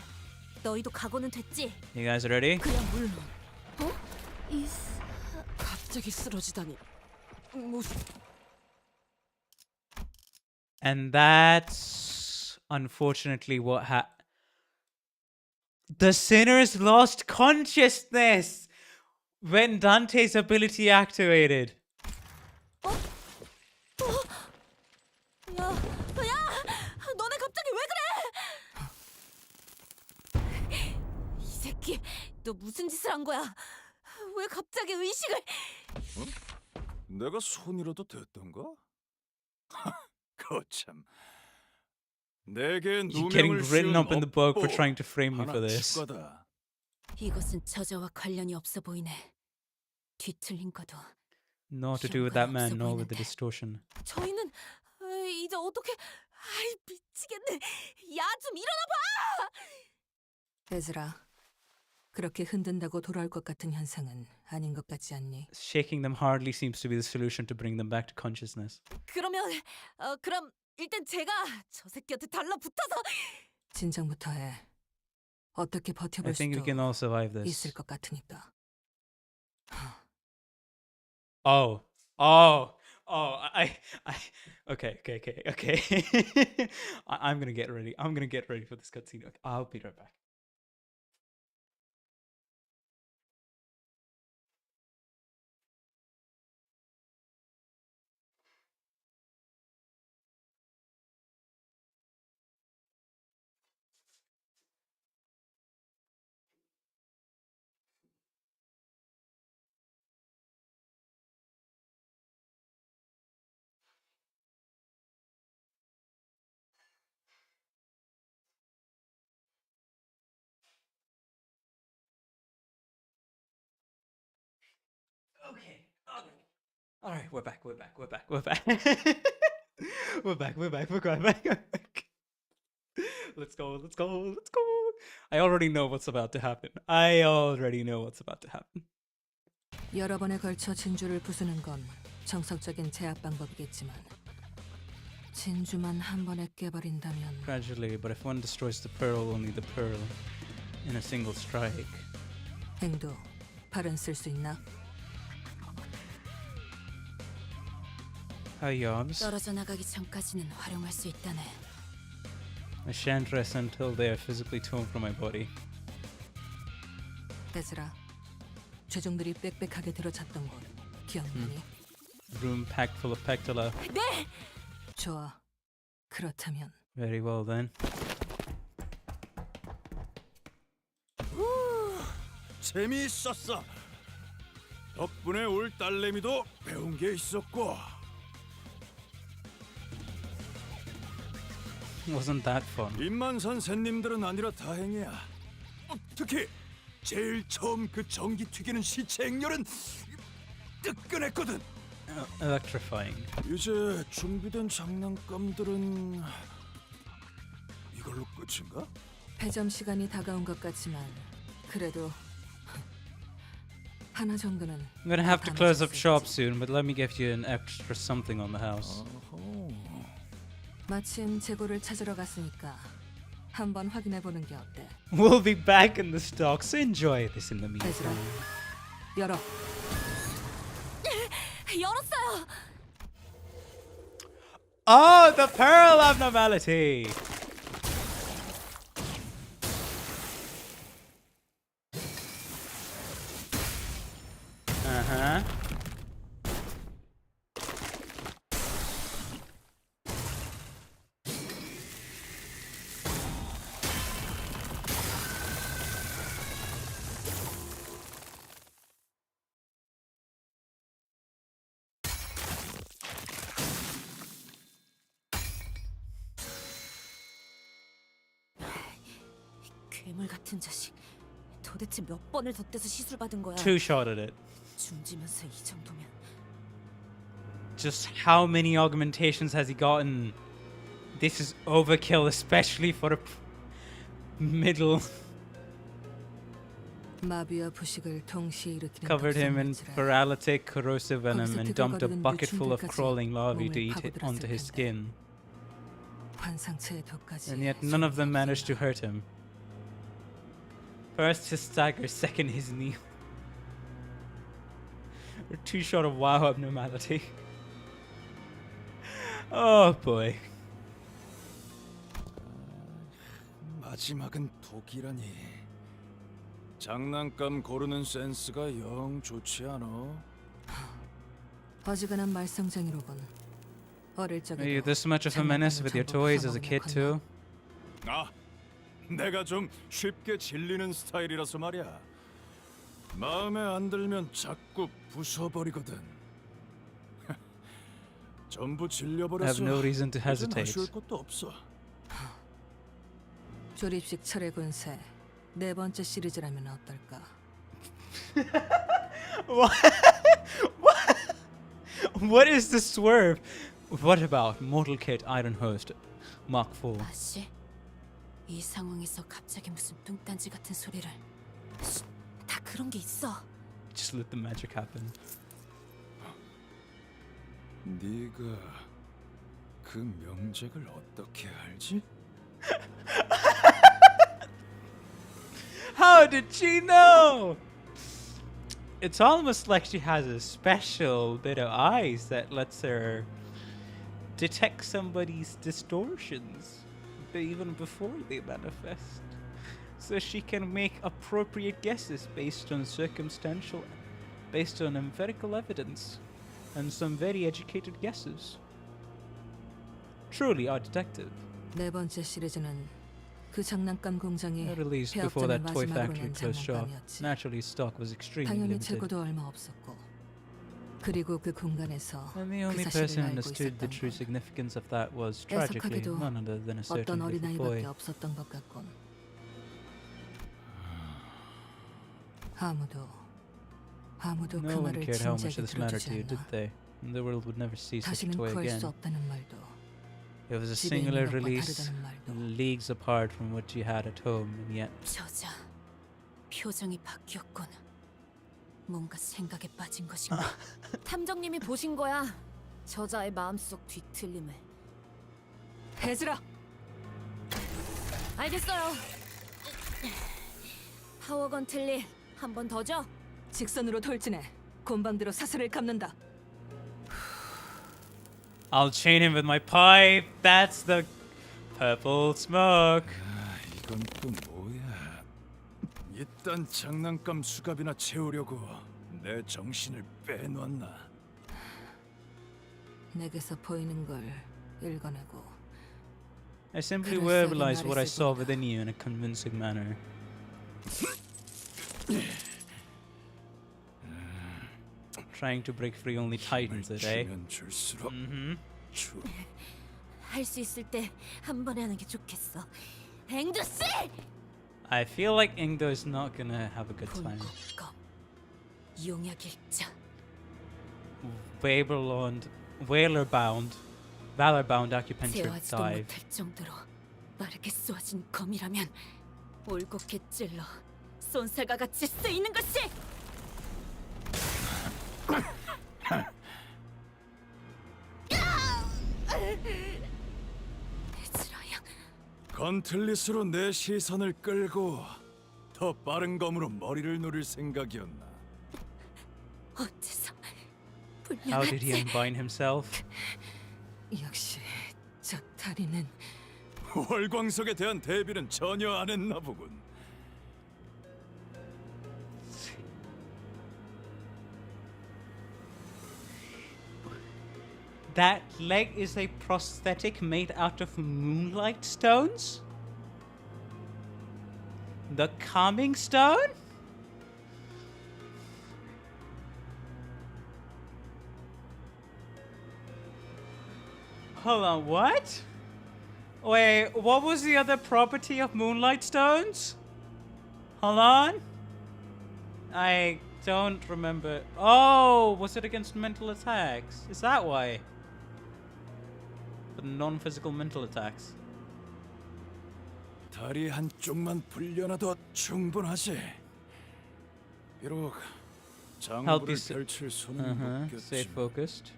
너희도 각오는 됐지? You guys ready? 그냥 물론. 갑자기 쓰러지다니. And that's unfortunately what the sinners lost consciousness when Dante's ability activated. 야, 너네 갑자기 왜 그래? 이 새끼, 너 무슨 짓을 한 거야? 왜 갑자기 의식을? 내가 손이라도 됐던가? 거참. 내게 You're getting 누명을 written 씌운 up in the book for 업보 trying to frame me for 하나 this. 추가다. 이것은 저자와 관련이 없어 보이네. 뒤틀린 것도. Not to do with that man, nor with the distortion. 저희는 이제 어떻게? 아이 미치겠네. 야 좀 일어나 봐. 얘들아, 그렇게 흔든다고 돌아올 것 같은 현상은 아닌 것 같지 않니? Shaking them hardly seems to be the solution to bring them back to consciousness. 그러면 그럼 일단 제가 저 새끼한테 달라붙어서. 진정부터 해. 어떻게 I 버텨볼 think we 수도 can all survive this. 있을 것 같으니까. Oh, okay. I'm gonna get ready. I'm gonna get ready for this cutscene. Okay, I'll be right back. All right, we're back. We're back. We're back. We're back. We're back. We're back. We're going back. We're back. Let's go. Let's go. Let's go. I already know what's about to happen. I already know what's about to happen. 여러 번에 걸쳐 진주를 부수는 건 정석적인 제압 방법이겠지만 진주만 한 번에 깨버린다면 Gradually, but if one destroys the pearl, only the pearl, in a single strike. 행도 발은 쓸 수 있나? Hi, Yobs. 떨어져 나가기 전까지는 활용할 수 있다네. I shan't rest until they are physically torn from my body. 베즈라, 죄종들이 빽빽하게 들어찼던 곳 기억나니? Room packed full of pectola. 네! 좋아. 그렇다면 Very well then. 재미있었어. 덕분에 올 딸내미도 배운 게 있었고. Wasn't that fun? 임만선 샌님들은 아니라 다행이야. 특히 제일 처음 그 전기 튀기는 시체 액렬은 뜨끈했거든. Electrifying. 이제 준비된 장난감들은 이걸로 끝인가? 폐점 시간이 다가온 것 같지만 그래도 하나 정도는 I'm gonna have to close up shop soon, but let me give you an extra something on the house. 마침 재고를 찾으러 갔으니까 한번 확인해 보는 게 어때? We'll be back in the stock, so enjoy this in the 베즈라, meantime. 열어. 열었어요. Oh, the pearl abnormality! Uh-huh. 괴물 같은 자식. 도대체 몇 번을 덧대서 시술 받은 거야? Two-shotted it. 중지면서 이 정도면 Just how many augmentations has he gotten? This is overkill, especially for a middle. 마비와 부식을 동시에 일으키는 Covered him in 독성 paralytic, corrosive venom 거기서 and dumped a 뜨거거든 bucket full of 유충들까지 crawling larvae to 몸에 eat it 파고들었을 onto his 텐데. skin. 환상체의 독까지 And yet none of them managed to hurt him. First his stagger, second his knee. We're too short of wow abnormality. Oh boy. 마지막은 독이라니. 장난감 고르는 센스가 영 좋지 않아. 어지간한 말썽쟁이로군. 어릴 적에 Are you this much of a menace with your toys as a kid too? 아, 내가 좀 쉽게 질리는 스타일이라서 말이야. 마음에 안 들면 자꾸 부숴버리거든. 전부 I 질려버려서 have no reason to 이젠 hesitate. 아쉬울 것도 없어. 조립식 철의 군세 네 번째 시리즈라면 어떨까? What is the swerve? What about Mortal Kit Iron Host Mark IV? 아씨, 이 상황에서 갑자기 무슨 뚱딴지 같은 소리를. 다 그런 게 있어. Just let the magic happen. 네가 그 명작을 어떻게 알지? How did she know? It's almost like she has a special bit of eyes that lets her detect somebody's distortions even before they manifest. So she can make appropriate guesses based on empirical evidence and some very educated guesses. Truly our detective. 네 번째 시리즈는 그 장난감 공장이 Released before 폐업 that 전에 toy 마지막으로 factory 낸 closed shop. 장난감이었지. Naturally, stock was extremely 당연히 limited. 재고도 얼마 없었고 그리고 그 공간에서 And the 그 only 사실을 person who 알고 understood the 있었던 true 건 significance of that was tragically 애석하게도 none other than a certain 어떤 little boy. 어린아이밖에 없었던 것 같군. 아무도 그 No one 말을 cared how much 진지하게 this mattered to you, 들어주지 did 않나. they? The world would never see such a 다시는 toy 구할 again. 수 없다는 말도 It was a 집에 singular 있는 것과 release, 다르다는 말도. leagues apart from what you had at home, and yet 저자 표정이 바뀌었군. 뭔가 생각에 빠진 것인가? 탐정님이 보신 거야. 저자의 마음속 뒤틀림을. 해즈라. 알겠어요. 파워건 틀리 한 번 더 줘. 직선으로 돌진해. 곤방대로 사슬을 감는다. I'll chain him with my pipe. That's the purple smoke. 이건 또 뭐야? 이딴 장난감 수갑이나 채우려고 내 정신을 빼놓았나? 내게서 보이는 걸 읽어내고 I simply 그럴싸하게 verbalized what I 말했을 saw within you in a convincing manner. Trying to break free only tightens it, eh? 주면 줄수록 주. 할 수 있을 때 한 번에 하는 게 좋겠어. 앵두씨! I feel like Ingdo is not gonna have a good time. 용약일자. Valor-bound acupuncture 제어하지도 dive. 못할 정도로 빠르게 쏘아진 검이라면 올곧게 찔러 쏜살과 같이 쓰이는 것이! 건틀릿으로 내 시선을 끌고 더 빠른 검으로 머리를 누릴 생각이었나? 어째서 How did he unbind himself? 역시 저 다리는 월광석에 대한 대비는 전혀 안 했나 보군. That leg is a prosthetic made out of moonlight stones? The calming stone? Hold on, what? Wait, what was the other property of moonlight stones? Hold on. I don't remember. Oh, was it against mental attacks? Is that why? For non-physical mental attacks. 다리 한쪽만 불려놔도 충분하지. 비록 Help you 장부를 펼칠 수는 Stay 없겠지. focused.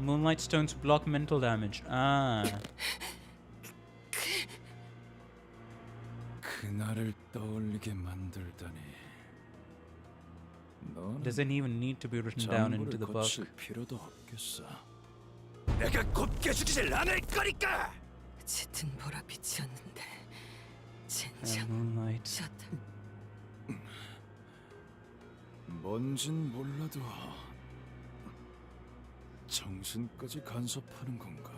Moonlight stones block mental damage. Ah. 그날을 떠올리게 만들다니. 너는 Doesn't even need to be written down into 장부를 the book. 거칠 필요도 없겠어. 내가 곱게 죽이질 않을 거니까. 짙은 보랏빛이었는데 And moonlight. 뭔진 몰라도 정신까지 간섭하는 건가?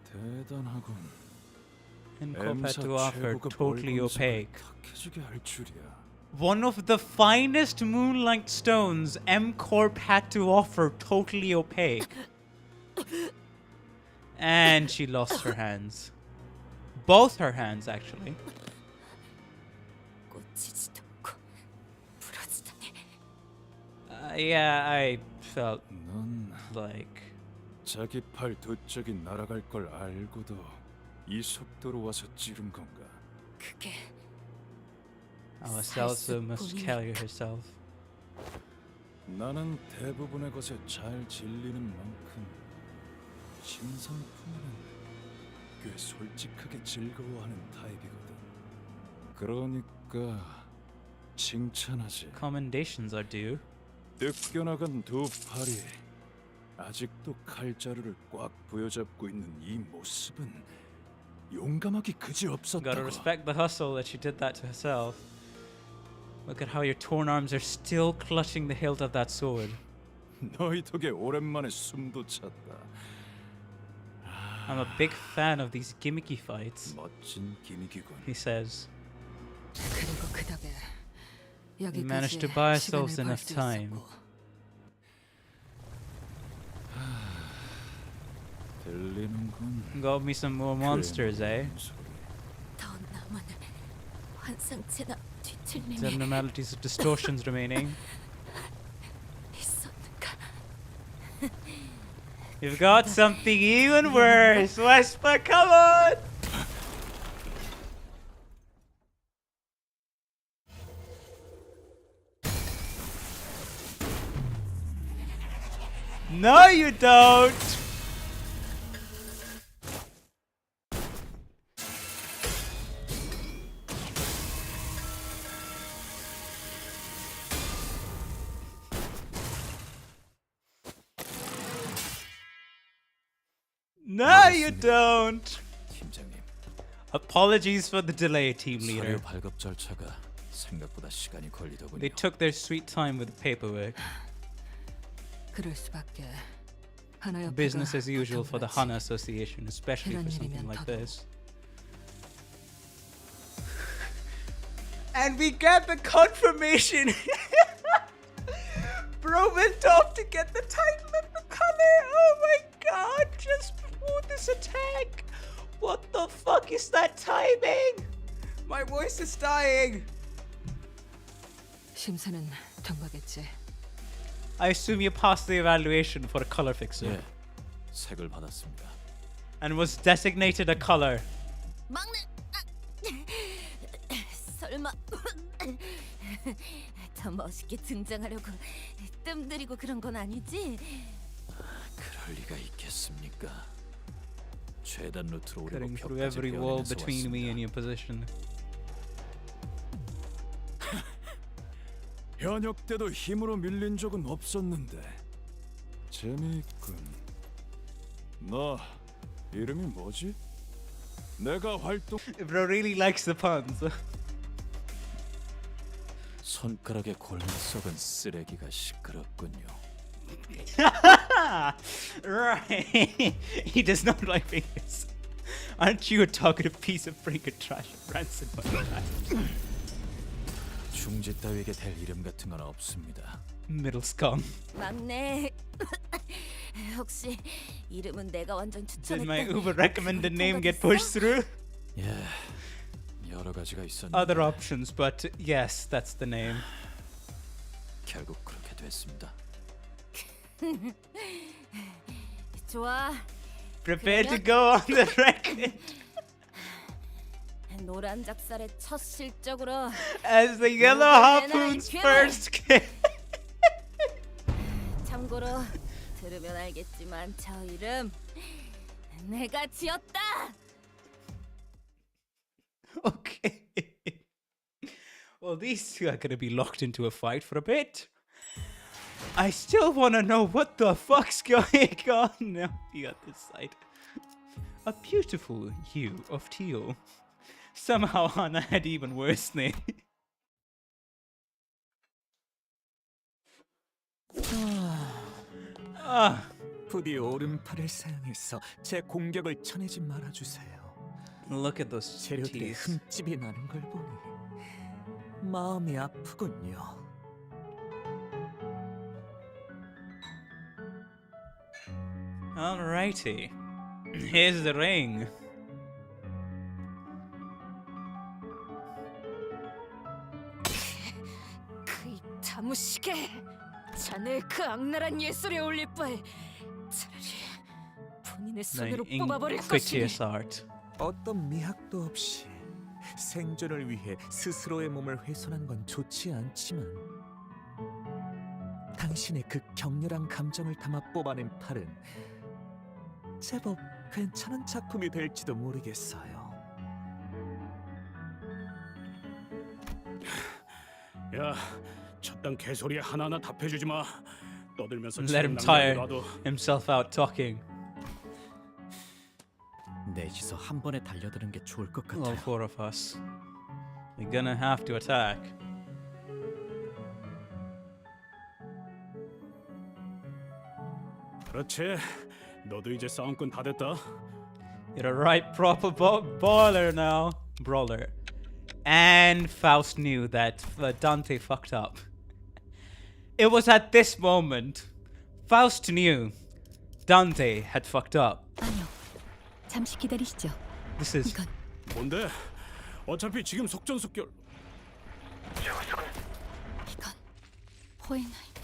대단하군. Incop had to offer totally opaque. 탁해지게 할 줄이야. One of the finest moonlight stones M-Corp had to offer totally opaque. And she lost her hands. Both her hands, actually. 꽂히지도 않고 부러지다니. Yeah, I felt like 자기 팔 두 짝이 날아갈 걸 알고도 이 속도로 와서 찌른 건가? 그게 our Celso must carry herself. 나는 대부분의 것에 잘 질리는 만큼 신상품에는 꽤 솔직하게 즐거워하는 타입이거든. 그러니까 칭찬하지. Commendations are due. 뜯겨나간 두 팔이 아직도 칼자루를 꽉 부여잡고 있는 이 모습은 용감하기 그지없었다고. Gotta respect the hustle that she did that to herself. Look at how your torn arms are still clutching the hilt of that sword. 너희 덕에 오랜만에 숨도 찼다. I'm a big fan of these gimmicky fights. 멋진 기믹이군. He says. 그리고 그 덕에 We managed to buy ourselves 시간을 벌 enough 수 time. 있었고. 들리는군. Got me some more monsters, eh? 더 남은 환상체나 뒤틀림이 Abnormalities of distortions remaining. 있었는가? You've got something even worse. Whisper, come on! No, you don't! No, you don't! 팀장님, Apologies for the delay, team 서류 leader. 발급 절차가 생각보다 시간이 걸리더군요. They took their sweet time with the paperwork. 그럴 수밖에. 하나 Business as usual for the Hana Association, especially for 이런 something 일이면 like 더더욱. this. And we get the confirmation. Bro went off to get the title of the color. Oh my god, just before this attack. What the fuck is that timing? My voice is dying. 심사는 통과겠지. I assume you passed the evaluation for a color fixer. 예, 색을 받았습니다. And was designated a color. 막내 설마 더 멋있게 등장하려고 뜸들이고 그런 건 아니지? 그럴 리가 있겠습니까? 최단 루트로 오려고 Cutting through 벽까지 every wall 베어내면서 between me 왔습니다. and your position. 현역 때도 힘으로 밀린 적은 없었는데 재미있군. 너 이름이 뭐지? 내가 활동. Bro really likes the puns. 손가락에 골마 썩은 쓰레기가 시끄럽군요. Right. He does not like fingers. Aren't you a talkative piece of freaking trash? Rancid trash. 중지 따위에게 될 이름 같은 건 없습니다. Middle scum. 막내 혹시 이름은 내가 완전 Did my 추천했던 Uber recommended name get pushed through? 예, 여러 가지가 있었는데 Other options, but yes, that's the name. 결국 그렇게 됐습니다. 좋아. Prepare to go on the record 노란 작살의 첫 실적으로 as the Yellow Harpoon's first kill. 참고로 들으면 알겠지만 저 이름 내가 지었다. Okay. Well, these two are gonna be locked into a fight for a bit. I still wanna know what the fuck's going on now. The other side. A beautiful hue of teal. Somehow Hana had even worse name. 부디 오른팔을 사용해서 제 공격을 쳐내지 말아주세요. Look at those 재료들의 teeth. 흠집이 나는 걸 보니 마음이 아프군요. Alrighty. Here's the ring. 그 다무시게 자네 그 악랄한 예술에 올릴 바에 차라리 본인의 손으로 뽑아버릴 것이니. Quick art. 어떤 미학도 없이 생존을 위해 스스로의 몸을 훼손한 건 좋지 않지만 당신의 그 격렬한 감정을 담아 뽑아낸 팔은 제법 괜찮은 작품이 될지도 모르겠어요. 야, 저딴 개소리에 하나하나 답해주지 마. 떠들면서 Let him tire himself out talking. 넷이서 한 번에 달려드는 게 좋을 것 같아요. All four of us. We're gonna have to attack. 그렇지. 너도 이제 싸움꾼 다 됐다. You're a right proper brawler now. Brawler. And Faust knew that Dante fucked up. It was at this moment Faust knew Dante had fucked up. 아니요. 잠시 기다리시죠. This is 뭔데? 어차피 지금 속전속결. 이건 호에나임.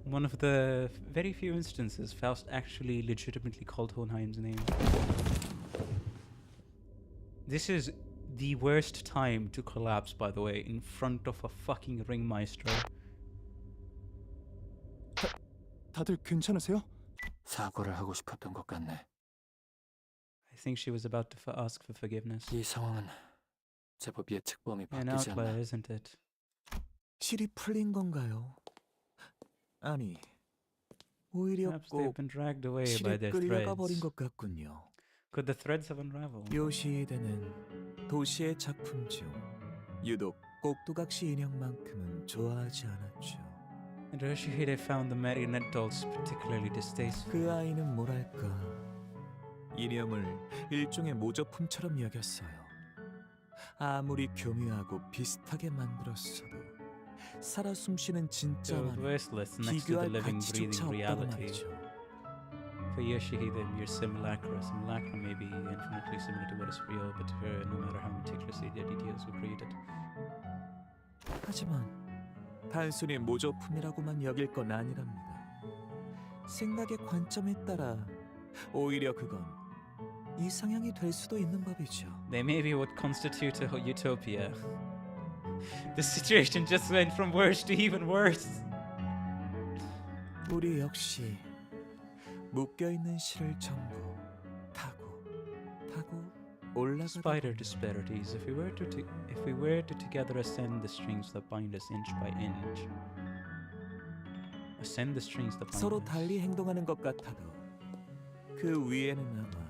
One of the very few instances Faust actually legitimately called Hohenheim's name. This is the worst time to collapse, by the way, in front of a fucking ringmaestro. 다들 괜찮으세요? 사과를 하고 싶었던 것 같네. I think she was about to ask for forgiveness. 이 상황은 제법 예측 범위 An 바뀌지 않나. outlier, isn't it? 실이 풀린 건가요? 아니, 오히려 Perhaps they've 꼭 been dragged away by 실에 their 끌려가 버린 threads. 것 같군요. Could the threads have unraveled? 요시히데는 도시의 작품 중 유독 꼭두각시 인형만큼은 좋아하지 않았죠. And Yoshihide found the marionette dolls particularly distasteful. 그 아이는 뭐랄까 인형을 일종의 모조품처럼 여겼어요. 아무리 교묘하고 비슷하게 만들었어도 살아 숨쉬는 진짜만 Worthless next to the 비교할 living, 가치조차 breathing 없다고 reality. 말이죠. For Yoshihide, mere simulacra. Simulacra may be infinitely similar to what is real, but to her, no matter how meticulously the details were created. 하지만 단순히 모조품이라고만 여길 건 아니랍니다. 생각의 관점에 따라 오히려 그건 이상향이 될 수도 있는 법이죠. They may be what constitute a utopia. The situation just went from worse to even worse. 우리 역시 묶여 있는 실을 전부 타고 올라가다 Spider disparities. If we were to together ascend the strings that bind us inch by inch. Ascend the strings that bind 서로 us. 달리 행동하는 것 같아도 그 위에는 아마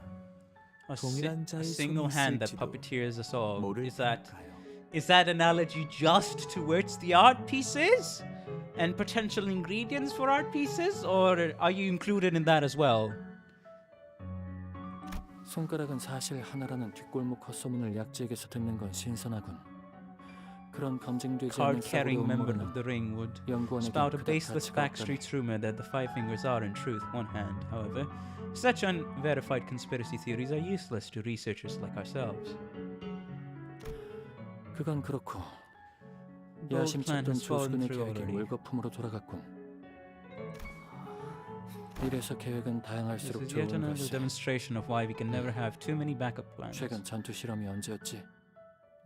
A 동일한 자의 single 손이 hand that 있을지도 puppeteers us all. 모를 Is that analogy just towards the art pieces and potential ingredients for art pieces, or are you included in that as well? 손가락은 사실 하나라는 뒷골목 헛소문을 약지에게서 듣는 건 신선하군. 그런 검증되지 않는 Card-carrying 싸구려 member 음모는 of the ring would 연구원에겐 spout a 그닥 baseless 가치가 없다네. backstreet rumor that the five fingers are in truth one hand. However, such unverified conspiracy theories are useless to researchers like ourselves. 그건 그렇고 Bold plan 야심쳤던 has fallen 조수근의 through 계획이 already. 월거품으로 돌아갔군. 이래서 계획은 This 다양할수록 is yet 좋은 another 걸세. demonstration of why we can never have too many backup plans. 최근 전투 실험이 언제였지?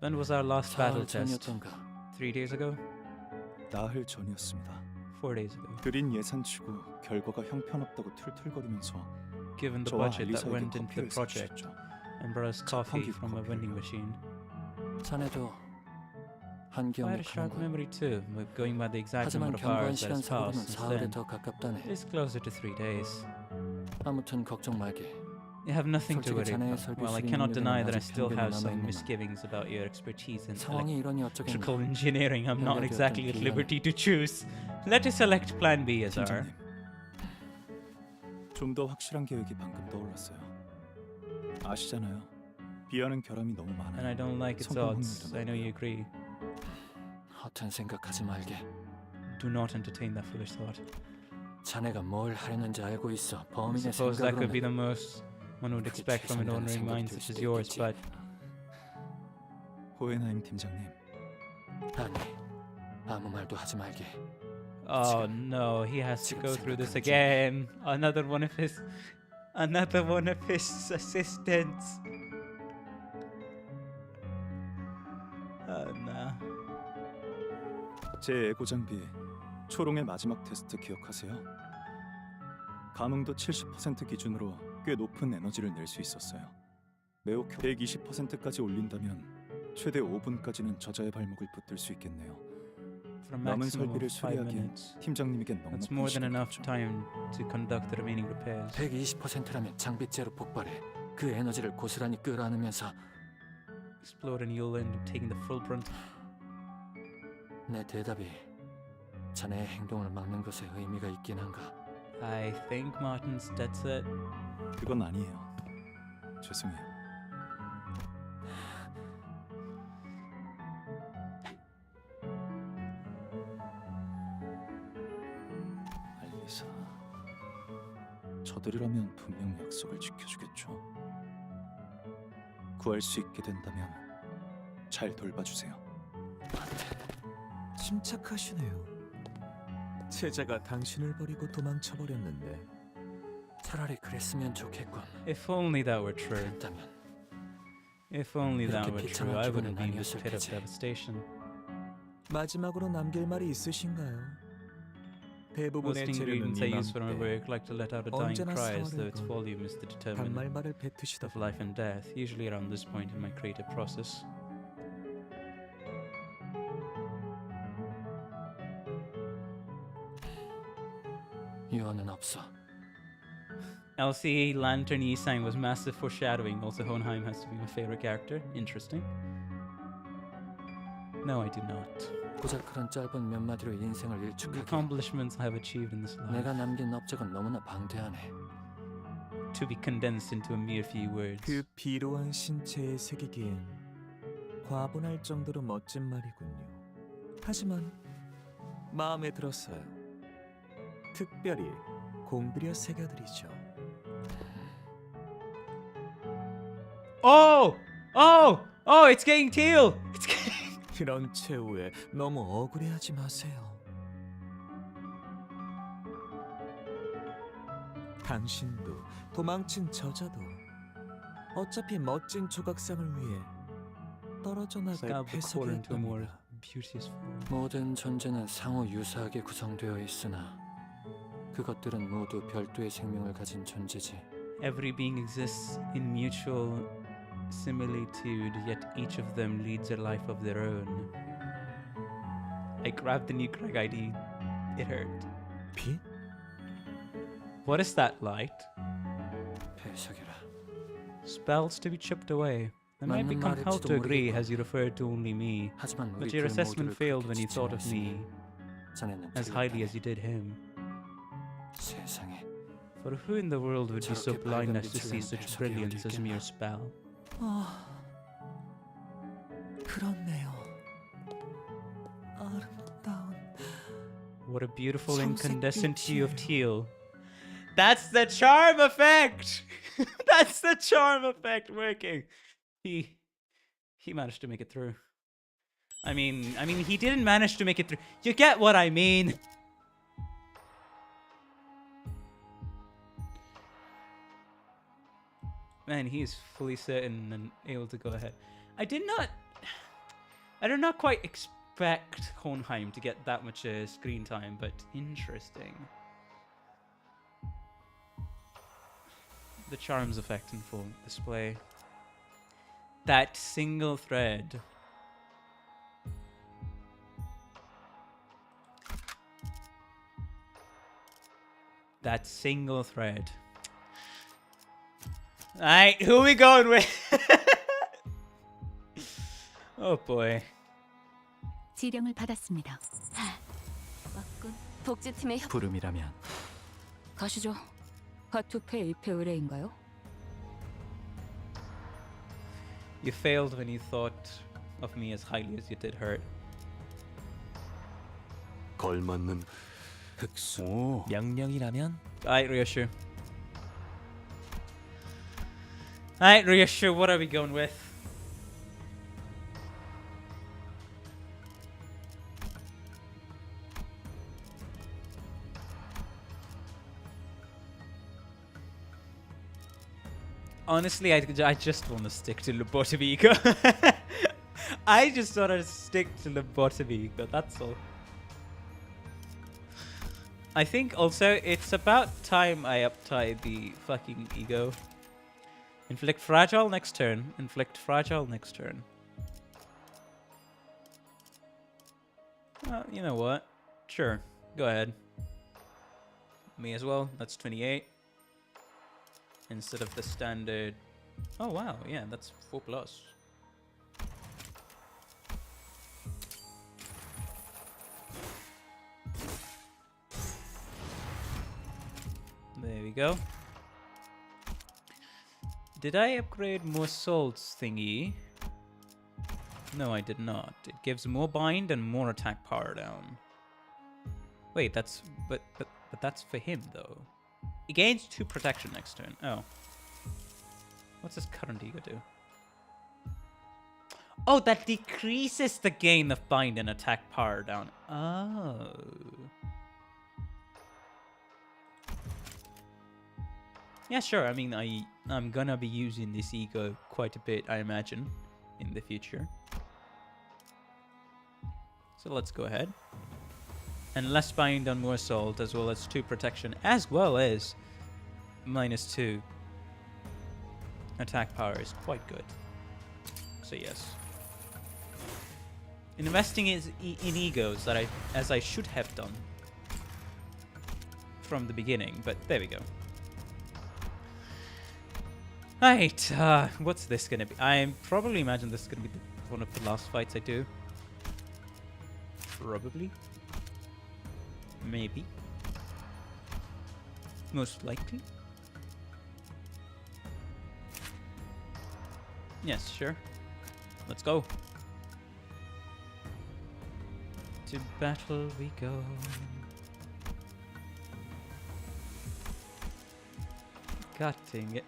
When was our last battle 사흘 test? 전이었던가. 3 days ago? 나흘 전이었습니다. 4 days ago. 드린 예산치고 결과가 형편없다고 툴툴거리면서 Given the 저와 budget that 알리사에게 went into the 커피를 project, 사주셨죠. and brought us coffee 자판기 from a vending machine. 자네도 한 I had a 기억력 sharp 하는군. memory too, but going by the exact 하지만 number of 경과한 hours that 시간 has 사고로는 passed since 사흘에 then, 더 가깝다네. it's closer to 3 days. 아무튼 걱정 말게. You have nothing to 솔직히 worry 자네의 about. 설비 Well, I 수리 cannot 능력에는 deny that I 아직 still 편견이 have some 남아있는 misgivings about your expertise in 상황이 이러니 어쩌겠나. electrical engineering. I'm not 편견이었던 exactly at 기회는 liberty to choose. Let us select Plan B as our. 팀장님, 좀 더 확실한 계획이 방금 떠올랐어요. 아시잖아요. 비하는 결함이 너무 And I 많아요. don't like its 성공 odds. 확률도 I know you 높고요. agree. 허튼 생각하지 말게. Do not entertain that foolish thought. 자네가 뭘 하려는지 알고 있어. I 범인의 suppose that could be 생각으로는 the most one would 그게 expect from an 최선이라는 ordinary 생각이 mind 들 such as 수도 yours, 있겠지. but 호헨하임 팀장님, 아니, 아무 말도 하지 말게. oh no, he has to go through this again. Another one of his assistants. Oh no. 제 에고 장비 초롱의 마지막 테스트 기억하세요? 감흥도 70% 기준으로 꽤 높은 에너지를 낼 수 있었어요. 매우 120%까지 올린다면 최대 5분까지는 저자의 발목을 붙들 수 있겠네요. For a 남은 maximum 설비를 of 5 수리하기엔 minutes. 팀장님에겐 That's 넉넉한 more than 시간이 enough time to conduct the remaining repairs. 120%라면 장비째로 폭발해. 그 에너지를 고스란히 끌어안으면서 Explode and you'll end up taking the full brunt. 내 대답이 자네의 행동을 막는 것에 의미가 있긴 한가? I think Martin's that's it. 그건 아니에요. 죄송해요. 알리사, 저들이라면 분명 약속을 지켜주겠죠. 구할 수 있게 된다면 잘 돌봐주세요. 침착하시네요. 제자가 당신을 버리고 도망쳐 버렸는데 차라리 그랬으면 좋겠군. If only that were true. If only that were true, I wouldn't be in this pit of devastation. 마지막으로 남길 말이 있으신가요? Most 대부분의 재료는 ingredients I use for my 이맘때 work like to let out a dying 언제나 cry as though 사활을 its 건 volume is the determinant 단말말을 뱉으시다 of life and death, usually around this point in my creative process. 유언은 없어. LCA Lantern Yisang was massive foreshadowing. Also, Hohenheim has to be my favorite character. Interesting. No, I do not. 고작 그런 짧은 몇 마디로 인생을 The 일축하기. accomplishments I have achieved in this life 내가 남긴 업적은 너무나 방대하네. to be condensed into a mere few words. 그 비로한 신체에 새기기엔 과분할 정도로 멋진 말이군요. 하지만 마음에 들었어요. 특별히 공들여 새겨드리죠. Oh! Oh! Oh! It's getting teal! It's getting... 이런 최후에 너무 억울해하지 마세요. 당신도 도망친 저자도 어차피 멋진 조각상을 위해 떨어져 나갈 Scalp the core into a more 회석이었답니다. beauteous form. 모든 존재는 상호 유사하게 구성되어 있으나 그것들은 모두 별도의 생명을 가진 존재지. Every being exists in mutual similitude, yet each of them leads a life of their own. I grabbed the new Craig ID. It hurt. 빛? What is that light? 배석이라. Spells to be chipped away. I might 맞는 become held to 말일지도 agree 모르겠고. as you referred to only me, 하지만 우리 but your 둘 assessment 모두를 failed 그렇게 when you thought of me 지칭했으니 자네는 as 틀렸다. highly as you did him. 세상에. For who in the world would be so 저렇게 blind 밝은 as to see 빛을 such 배석이 brilliance as 어디 mere 있겠나? spell? 그렇네요. 아름다운 What a beautiful 청색 incandescent hue of 빛이에요. teal. That's the charm effect! That's the charm effect working! He managed to make it through. I mean, he didn't manage to make it through. You get what I mean? Man, he's fully certain and able to go ahead. I did not quite expect Hohenheim to get that much screen time, but interesting. The charms effect in full display. That single thread. That single thread. Alright, who are we going with? Oh boy. 지령을 받았습니다. 맞군. 복지팀의 협... 부름이라면 가시죠. 화투패 1패 의뢰인가요? You failed when you thought of me as highly as you did her. 걸맞는 흑수. 명령이라면 Alright, reassure. Alright, reassure, what are we going with? Honestly, I just want to stick to lobotomy ego. I just want to stick to lobotomy ego, that's all. I think also it's about time I uptie the fucking ego. Inflict fragile next turn. Inflict fragile next turn. You know what? Sure. Go ahead. Me as well. That's 28. Instead of the standard... Oh wow, yeah, that's 4+. There we go. Did I upgrade more salts thingy? No, I did not. It gives more bind and more attack power down. Wait, that's... But that's for him, though. He gains 2 protection next turn. Oh. What's his current ego do? Oh, that decreases the gain of bind and attack power down. Oh. Yeah, sure. I mean, I'm gonna be using this ego quite a bit, I imagine, in the future. So let's go ahead. And less bind on more assault, as well as 2 protection, as well as -2 attack power is quite good. So yes. Investing is in egos that as I should have done from the beginning, but there we go. Right, what's this gonna be? I probably imagine this is gonna be one of the last fights I do. Probably. Maybe. Most likely. Yes, sure. Let's go. To battle we go. God dang it.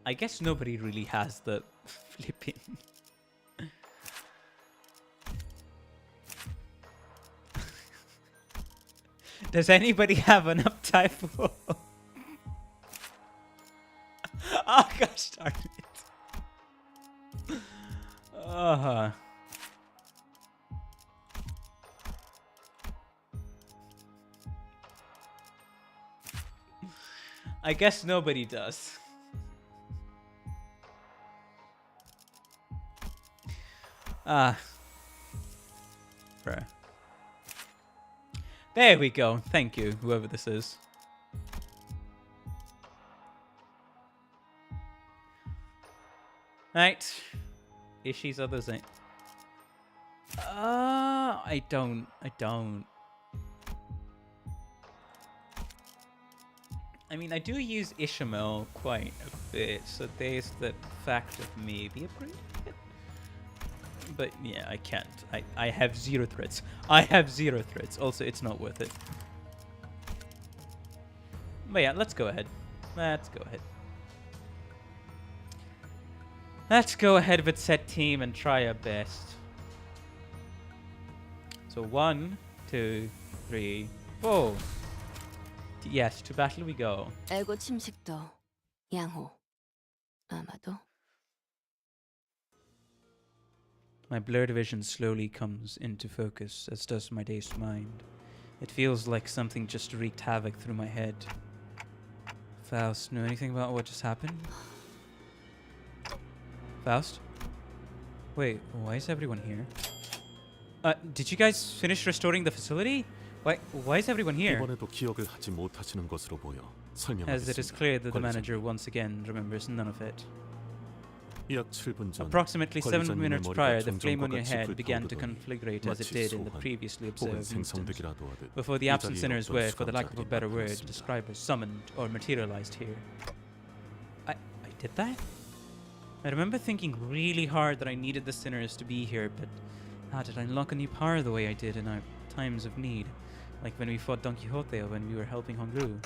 I guess nobody really has the flipping. Does anybody have an uptype? Oh gosh darn it. I guess nobody does. Bruh. There we go. Thank you, whoever this is. Right. Ishi's others ain't. I don't. I mean, I do use Ishmael quite a bit, so there's the fact of maybe a pretty bit. But yeah, I can't. I have 0 threats. I have 0 threats. Also, it's not worth it. But yeah, let's go ahead. Let's go ahead. Let's go ahead with set team and try our best. So 1, 2, 3, 4. Yes, to battle we go. 에고 침식도 양호. 아마도. My blurred vision slowly comes into focus, as does my dazed mind. It feels like something just wreaked havoc through my head. Faust, know anything about what just happened? Faust? Wait, why is everyone here? Did you guys finish restoring the facility? Why is everyone here? 이번에도 기억을 하지 못하시는 것으로 보여 As it is 설명하겠습니다. clear that the 관리자님. manager once again remembers none of it. 약 7분 전 Approximately 7 관리자님의 minutes 머리가 prior, the flame on 점점과 your 같이 head began to 불타오르더니 conflagrate as it 마치 did in the 소환 previously 혹은 observed instance, 생성되기라도 하듯 before the 이 absent 자리에 sinners 어떤 were, for the lack of a 수감자들이 better word, 나타났습니다. described as summoned or materialized here. I did that? I remember thinking really hard that I needed the sinners to be here, but how did I unlock a new power the way I did in our times of need? Like when we fought Don Quixote or when we were helping Hongru.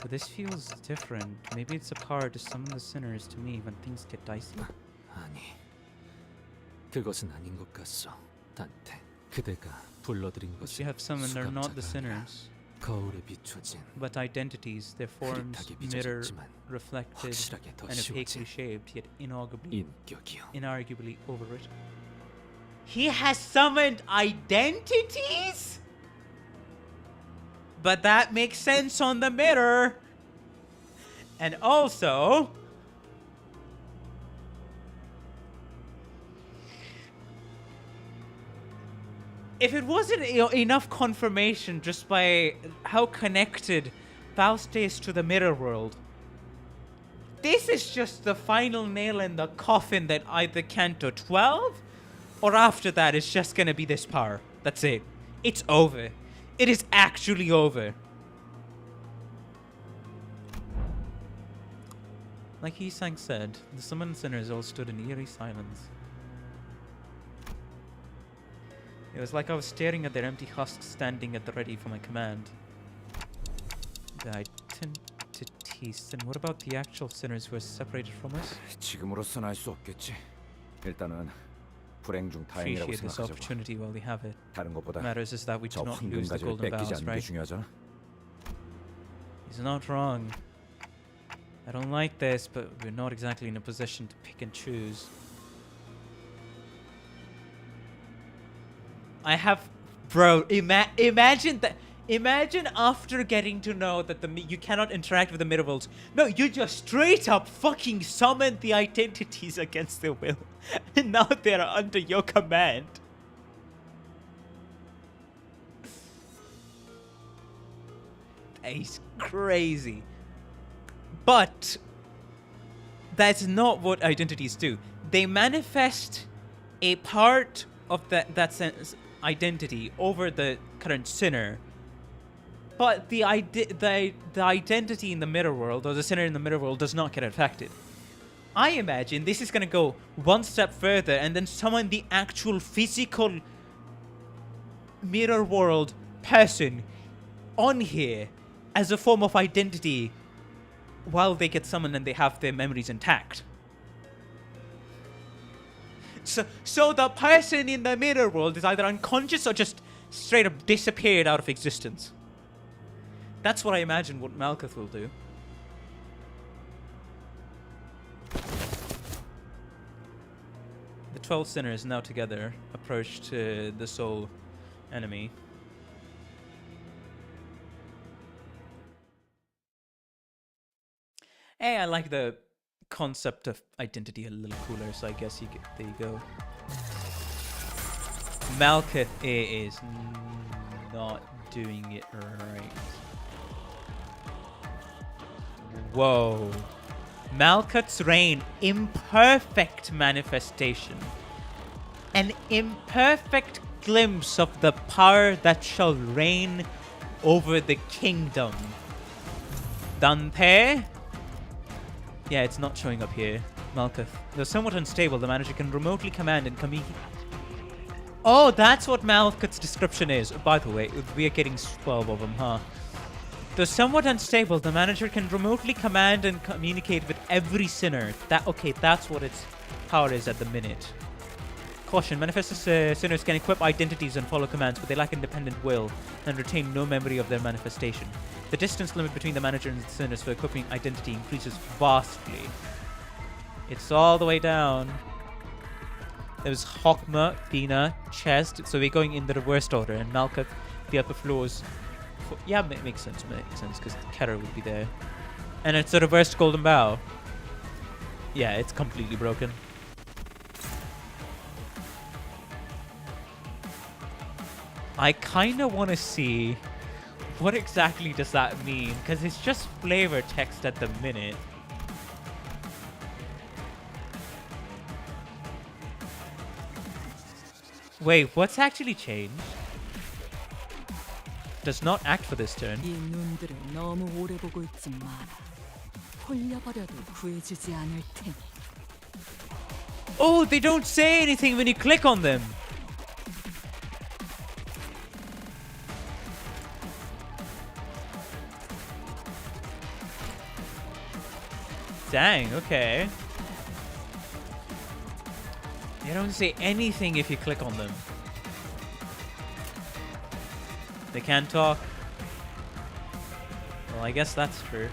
But this feels different. Maybe it's a power to summon the sinners to me when things get dicey. 아니, 그것은 아닌 것 같소, 단테. 그대가 불러들인 What 것은 you have summoned are not the 수감자가 아니라 sinners, 거울에 비춰진 but identities, their forms 흐릿하게 mirror, 빚어졌지만 reflected, 확실하게 더 and opaquely 쉬워진 shaped, yet inarguably 인격이요. overwritten. He has summoned identities? But that makes sense on the mirror. And also, if it wasn't enough confirmation just by how connected Faust is to the mirror world, this is just the final nail in the coffin that either Canto 12 or after that is just gonna be this power. That's it. It's over. It is actually over. Like Hisang said, the summoned sinners all stood in eerie silence. It was like I was staring at their empty husks standing at the ready for my command. the identities, then what about the actual sinners who are separated from us? 지금으로선 알 수 없겠지. 일단은 불행 중 다행이라고 Appreciate this 생각하자고. opportunity while we have it. 다른 것보다 Matters is that we do 저 not lose the 황금가지를 golden 뺏기지 vows, 않는 게 right? 중요하잖아. He's not wrong. I don't like this, but we're not exactly in a position to pick and choose. I have, bro. Imagine that. Imagine after getting to know that you cannot interact with the mirror worlds. No, you just straight up fucking summon the identities against their will, and now they are under your command. That is crazy. But that's not what identities do. They manifest a part of that sense identity over the current sinner. But the identity in the mirror world, or the sinner in the mirror world, does not get affected. I imagine this is going to go one step further and then summon the actual physical mirror world person on here as a form of identity while they get summoned and they have their memories intact. So the person in the mirror world is either unconscious or just straight up disappeared out of existence. That's what I imagine what Malkuth will do. The 12 sinners now together approach to the sole enemy. Hey, I like the concept of identity a little cooler, so I guess there you go. Malkuth is not doing it right. Whoa. Malkuth's reign, imperfect manifestation. An imperfect glimpse of the power that shall reign over the kingdom. Dante? Yeah, it's not showing up here. Malkuth. Though somewhat unstable, the manager can remotely command and communicate. Oh, that's what Malkuth's description is. By the way, we are getting 12 of them, huh? Though somewhat unstable, the manager can remotely command and communicate with every sinner. That's what its power is at the minute. Caution, manifested sinners can equip identities and follow commands, but they lack independent will and retain no memory of their manifestation. The distance limit between the manager and the sinners for equipping identity increases vastly. It's all the way down. There's Hokma, Thina, Chest, so we're going in the reversed order, and Malkuth, the upper floors. Yeah, makes sense, because Keter would be there. And it's a reversed golden bow. Yeah, it's completely broken. I kind of want to see what exactly does that mean, because it's just flavor text at the minute. Wait, what's actually changed? Does not act for this turn. 이 눈들을 너무 오래 보고 있지 마라. 홀려버려도 구해주지 않을 테니. Oh, they don't say anything when you click on them. Dang, okay. They don't say anything if you click on them. They can't talk. Well, I guess that's true.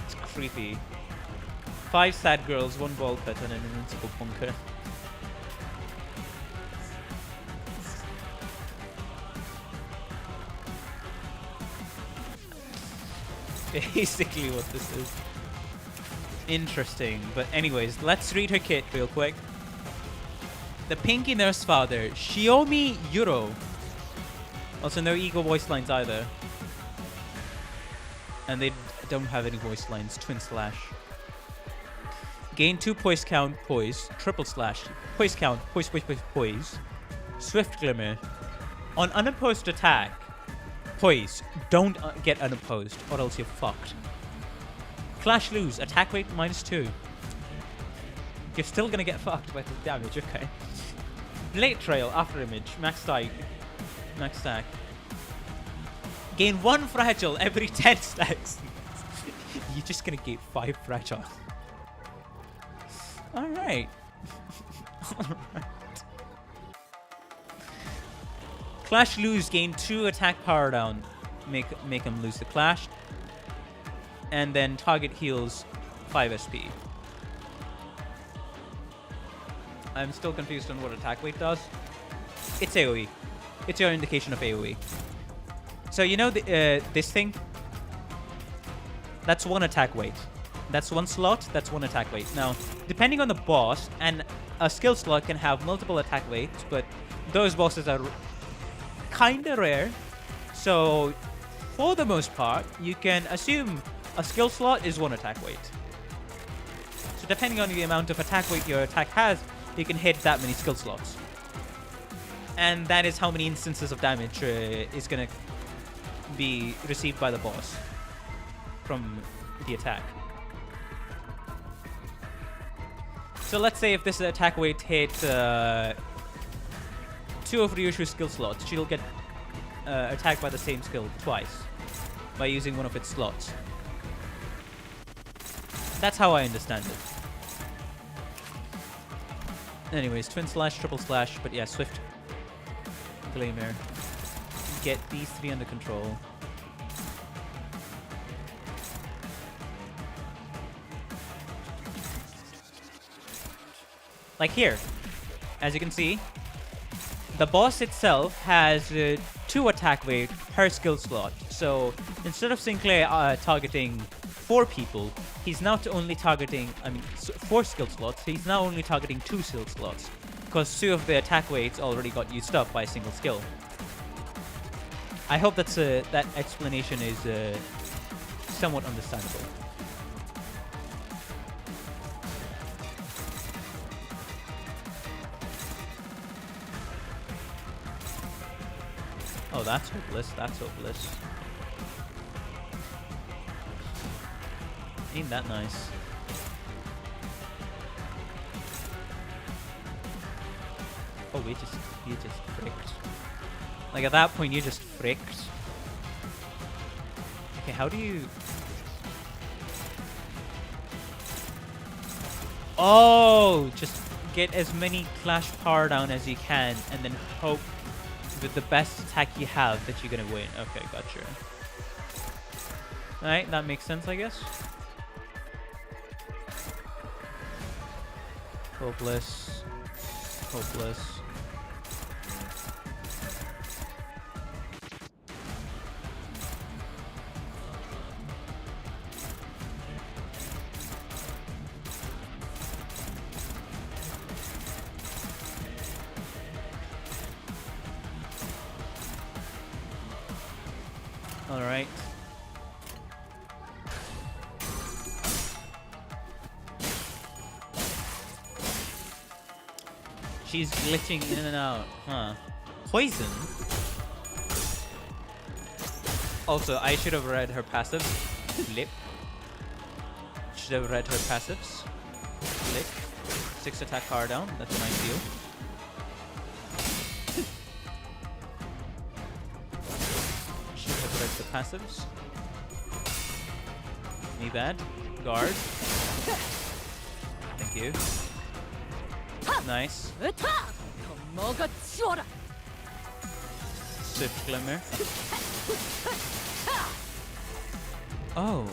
It's creepy. 5 sad girls, 1 ball pet, and an invincible bunker. Basically what this is. Interesting, but anyways, let's read her kit real quick. The Pinky Nurse Father, Shiomi Yuro. Also, no ego voice lines either. And they don't have any voice lines. Twin slash. Gain 2 poise count, poise. Triple slash. Poise count, poise, poise, poise, poise. Swift Glimmer. On unopposed attack, poise. Don't get unopposed, or else you're fucked. Clash lose. Attack rate -2. You're still gonna get fucked by the damage, okay. Blade Trail, After Image, Max Stack. Gain 1 fragile every 10 stacks. You're just gonna get 5 fragile. Alright. Alright. Clash lose, gain 2 attack power down. Make him lose the clash. And then target heals 5 SP. I'm still confused on what attack weight does. It's AoE. It's your indication of AoE. So you know this thing? That's 1 attack weight. That's 1 slot, that's 1 attack weight. Now, depending on the boss, and a skill slot can have multiple attack weights, but those bosses are kinda rare. So, for the most part, you can assume a skill slot is 1 attack weight. So depending on the amount of attack weight your attack has, you can hit that many skill slots. And that is how many instances of damage is gonna be received by the boss from the attack. So let's say if this attack weight hit 2 of Ryushu's skill slots, she'll get attacked by the same skill twice by using 1 of its slots. That's how I understand it. Anyways, twin slash, triple slash, but yeah, swift Gleamir. Get these 3 under control. Like here, as you can see, the boss itself has 2 attack weight per skill slot. So instead of Sinclair targeting 4 people, he's now only targeting, 4 skill slots. He's now only targeting 2 skill slots, because 2 of the attack weights already got used up by a single skill. I hope that explanation is somewhat understandable. Oh, that's hopeless. That's hopeless. Ain't that nice? Oh, you just fricked. Like at that point, you just fricked. Okay, how do you? Oh, just get as many clash power down as you can, and then hope with the best attack you have that you're gonna win. Okay, gotcha. Alright, that makes sense, I guess. Hopeless. Hopeless. Alright. She's glitching in and out, huh? Poison? Also, I should have read her passive. Lip. Should have read her passives. Lip. 6 attack power down, that's a nice deal. The passives. Me bad. Guard. Thank you. Nice. Swift Glimmer. Oh.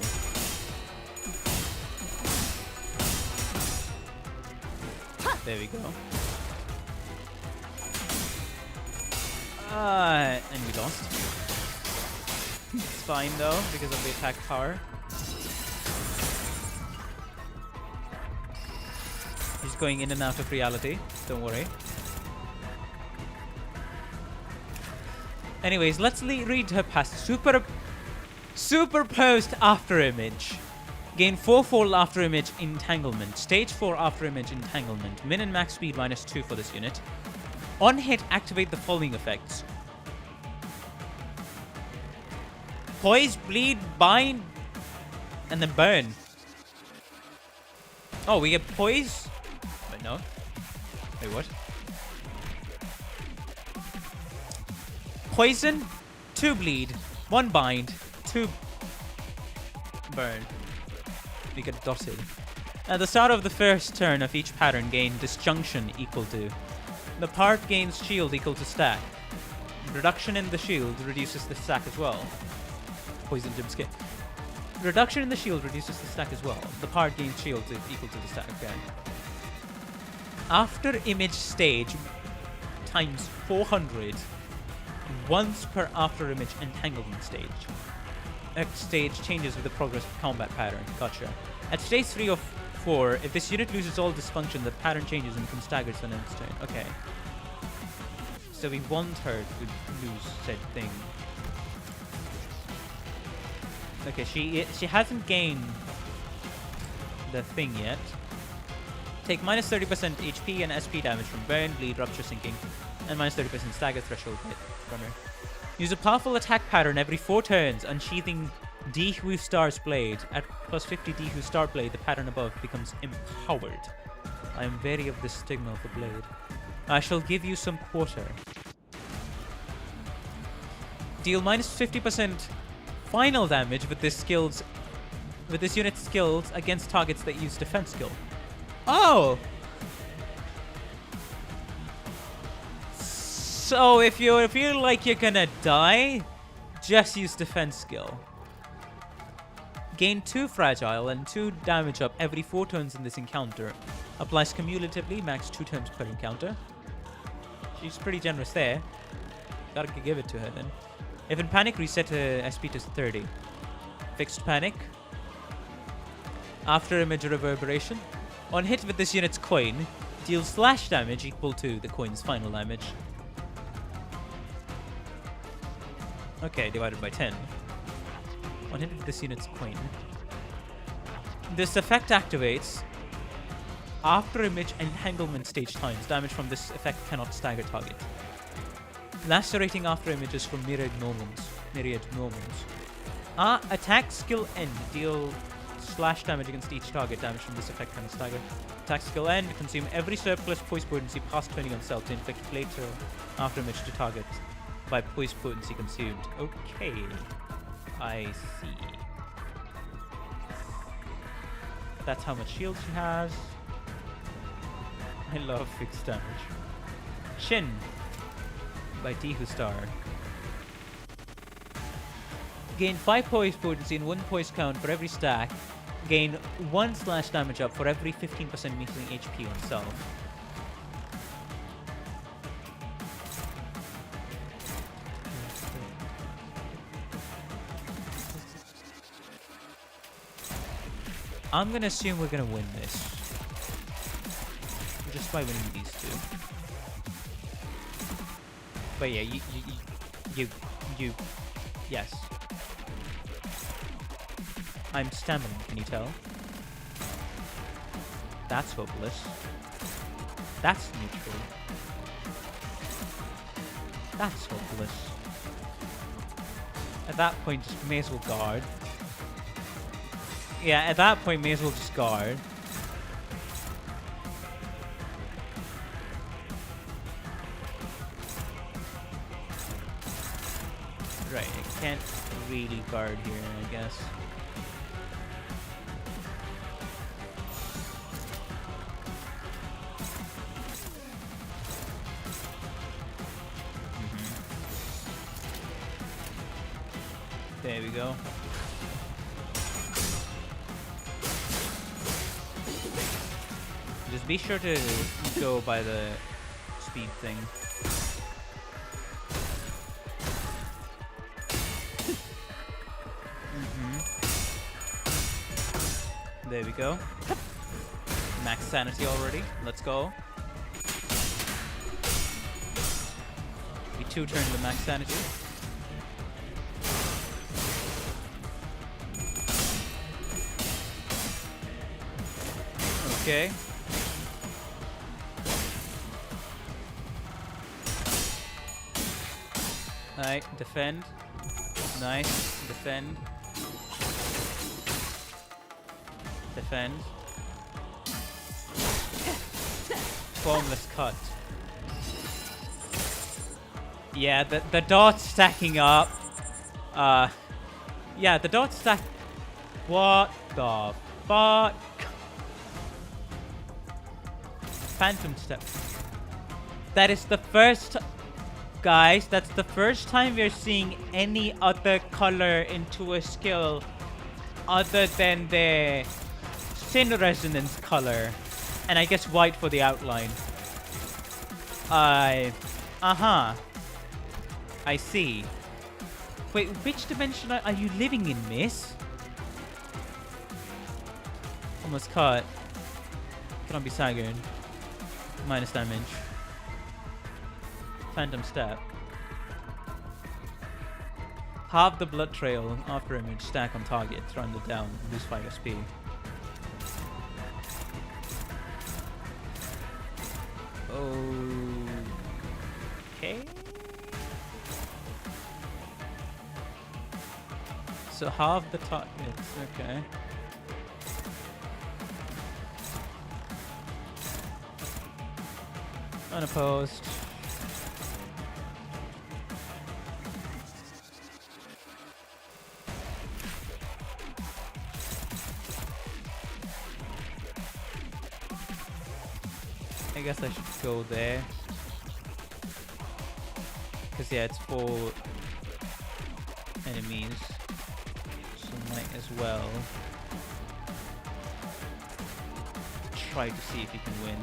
There we go. And we lost. It's fine though, because of the attack power. He's going in and out of reality, don't worry. Anyways, let's read her past. Superposed after image. Gain 4-fold after image entanglement. Stage 4 after image entanglement. Min and max speed -2 for this unit. On hit, activate the following effects. Poise, bleed, bind, and then burn. Oh, we get poise? But no. Wait, what? Poison, 2 bleed, 1 bind, 2 burn. We get dotted. At the start of the first turn of each pattern, gain disjunction equal to. The part gains shield equal to stack. Reduction in the shield reduces the stack as well. Poison Jim skip. Reduction in the shield reduces the stack as well. The part gains shield equal to the stack. Okay. After image stage times 400 once per after image entanglement stage. Next stage changes with the progress of combat pattern. Gotcha. At stage 3 of 4, if this unit loses all dysfunction, the pattern changes and becomes staggered the next turn. Okay. So we want her to lose said thing. Okay, she hasn't gained the thing yet. Take minus 30% HP and SP damage from burn, bleed, rupture, sinking, and minus 30% stagger threshold hit from her. Use a powerful attack pattern every 4 turns, unsheathing Dehu Star's blade. At plus 50 Dehu Star blade, the pattern above becomes empowered. I am wary of the stigma of the blade. I shall give you some quarter. Deal minus 50% final damage with this unit's skills against targets that use defense skill. Oh! So if you feel like you're gonna die, just use defense skill. Gain 2 fragile and 2 damage up every 4 turns in this encounter. Applies cumulatively, max 2 turns per encounter. She's pretty generous there. Gotta give it to her then. If in panic, reset SP to 30. Fixed panic. After image reverberation. On hit with this unit's coin, deal slash damage equal to the coin's final damage. Okay, divided by 10. On hit with this unit's coin. This effect activates after image entanglement stage times. Damage from this effect cannot stagger target. Lacerating after images from myriad normals. Attack skill end. Deal slash damage against each target. Damage from this effect cannot stagger. Attack skill end. Consume every surplus poise potency past 20 on self to inflict later after image to target by poise potency consumed. Okay. I see. That's how much shield she has. I love fixed damage. Shin by Dehu Star. Gain 5 poise potency and 1 poise count for every stack. Gain 1 slash damage up for every 15% measling HP on self. I'm gonna assume we're gonna win this. Just by winning these 2. But yeah, you, yes. I'm stammering, can you tell? That's hopeless. That's neutral. That's hopeless. At that point, just may as well guard. Yeah, at that point, may as well just guard. Right, I can't really guard here, I guess. There we go. Just be sure to go by the speed thing. There we go. Max sanity already. Let's go. We 2-turn the max sanity. Okay. Alright, defend. Nice. Defend. Defend. Formless cut. Yeah, the dots stacking up. Yeah, the dot stack. What the fuck? Phantom step. That is the first, guys, that's the first time we're seeing any other color into a skill other than the Sin Resonance color. And I guess white for the outline. Uh-huh. I see. Wait, which dimension are you living in, miss? Almost caught. Cannot be staggered. Minus damage. Phantom step. Halve the blood trail after image, stack on target, run it down, lose 5 SP. Okay. So halve the targets, okay. Unopposed. I guess I should go there. Because yeah, it's 4 enemies. So might as well try to see if you can win.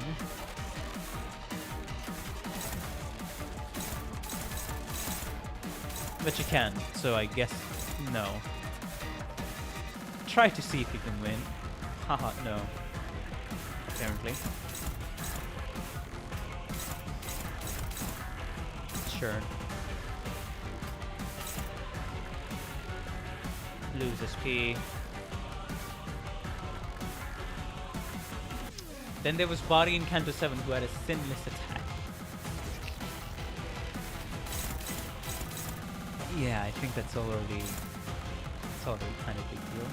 But you can, so I guess no. Try to see if you can win. Haha, no. Apparently. Sure. Lose SP. Then there was Bari in Canto 7 who had a sinless attack. Yeah, I think that's already kind of big deal.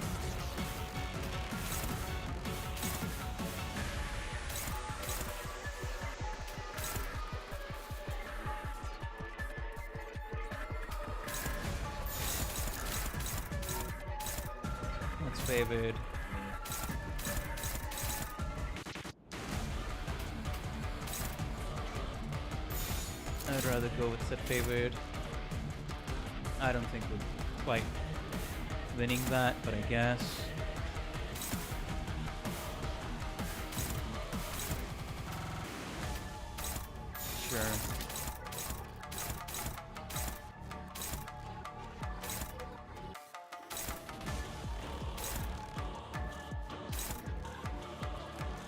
What's favored? I'd rather go with set favored. I don't think we're quite winning that, but I guess. Sure.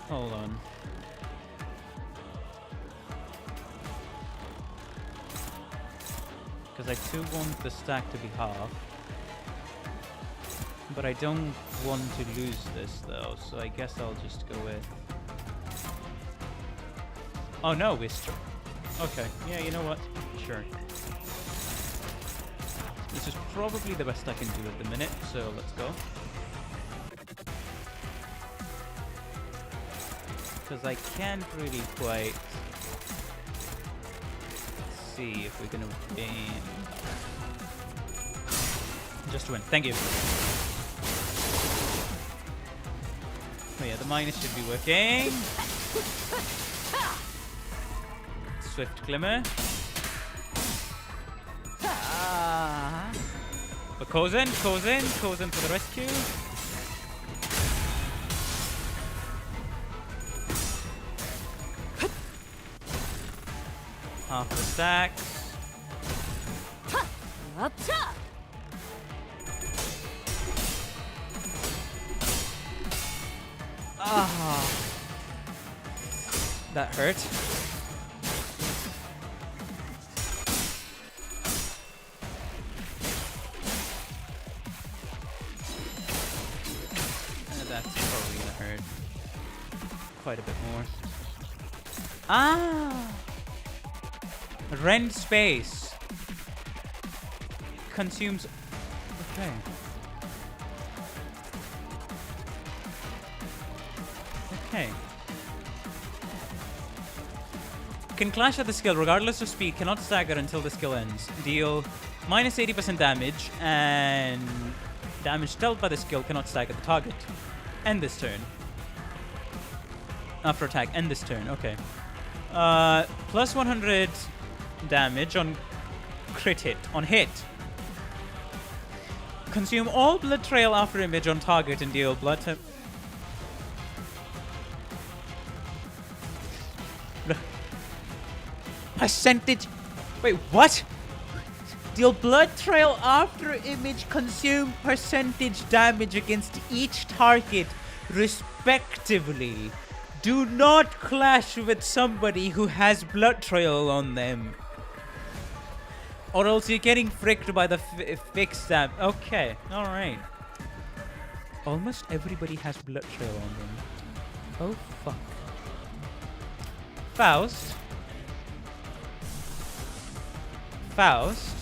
Hold on. Because I too want the stack to be half. But I don't want to lose this though, so I guess I'll just go with... Oh no, we're okay, yeah, you know what? Sure. This is probably the best I can do at the minute, so let's go. Because I can't really quite see if we're gonna win. Just win. Thank you. Oh yeah, the minus should be working. Swift Glimmer. But Kozen for the rescue. Half the stacks. Ah, that hurt. That's probably gonna hurt quite a bit more. Ah, rend space consumes. Okay. Okay. Can clash at the skill regardless of speed, cannot stagger until the skill ends. Deal. minus 80% damage, and damage dealt by the skill cannot stagger the target. End this turn. After attack, end this turn. Okay. Plus 100 damage on crit hit. On hit. Consume all blood trail after image on target and deal blood type. Percentage. Wait, what? Deal blood trail after image. Consume percentage damage against each target, respectively. Do not clash with somebody who has blood trail on them, or else you're getting fricked by the fixed stab. Okay, all right. Almost everybody has blood trail on them. Oh fuck. Faust. Faust.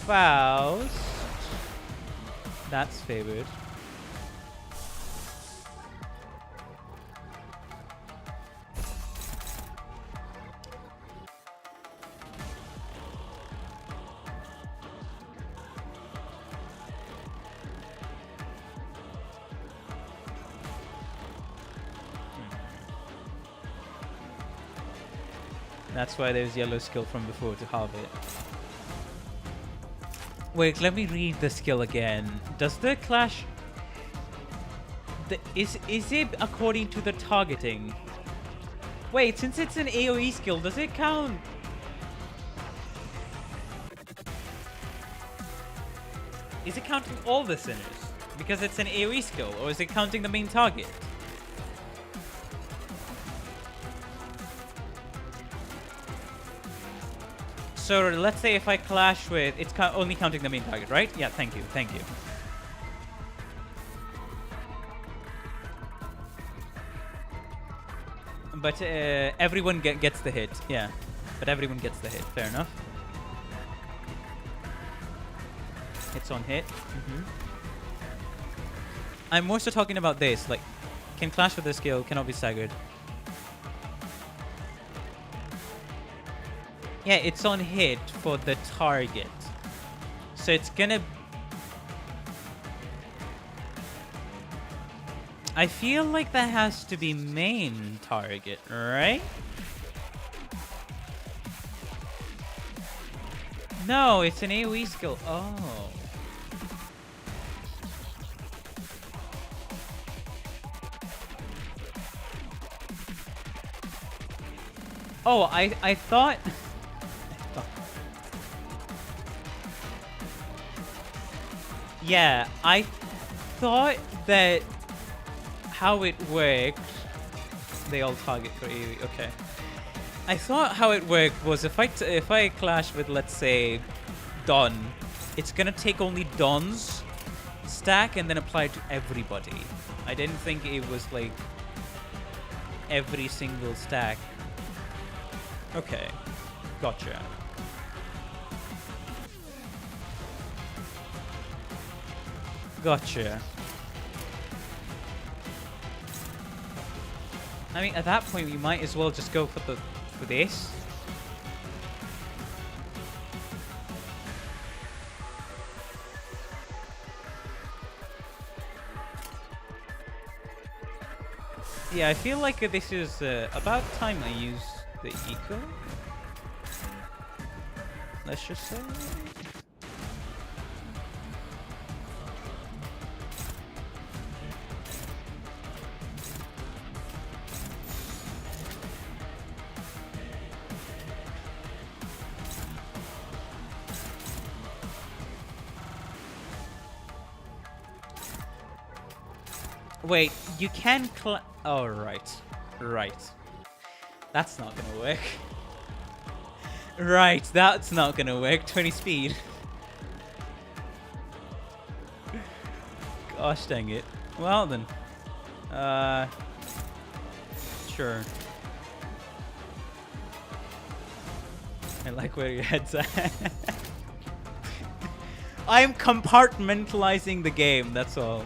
Faust. That's favored. That's why there's yellow skill from before to halve it. Wait, let me read the skill again. Does the clash... Is it according to the targeting? Wait, since it's an AoE skill, does it count? Is it counting all the sinners? Because it's an AoE skill, or is it counting the main target? So let's say if I clash with, it's only counting the main target, right? Yeah, thank you, thank you. But everyone gets the hit, yeah. But everyone gets the hit, fair enough. It's on hit. I'm more so talking about this, like, can clash with the skill, cannot be staggered. Yeah, it's on hit for the target. So it's gonna... I feel like that has to be main target, right? No, it's an AoE skill. Oh. Oh, I thought... Yeah, I thought that how it worked... They all target for AoE, okay. I thought how it worked was if I clash with, let's say, Don, it's gonna take only Don's stack and then apply it to everybody. I didn't think it was like every single stack. Okay, gotcha. Gotcha. I mean, at that point, we might as well just go for this. Yeah, I feel like this is about time I use the eco. Let's just say. Wait, you can oh, right. Right. That's not gonna work. Right, that's not gonna work. 20 speed. Gosh dang it. Well then. Sure. I like where your head's at. I'm compartmentalizing the game, that's all.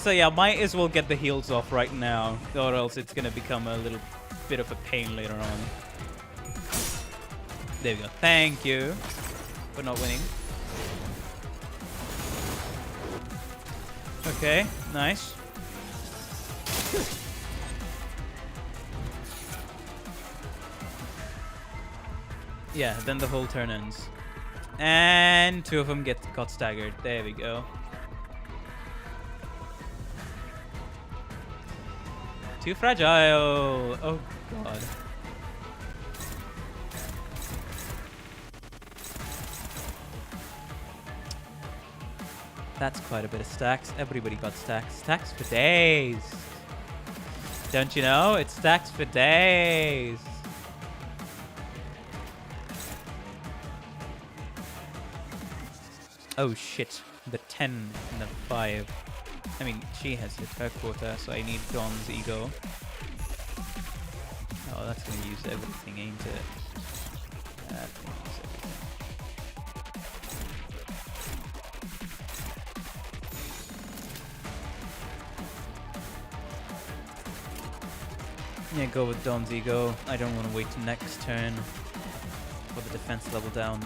So yeah, might as well get the heals off right now, or else it's gonna become a little bit of a pain later on. There we go. Thank you for not winning. Okay, nice. Yeah, then the whole turn ends. And two of them got staggered. There we go. Too fragile. Oh god. That's quite a bit of stacks. Everybody got stacks. Stacks for days. Don't you know? It's stacks for days. Oh shit. The 10 and the 5. I mean, she has hit her quota, so I need Dawn's ego. Oh, that's gonna use everything, ain't it? That's gonna use everything. Yeah, go with Dawn's ego. I don't want to wait till next turn for the defense level down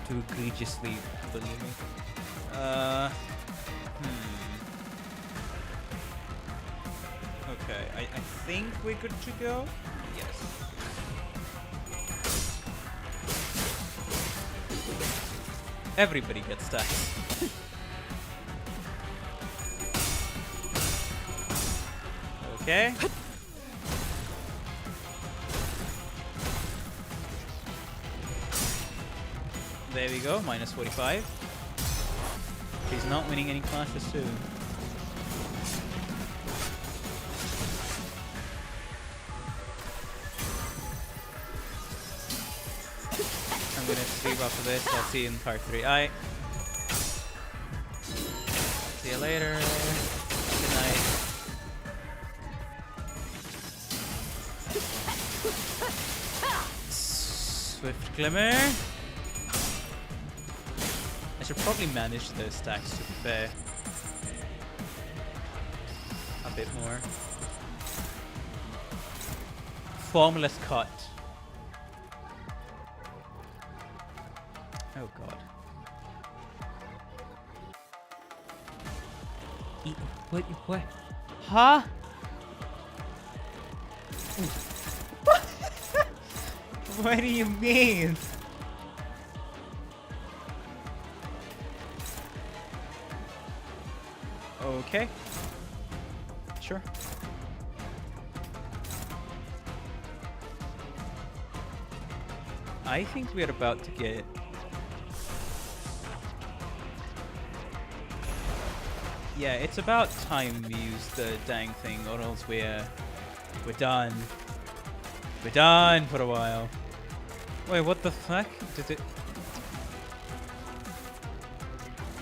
too egregiously, believe me. Okay, I think we're good to go. Yes. Everybody gets stacks. Okay. There we go, minus 45. He's not winning any clashes soon. I'm gonna sleep after this. I'll see you in part 3. Alright. See you later. Good night. Swift Glimmer. I should probably manage those stacks to be fair. A bit more. Formless cut. Oh god. What? Huh? What do you mean? Okay. Sure. I think we're about to get... Yeah, it's about time we use the dang thing, or else we're done. We're done for a while. Wait, what the fuck? Did it...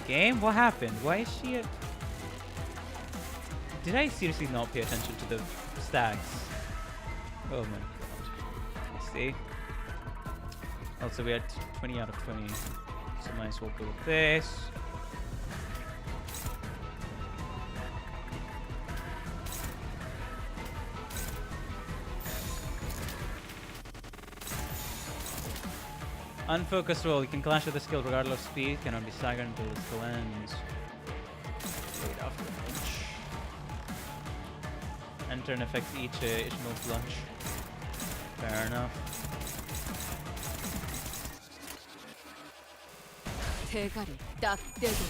Game? What happened? Why is she at... Did I seriously not pay attention to the stacks? Oh my god. Let's see. Also, we had 20 out of 20. So might as well go with this. Unfocused roll. You can clash with the skill regardless of speed. Cannot be staggered until the skill ends. Wait after lunch. End turn affects each move's lunch. Fair enough. 대가리 딱 떼고.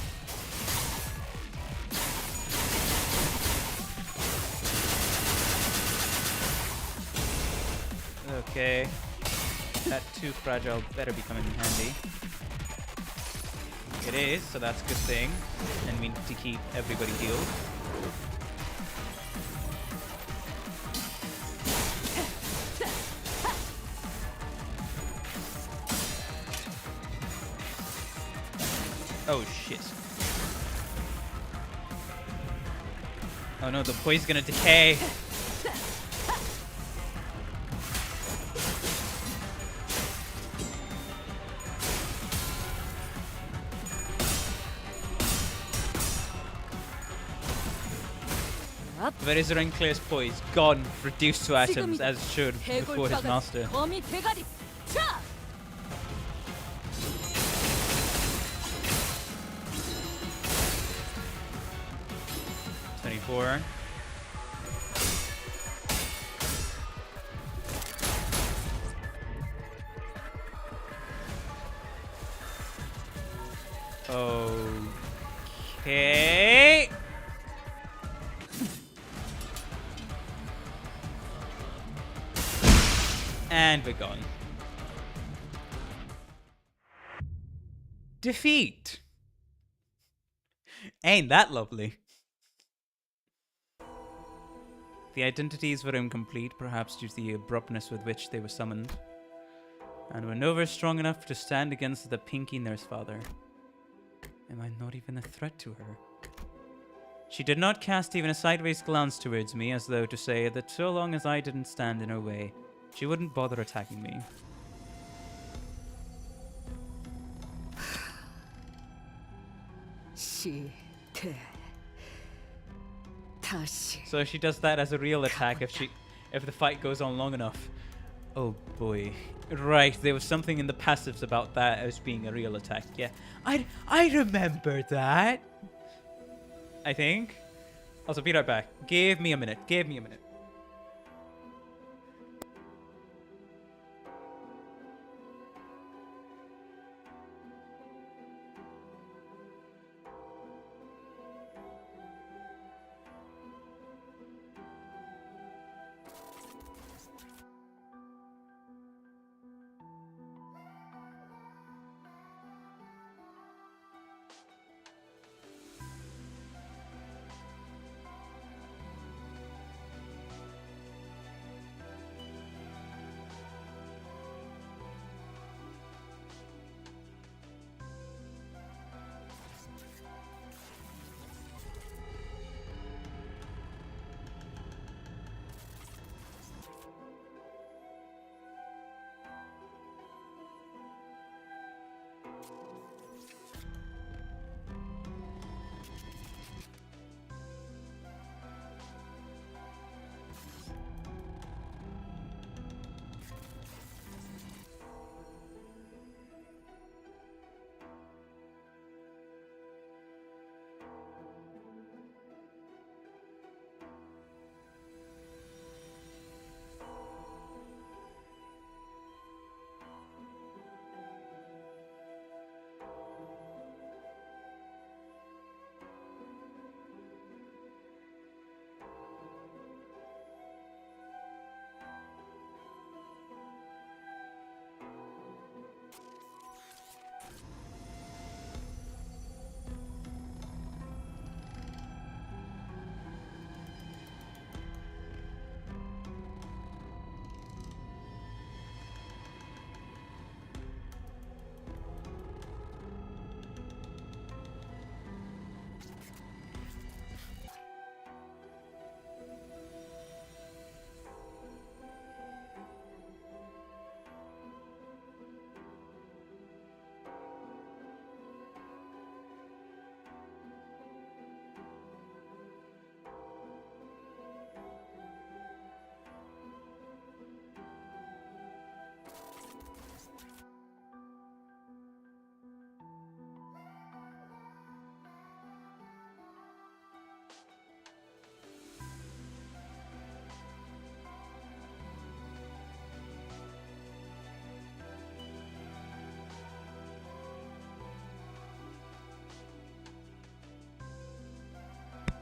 Okay. That too fragile better be coming in handy. It is, so that's a good thing. And we need to keep everybody healed. Oh shit. Oh no, the poison's gonna decay. But his Renclear's poise gone, reduced to atoms as should before his master. 거미 대가리. 차! 24. Okay. And we're gone. Defeat. Ain't that lovely? The identities were incomplete, perhaps due to the abruptness with which they were summoned, and were nowhere strong enough to stand against the pinky nurse father. Am I not even a threat to her? She did not cast even a sideways glance towards me, as though to say that so long as I didn't stand in her way, she wouldn't bother attacking me. So she does that as a real attack if the fight goes on long enough. Oh boy. Right, there was something in the passives about that as being a real attack. Yeah, I remember that. I think. Also, be right back. Give me a minute. Give me a minute.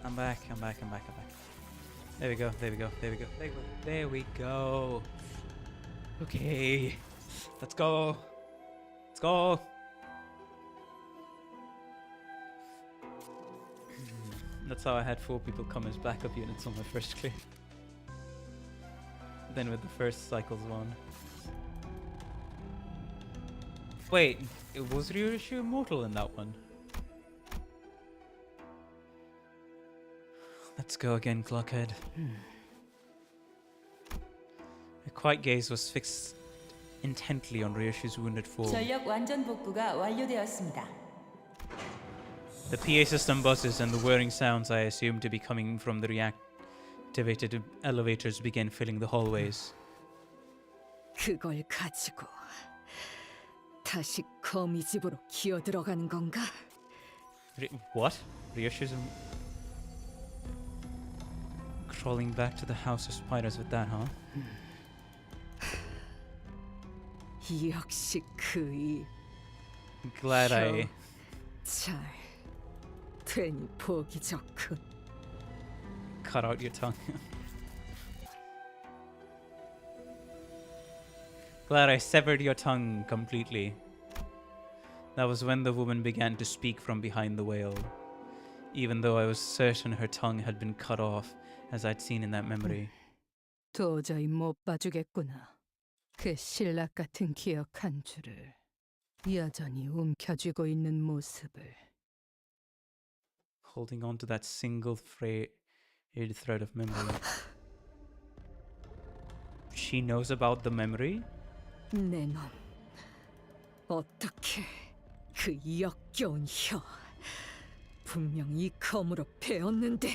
I'm back. There we go. There we go. Okay. Let's go. That's how I had 4 people come as backup units on my first clear. Then with the first cycles won. Wait, was Ryushu immortal in that one? Let's go again, Clockhead. Her quiet gaze was fixed intently on Ryushu's wounded form. 전력 완전 복구가 완료되었습니다. The PA system buzzes and the whirring sounds I assumed to be coming from the activated elevators began filling the hallways. 그걸 가지고 다시 거미 집으로 기어 들어가는 건가? What? Ryoshi's crawling back to the house of spiders with that, huh? 역시 그이 Glad I 잘 되니 보기 좋군. cut out your tongue. Glad I severed your tongue completely. That was when the woman began to speak from behind the whale, even though I was certain her tongue had been cut off, as I'd seen in that memory. 도저히 못 봐주겠구나. 그 신락 같은 기억 한 줄을 여전히 움켜쥐고 있는 모습을. Holding on to that single frayed thread of memory. She knows about the memory? 내 놈, 어떻게 그 역겨운 혀 분명 이 검으로 베었는데.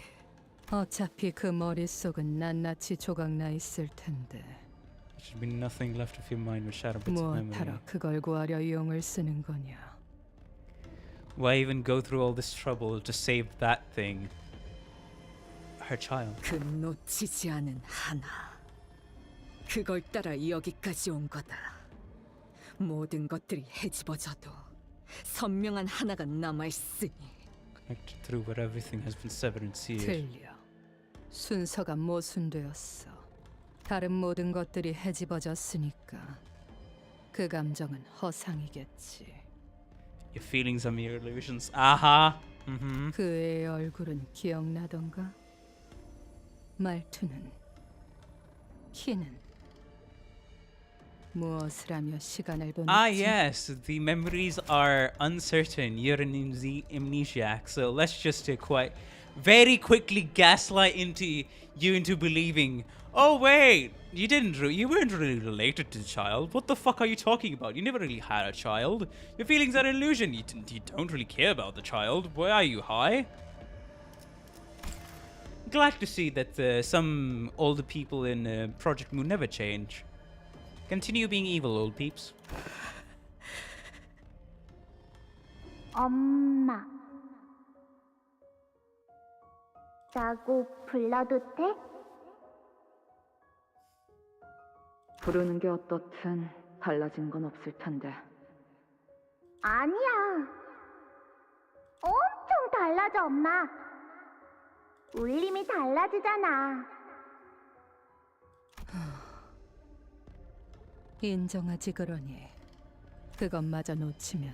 어차피 그 머릿속은 낱낱이 조각나 있을 텐데. There should be nothing left of your mind with shadow bits of memory. 무엇하러 그걸 구하려 용을 쓰는 거냐? Why even go through all this trouble to save that thing? Her child. 그 놓치지 않은 하나. 그걸 따라 여기까지 온 거다. 모든 것들이 헤집어져도 선명한 하나가 남아있으니. Connected through where everything has been severed and seared. 틀려. 순서가 모순되었어. 다른 모든 것들이 헤집어졌으니까 그 감정은 허상이겠지. Your feelings are mere illusions. Aha. 그 애의 얼굴은 기억나던가? 말투는, 키는 무엇을 하며 시간을 보냈지? Ah, yes. The memories are uncertain. You're an amnesiac, so let's just very quickly gaslight you into believing. Oh wait, you weren't really related to the child. What the fuck are you talking about? You never really had a child. Your feelings are an illusion. You don't really care about the child. Why are you high? Glad to see that some older people in Project Moon never change. Continue being evil, old peeps. 엄마. 라고 불러도 돼? 부르는 게 어떻든 달라진 건 없을 텐데. 아니야. 엄청 달라져, 엄마. 울림이 달라지잖아. 인정하지 그러니. 그것마저 놓치면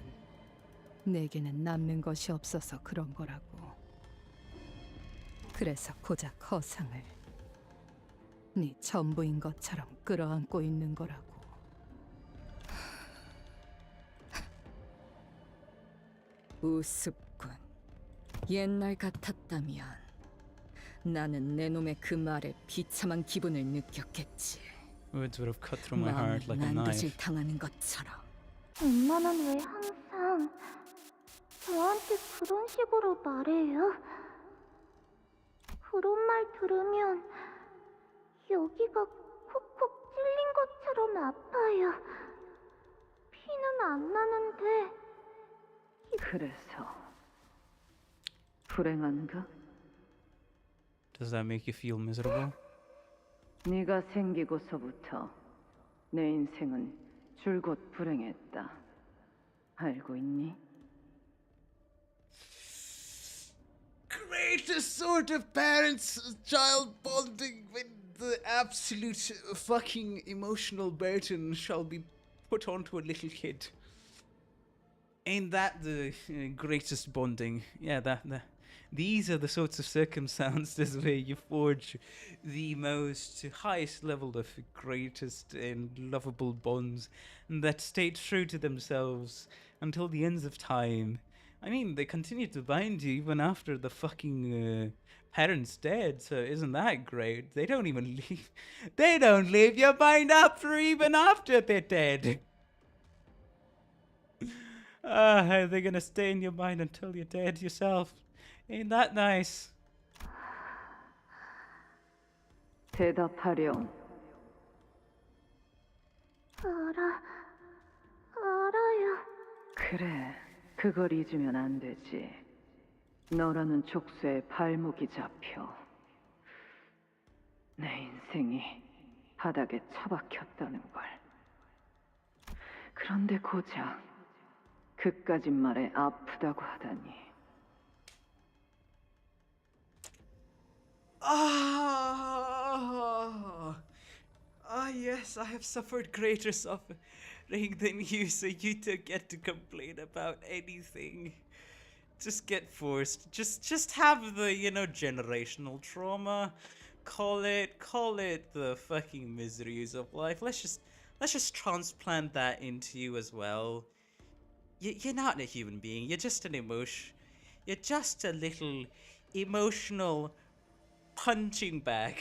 내게는 남는 것이 없어서 그런 거라고. 그래서 고작 허상을 네 전부인 것처럼 끌어안고 있는 거라고. 우습군. 옛날 같았다면 나는 내 놈의 그 말에 비참한 기분을 느꼈겠지. Words would have cut through my heart like a 난도질 knife. 당하는 것처럼. 엄마는 왜 항상 저한테 그런 식으로 말해요? 그런 말 들으면 여기가 콕콕 찔린 것처럼 아파요. 피는 안 나는데. 그래서 불행한가? Does that make you feel miserable? 네가 생기고서부터 내 인생은 줄곧 불행했다. 알고 있니? Greatest sort of parents-child bonding when the absolute fucking emotional burden shall be put onto a little kid. Ain't that the greatest bonding? Yeah, these are the sorts of circumstances where you forge the most highest level of greatest and lovable bonds that stay true to themselves until the ends of time. I mean, they continue to bind you even after the fucking parents dead, so isn't that great? They don't even leave. They don't leave your mind after even after they're dead. They're gonna stay in your mind until you're dead yourself. Ain't that nice? 대답하렴. 알아요. 그래, 그걸 잊으면 안 되지. 너라는 족쇄에 발목이 잡혀. 내 인생이 바닥에 처박혔다는 걸. 그런데 고작 그까짓 말에 아프다고 하다니. Yes, I have suffered greater suffering than you, so you don't get to complain about anything. Just get forced. Just have the, generational trauma. Call it the fucking miseries of life. Let's just transplant that into you as well. You're not a human being. You're just an emotion. You're just a little emotional punching bag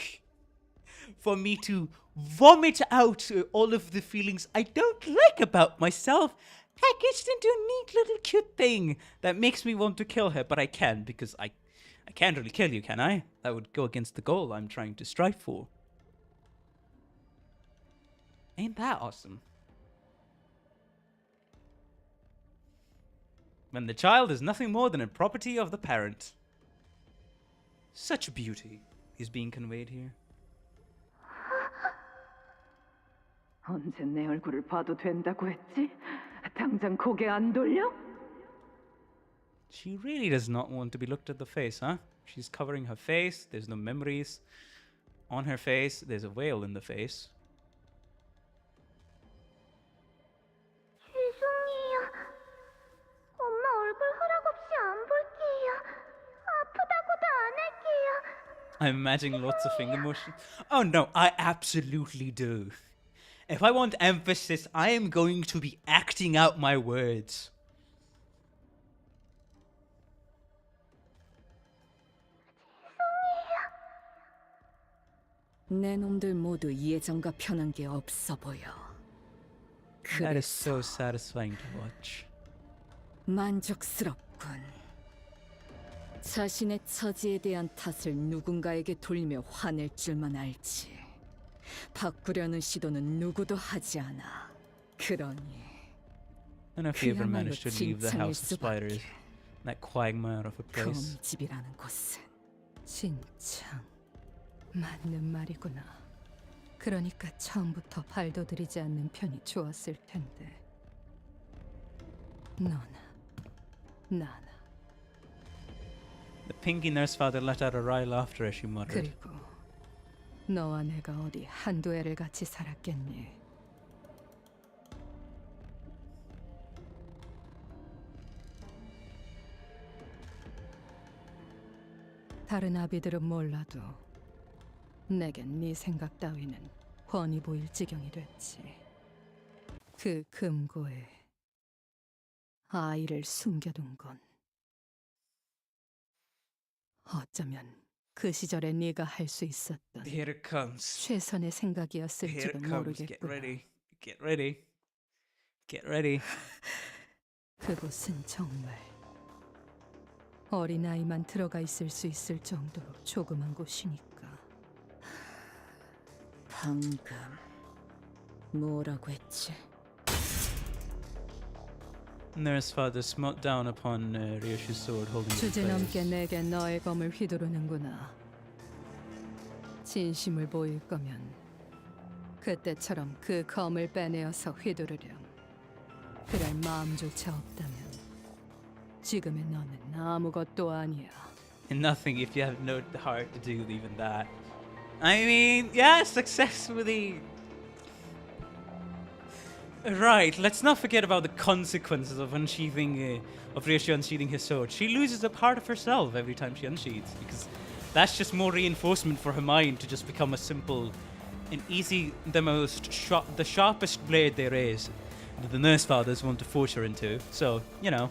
for me to vomit out all of the feelings I don't like about myself, packaged into a neat little cute thing that makes me want to kill her. But I can, because I can't really kill you, can I? That would go against the goal I'm trying to strive for. Ain't that awesome? When the child is nothing more than a property of the parent. Such beauty is being conveyed here. 언제 내 얼굴을 봐도 된다고 했지? 당장 고개 안 돌려? She really does not want to be looked at the face, huh? She's covering her face. There's no memories on her face. There's a veil in the face. 죄송해요. 엄마 얼굴 허락 없이 안 볼게요. 아프다고도 안 할게요. I'm imagining lots of finger motion. Oh no, I absolutely do. If I want emphasis, I am going to be acting out my words. 내 놈들 모두 예전과 변한 게 없어 보여. That is so satisfying to watch. 만족스럽군. 자신의 처지에 대한 탓을 누군가에게 돌리며 화낼 줄만 알지. 바꾸려는 시도는 누구도 하지 않아. 그러니 I don't know if you ever managed to leave the house of spiders, that quagmire of a place. 검집이라는 곳은 진창 맞는 말이구나. 그러니까 처음부터 발도 들이지 않는 편이 좋았을 텐데. 너나 나나. The pinky nurse father let out a wry laughter as she muttered. 그리고 너와 내가 어디 한두 해를 같이 살았겠니? 다른 아비들은 몰라도 내겐 네 생각 따위는 훤히 보일 지경이 됐지. 그 금고에 아이를 숨겨둔 건 어쩌면 그 시절에 네가 할 수 있었던 Here it comes. 최선의 Here 생각이었을지도 it comes. Get 모르겠구나. ready. Get ready. Get ready. 그곳은 정말 어린아이만 들어가 있을 수 있을 정도로 조그만 곳이니까. 방금 뭐라고 했지? Nurse father smote down upon Ryoshi's sword, holding it in 주제넘게 place. 내게 너의 검을 휘두르는구나. 진심을 보일 거면 그때처럼 그 검을 빼내어서 휘두르렴. 그럴 마음조차 없다면 지금의 너는 아무것도 아니야. And nothing if you have no heart to do even that. I mean, yeah, successfully. Right, let's not forget about the consequences of unsheathing, of Ryoshi unsheathing his sword. She loses a part of herself every time she unsheathes, because that's just more reinforcement for her mind to just become a simple and easy, the sharpest blade there is that the nurse fathers want to force her into. So, you know.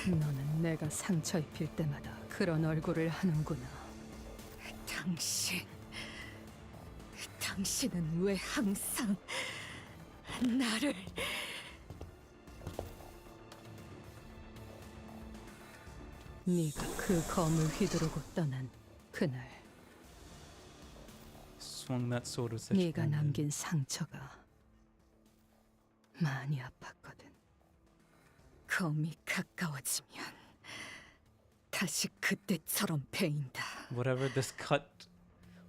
너는 내가 상처 입힐 때마다 그런 얼굴을 하는구나. 당신은 왜 항상 나를... 네가 그 검을 휘두르고 떠난 그날 Swung that sword with such 네가 abandon. 남긴 상처가 많이 아팠거든. 검이 가까워지면 다시 그때처럼 베인다. Whatever this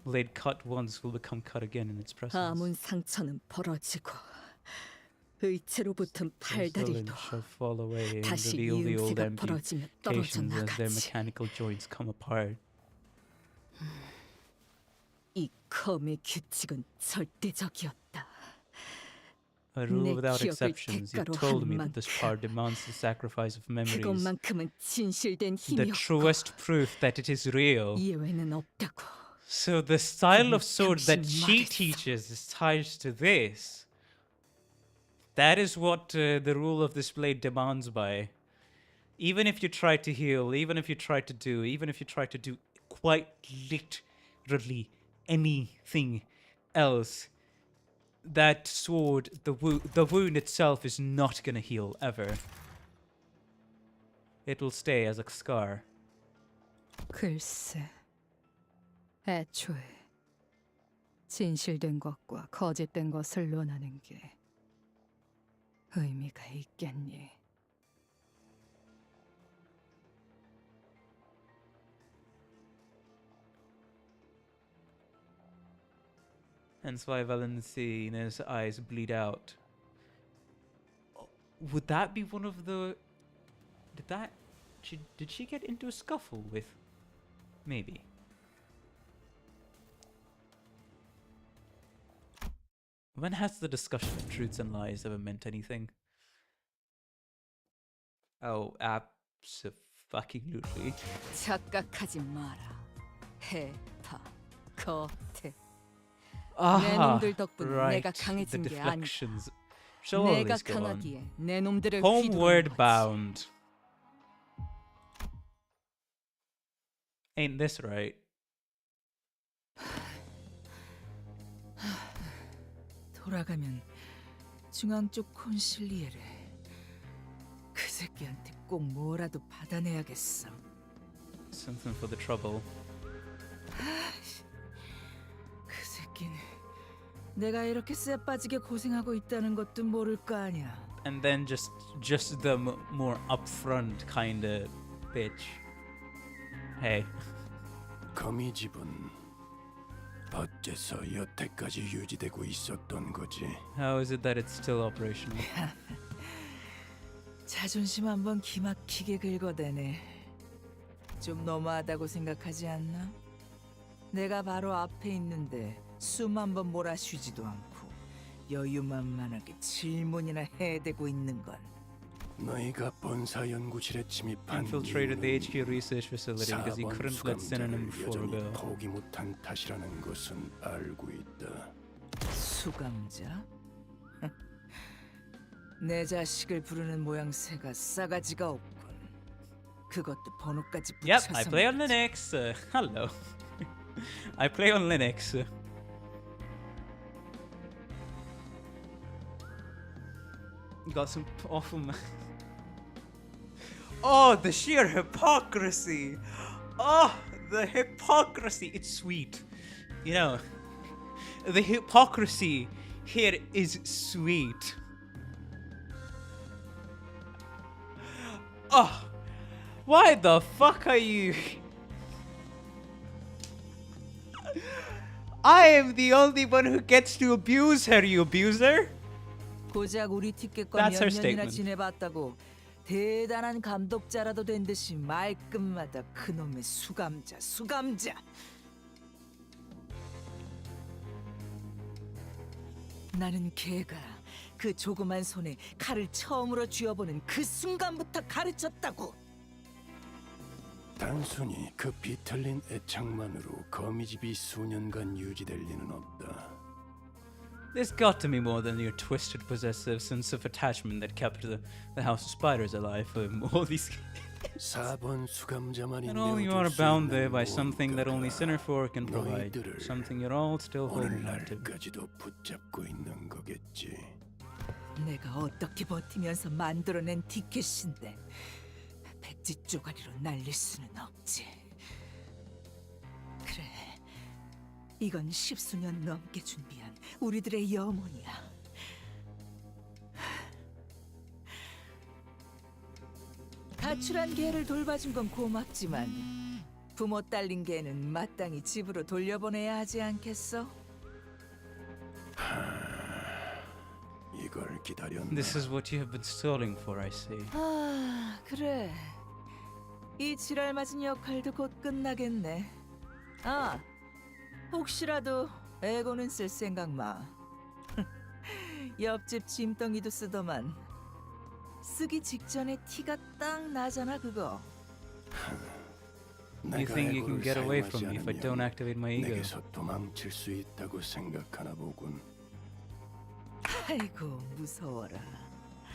blade cut once will become cut again in its presence. 아문 상처는 벌어지고 의체로부터 The 팔다리도 shall fall away and 다시 reveal the old 이음새가 벌어지며 떨어져 amputations as their 나가지. mechanical joints come apart. 이 검의 규칙은 절대적이었다. A rule 내 without 기억을 exceptions. You 대가로 told me 한 that this power demands the sacrifice of memories. 그것만큼은 진실된 The 힘이었고 truest proof that it is real. 예외는 없다고. So the style of sword that 당신이 she 말했어. teaches is tied to this. That is what the rule of this blade demands by. Even if you try to heal, even if you try to do quite literally anything else, that sword, the wound itself is not gonna heal ever. It will stay as a scar. 글쎄, 애초에 진실된 것과 거짓된 것을 논하는 게 의미가 있겠니? Hence why Valentina's eyes bleed out. Would that be one of the... Did she get into a scuffle with... Maybe. When has the discussion of truths and lies ever meant anything? Oh, abso-fucking-lutely. 착각하지 마라. 해파, 겉에. 내 Ah, 놈들 덕분에 right. 내가 The 강해진 게 아니다. deflections. Shall 내가 always go on. 강하기에 내 놈들을 Homeward 휘두르는 거지. bound. Ain't this right? 돌아가면 중앙 쪽 콘실리에를 그 새끼한테 꼭 뭐라도 받아내야겠어. Something for the trouble. 그 새끼는 내가 이렇게 쎄 빠지게 고생하고 있다는 것도 모를 거 아니야. And then just the more upfront kind of bitch. Hey. 거미집은 어째서 여태까지 유지되고 있었던 거지? How is it that it's still operational? 자존심 한번 기막히게 긁어대네. 좀 너무하다고 생각하지 않나? 내가 바로 앞에 있는데 숨 한번 몰아쉬지도 않고 여유만만하게 질문이나 해대고 있는 건 너희가 본사 연구실에 침입한 Infiltrated the HQ research facility because he couldn't let Synonym before go. 포기 못한 탓이라는 것은 알고 있다. 수감자? 내 자식을 부르는 모양새가 싸가지가 없군. 그것도 번호까지 붙여서. Yep, I play on Linux. Hello. I play on Linux. Got some awful. Oh, the sheer hypocrisy! Oh, the hypocrisy! It's sweet. You know, the hypocrisy here is sweet. Oh, why the fuck are you? I am the only one who gets to abuse her, you abuser. 고작 우리 티켓과 That's her 몇 년이나 statement. 지내봤다고 대단한 감독자라도 된 듯이 말끝마다 그놈의 수감자. 나는 걔가 그 조그만 손에 칼을 처음으로 쥐어보는 그 순간부터 가르쳤다고. 단순히 그 비틀린 애착만으로 거미집이 수년간 유지될 리는 없다. There's got to be more than your twisted possessive sense of attachment that kept the House of Spiders alive for all these. 4번 수감자만이 And all you are bound there by something that only Sinner 4 can provide. Something you're all still holding on to. 오늘날까지도 붙잡고 있는 거겠지. 내가 어떻게 버티면서 만들어낸 티켓인데 백지 쪼가리로 날릴 수는 없지. 그래. 이건 10수년 넘게 준비한 우리들의 염원이야. 가출한 개를 돌봐준 건 고맙지만 부모 딸린 개는 마땅히 집으로 돌려보내야 하지 않겠어? 이걸 기다렸나? This is what you have been stalling for, I see. 아, 그래. 이 지랄 맞은 역할도 곧 끝나겠네. 아, 혹시라도 에고는 쓸 생각 마. 옆집 짐덩이도 쓰더만. 쓰기 직전에 티가 딱 나잖아 그거. You think you can get away from me if I don't activate my ego? 내게서 도망칠 수 있다고 생각하나 보군. 아이고 무서워라.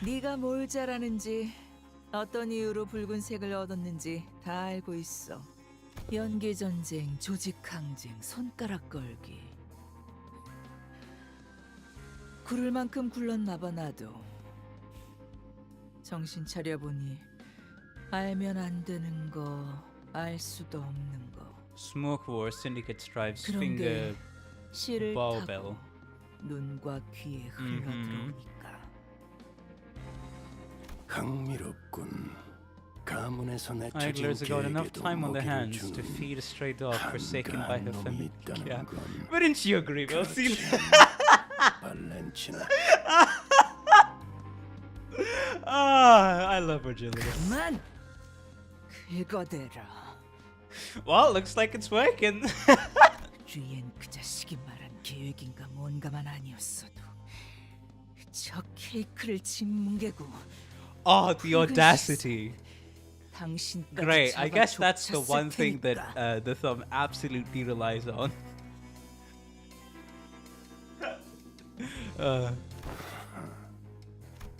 네가 뭘 잘하는지 어떤 이유로 붉은색을 얻었는지 다 알고 있어. 연기 전쟁, 조직 항쟁, 손가락 걸기. 구를 만큼 굴렀나 봐 나도. 정신 차려 보니 알면 안 되는 거, 알 수도 없는 거. Smoke War, Syndicate Stripes, 그런 Finger, 게 씨를 Ball 타고 Bell. 눈과 귀에 흘러들어오니까. 흥미롭군. 가문에서 내쳐진 Idlers got enough 개에게도 time on their 먹이를 hands to 주는 feed a stray dog forsaken by her 놈이 family. 있다는 Yeah. 건 Wouldn't you agree, Bill? See? 발렌치나. Ah, I love Virgilia. 만 그거대로. Well, looks like it's working. 뒤엔 그 자식이 말한 계획인가 뭔가만 아니었어도 저 케이크를 짓뭉개고. Oh, the audacity. 당신까지 Great. I guess that's the 잡아 one thing that 쫓을 the thumb absolutely relies on.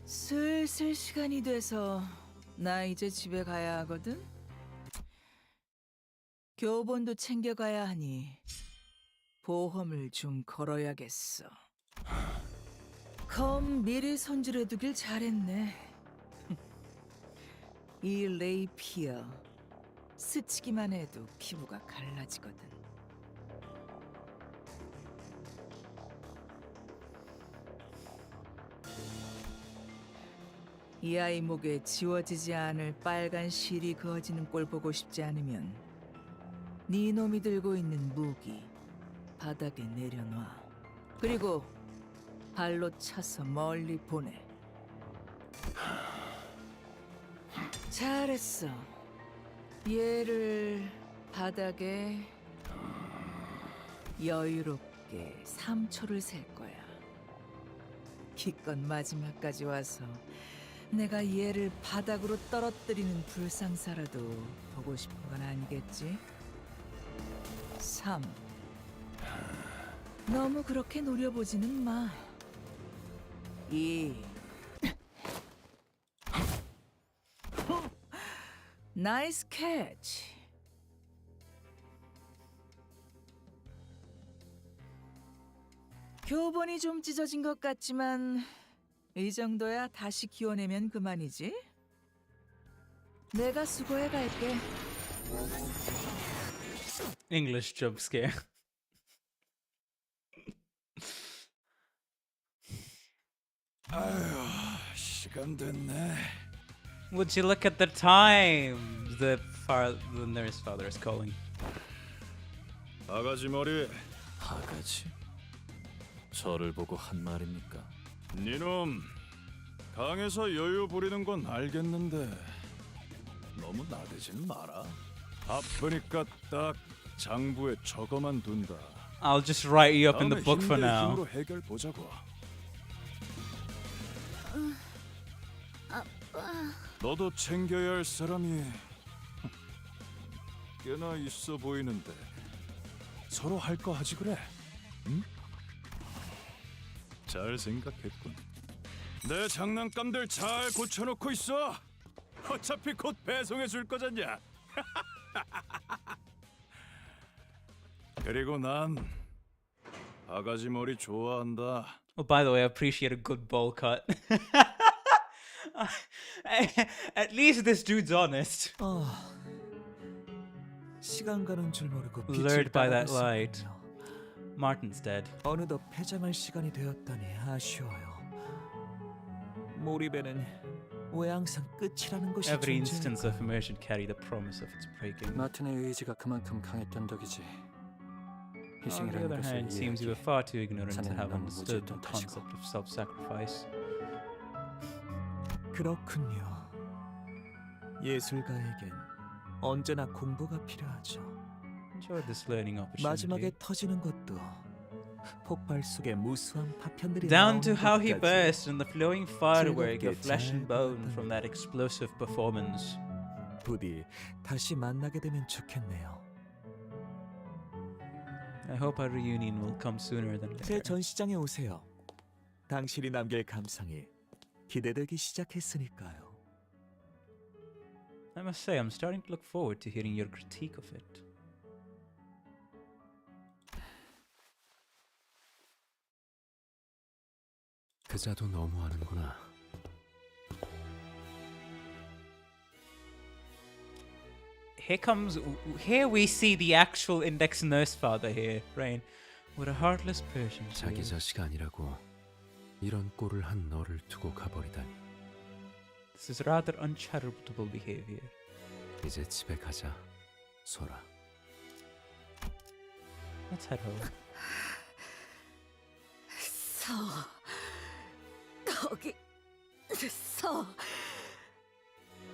슬슬 시간이 돼서 나 이제 집에 가야 하거든. 교본도 챙겨가야 하니 보험을 좀 걸어야겠어. 검 미리 손질해두길 잘했네. 이 레이피어 스치기만 해도 피부가 갈라지거든. 이 아이 목에 지워지지 않을 빨간 실이 그어지는 꼴 보고 싶지 않으면 네 놈이 들고 있는 무기 바닥에 내려놔. 그리고 발로 차서 멀리 보내. 잘했어. 얘를 바닥에 여유롭게 3초를 셀 거야. 기껏 마지막까지 와서 내가 얘를 바닥으로 떨어뜨리는 불상사라도 보고 싶은 건 아니겠지? 3. 너무 그렇게 노려보지는 마. 2. 나이스 캐치. 교본이 좀 찢어진 것 같지만 이 정도야 다시 기워내면 그만이지. 내가 수고해 갈게. English jump scare. 아휴, 시간 됐네. Would you look at the time? The nurse father is calling. 바가지 머리. 바가지? 저를 보고 한 말입니까? 니놈, 강에서 여유 부리는 건 알겠는데 너무 나대진 마라. 바쁘니까 딱 장부에 적어만 둔다. I'll just write you up in the book for 다음에 now. 힘으로 해결 보자고. 너도 챙겨야 할 사람이 꽤나 있어 보이는데 서로 할 거 하지 그래? 응? 잘 생각했군. 내 장난감들 잘 고쳐놓고 있어. 어차피 곧 배송해 줄 거잖냐. 그리고 난 바가지 머리 좋아한다. Oh, by the way, I appreciate a good bowl cut. At least this dude's honest. 시간 가는 줄 모르고 빛을 Lured by that 따라갔었군요. light. Martin's dead. 어느덧 폐장할 시간이 되었다니 아쉬워요. 몰입에는 왜 항상 끝이라는 것이 Every instance 존재할까요? of immersion carried the promise of its breaking. 마틴의 의지가 그만큼 강했던 덕이지. On the 희생이라는 other 것을 hand, seems you were 이해하기 far too ignorant to 자네는 have 너무 understood the 무지했던 탓이고. concept of self-sacrifice. 그렇군요. 예술가에겐 언제나 공부가 필요하죠. Enjoyed this learning 마지막에 opportunity. 터지는 것도 폭발 속에 무수한 파편들이 Down to 나오는 how he 것까지 burst and the flowing firework of 즐겁게 flesh and 잘 bone 보았다니. from that explosive performance. 부디 다시 만나게 되면 좋겠네요. I hope our reunion will come sooner than 제 later. 전시장에 오세요. 당신이 남길 감상이 기대되기 시작했으니까요. I must say, I'm starting to look forward to hearing your critique of it. 그자도 너무하는구나. Here we see the actual index nurse father here, Rain. What a heartless person she 자기 is. 자식 아니라고 이런 꼴을 한 너를 두고 가버리다니. This is rather uncharitable behavior. 이제 집에 가자, 소라. Let's head home. 거기 서.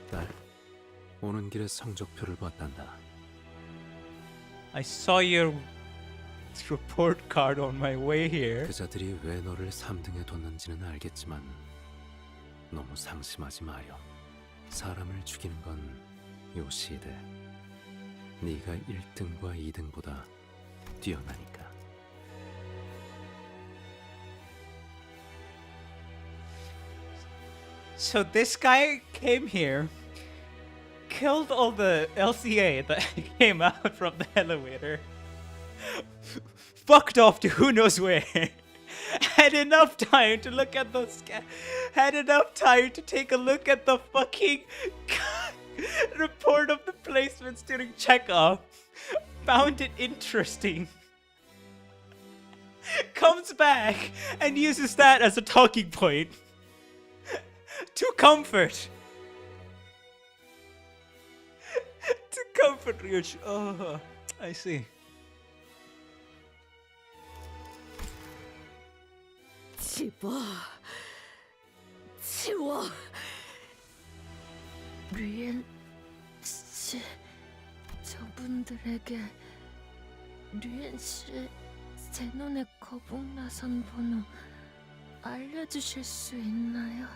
딸, 오는 길에 성적표를 봤단다. I saw your report card on my way here. 그자들이 왜 너를 3등에 뒀는지는 알겠지만 너무 상심하지 마렴. 사람을 죽이는 건 요 시대 네가 1등과 2등보다 뛰어나니까. So this guy came here, killed all the LCA that came out from the elevator, fucked off to who knows where, had enough time to look at those, had enough time to take a look at the fucking report of the placements during checkoff, found it interesting, comes back and uses that as a talking point to comfort Ryuch. Oh, I see. 치워. 류엔 씨, 저분들에게 류엔 씨의 제논의 거북 나선 번호 알려주실 수 있나요?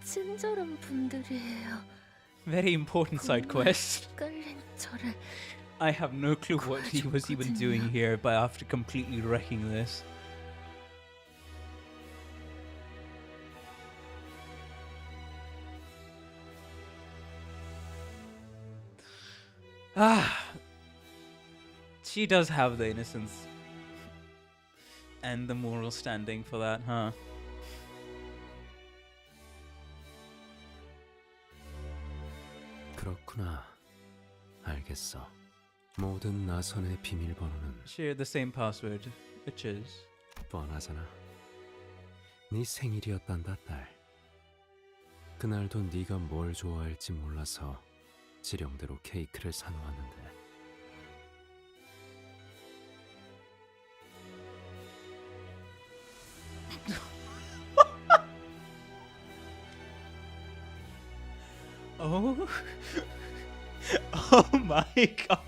친절한 분들이에요. Very important side quest. 끌린 저를 I have no clue what he was even doing here, but after completely wrecking this. She does have the innocence and the moral standing for that, huh? 그렇구나. 알겠어. 모든 나선의 비밀번호는 Share the same password, which is 뻔하잖아. 네 생일이었단다, 딸. 그날도 네가 뭘 좋아할지 몰라서 지령대로 케이크를 사놓았는데. Oh. Oh my god.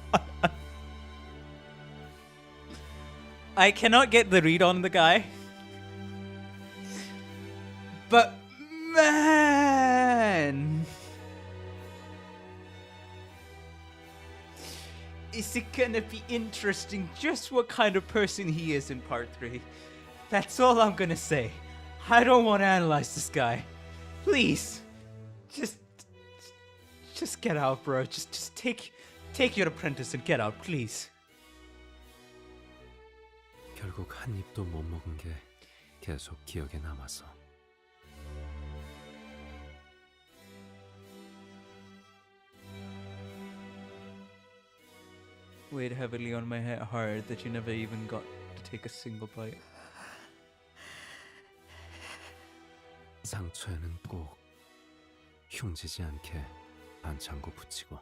I cannot get the read on the guy. But man, is it gonna be interesting just what kind of person he is in part 3? That's all I'm gonna say. I don't want to analyze this guy. Please, just get out, bro. Just take your apprentice and get out, please. 결국 한 입도 못 먹은 게 계속 기억에 남아서. weighed heavily on my heart that you never even got to take a single bite. 상처에는 꼭 흉지지 않게 반창고 붙이고.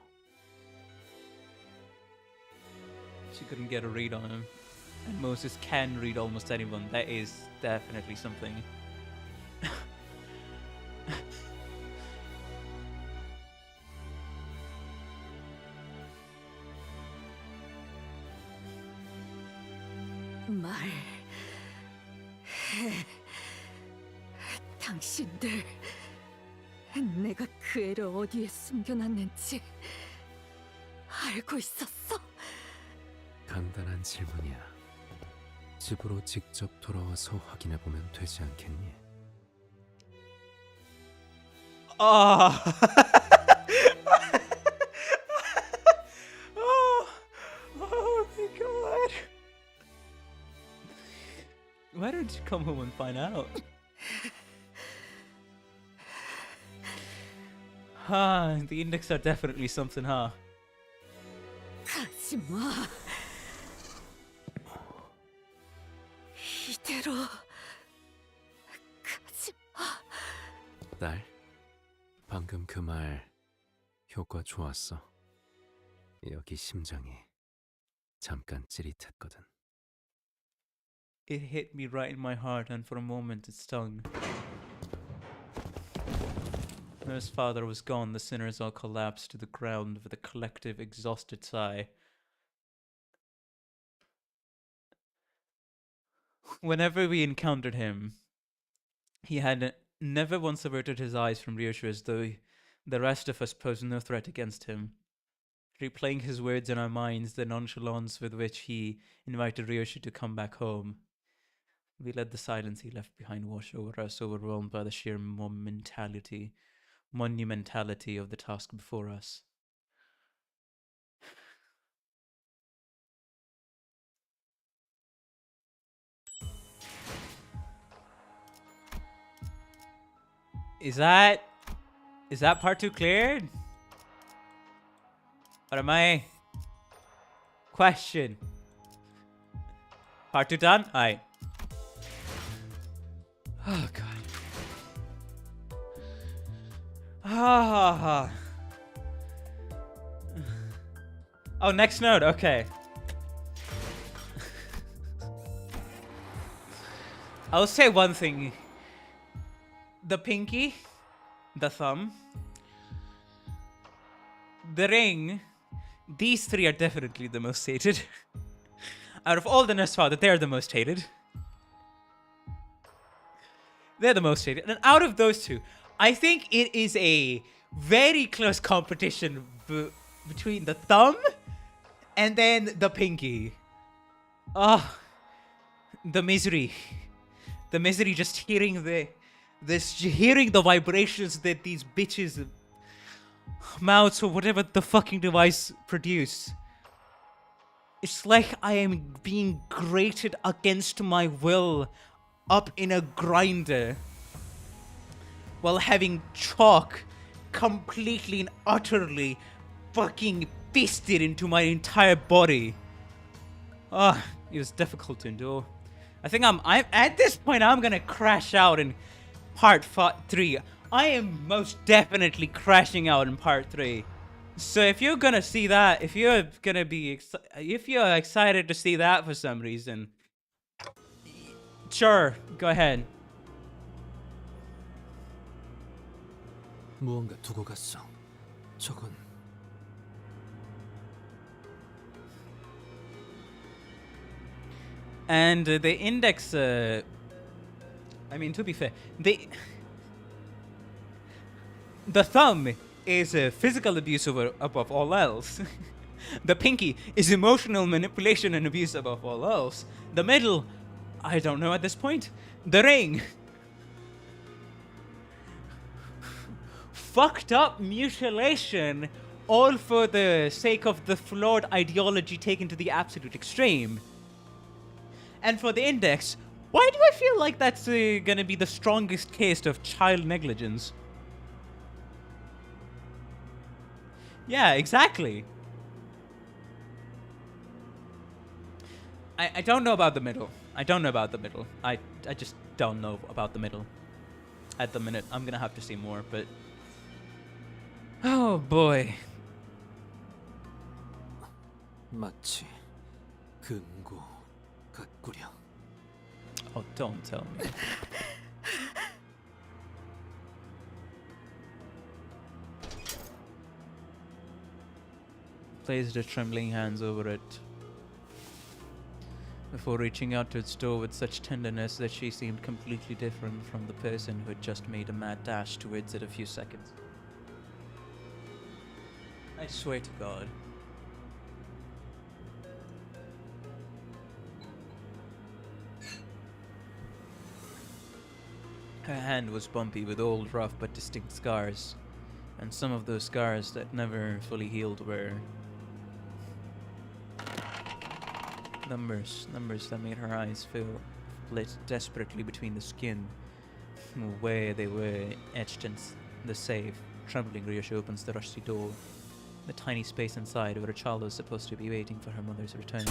She couldn't get a read on him. And Moses can read almost anyone. That is definitely something. 말해. 당신들, 내가 그 애를 어디에 숨겨놨는지 알고 있었어? 간단한 질문이야. 집으로 직접 돌아와서 확인해 보면 되지 않겠니? Oh. Oh my god. Why don't you come home and find out? The index are definitely something, huh? 가지 마. 이대로 가지 마. 딸, 방금 그 말 효과 좋았어. 여기 심장이 잠깐 찌릿했거든. It hit me right in my heart, and for a moment it stung. When his father was gone, the sinners all collapsed to the ground with a collective, exhausted sigh. Whenever we encountered him, he had never once averted his eyes from Ryoshu, as though the rest of us posed no threat against him. Replaying his words in our minds, the nonchalance with which he invited Ryoshu to come back home, we let the silence he left behind wash over us, overwhelmed by the sheer monumentality of the task before us. Is that part 2 cleared? Or am I? Question. Part 2 done? Alright. Oh god. Ah. Oh, next node. Okay. I'll say one thing. The pinky, the thumb, the ring, these three are definitely the most hated. Out of all the Nosfather, they're the most hated. They're the most hated. And out of those two, I think it is a very close competition between the thumb and then the pinky. Oh, the misery. The misery just hearing the vibrations that these bitches' mouths or whatever the fucking device produce. It's like I am being grated against my will up in a grinder while having chalk completely and utterly fucking pasted into my entire body. Ah, it was difficult to endure. I think I'm at this point I'm gonna crash out in part 3. I am most definitely crashing out in part 3. So if you're gonna see that, if you're excited to see that for some reason, sure, go ahead. 무언가 두고 갔어. 저건 And the index, I mean, to be fair, the thumb is physical abuse above all else. The pinky is emotional manipulation and abuse above all else. The middle, I don't know at this point. The ring, fucked up mutilation, all for the sake of the flawed ideology taken to the absolute extreme. And for the index, why do I feel like that's gonna be the strongest case of child negligence? Yeah, exactly. I don't know about the middle. I don't know about the middle. I just don't know about the middle. At the minute, I'm gonna have to see more, but... Oh boy. 마치 금고 같구려. Oh, don't tell me. Placed her trembling hands over it before reaching out to its door with such tenderness that she seemed completely different from the person who had just made a mad dash towards it a few seconds. I swear to God. Her hand was bumpy with old, rough but distinct scars, and some of those scars that never fully healed were numbers that made her eyes feel split desperately between the skin, where they were etched in the safe. Trembling, Ryosha opens the rusty door. The tiny space inside, where a child was supposed to be waiting for her mother's return,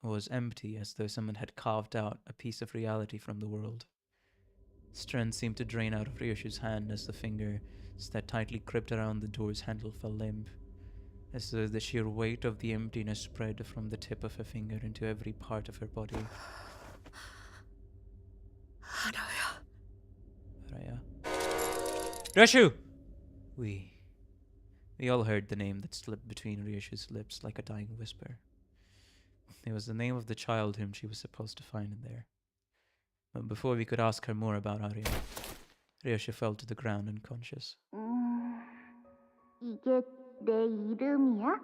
was empty, as though someone had carved out a piece of reality from the world. Strength seemed to drain out of Ryoshi's hand as the fingers that tightly gripped around the door's handle fell limp, as though the sheer weight of the emptiness spread from the tip of her finger into every part of her body. Araya. Ryoshu! We all heard the name that slipped between Ryoshi's lips like a dying whisper. It was the name of the child whom she was supposed to find in there. But before we could ask her more about Arya, Ryoshi fell to the ground unconscious. 이게 내 이름이야?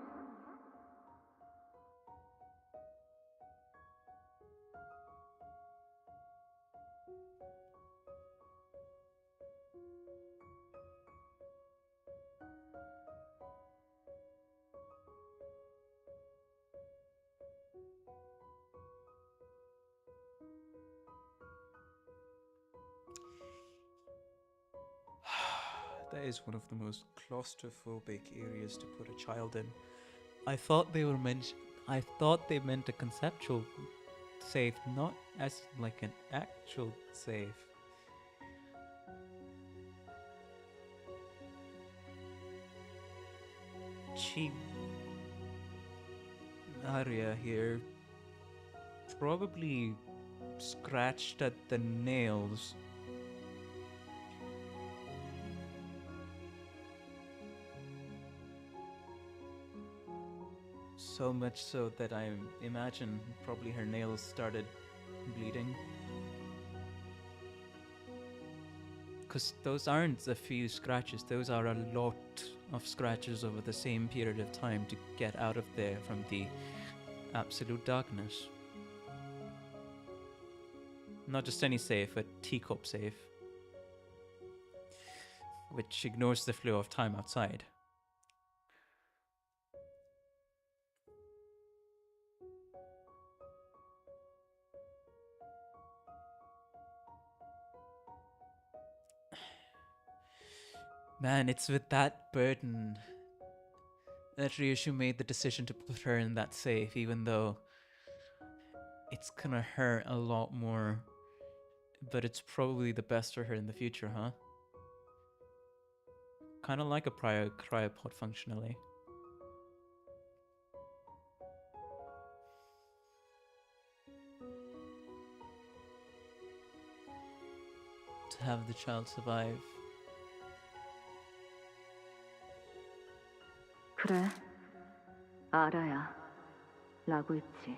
That is one of the most claustrophobic areas to put a child in. I thought they meant a conceptual safe, not as like an actual safe. Cheap Arya here probably scratched at the nails. So much so that I imagine probably her nails started bleeding. Because those aren't a few scratches, those are a lot of scratches over the same period of time to get out of there from the absolute darkness. Not just any safe, a teacup safe, which ignores the flow of time outside. Man, it's with that burden that Ryoshu made the decision to put her in that safe, even though it's gonna hurt a lot more. But it's probably the best for her in the future, huh? Kinda like a cryopod functionally. To have the child survive. 그래, 알아야. 라고 했지.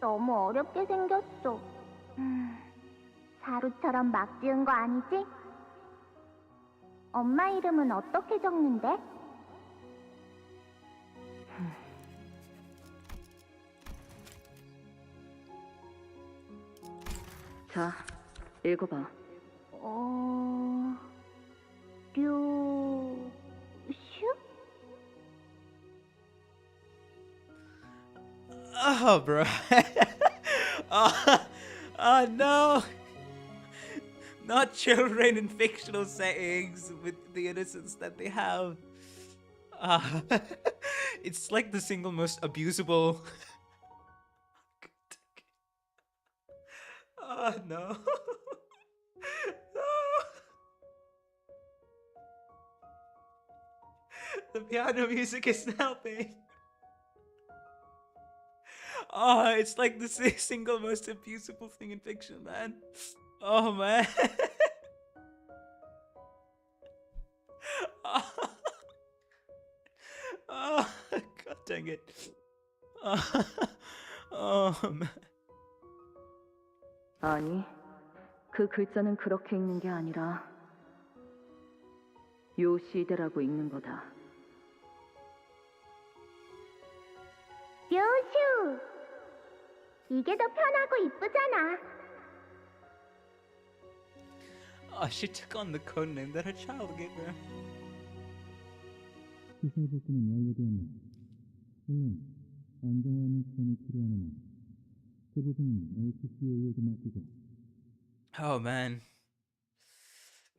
너무 어렵게 생겼어. 사루처럼 막 지은 거 아니지? 엄마 이름은 어떻게 적는데? 자, 읽어봐. Oh, bro. Oh, no. Not children in fictional settings with the innocence that they have. It's like the single most abusable No. The piano music is helping. Oh, it's like the single most abusable thing in fiction, man. Oh, man. Oh, God dang it. Oh, man. 아니, 그 글자는 그렇게 읽는 게 아니라 요시대라고 읽는 거다. 요슈! 이게 더 편하고 이쁘잖아. Oh, she took on the code name that her child gave her. 시설복구는 완료되었네. 물론 안정화하는 시간이 필요하지만 그 부분은 LCCA에게 맡기고. Oh, man.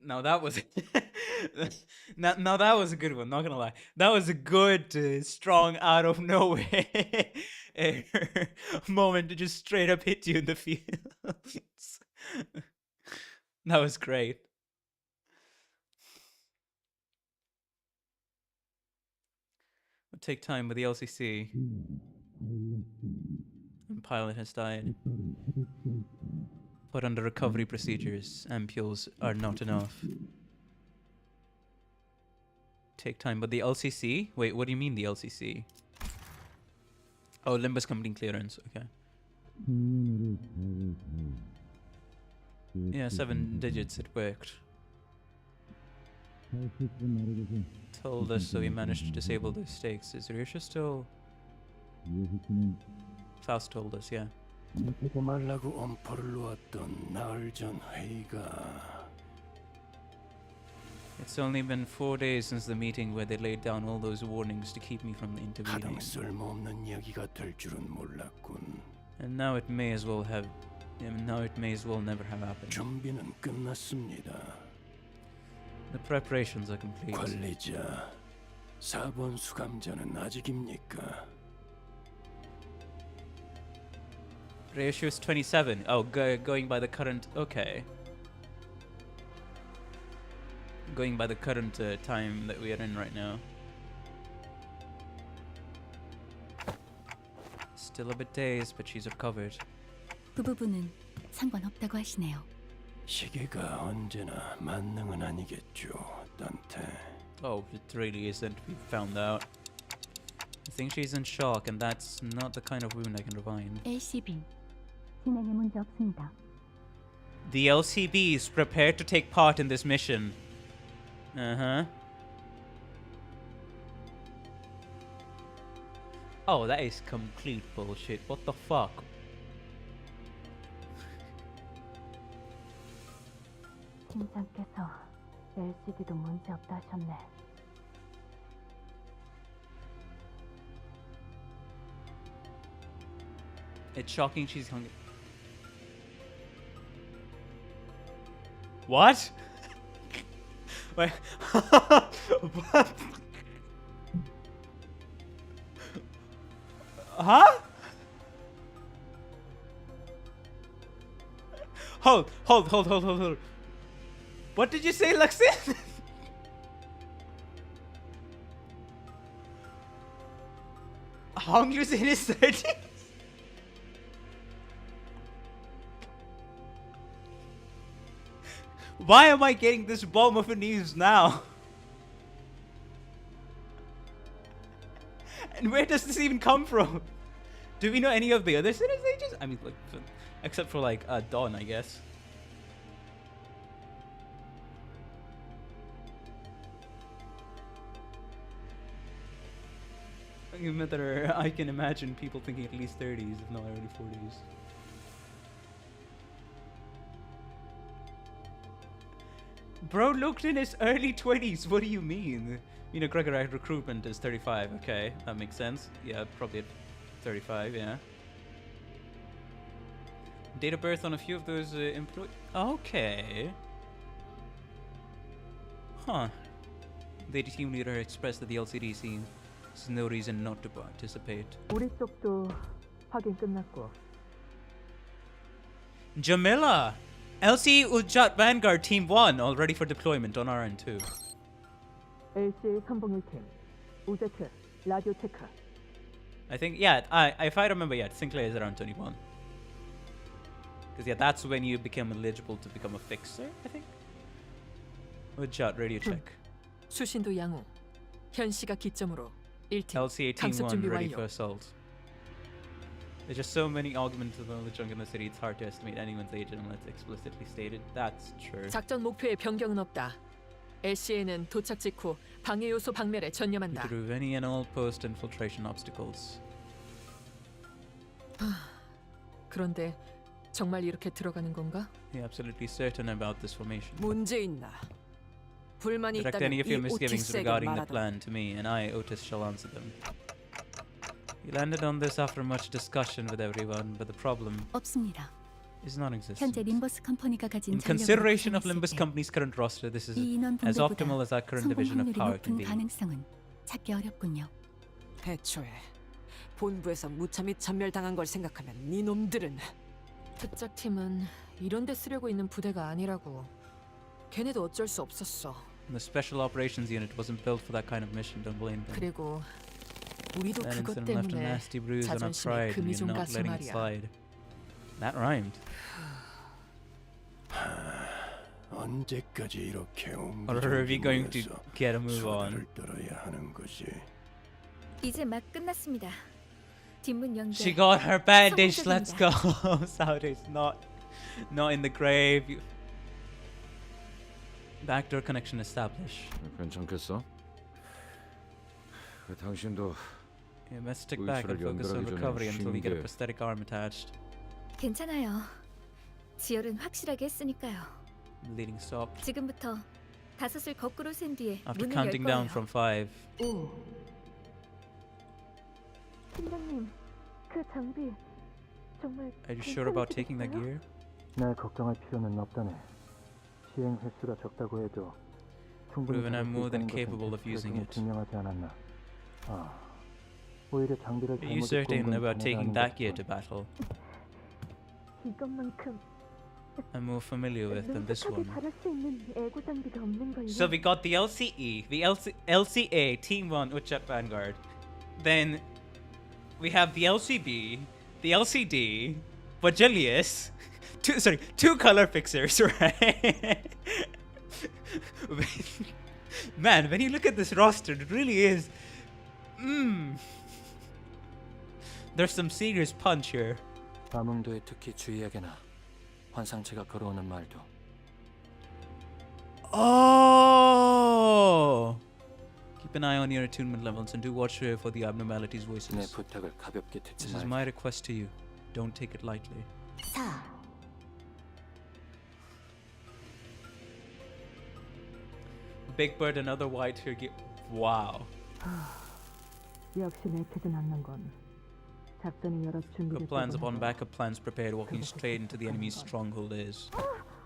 No, that was now that was a good one. Not gonna lie, that was a good, strong, out of nowhere moment to just straight up hit you in the feels. That was great. It'll take time with the LCC. And pilot has died. But under recovery procedures, ampules are not enough. Take time, but the LCC? Wait, what do you mean the LCC? Oh, Limbus completing clearance, okay. Yeah, 7 digits, it worked. Told us, so we managed to disable the stakes. Is Risha still? Faust told us, yeah. 보고 말라고 엄포를 놓았던 나흘 전 회의가 It's only been 4 days since the meeting where they laid down all those warnings to keep me from intervening. 가장 쓸모없는 이야기가 될 줄은 몰랐군. And now it may as well have. Now it may as well never have happened. 준비는 끝났습니다. The preparations are complete. 관리자, 4번 수감자는 아직입니까? Ratio is 27. Oh, going by the current. Okay. Going by the current time that we are in right now. Still a bit dazed, but she's recovered. 그 부분은 상관없다고 하시네요. 시계가 언제나 만능은 아니겠죠, 단테. Oh, it really isn't. We found out. I think she's in shock, and that's not the kind of wound I can revive. LCB. 진행에 문제 없습니다. The LCB is prepared to take part in this mission. Uh-huh. Oh, that is complete bullshit. What the fuck? 팀장께서 LCD도 문제 없다 하셨네. It's shocking she's hungry. What? Wait. What? Huh? Hold. What did you say, Luxin? Honglu's in his 30s? Why am I getting this bomb of a news now? And where does this even come from? Do we know any of the other Synestheges? I mean, like, except for like Dawn, I guess. I can imagine people thinking at least 30s, if not early 40s. Bro looked in his early 20s. What do you mean? You know, Gregor recruitment is 35. Okay, that makes sense. Yeah, probably at 35. Yeah. Date of birth on a few of those employees. Okay. Huh. The team leader expressed that the LCD sees no reason not to participate. 우리 쪽도 확인 끝났고. Jamila! LC Ujat Vanguard Team 1 all ready for deployment on our end too. LCA 301팀, 우제트, 라디오 체크. I think, yeah, if I remember, yeah, Sinclair is around 21. Because, yeah, that's when you become eligible to become a fixer, I think. Ujat, radio check. 수신도 양호. 현 시각 기점으로 1팀 LCA Team 강습 1 준비 ready 완료. for assault. There's just so many augments of knowledge in the city, it's hard to estimate anyone's age unless explicitly stated. That's true. 작전 목표에 변경은 없다. LCA는 도착 직후 방해 요소 박멸에 We 전념한다. could remove any and all post-infiltration obstacles. 그런데 정말 이렇게 들어가는 건가? You're absolutely certain about this formation. 문제 있나? 불만이 Direct 있다면 any of 이 your misgivings 오티스에게 regarding the 말하라. plan to me, and I, Otis, shall answer them. You landed on this after much discussion with everyone, but the problem 없습니다. is non-existent. 현재 림버스 컴퍼니가 가진 In 전력으로 consideration of 계산했을 Limbus 때 Company's current roster, this is 이 인원 as 분배보다 optimal as our current 성공 division of 확률이 power can 높은 be. 가능성은 찾기 어렵군요. 애초에 본부에서 무참히 전멸당한 걸 생각하면 네 놈들은 특작팀은 이런 데 쓰려고 있는 부대가 아니라고. 걔네도 어쩔 수 없었어. The Special Operations Unit wasn't built for that kind of mission, don't blame them. 그리고 우리도 That 그것 incident left a 때문에 nasty bruise on our 자존심에 pride, and 금이 you're 좀 not 가서 letting it 말이야. slide. That rhymed. 언제까지 이렇게 Or are we going to get a move on? 수다를 떨어야 하는 것이 이제 막 끝났습니다. 뒷문 연결. She got her bandage. Let's 성공적입니다. go. Saude's not in the grave. Backdoor connection established. 괜찮겠어? 그 당신도 Yeah, let's stick back and focus on recovery until we get a prosthetic arm attached. 괜찮아요. 지열은 확실하게 했으니까요. The bleeding stopped. 지금부터 5을 거꾸로 센 뒤에 After 문을 열 counting down 거예요. from 5. 5. 팀장님, 그 장비 정말 Are you sure about taking that gear? 날 걱정할 필요는 없다네. 시행 횟수가 적다고 해도 충분히 Proven I'm 잡을 수 more than 있다는 것은 capable of using 테스트를 통해 it. 증명하지 않았나. 오히려 장비를 Are you 잘못 입고 온 certain 건 about 자네가 taking 아닌 that 것 gear to battle? 이것만큼 I'm more familiar with than this 능숙하게 one. 다룰 수 있는 애고 장비가 없는 걸요. So we got the LCE, the LCA Team 1 Uchat Vanguard. Then we have the LCB, the LCD, Vagilius. Two color fixers, right? Man, when you look at this roster, it really is. There's some serious punch here. 밤응도에 특히 주의하게나 환상체가 걸어오는 말도. Oh! Keep an eye on your attunement levels and do watch for the abnormalities voices. 내 부탁을 가볍게 듣지 This is 말고. my request to you. Don't take it lightly. 4. Big Bird, another white here. Wow. 역시 내키지 않는 건 작전이 여러 준비를 Good plans upon backup plans prepared, walking straight into the enemy's stronghold is.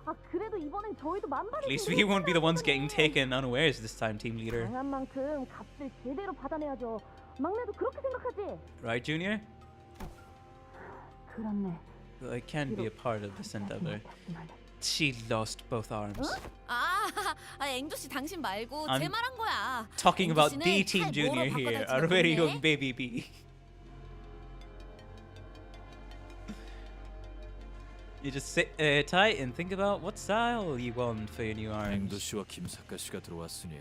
아, 그래도 이번엔 저희도 만반의 At least we won't be the ones getting taken unawares this time, team leader. 강한 만큼 값을 제대로 받아내야죠. 막내도 그렇게 생각하지? Right, Junior? 그렇네. Well, I can be a part of this endeavor. She lost both arms. 앵두 씨 당신 말고 I'm 제 말한 거야. Talking 앵두 about 씨는 the Team 차에 Junior 뭐로 here, 바꿔달지도 our very 모르네. own baby B. You just sit tight and think about what style you want for your new 앵두 arms. 씨와 김사카 씨가 들어왔으니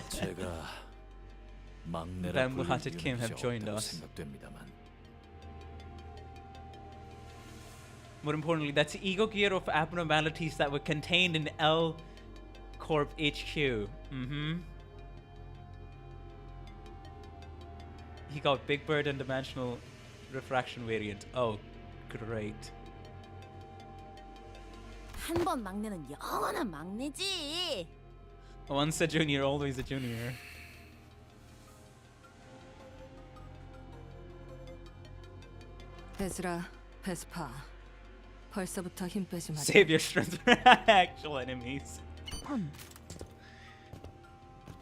제가 막내라 Rambo-hearted Kim have joined us. 생각됩니다만 More importantly, that's the ego gear of abnormalities that were contained in L Corp HQ. He got Big Bird and Dimensional Refraction variant. Oh, great. 한 번 막내는 영원한 막내지. Once a junior, always a junior. 베스라, 베스파. 벌써부터 힘 빼지 말자. Save your strength for actual enemies.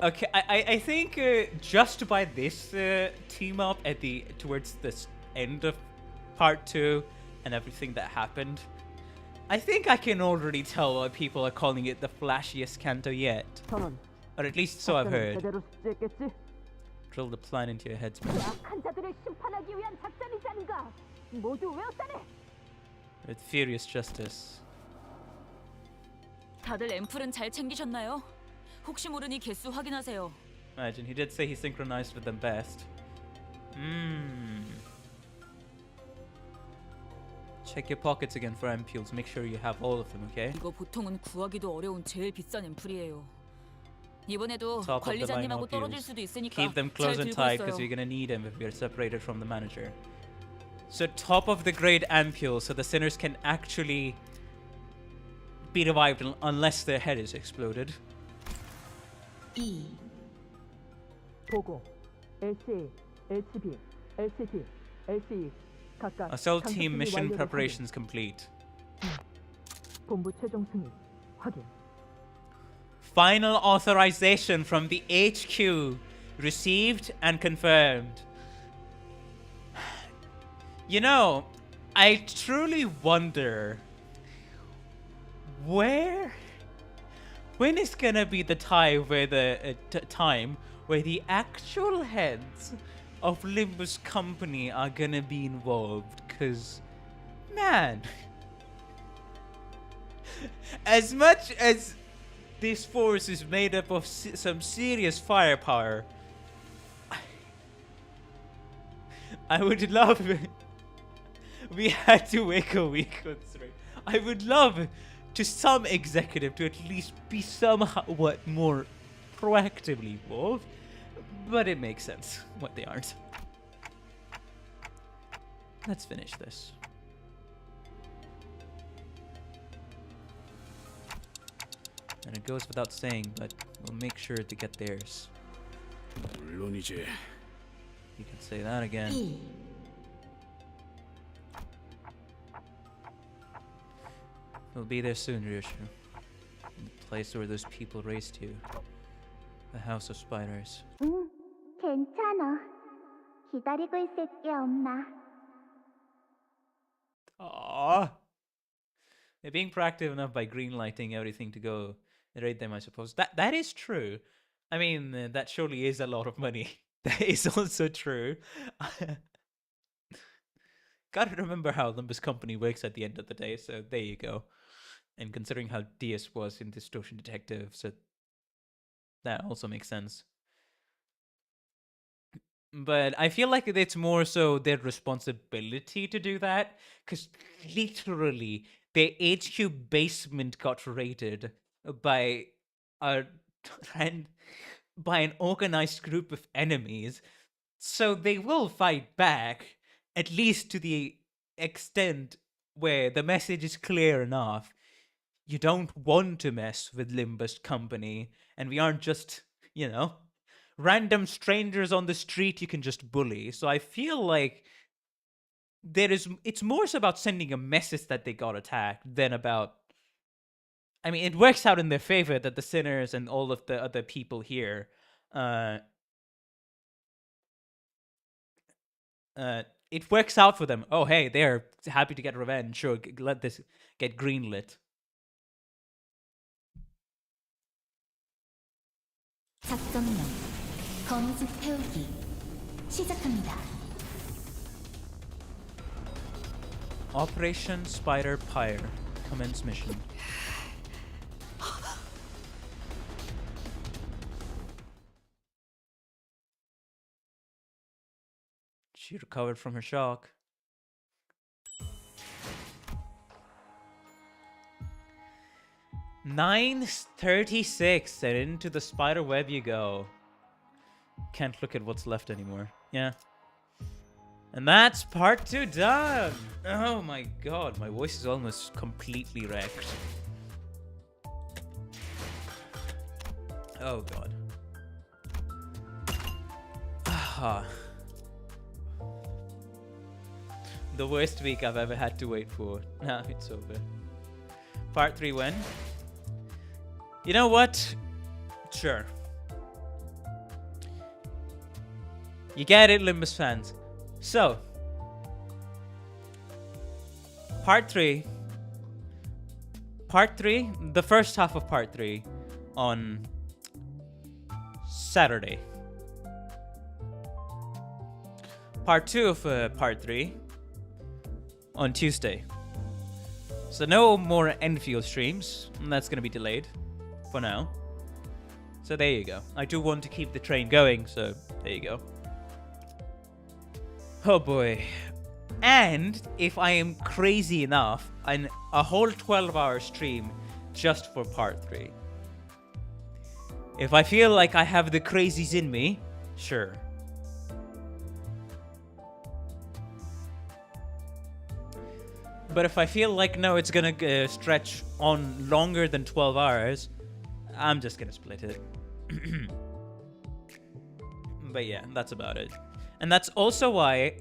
Okay, I think just by this team up at towards this end of part 2 and everything that happened, I think I can already tell why people are calling it the flashiest Canto yet. Or at least so I've heard. Drill the plan into your heads, man. 악한 자들을 심판하기 위한 작전이자니까 모두 외웠다네. With furious justice. 다들 앰플은 잘 챙기셨나요? 혹시 모르니 개수 확인하세요. Imagine, he did say he synchronized with them best. Check your pockets again for ampules. Make sure you have all of them, okay? 이거 보통은 구하기도 어려운 제일 비싼 앰플이에요. 이번에도 Top of the line 관리자님하고 떨어질 ampules. 수도 있으니까 Keep them 잘 close and 들고 tight because 있어요. you're gonna need them if you're separated from the manager. So top of the grade ampules, so the sinners can actually be revived unless their head is exploded. 보고 LCA, LCB, LCT, LCE 각각 Assault 강습 team 준비 mission 완료를 preparations complete. 확인. 본부 최종 승인 확인. Final authorization from the HQ received and confirmed. You know, I truly wonder when is gonna be the time where the actual heads of Limbus company are gonna be involved, cause man, as much as this force is made up of some serious firepower, I would love we had to wait a week on three. I would love to some executive to at least be somewhat more proactively involved, but it makes sense what they aren't. Let's finish this. And it goes without saying, but we'll make sure to get theirs. 물론이지. You can say that again. We'll be there soon, Ryushu. In the place where those people raised you. The House of Spiders. 괜찮아. 기다리고 있을게 엄마. Aww. They're being proactive enough by greenlighting everything to go raid them, I suppose. That is true. I mean, that surely is a lot of money. That is also true. Gotta remember how Limbus Company works at the end of the day, so there you go. And considering how Diaz was in Distortion Detective, so that also makes sense. But I feel like it's more so their responsibility to do that, because literally their HQ basement got raided by an organized group of enemies, so they will fight back, at least to the extent where the message is clear enough. You don't want to mess with Limbus Company, and we aren't just, you know, random strangers on the street you can just bully. So I feel like it's more so about sending a message that they got attacked than about, I mean, it works out in their favor that the sinners and all of the other people here it works out for them. Oh, hey, they're happy to get revenge. Sure, let this get greenlit. 작전명 거미집 태우기 시작합니다. Operation Spider Pyre. Commence mission. She recovered from her shock. $9:36 and into the spider web you go. Can't look at what's left anymore. Yeah. And that's part 2 done. Oh my god, my voice is almost completely wrecked. Oh god. The worst week I've ever had to wait for. Now it's over. Part 3 when? You know what? Sure. You get it, Limbus fans. So, part 3. Part 3, the first half of part 3 on Saturday. Part 2 of part 3 on Tuesday. So no more Enfield streams. That's going to be delayed for now. So there you go. I do want to keep the train going, so there you go. Oh boy. And if I am crazy enough, a whole 12-hour stream just for part 3. If I feel like I have the crazies in me, sure. But if I feel like, no, it's gonna stretch on longer than 12 hours, I'm just gonna split it. But yeah, that's about it. And that's also why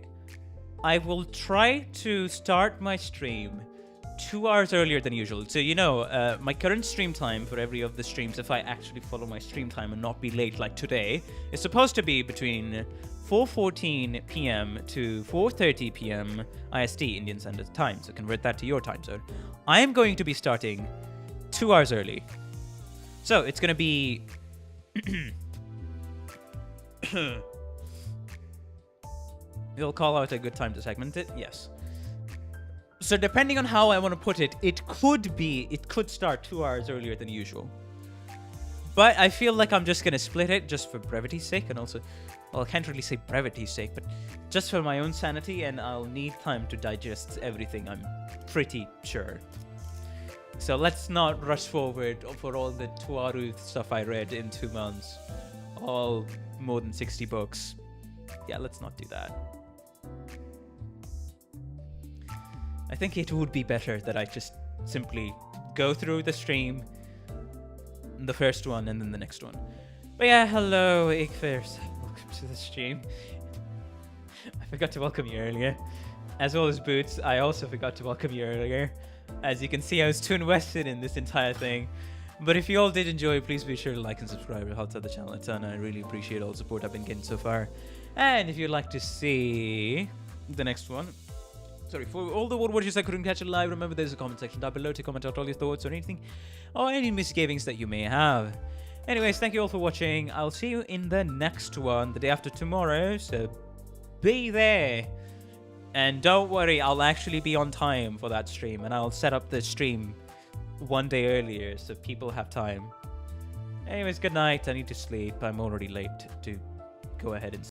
I will try to start my stream 2 hours earlier than usual. So, you know, my current stream time for every of the streams, if I actually follow my stream time and not be late like today, is supposed to be between 4:14 p.m. to 4:30 p.m. IST, Indian Standard Time. So convert that to your time zone. I am going to be starting 2 hours early. So it's going to be... You'll call out a good time to segment it? Yes. So depending on how I want to put it, it could start 2 hours earlier than usual. But I feel like I'm just going to split it just for brevity's sake, and also, well, I can't really say brevity's sake, but just for my own sanity, and I'll need time to digest everything, I'm pretty sure. So let's not rush forward for all the Tuaru stuff I read in 2 months. All more than 60 books. Yeah, let's not do that. I think it would be better that I just simply go through the stream, the first one, and then the next one. But yeah, hello, Igfers. Welcome to the stream. I forgot to welcome you earlier. As well as Boots, I also forgot to welcome you earlier. As you can see, I was too invested in this entire thing. But if you all did enjoy, please be sure to like and subscribe. It helps out the channel a ton. I really appreciate all the support I've been getting so far. And if you'd like to see the next one, sorry, for all the World Watchers I couldn't catch it live, remember there's a comment section down below to comment out all your thoughts or anything, or any misgivings that you may have. Anyways, thank you all for watching. I'll see you in the next one, the day after tomorrow, so be there. And don't worry, I'll actually be on time for that stream, and I'll set up the stream one day earlier so people have time. Anyways, good night. I need to sleep. I'm already late to go ahead and